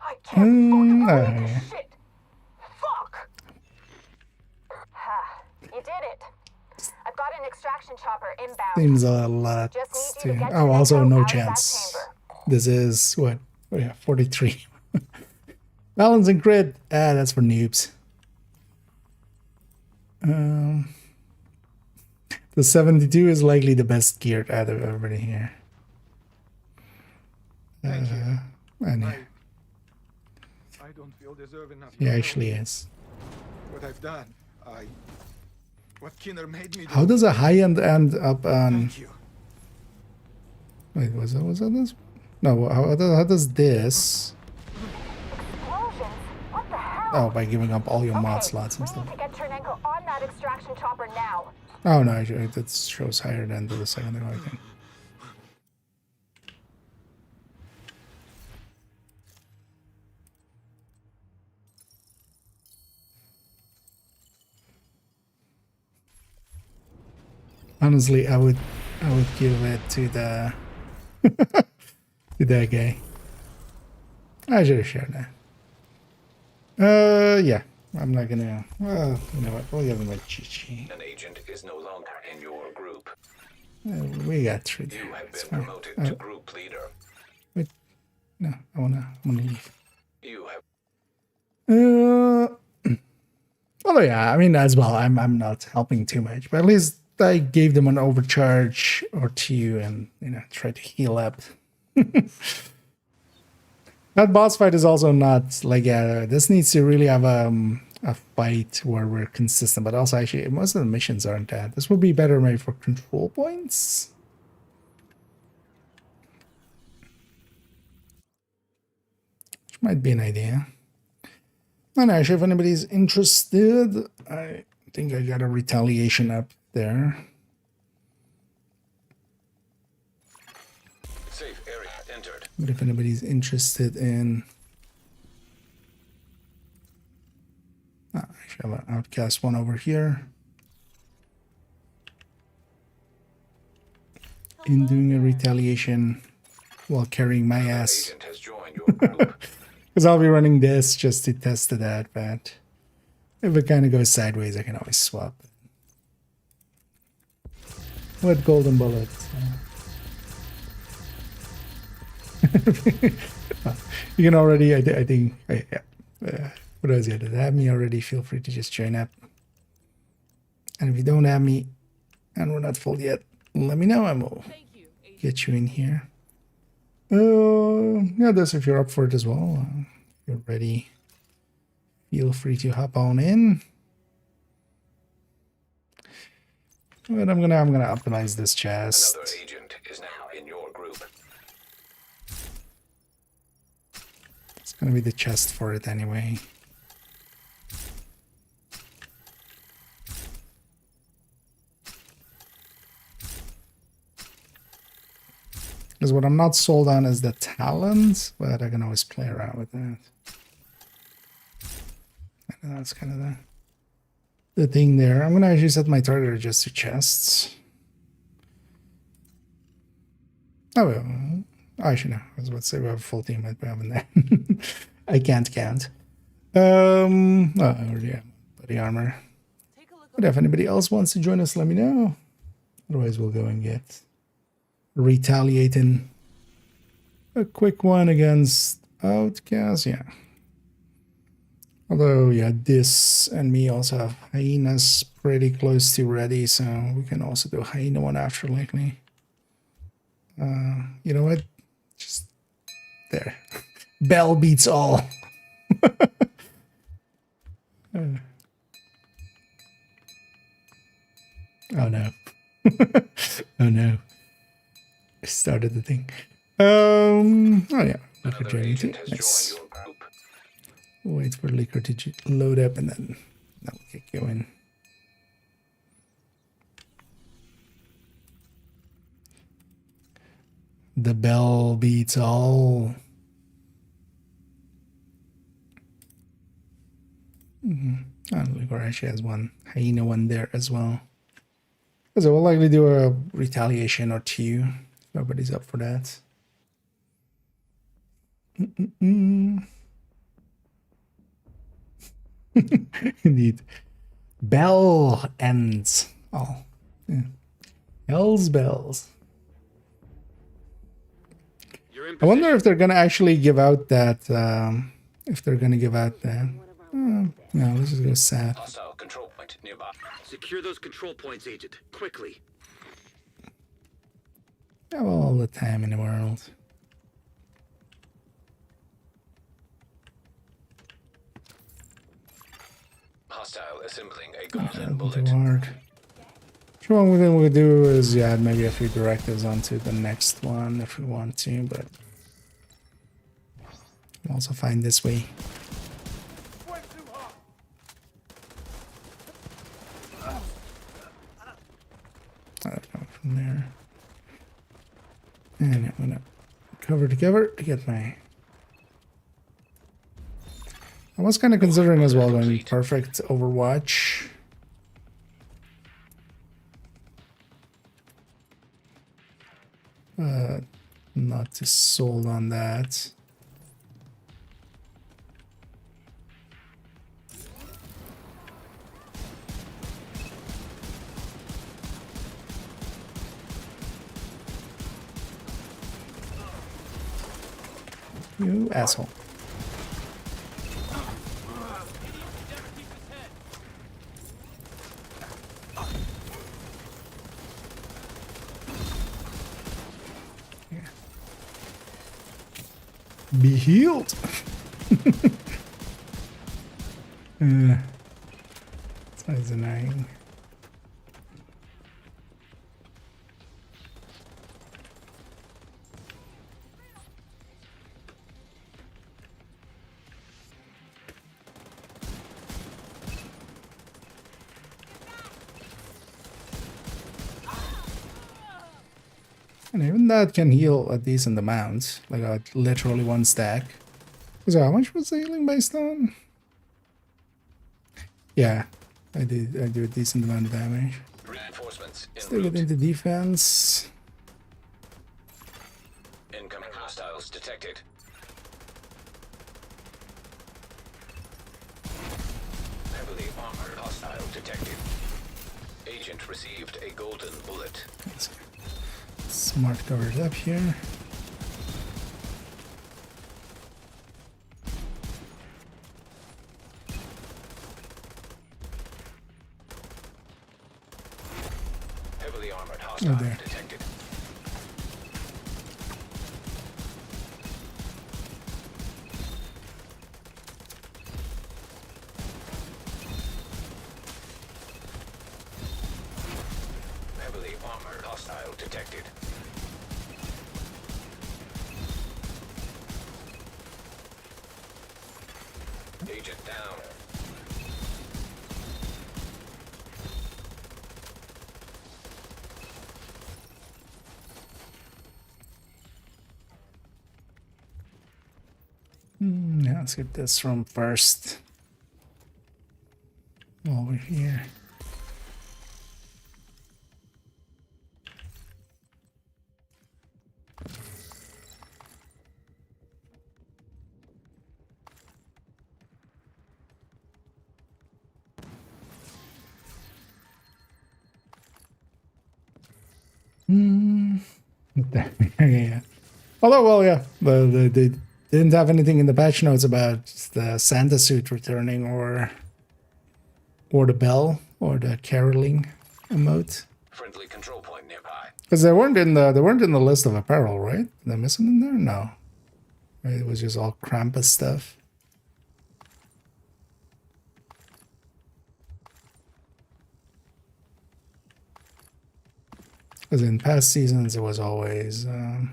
I can't fucking believe this yeah. shit. Fuck. Ha, you did it. I've got an extraction chopper inbound. Seems a lot. Just need you to get Oh, also Chernenko no out of that chance. chamber. This is what? Oh, yeah, 43. Balance and crit. Ah, that's for noobs. The 72 is likely the best geared out of everybody here. And yeah. I don't feel deserve enough. He actually is. What I've done, what Kinner made me do. How does a high end up on? Thank you. Wait, was that this? No, how does this? Explosions? What the hell? Oh, by giving up all your mod Okay, slots and we stuff. need to get Chernenko on that extraction chopper now. Oh no, it shows higher than the second thing, I think. Honestly, I would give it to the to that guy. I should have shared that. Yeah, I'm not gonna. Well, you know what? We'll give him a Chi-Chi. An agent is no longer in your group. We got through there. You have It's been fine. promoted to group leader. Wait, no, I wanna leave. You have Although yeah, I mean as well. I'm not helping too much, but at least I gave them an overcharge or two, and tried to heal up. That boss fight is also not like this needs to really have a fight where we're consistent, but also actually most of the missions aren't that. This would be better maybe for control points. Which might be an idea. And actually, if anybody's interested, I think I got a retaliation up there. safe area entered. But if anybody's interested in... actually, I have an outcast one over here. In doing a retaliation while carrying my ass. Because I'll be running this just to test that, but if it kind of goes sideways, I can always swap. With golden bullets. You can already, I think, yeah. For those of you that have me already, feel free to just join up. And if you don't have me, and we're not full yet, let me know and we'll get you in here. Yeah, that's if you're up for it as well. If you're ready, feel free to hop on in. But I'm gonna optimize this chest. Another agent is now in your group. It's gonna be the chest for it anyway. Because what I'm not sold on is the talent, but I can always play around with that. And that's kind of the thing there. I'm gonna actually set my target just to chests. Oh, well, actually no. I was about to say we have a full team, but we haven't there. I can't count. Oh, yeah, body armor. But if anybody else wants to join us, let me know. Otherwise, we'll go and get retaliating. A quick one against Outcast, yeah. Although, yeah, this and me also have hyenas pretty close to ready, so we can also do a hyena one after likely. You know what? Just there. Bell beats all. Oh no. Oh no. I started the thing. Oh yeah. Liquor generating. Nice. Wait for liquor to load up and then that will get going. The bell beats all. Liquor actually has one hyena one there as well. So we'll likely do a retaliation or two. Nobody's up for that. Indeed. Bell ends. Oh, yeah. Hell's bells. I wonder if they're gonna actually give out that. If they're gonna give out that. No, let's just go sad. Hostile control point nearby. Secure those control points, Agent. Quickly. Have all the time in the world. Hostile assembling a golden bullet. Too hard. Sure, one thing we'll do is add maybe a few directives onto the next one if we want to, but we'll also find this way. From there. And I'm gonna cover together to get my. I was kind of considering as well going perfect Overwatch. Not too sold on that. You asshole. Yeah. Be healed. That's annoying. And even that can heal a decent amount, like literally one stack. So how much was the healing based on? Yeah, I do a decent amount of damage. Reinforcements Still get into defense. Incoming hostiles detected. Heavily armored hostile detected. Agent received a golden bullet. Smart covered up here. Heavily armored hostile there. detected. Heavily armored hostile detected. Agent down. Yeah, let's get this room first. over here. Yeah. Although, well, yeah, they didn't have anything in the patch notes about the Santa suit returning, or the bell, or the caroling emote. Friendly control point nearby. Because they weren't in the list of apparel, right? They're missing in there? No. It was just all Krampus stuff. Because in past seasons, it was always a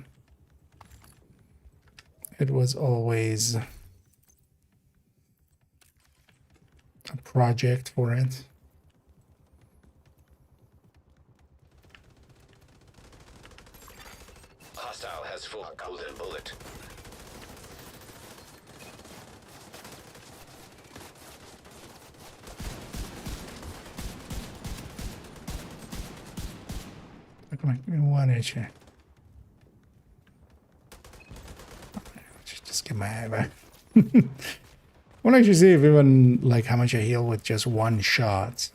project for it. Hostile has full golden bullet. Come on, give me one inch here. Just get my eye back. I want to actually see if even like how much I heal with just one shot.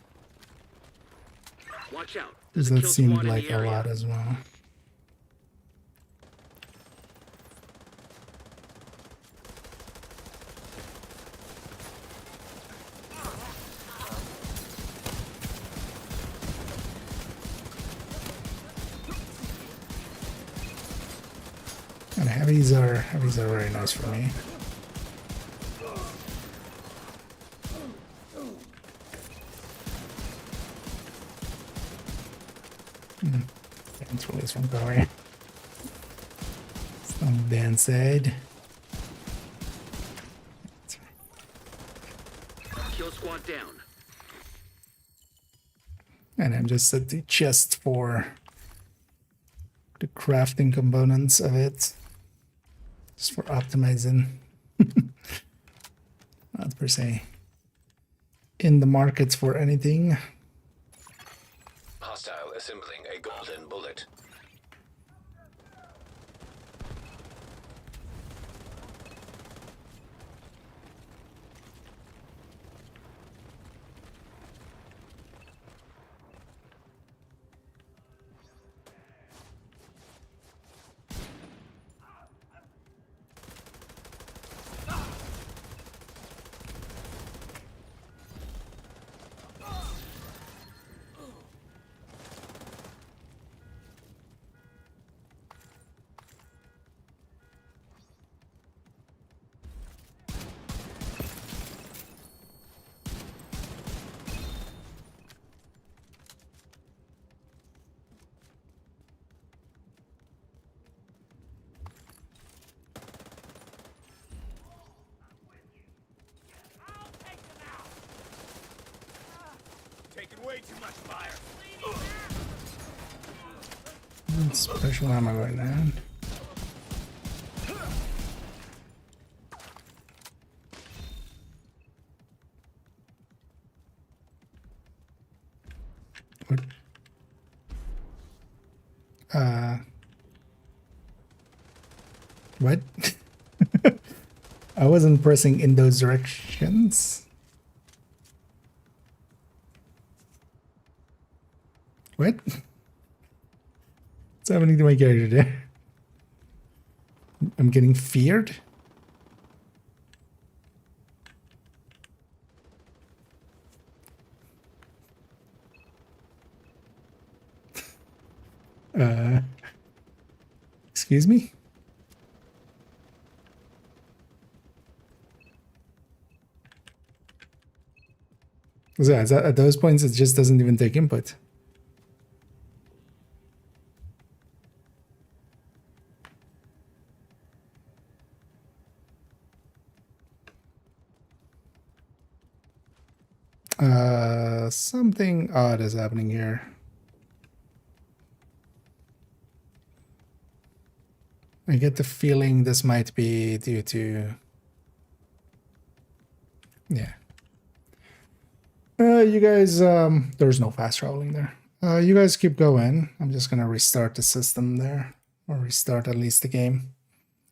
Watch out. Does that seem like a lot as well? And heavies are very nice for me. Can't release from going. It's on the downside. Kill squad down. And I'm just at the chest for the crafting components of it. Just for optimizing. Not per se in the markets for anything. Hostile assembling a golden bullet. Taking way too much fire. Special ammo right now. What? What? I wasn't pressing in those directions. What? What's happening to my character there? I'm getting feared? Excuse me? So at those points, it just doesn't even take input. Something odd is happening here. I get the feeling this might be due to... Yeah. You guys, there's no fast traveling there. You guys keep going. I'm just gonna restart the system there, or restart at least the game.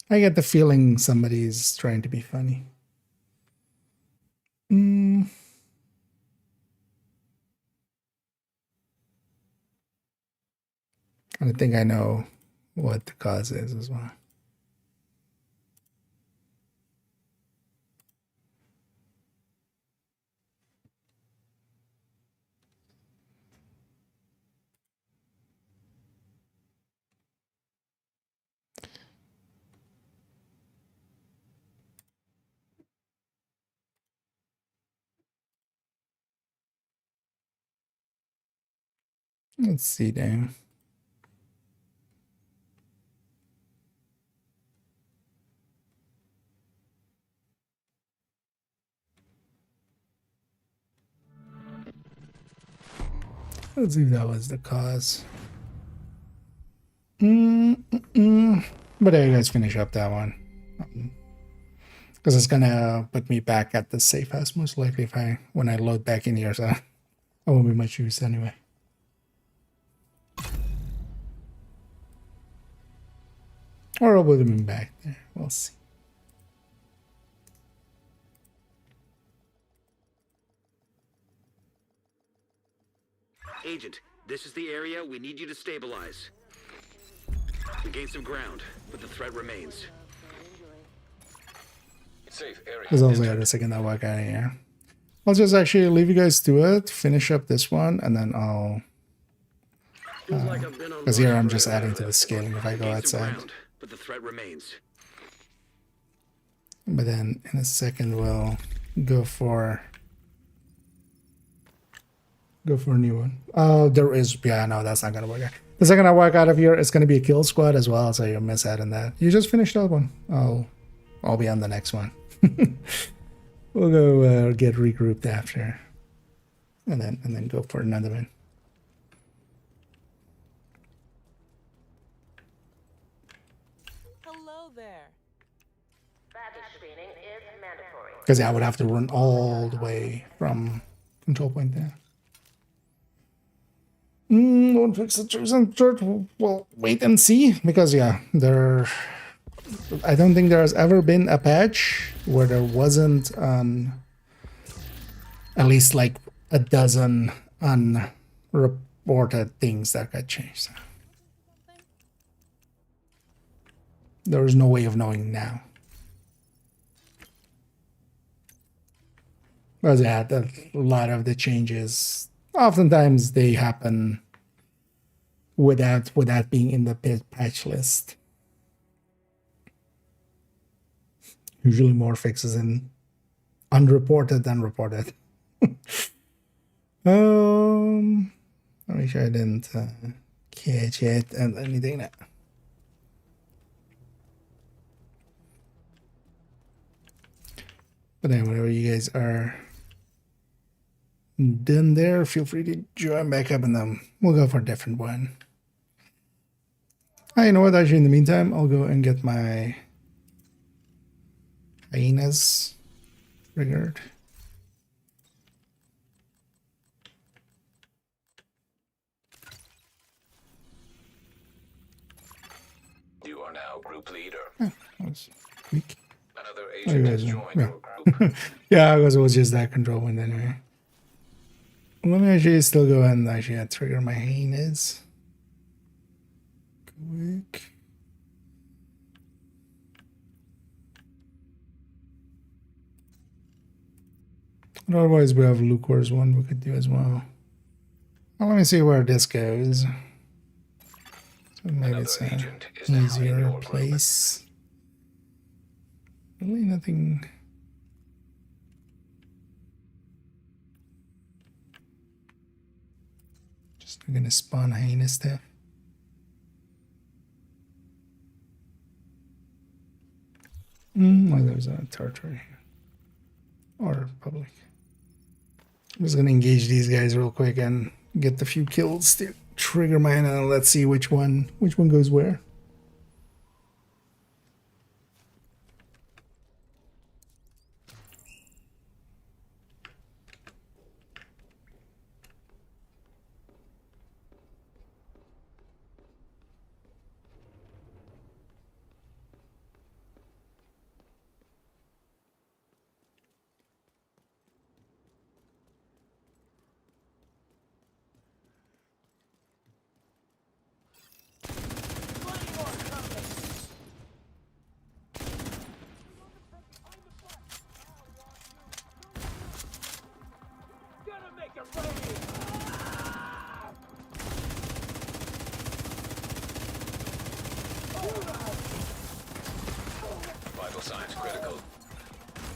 I get the feeling somebody's trying to be funny. I think I know what the cause is as well. Let's see there. Let's see if that was the cause. But you guys finish up that one. Because it's gonna put me back at the safe house most likely when I load back in here, so I won't be much use anyway. Or I'll put them back there. We'll see. Agent, this is the area we need you to stabilize. We gained some ground, but the threat remains. Safe area. Because I was like, a second that walk out of here. I'll just actually leave you guys to it, finish up this one, and then I'll... Because here I'm just adding to the scaling if I go outside. But the threat remains. But then in a second we'll go for a new one. Oh, there is, yeah, no, that's not gonna work out. The second I walk out of here, it's gonna be a kill squad as well, so you'll miss out on that. You just finished that one. I'll be on the next one. We'll go get regrouped after, and then go for another one. Hello there. Badge screening is mandatory. Because I would have to run all the way from control point there. Don't fix the chosen church. We'll wait and see, because yeah, I don't think there's ever been a patch where there wasn't at least like a dozen unreported things that got changed. There is no way of knowing now. But yeah, a lot of the changes, oftentimes they happen without being in the patch list. Usually more fixes in unreported than reported. I wish I didn't catch it and anything now. But then whenever you guys are done there, feel free to join back up and then we'll go for a different one. You know what, actually in the meantime, I'll go and get my hyenas triggered. You are now group leader. That was weak. Another agent has joined your group. Yeah, because it was just that control wind anyway. Let me actually still go ahead and actually trigger my hyenas. Quick. Otherwise, we have Lucor's one we could do as well. Well, let me see where this goes. So maybe it's an easier place. Really nothing. Just gonna spawn hyena stuff. Well, there's a turret right here. Or public. I'm just gonna engage these guys real quick and get the few kills to trigger mine, and let's see which one goes where.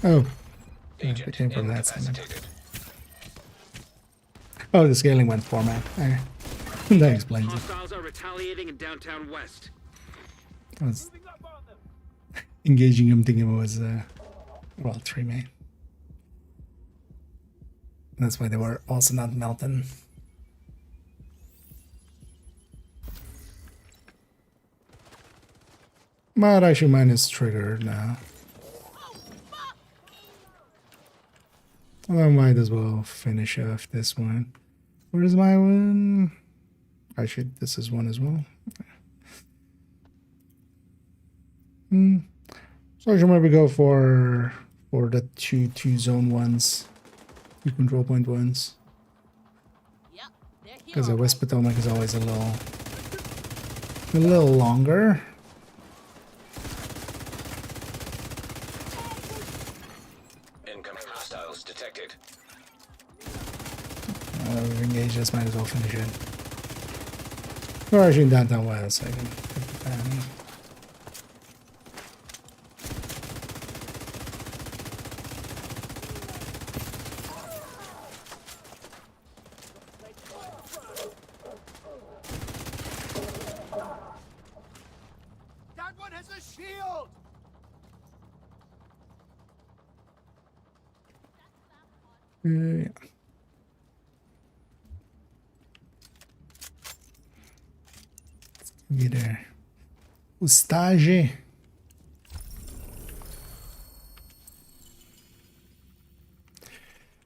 Oh. Agent It came from that side. incapacitated. Oh, the scaling went format. Okay. That explains it. Hostiles are retaliating in downtown West. I was engaging him thinking it was, well, 3 main. That's why they were also not melting. But actually mine is triggered now. Well, I might as well finish off this one. Where's my one? Actually, this is one as well. So I should maybe go for the two zone ones, 2 control point ones. Because the West Potomac is always a little longer. Incoming hostiles detected. We've engaged this, might as well finish it. We're actually in downtown West, so I can take the pan. That one has a shield! Yeah. Get there. O stage.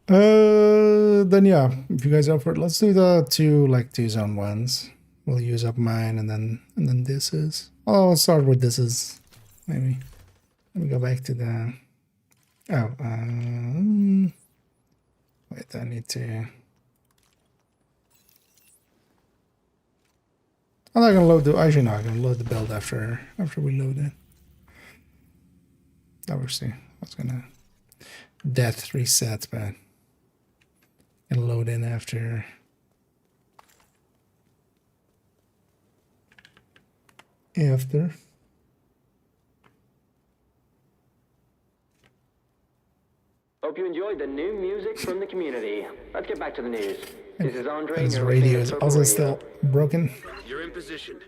Then yeah, if you guys are up for it, let's do the 2 zone ones. We'll use up mine and then this is. Oh, let's start with this is maybe. Let me go back to the. Oh, wait, I need to. I'm not gonna load the. Actually, no, I'm gonna load the build after we load it. Obviously, I was gonna death reset, but gonna load in after. Hope you enjoyed the new music from the community. Let's get back to the news. This is Andre. His you're radio listening is to also Radio. still broken. You're in position.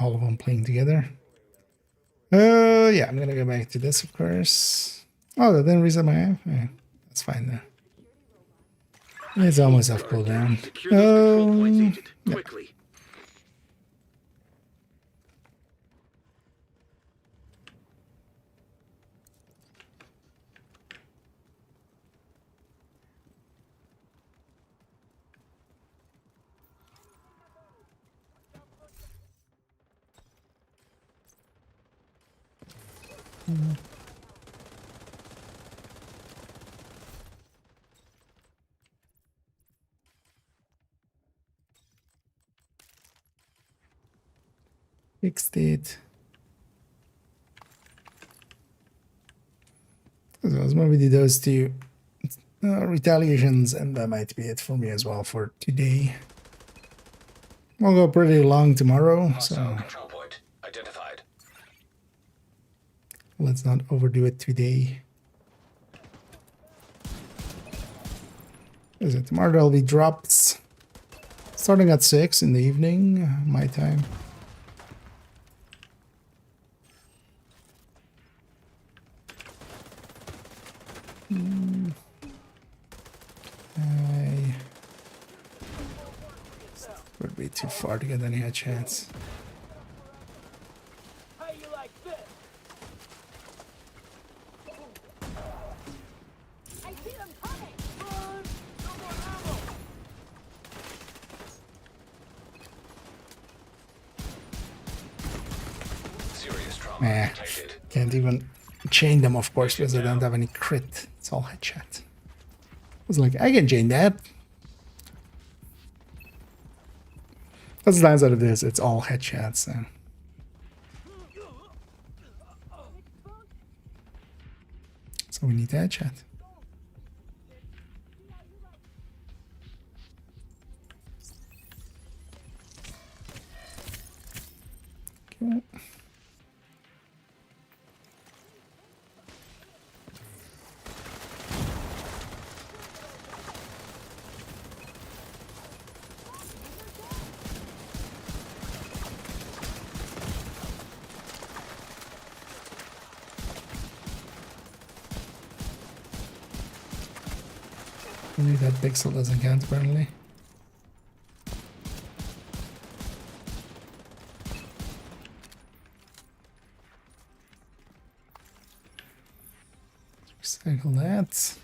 All of them playing together. Yeah, I'm gonna go back to this, of course. Oh, that didn't reset my app. Yeah, that's fine though. It's almost off cooldown. Secure those control points, Agent. Quickly. Fixed it. So let's maybe do those 2 retaliations, and that might be it for me as well for today. We'll go pretty long tomorrow, so Control point identified. let's not overdo it today. Is it tomorrow? There'll be drops starting at 6 in the evening, my time. Would be too far to get any headshots. How you like this? I see them coming! Run! No more ammo! Serious trauma Nah, detected. can't even chain them, of course, because I don't have any crit. It's all headshot. I was like, I can chain that. That's the downside of this. It's all headshots. So we need to headshot. Okay. Only that pixel doesn't count apparently. Recycle that.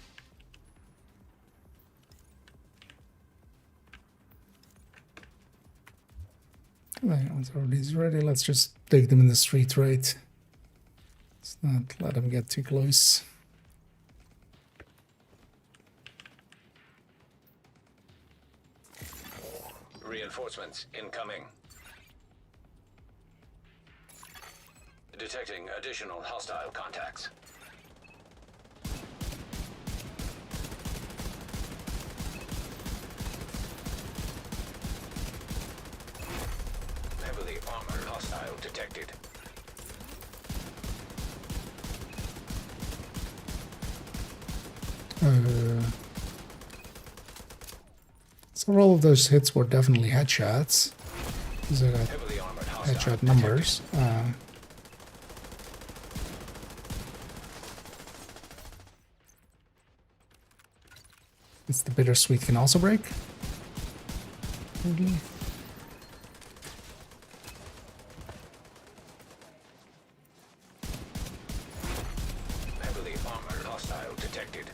Once everybody's ready, let's just take them in the street, right? Let's not let them get too close. Reinforcements incoming. Detecting additional hostile contacts. Heavily armored hostile detected. Several of those hits were definitely headshots. These are headshot numbers. It's the bittersweet can also break. Really? Heavily armored hostile detected.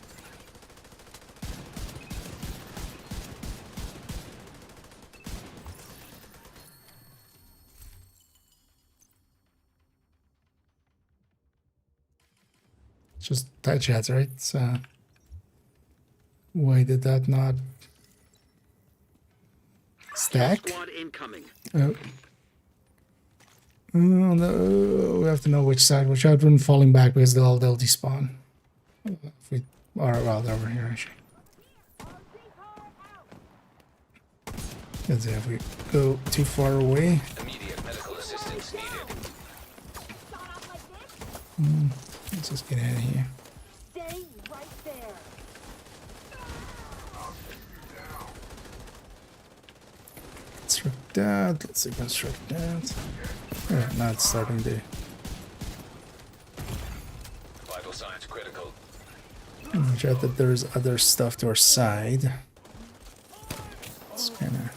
Just headshots, right? So why did that not stack? Squad incoming. Oh. Oh no, we have to know which side we're falling back because they'll despawn. If we are well, they're over here actually. Let's see if we go too far away. Immediate medical assistance needed. Let's just get out of here. Stay right there. Construct that. Let's see, construct that. Yeah, now it's starting to. Vital signs critical. Watch out that there's other stuff to our side. It's kind of.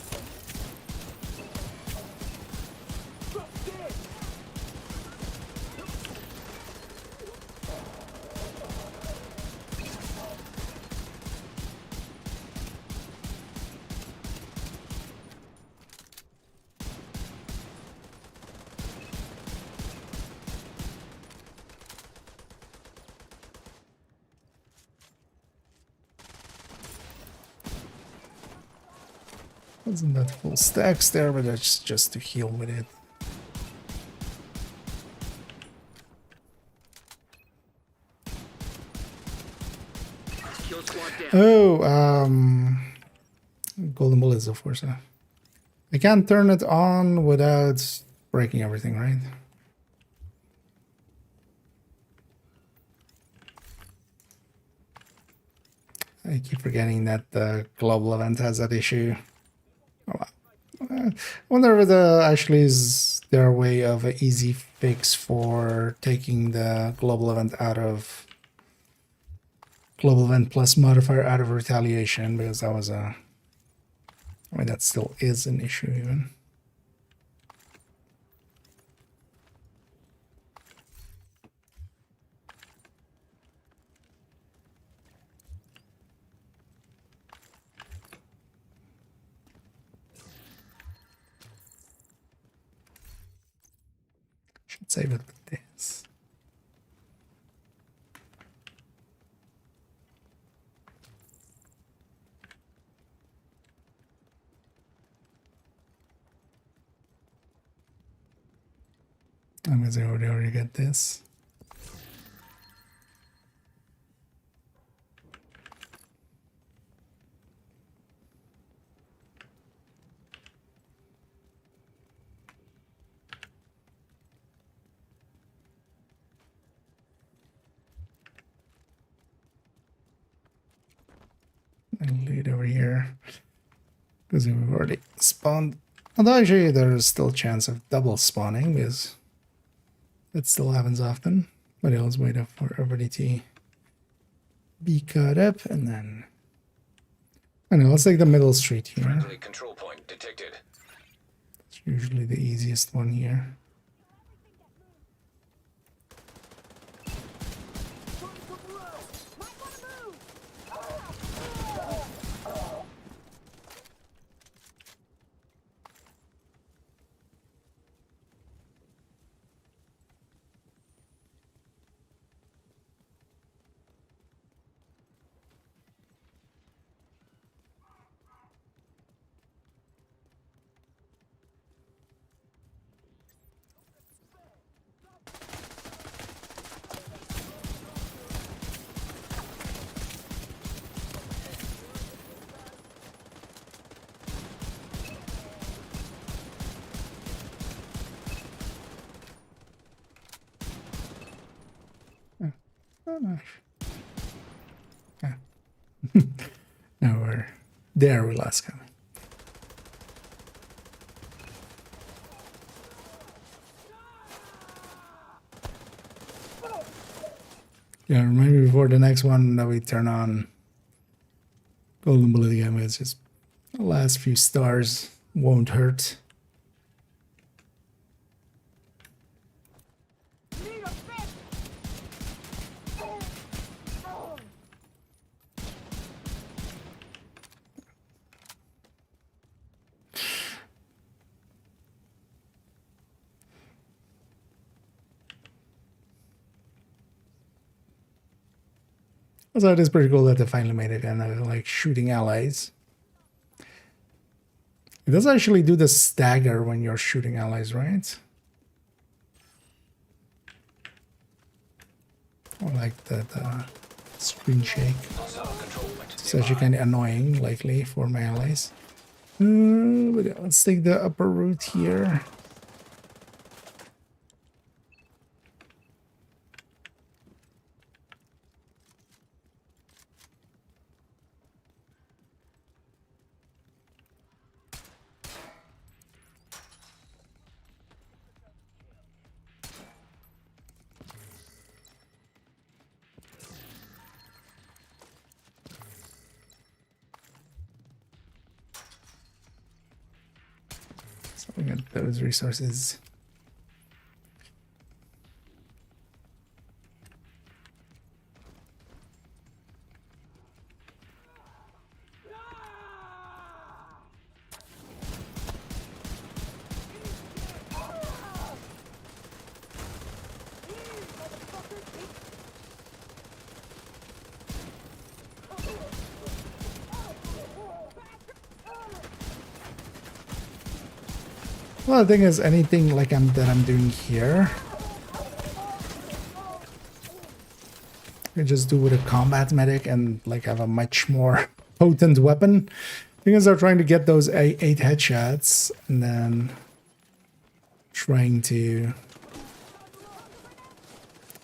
Wasn't that full stacks there, but that's just to heal with it. Oh, golden bullets, of course. I can't turn it on without breaking everything, right? I keep forgetting that the global event has that issue. I wonder if the actually is their way of an easy fix for taking the global event out of global event plus modifier out of retaliation, because that was a, I mean, that still is an issue even. Should save it with this. I'm gonna already get this. And lead over here because we've already spawned. Although actually there's still a chance of double spawning because that still happens often. But I'll just wait up for everybody to be caught up and then I know, let's take the middle street here. Friendly control point detected. It's usually the easiest one here. Oh, nice. Yeah. Now we're there, we last come. Yeah, remind me before the next one that we turn on Golden Bullet again. It's just the last few stars won't hurt. So it is pretty cool that they finally made it kind of like shooting allies. It does actually do the stagger when you're shooting allies, right? Or like the screen shake. It's actually kind of annoying, likely, for my allies. But yeah, let's take the upper route here. So we got those resources. Well, the thing is, anything like that I'm doing here, I just do with a combat medic and like have a much more potent weapon. Because they're trying to get those 8 headshots and then trying to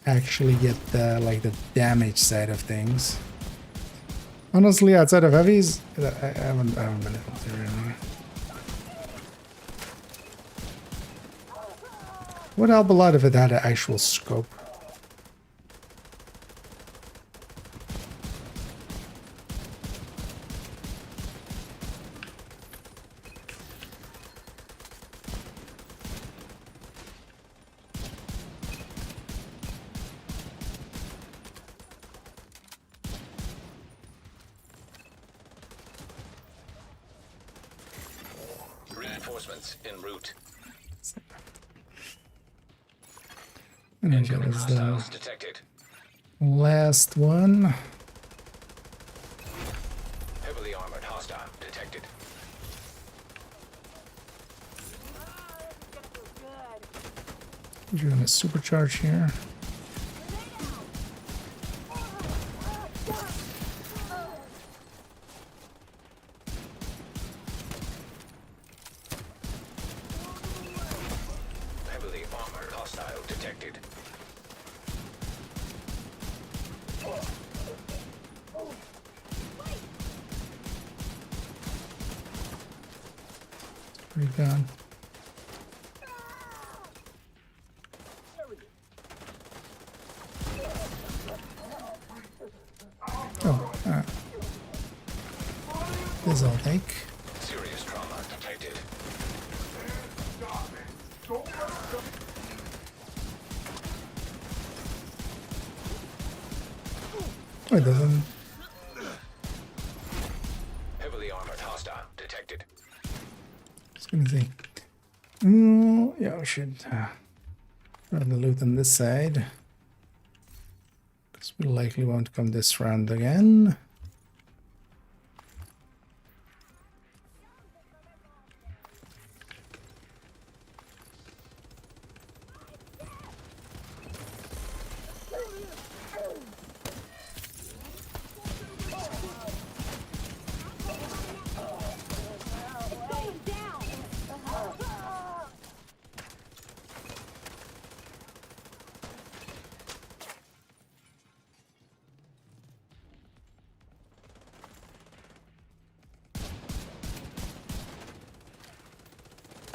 actually get the the damage side of things. Honestly, outside of heavies, I haven't been able to really. Would help a lot if it had an actual scope. Reinforcements en route. And then that was the Hostiles detected. last one. Heavily armored hostile detected. We're gonna supercharge here. Heavily armored hostile detected. Recon. Oh, This I'll take. Serious trauma detected. Oh, it doesn't. Heavily armored hostile detected. Just gonna see. Yeah, we should try to loot on this side. Because we likely won't come this round again.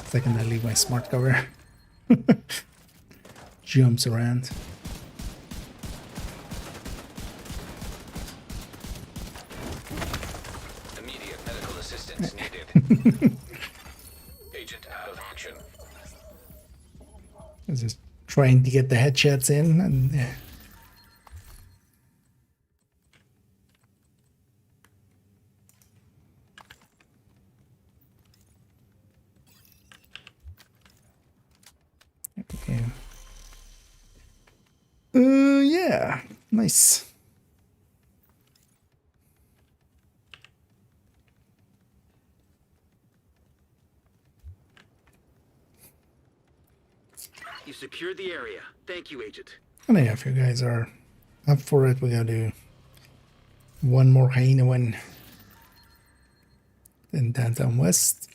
Second, I leave my smart cover. Jumps around. Immediate medical assistance needed. Agent out of action. I was just trying to get the headshots in, and yeah. Okay. Yeah, nice. You secured the area. Thank you, Agent. And yeah, if you guys are up for it, we gotta do one more hyena one in downtown West.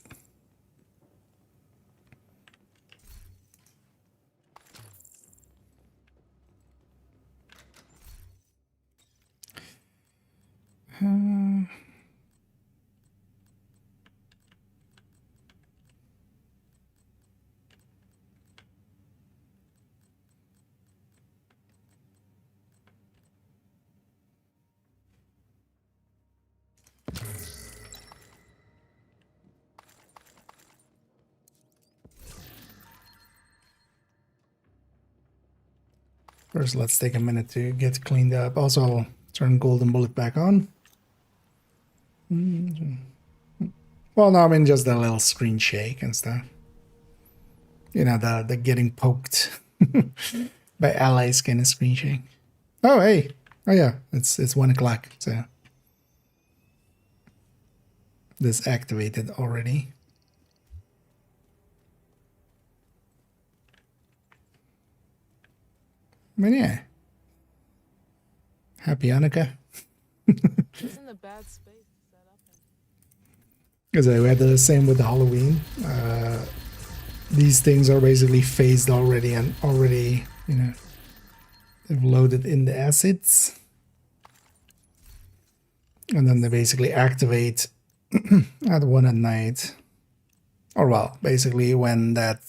First, let's take a minute to get cleaned up. Also, I'll turn golden bullet back on. Well, no, I mean just the little screen shake and stuff. You know, the getting poked by allies kind of screen shake. Oh, hey. Oh, yeah. It's 1 o'clock, so this activated already. But yeah. Happy Hanukkah. Isn't a bad space to set up in? Because I had the same with the Halloween. These things are basically phased already and already, you know, they've loaded in the assets. And then they basically activate at 1 at night. Or well, basically when that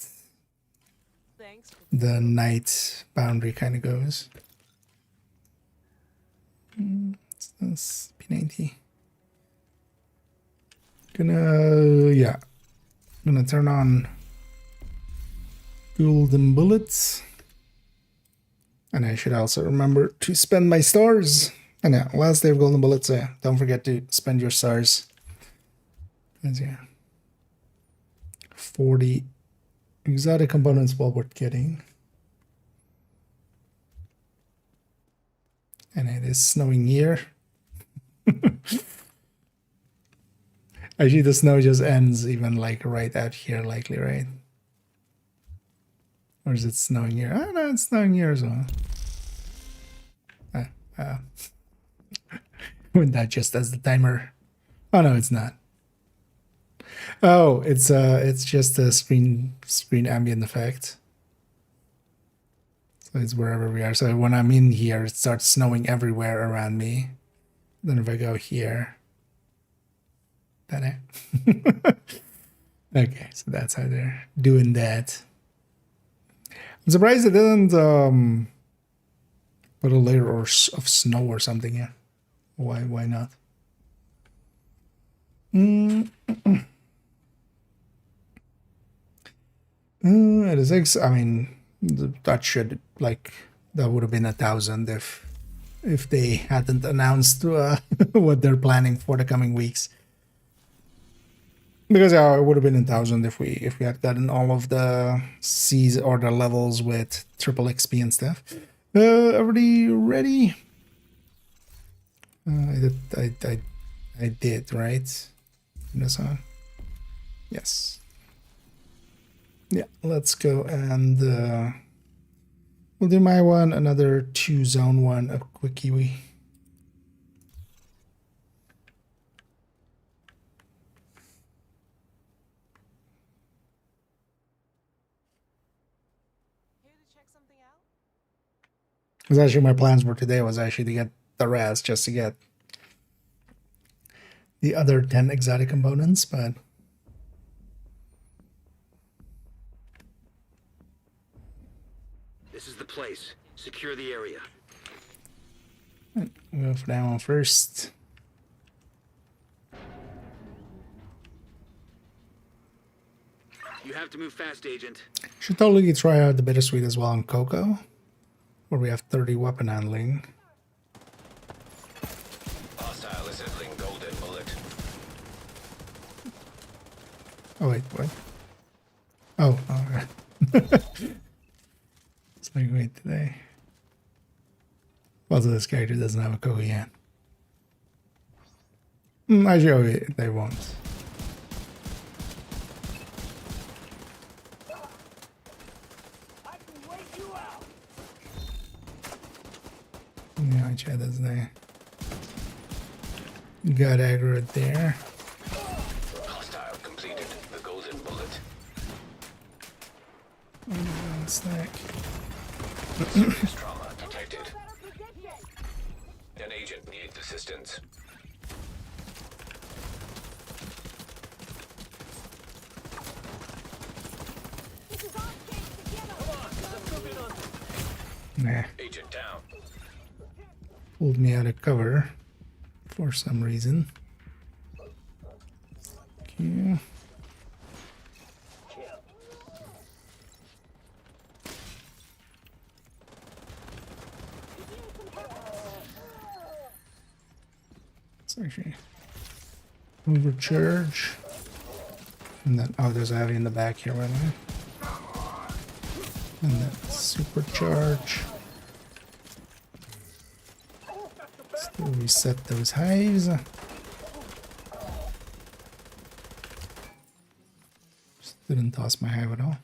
the night boundary kind of goes. What's this? P90. Gonna turn on golden bullets. And I should also remember to spend my stars. And yeah, last day of golden bullets, don't forget to spend your stars. And yeah. 40 exotic components well worth getting. And it is snowing here. Actually, the snow just ends even like right out here, likely, right? Or is it snowing here? Oh no, it's snowing here as well. When that just as the timer. Oh no, it's not. Oh, it's just a screen ambient effect. So it's wherever we are. So when I'm in here, it starts snowing everywhere around me. Then if I go here, then okay, so that's how they're doing that. I'm surprised it didn't put a layer of snow or something. Yeah, why not? 86. I mean, that should that would have been 1,000 if they hadn't announced what they're planning for the coming weeks. Because yeah, it would have been 1,000 if we had gotten all of the C's or the levels with triple XP and stuff. Everybody ready? I did, right? This one? Yes. Yeah, let's go and we'll do my one, another 2 zone 1, a quick Kiwi. Because actually my plans for today was actually to get the rest just to get the other 10 exotic components, but this is the place. Secure the area. We'll go for that one first. You have to move fast, Agent. Should totally try out the bittersweet as well on Coco, where we have 30 weapon handling. Hostile assembling golden bullet. Oh wait, what? Oh, alright. It's like, wait, today. Also, this character doesn't have a Coco yet. Actually, they won't. Yeah, chat doesn't there. Got aggro there. Hostile completed the golden bullet. Snack. Serious trauma detected. An agent needs assistance. Nah. Agent down. Pulled me out of cover for some reason. Okay. Let's actually overcharge. And then, oh, there's a heavy in the back here right now. And then supercharge. Still reset those hives. Just didn't toss my hive at all.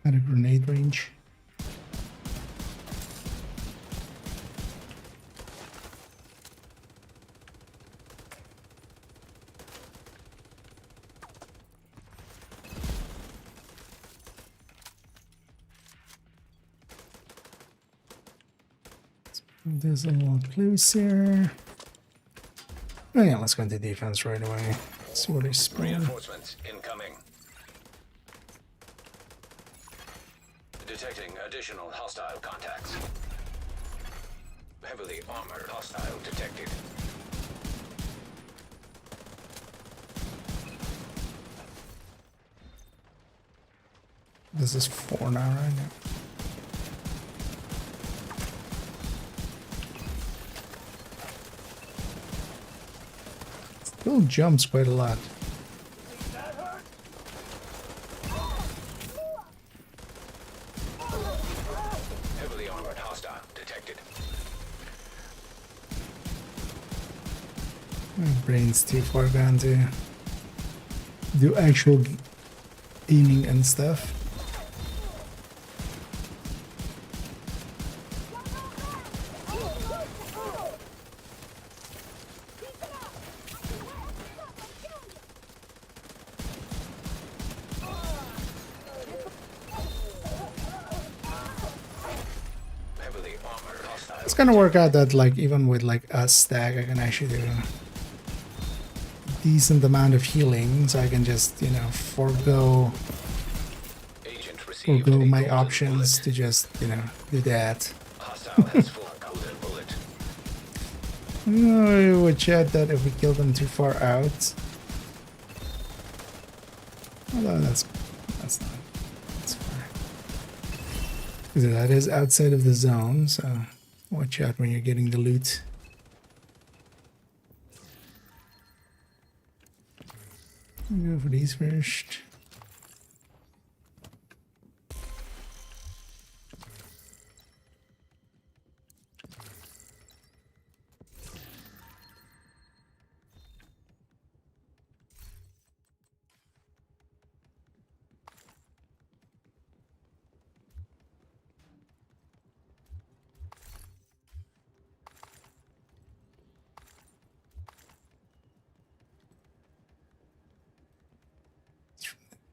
At a grenade range. Let's move this a little closer. Oh yeah, let's go into defense right away. See what they spray. Reinforcements incoming. Detecting additional hostile contacts. Heavily armored hostile detected. This is 4 now, right? Yeah. Still jumps quite a lot. Heavily armored hostile detected. My brain's too far gone to do actual aiming and stuff. It's gonna work out that like even with like a stack, I can actually do a decent amount of healing, so I can just, you know, forego my options to just, you know, do that. I would chat that if we kill them too far out. Although that's not, that's fine. Because that is outside of the zone, so watch out when you're getting the loot. Go for these first.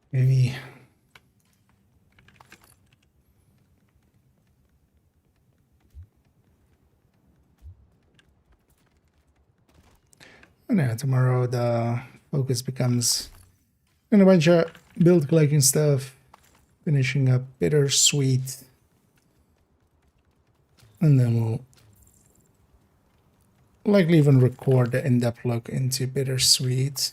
Maybe. Oh no, tomorrow the focus becomes a bunch of build collecting stuff, finishing up Bittersweet, and then we'll likely even record the in-depth look into Bittersweet.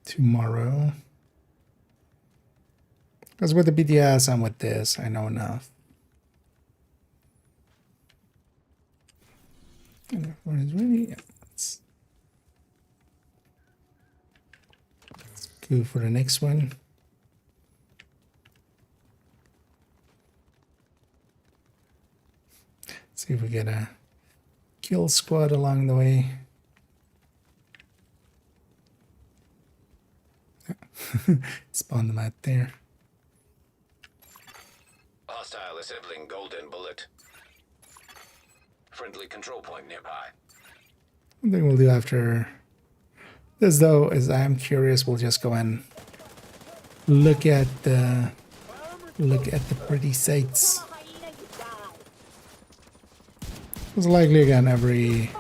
Tomorrow. Because with the BTS and with this, I know enough. And everyone is ready. Yeah, let's go for the next one. See if we get a kill squad along the way. Spawn them out there. Hostile assembling golden bullet. Friendly control point nearby. One thing we'll do after this, though, is I am curious. We'll just go and look at the pretty sights. It's likely again every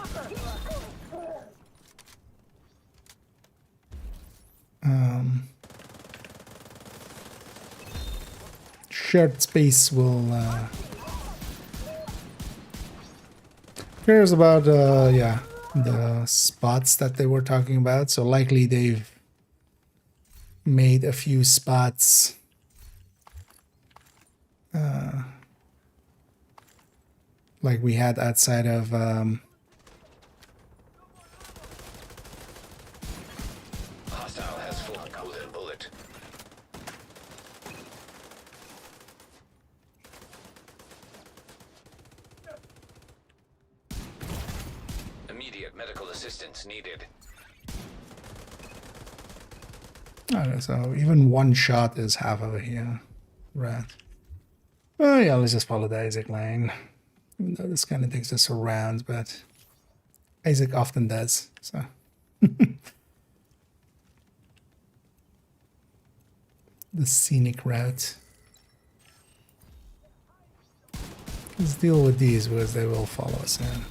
shared space will cares about yeah, the spots that they were talking about. So likely they've made a few spots like we had outside of Hostile has full golden bullet. Immediate medical assistance needed. Okay, so even one shot is half of a heal. Right. Oh yeah, let's just follow the Isaac line. Even though this kind of takes us around, but Isaac often does, so. The scenic route. Let's deal with these because they will follow us in.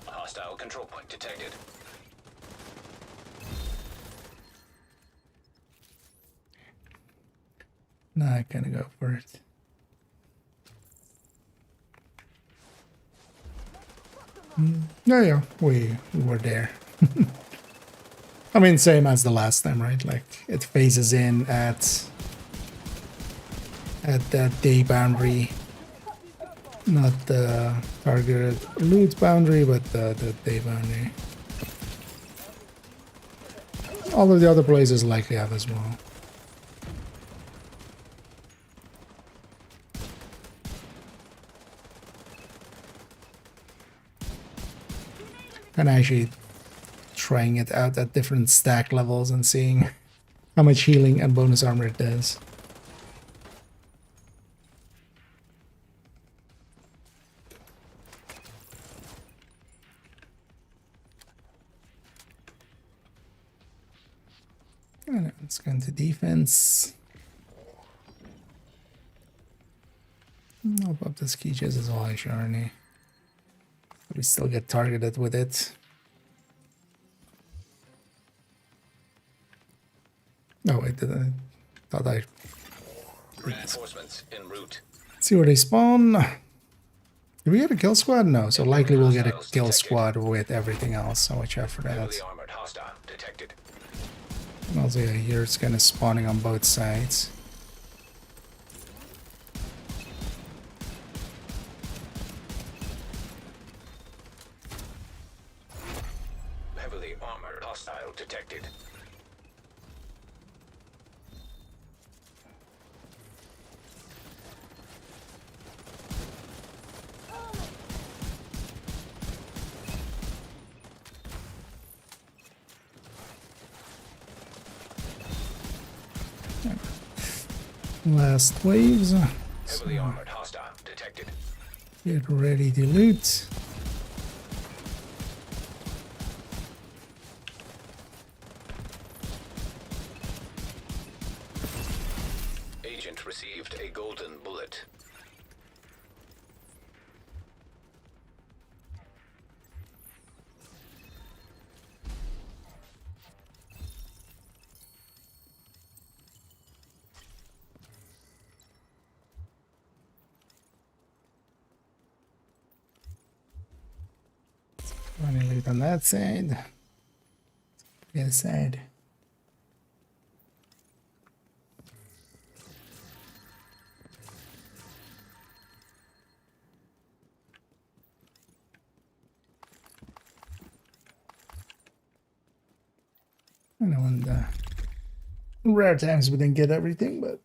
Hostile control point detected. Nah, I kind of go for it. Yeah, we were there. I mean, same as the last time, right? Like, it phases in at that day boundary. Not the targeted loot boundary, but the day boundary. All of the other places likely have as well. And actually trying it out at different stack levels and seeing how much healing and bonus armor it does. Let's go into defense. I'll pop this key chest as well, Arnie. We still get targeted with it. No, wait, thought I... Reinforcements en route. See where they spawn. Did we get a kill squad? No, so likely we'll get a kill squad with everything else, so watch out for that. Heavily armored hostile detected. And also, yeah, here it's kind of spawning on both sides. Heavily armored hostile detected. Last waves. Heavily armored hostile detected. Get ready to loot. Agent received a golden bullet. Running loot on that side. The other side. I know in the rare times we didn't get everything, but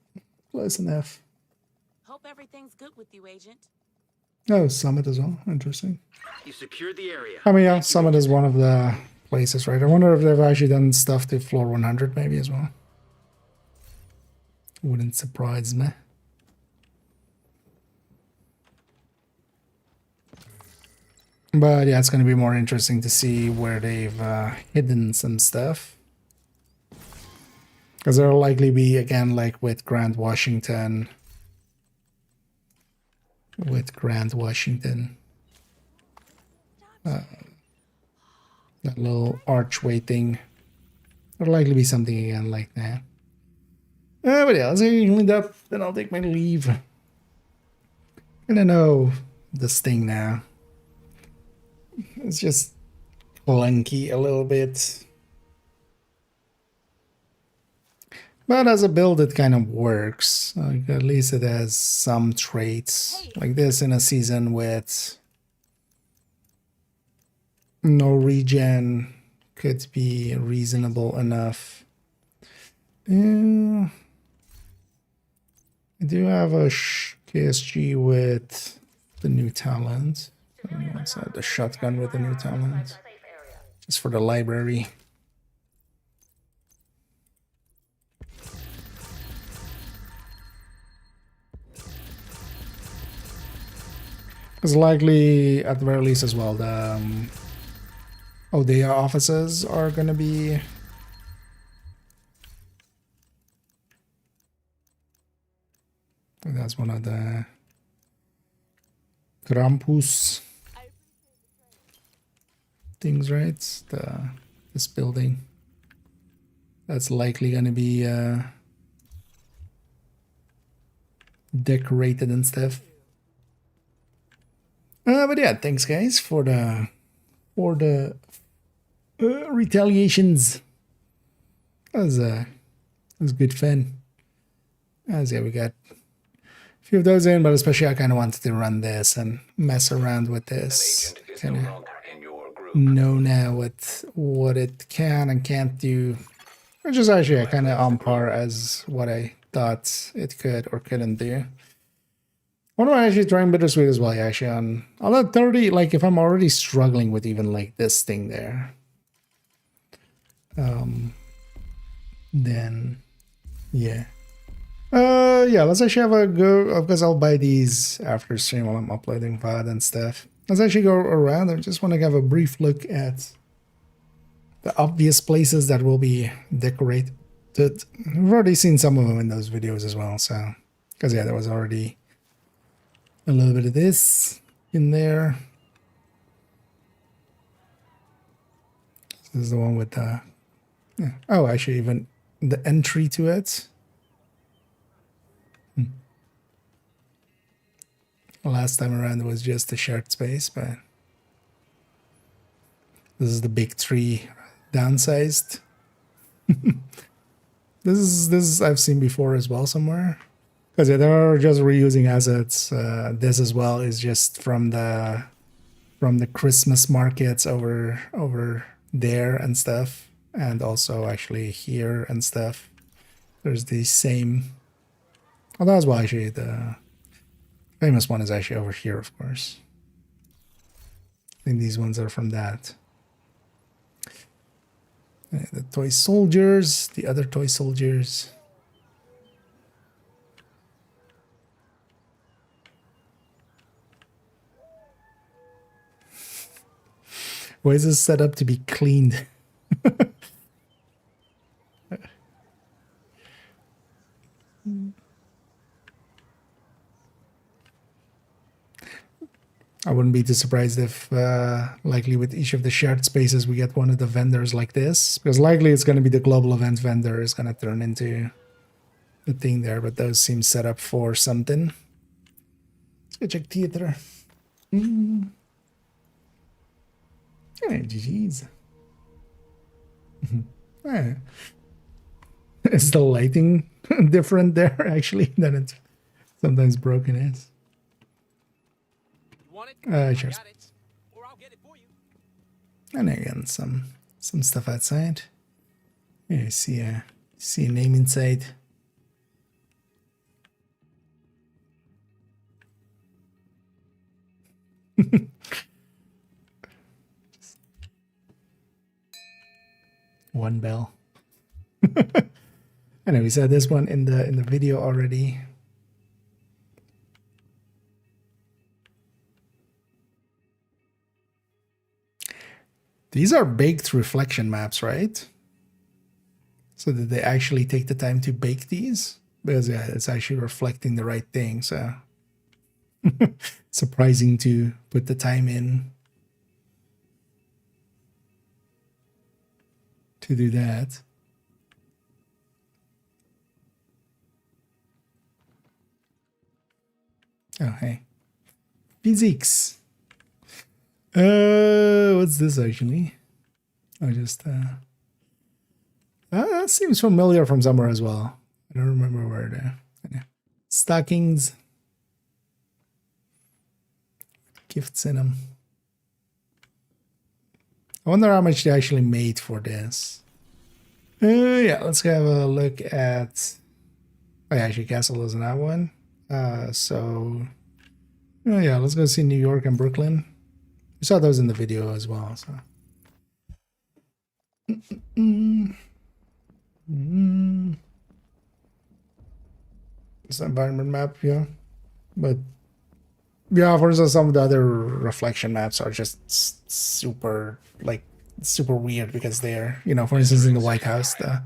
close enough. Hope everything's good with you, Agent. Oh, Summit as well. Interesting. You secured the area. I mean, yeah, Summit is one of the places, right? I wonder if they've actually done stuff to floor 100 maybe as well. Wouldn't surprise me. But yeah, it's going to be more interesting to see where they've hidden some stuff. Because there'll likely be, again, like with Grand Washington. That little archway thing. There'll likely be something again like that. But yeah, let's clean up, then I'll take my leave. I don't know this thing now. It's just clunky a little bit. But as a build, it kind of works. Like, at least it has some traits. Like this in a season with no regen could be reasonable enough. I do have a KSG with the new talent. Let's have the shotgun with the new talent. Just for the library. Because likely, at the very least as well, the ODA offices are going to be... That's one of the Krampus things, right? This building. That's likely going to be decorated and stuff. But yeah, thanks guys for the retaliations. That was good fun. As yeah, we got a few of those in, but especially I kind of wanted to run this and mess around with this. Kind of know now what it can and can't do, which is actually kind of on par as what I thought it could or couldn't do. What am I actually trying Bittersweet as well? Yeah, actually on that 30, like if I'm already struggling with even like this thing there, then yeah. Yeah, let's actually have a go, because I'll buy these after stream while I'm uploading VOD and stuff. Let's actually go around. I just want to have a brief look at the obvious places that will be decorated That we've already seen some of them in those videos as well. So, because yeah, there was already a little bit of this in there. This is the one with the, yeah. Oh, actually, even the entry to it. Last time around it was just a shared space, but this is the big tree downsized. This is I've seen before as well somewhere. Because yeah, they're just reusing assets. This as well is just from the Christmas markets over there and stuff, and also actually here and stuff. There's the same. Oh, that's why actually the famous one is actually over here, of course. I think these ones are from that. The toy soldiers, the other toy soldiers. Why is this set up to be cleaned? I wouldn't be too surprised if likely with each of the shared spaces we get one of the vendors like this, because likely it's going to be the global event vendor is going to turn into the thing there, but those seem set up for something. Let's go check theater. Hey, GG's. Hey. Is the lighting different there actually than it sometimes broken is? Sure. And again, some stuff outside. Yeah, see a name inside. One bell. I know we saw this one in the video already. These are baked reflection maps, right? So did they actually take the time to bake these? Because yeah, it's actually reflecting the right thing, so surprising to put the time in to do that. Oh, hey. Physics. What's this actually? I just, that seems familiar from somewhere as well. I don't remember where the stockings. Gifts in them. I wonder how much they actually made for this. Yeah, let's have a look at. Oh, yeah, actually, Castle doesn't have one. So, oh, yeah, let's go see New York and Brooklyn. We saw those in the video as well. So, it's an environment map, yeah, but yeah, for instance, some of the other reflection maps are just super weird because they're, you know, for instance, in the White House, the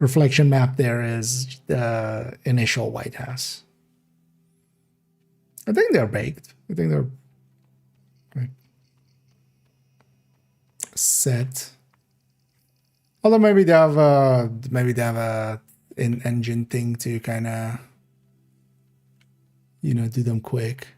reflection map there is the initial White House. I think they're baked. I think they're like set. Although maybe they have a in-engine thing to kind of, you know, do them quick.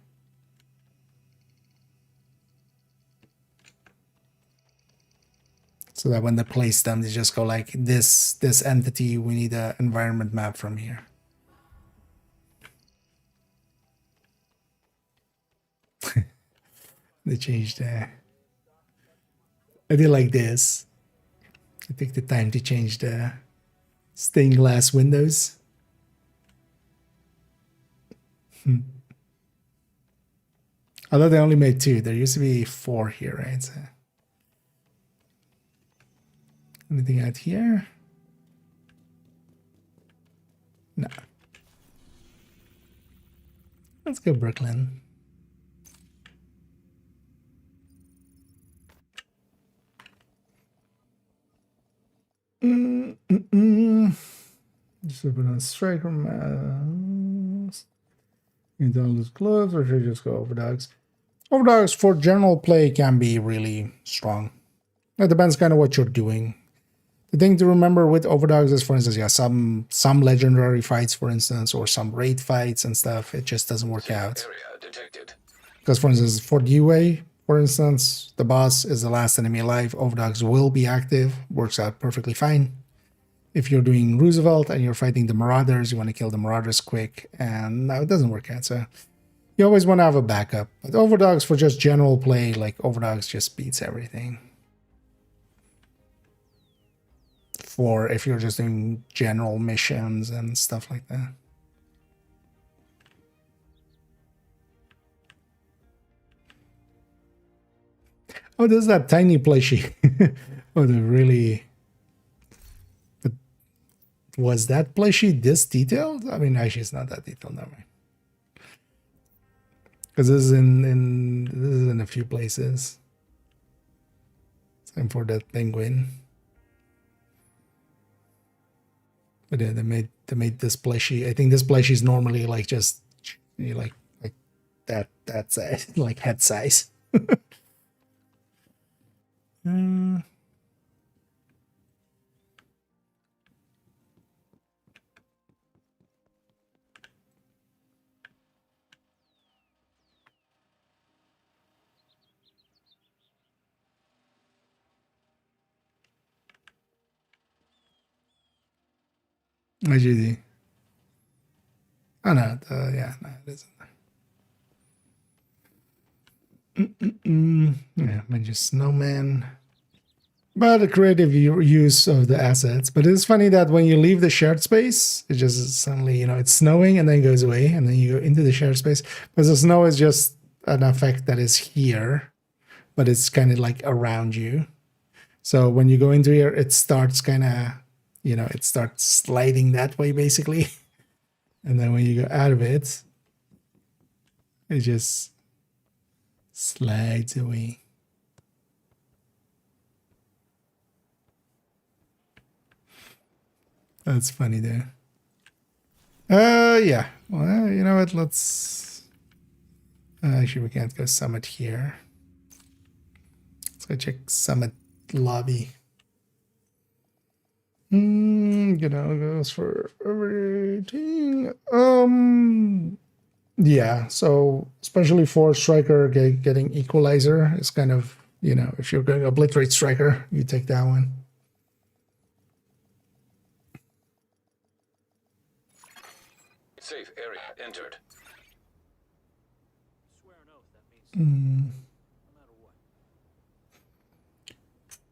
So that when they place them, they just go like this entity, we need an environment map from here. They changed I did like this. I take the time to change the stained glass windows. Although they only made 2. There used to be 4 here, right? So, anything out here? No. Let's go Brooklyn. Just open on striker mask. You don't lose gloves, or should you just go overdogs? Overdogs for general play can be really strong. It depends kind of what you're doing. The thing to remember with overdogs is, for instance, yeah, some legendary fights, for instance, or some raid fights and stuff, it just doesn't work out. Because, for instance, for DUA, for instance, the boss is the last enemy alive. Overdogs will be active. Works out perfectly fine. If you're doing Roosevelt and you're fighting the Marauders, you want to kill the Marauders quick, and no, it doesn't work out. So you always want to have a backup. But overdogs for just general play, like overdogs just beats everything. For if you're just doing general missions and stuff like that. Oh, there's that tiny plushie. Oh, the really... But was that plushie this detailed? I mean, actually, it's not that detailed, no way. Because this is in a few places. Same for that penguin. But yeah, they made this plushie. I think this plushie is normally like just like that size, like head size. IGD. Oh no, yeah, no, it isn't. Yeah, Magic Snowman. But a creative use of the assets. But it's funny that when you leave the shared space, it just suddenly, you know, it's snowing and then it goes away, and then you go into the shared space. Because the snow is just an effect that is here, but it's kind of like around you. So when you go into here, it starts kind of, you know, it starts sliding that way basically. And then when you go out of it, it just slides away. That's funny there. Yeah. Well, you know what? Let's... actually, we can't go summit here. Let's go check summit lobby. You know, goes for everything. Yeah, so especially for striker, getting equalizer is kind of, you know, if you're going to obliterate striker, you take that one. Safe area entered.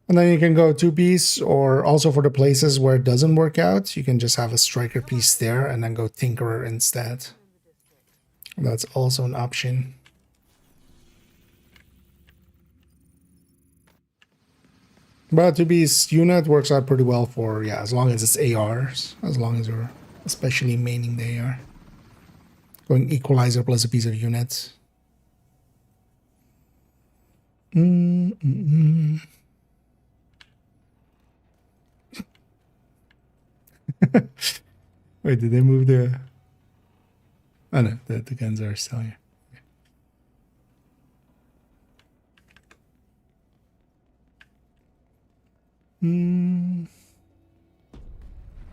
And then you can go two-piece, or also for the places where it doesn't work out, you can just have a striker piece there and then go tinkerer instead. That's also an option. But two-piece unit works out pretty well for, yeah, as long as it's ARs, as long as you're especially maining the AR. Going equalizer plus a piece of units. Wait, did they move the... Oh no, the guns are still here. We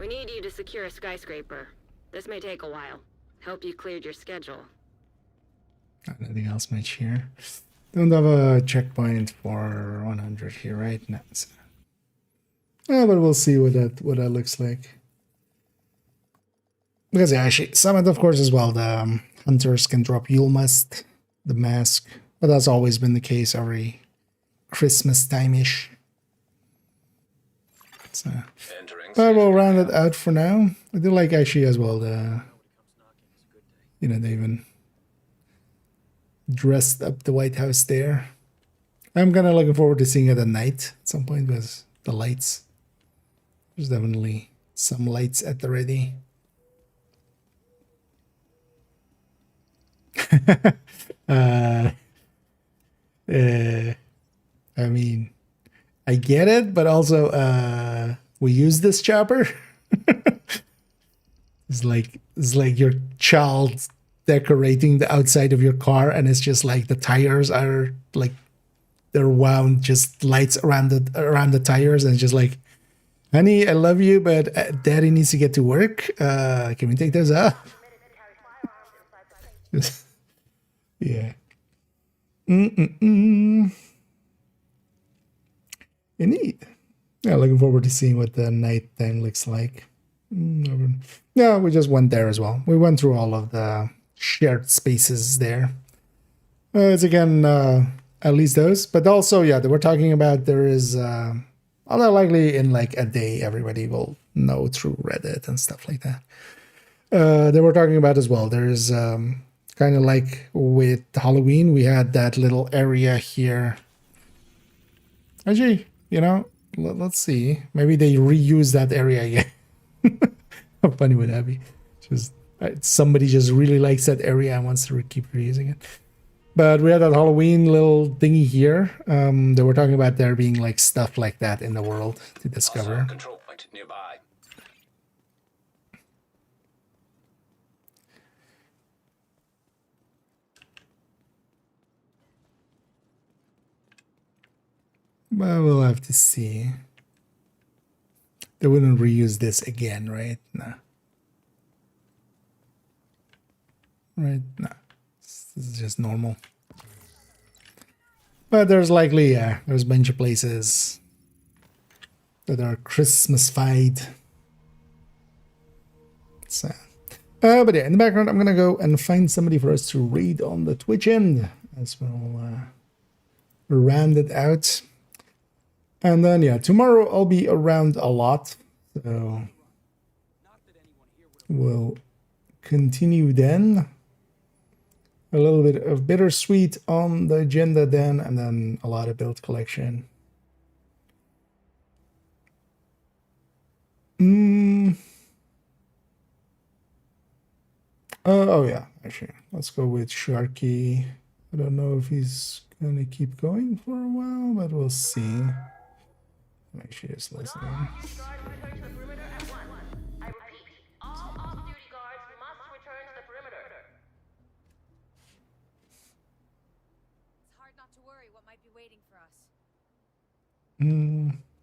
need you to secure a skyscraper. This may take a while. Hope you cleared your schedule. Nothing else much here. Don't have a checkpoint for 100 here, right? No. Oh, but we'll see what that looks like. Because yeah, actually, Summit, of course, as well. The hunters can drop Yule Must, the mask, but that's always been the case every Christmas time-ish. So, but we'll round it out for now. I do like actually as well the, you know, they even dressed up the White House there. I'm kind of looking forward to seeing it at night at some point with the lights. There's definitely some lights at the ready. I mean, I get it, but also we use this chopper. It's like your child decorating the outside of your car, and it's just like the tires are like they're wound, just lights around the tires, and it's just like, honey, I love you, but daddy needs to get to work. Can we take those off? Yeah. Neat. Yeah, looking forward to seeing what the nighttime looks like. Yeah, we just went there as well. We went through all of the shared spaces there. It's again, at least those. But also, yeah, they were talking about there is, although likely in like a day, everybody will know through Reddit and stuff like that. They were talking about as well. There's kind of like with Halloween, we had that little area here. Actually, you know, let's see. Maybe they reuse that area again. How funny would that be? Just somebody just really likes that area and wants to keep reusing it. But we had that Halloween little thingy here. They were talking about there being like stuff like that in the world to discover. Control point nearby. Well, we'll have to see. They wouldn't reuse this again, right? No. Right? No. This is just normal. But there's likely, yeah, there's a bunch of places that are Christmas-fied. So, but yeah, in the background, I'm gonna go and find somebody for us to raid on the Twitch end as we'll round it out. And then, yeah, tomorrow I'll be around a lot, so we'll continue then. A little bit of bittersweet on the agenda then, and then a lot of build collection. Oh yeah, actually, let's go with Sharky. I don't know if he's gonna keep going for a while, but we'll see. Make sure he's listening.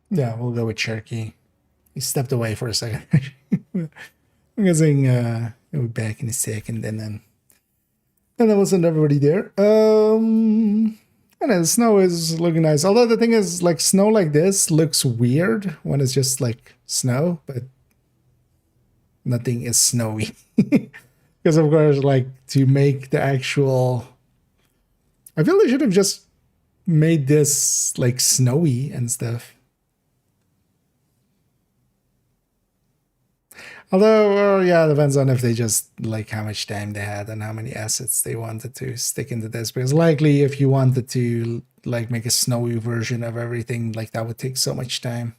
Yeah, we'll go with Cherokee. He stepped away for a second. I'm guessing he'll be back in a second, and then we'll send everybody there. And the snow is looking nice. Although the thing is, like, snow like this looks weird when it's just like snow, but nothing is snowy. Because of course, like, to make the actual, I feel they should have just made this like snowy and stuff. Although, yeah, it depends on if they just like how much time they had and how many assets they wanted to stick into this. Because likely, if you wanted to like make a snowy version of everything, like that would take so much time.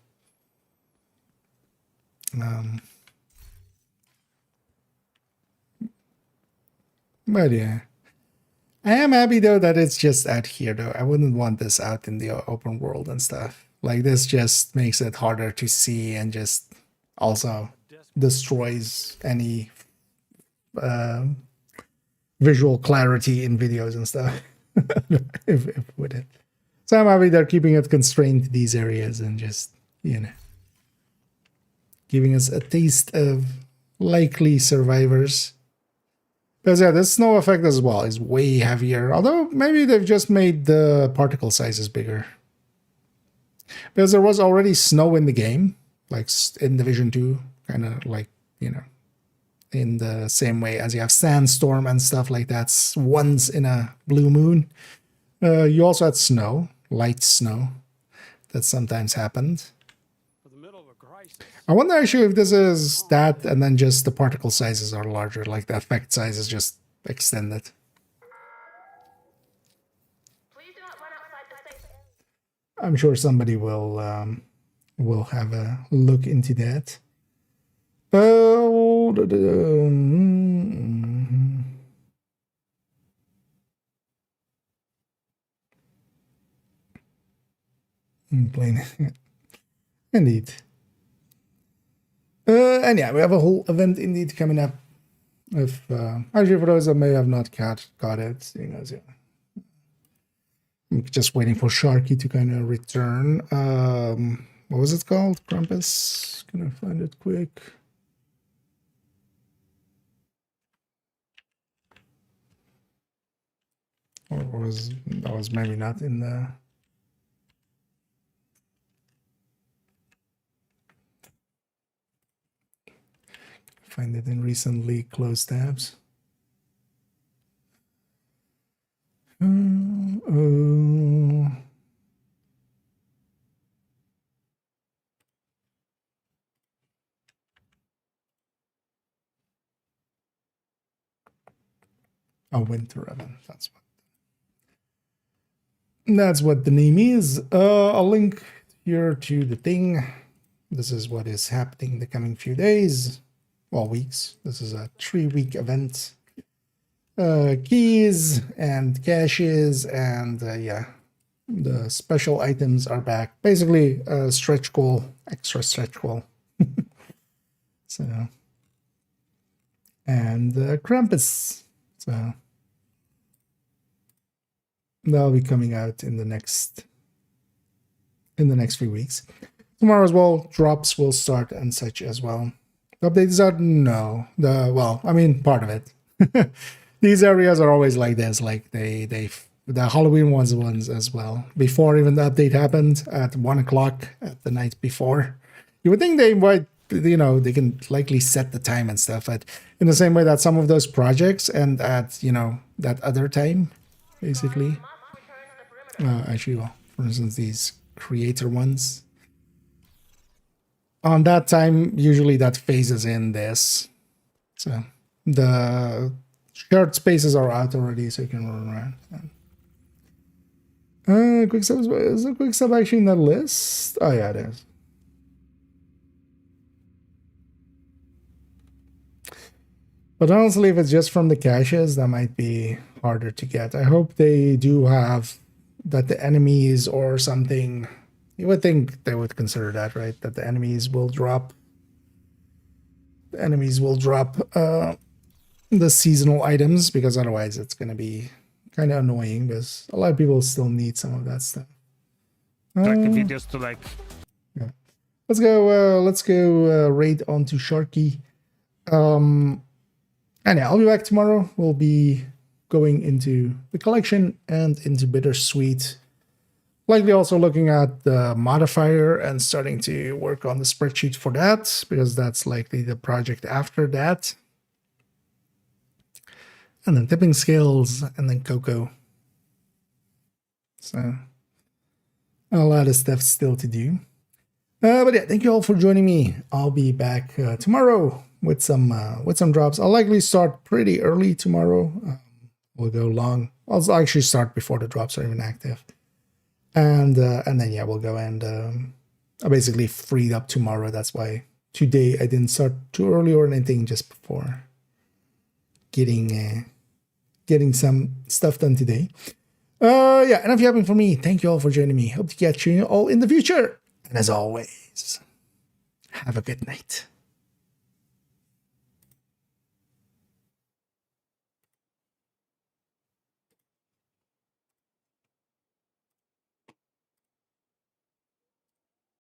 But yeah, I am happy though that it's just out here though. I wouldn't want this out in the open world and stuff. Like this just makes it harder to see and just also destroys any visual clarity in videos and stuff. if with it. So I'm happy they're keeping it constrained to these areas and just, you know, giving us a taste of likely survivors. Because yeah, this snow effect as well is way heavier. Although maybe they've just made the particle sizes bigger. Because there was already snow in the game, like in Division 2, kind of like, you know, in the same way as you have sandstorm and stuff like that once in a blue moon. You also had snow, light snow, that sometimes happened. I wonder actually if this is that and then just the particle sizes are larger, like the effect size is just extended. I'm sure somebody will have a look into that. Plain. Indeed. And yeah, we have a whole event indeed coming up. If actually, for those that may have not got it, you know, I'm just waiting for Sharky to kind of return. What was it called? Krampus? Can I find it quick? Or was that was maybe not in the. Find it in recently closed tabs. Winter event. That's what the name is. I'll link here to the thing. This is what is happening in the coming few days. Well, weeks. This is a 3-week event. Keys and caches and yeah, the special items are back. Basically, stretch goal, extra stretch goal. So, and Krampus. So that'll be coming out in the next few weeks. Tomorrow as well, drops will start and such as well. Updates are no. Well, I mean part of it. These areas are always like this, like the Halloween ones as well. Before even the update happened at 1 o'clock at the night before. You would think they might, you know, they can likely set the time and stuff, but in the same way that some of those projects and at, you know, that other time, basically. Actually, well, for instance, these creator ones. On that time, usually that phases in this. So the shared spaces are out already, so you can run around. Quick sub, is a quick sub actually in that list? Oh yeah, it is. But honestly, if it's just from the caches, that might be harder to get. I hope they do have that the enemies or something. You would think they would consider that, right? That the enemies will drop. The enemies will drop the seasonal items, because otherwise it's going to be kind of annoying, because a lot of people still need some of that stuff. Like the videos to like. Yeah. Let's go raid onto Sharky. And yeah, I'll be back tomorrow. We'll be going into the collection and into Bittersweet. Likely also looking at the modifier and starting to work on the spreadsheet for that, because that's likely the project after that. And then tipping scales, and then Coco. So a lot of stuff still to do. But yeah, thank you all for joining me. I'll be back tomorrow with some drops. I'll likely start pretty early tomorrow. We'll go long. I'll actually start before the drops are even active. And then yeah, we'll go and I basically freed up tomorrow. That's why today I didn't start too early or anything, just before getting some stuff done today. Yeah, enough yapping for me. Thank you all for joining me. Hope to catch you all in the future. And as always, have a good night.